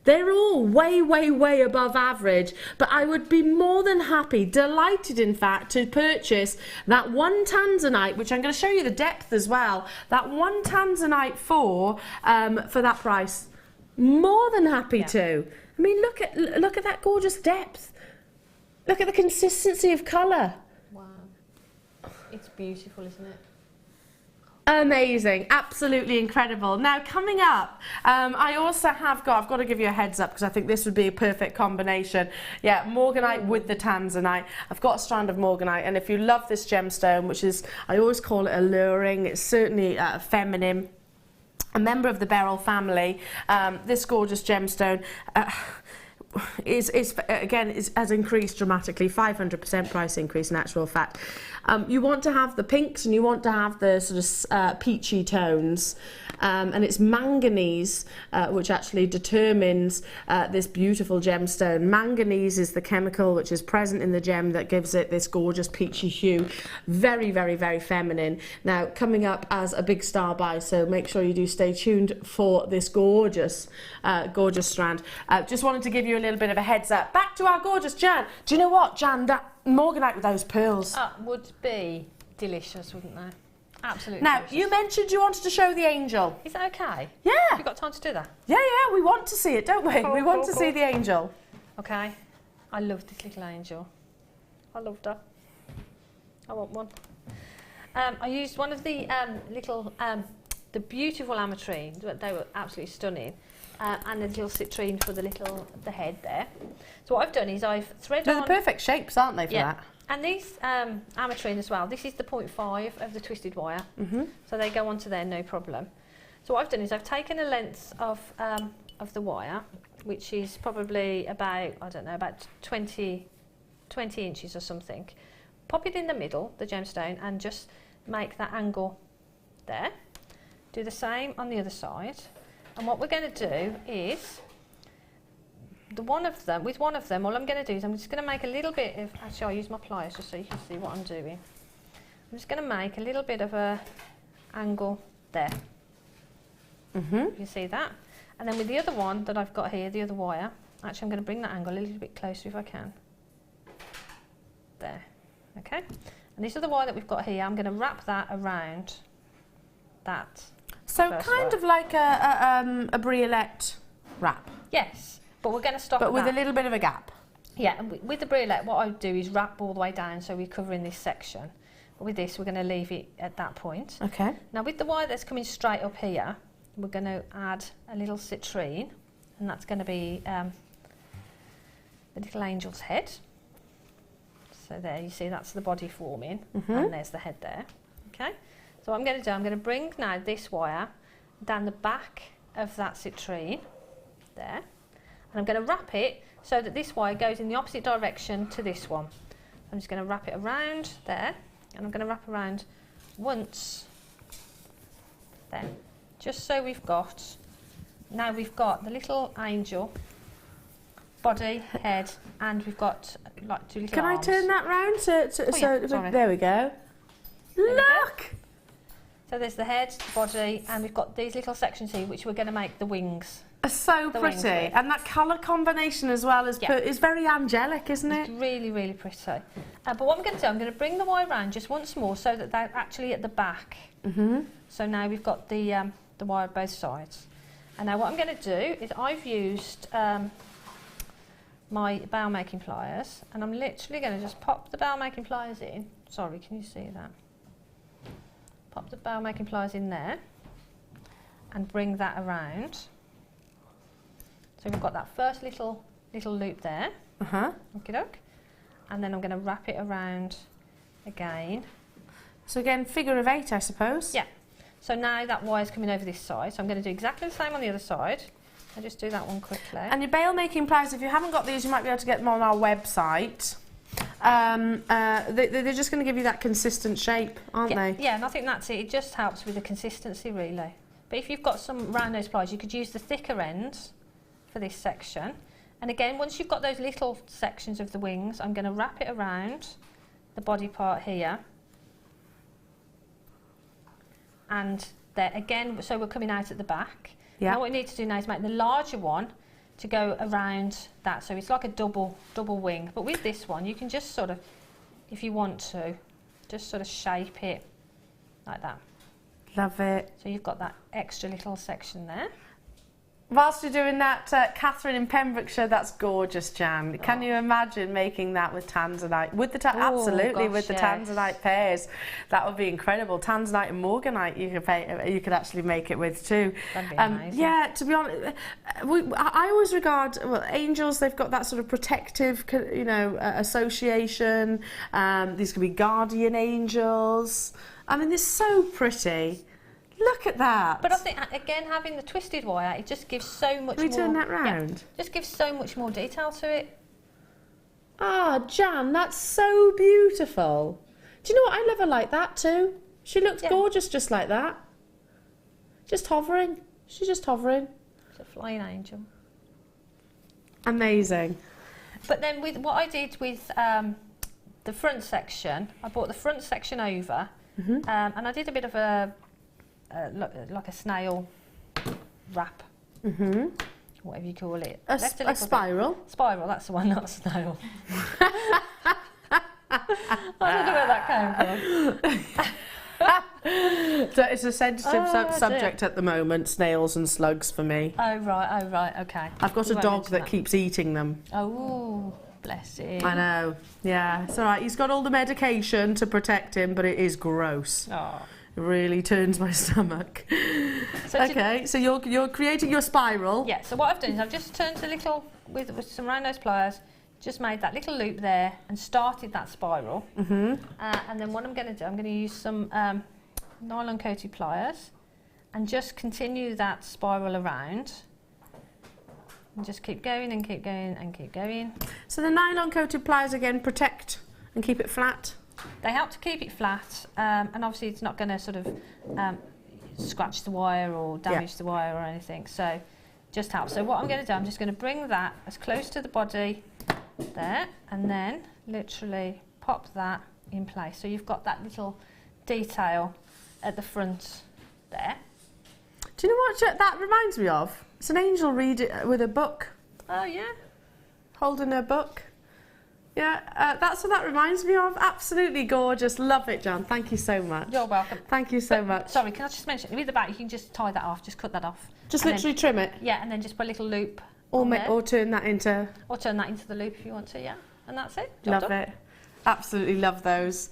Speaker 1: they're all way, way, way above average, but I would be more than happy, delighted in fact, to purchase that one tanzanite, which I'm going to show you the depth as well, that one tanzanite for that price. More than happy to. I mean, look at that gorgeous depth. Look at the consistency of colour.
Speaker 2: Wow. It's beautiful, isn't it?
Speaker 1: Amazing, absolutely incredible. Now coming up, I also have got, I've got to give you a heads up because I think this would be a perfect combination. Yeah, morganite with the tanzanite. I've got a strand of morganite, and if you love this gemstone, which is, I always call it alluring, it's certainly feminine, a member of the beryl family, this gorgeous gemstone has increased dramatically, 500% price increase in actual fact. You want to have the pinks and you want to have the sort of peachy tones, and it's manganese which actually determines this beautiful gemstone. Manganese is the chemical which is present in the gem that gives it this gorgeous peachy hue. Very, very, very feminine. Now coming up as a big star buy, so make sure you do stay tuned for this gorgeous gorgeous strand. Just wanted to give you a little bit of a heads up. Back to our gorgeous Jan. Do you know what, Jan, that morganite with those pearls
Speaker 2: would be delicious, wouldn't they? Absolutely.
Speaker 1: Now,
Speaker 2: delicious.
Speaker 1: you mentioned you wanted to show the angel.
Speaker 2: Is that okay?
Speaker 1: Yeah.
Speaker 2: Have you got time to do that?
Speaker 1: Yeah, yeah, we want to see it, don't we? We want to see the angel.
Speaker 2: Okay. I love this little angel. I loved her. I want one. I used one of the little, the beautiful ametrine. They were absolutely stunning. And a little citrine for the head there. So what I've done is I've threaded on...
Speaker 1: They're the perfect shapes, aren't they, for that?
Speaker 2: And these ametrine as well, this is the 0.5 of the twisted wire. So they go onto there, no problem. So what I've done is I've taken a length of the wire, which is probably about, I don't know, about 20 inches or something. Pop it in the middle, the gemstone, and just make that angle there. Do the same on the other side. And what we're going to do is, with one of them, all I'm going to do is I'm just going to make a little bit of, actually I'll use my pliers just so you can see what I'm doing. I'm just going to make a little bit of a angle there. You can see that? And then with the other one that I've got here, the other wire, actually I'm going to bring that angle a little bit closer if I can. There, okay? And this other wire that we've got here, I'm going to wrap that around that.
Speaker 1: So kind of like a briolette wrap.
Speaker 2: Yes, but we're going to stop
Speaker 1: but with a little bit of a gap.
Speaker 2: Yeah, and with the briolette, what I do is wrap all the way down so we're covering this section. But with this, we're going to leave it at that point.
Speaker 1: Okay.
Speaker 2: Now with the wire that's coming straight up here, we're going to add a little citrine, and that's going to be the little angel's head. So there, you see that's the body forming, and there's the head there. Okay. So what I'm going to do, I'm going to bring now this wire down the back of that citrine, there, and I'm going to wrap it so that this wire goes in the opposite direction to this one. I'm just going to wrap it around there, and I'm going to wrap around once there, just so we've got, now we've got the little angel, body, head, and we've got like two little arms.
Speaker 1: Can I turn that round? So
Speaker 2: yeah,
Speaker 1: there we go. Look!
Speaker 2: So there's the head, the body, and we've got these little sections here which we're going to make the wings.
Speaker 1: So pretty, and that colour combination as well is very angelic, isn't it?
Speaker 2: It's really, really pretty. But what I'm going to do, I'm going to bring the wire around just once more so that they're actually at the back. So now we've got the wire at both sides. And now what I'm going to do is I've used my bow making pliers, and I'm literally going to just pop the bow making pliers in. Sorry, can you see that? Pop the bow making pliers in there and bring that around. So we've got that first little loop there. Okey-doke. And then I'm going to wrap it around again.
Speaker 1: So again, figure of 8, I suppose.
Speaker 2: Yeah. So now that wire's coming over this side. So I'm going to do exactly the same on the other side. I'll just do that one quickly.
Speaker 1: And your bail making pliers, if you haven't got these, you might be able to get them on our website. They're just going to give you that consistent shape, aren't they?
Speaker 2: Yeah, and I think that's it. It just helps with the consistency, really. But if you've got some round nose pliers, you could use the thicker ends for this section. And again, once you've got those little sections of the wings, I'm going to wrap it around the body part here. And there again, so we're coming out at the back.
Speaker 1: Yeah.
Speaker 2: Now what we need to do now is make the larger one to go around that. So it's like a double wing. But with this one, you can just sort of, if you want to, just sort of shape it like that.
Speaker 1: Love it.
Speaker 2: So you've got that extra little section there.
Speaker 1: Whilst you're doing that, Catherine in Pembrokeshire, that's gorgeous, Jan. Can you imagine making that with tanzanite? With the absolutely,
Speaker 2: gosh,
Speaker 1: with the tanzanite pairs, that would be incredible. Tanzanite and morganite, you could actually make it with too.
Speaker 2: That'd be amazing.
Speaker 1: Yeah, to be honest, I always regard angels. They've got that sort of protective, association. These could be guardian angels. I mean, they're so pretty. Look at that.
Speaker 2: But I think, again, having the twisted wire, it just gives so much more...
Speaker 1: Can we turn that round?
Speaker 2: Yeah, just gives so much more detail to it.
Speaker 1: Ah, Jan, that's so beautiful. Do you know what? I love her like that too. She looks gorgeous just like that. Just hovering. She's just hovering.
Speaker 2: It's a flying angel.
Speaker 1: Amazing.
Speaker 2: But then with what I did with the front section, I brought the front section over and I did a bit of a... like a snail wrap, whatever you call it.
Speaker 1: A spiral?
Speaker 2: Spiral, that's the one, not a snail. I don't know where that came from.
Speaker 1: So it's a sensitive subject at the moment, snails and slugs for me.
Speaker 2: Oh right, okay.
Speaker 1: I've got a dog that keeps eating them.
Speaker 2: Oh, bless him.
Speaker 1: I know, yeah. It's all right, he's got all the medication to protect him, but it is gross.
Speaker 2: Oh.
Speaker 1: It really turns my stomach.
Speaker 2: So
Speaker 1: okay, so you're creating your spiral.
Speaker 2: Yeah, so what I've done is I've just turned the little, with some round nose pliers, just made that little loop there and started that spiral. And then what I'm going to do, I'm going to use some nylon coated pliers and just continue that spiral around. And just keep going and keep going and keep going.
Speaker 1: So the nylon coated pliers again protect and keep it flat?
Speaker 2: They help to keep it flat, and obviously it's not going to sort of scratch the wire or damage the wire or anything, so just help. So what I'm going to do, I'm just going to bring that as close to the body there, and then literally pop that in place. So you've got that little detail at the front there.
Speaker 1: Do you know what that reminds me of? It's an angel with a book.
Speaker 2: Oh yeah?
Speaker 1: Holding a book. Yeah, that's what that reminds me of. Absolutely gorgeous. Love it, Jan. Thank you so much.
Speaker 2: You're welcome.
Speaker 1: Thank you so much.
Speaker 2: Sorry, can I just mention, with the back, you can just tie that off, just cut that off.
Speaker 1: Just literally trim it?
Speaker 2: Yeah, and then just put a little loop
Speaker 1: or turn that into...
Speaker 2: Or turn that into the loop if you want to, yeah. And that's it.
Speaker 1: Love it. Absolutely love those.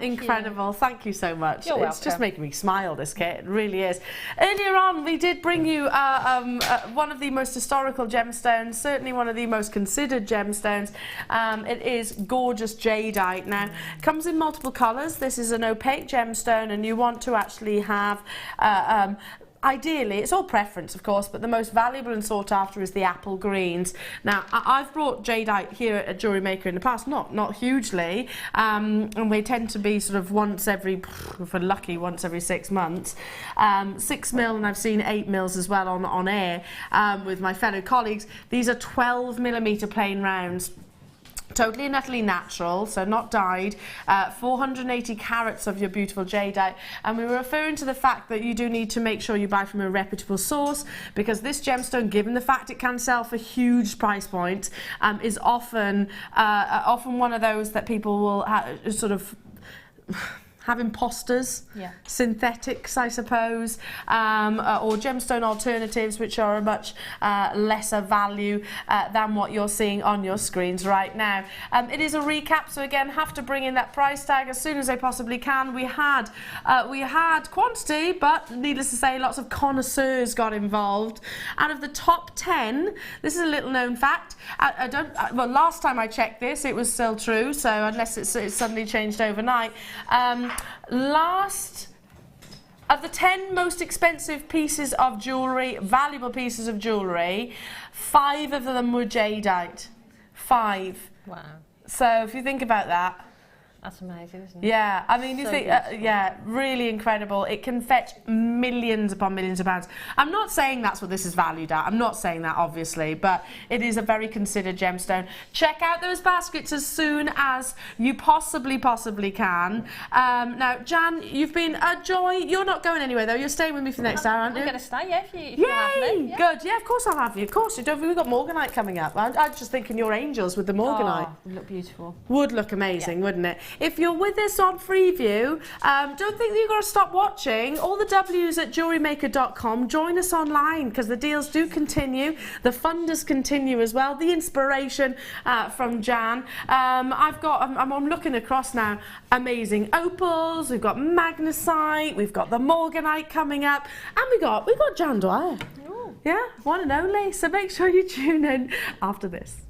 Speaker 1: Incredible. Thank you so much.
Speaker 2: You're welcome.
Speaker 1: It's just making me smile, this kit. It really is. Earlier on, we did bring you one of the most historical gemstones, certainly one of the most considered gemstones. It is gorgeous jadeite. Now, it comes in multiple colours. This is an opaque gemstone, and you want to actually have... ideally, it's all preference, of course, but the most valuable and sought after is the apple greens. Now, I've brought jadeite here at Jewellery Maker in the past, not hugely, and they tend to be sort of once every, if we're lucky, once every 6 months. 6 mil, and I've seen 8 mils as well on air with my fellow colleagues. These are 12mm plain rounds. Totally and utterly natural, so not dyed, 480 carats of your beautiful jadeite, and we were referring to the fact that you do need to make sure you buy from a reputable source, because this gemstone, given the fact it can sell for huge price points, is often one of those that people will sort of have imposters, synthetics, I suppose, or gemstone alternatives, which are a much lesser value than what you're seeing on your screens right now. It is a recap, so again, have to bring in that price tag as soon as I possibly can. We had quantity, but needless to say, lots of connoisseurs got involved. Out of the top 10, this is a little known fact. Well, last time I checked this, it was still true, so unless it's suddenly changed overnight. Last of the 10 most expensive pieces of jewellery, valuable pieces of jewellery, 5 of them were jadeite. 5.
Speaker 2: Wow.
Speaker 1: So if you think about that.
Speaker 2: That's amazing, isn't it?
Speaker 1: Yeah, I mean, you
Speaker 2: So
Speaker 1: think,
Speaker 2: beautiful.
Speaker 1: yeah, really incredible. It can fetch millions upon millions of pounds. I'm not saying that's what this is valued at. I'm not saying that, obviously, but it is a very considered gemstone. Check out those baskets as soon as you possibly can. Now, Jan, you've been a joy. You're not going anywhere, though. You're staying with me for the next hour, aren't you?
Speaker 2: I'm going to stay, yeah, if you have me. Yeah.
Speaker 1: Good. Yeah, of course I'll have you. Of course. We've got Morganite coming up. I'm just thinking your angels with the Morganite.
Speaker 2: Oh, would look beautiful.
Speaker 1: Would look amazing, wouldn't it? If you're with us on Freeview, don't think that you've got to stop watching. All the W's at jewellerymaker.com. Join us online, because the deals do continue. The fun does continue as well. The inspiration from Jan. I'm looking across now. Amazing opals. We've got magnesite. We've got the Morganite coming up, and we've got Jan Dwyer.
Speaker 2: Ooh.
Speaker 1: Yeah, one and only. So make sure you tune in after this.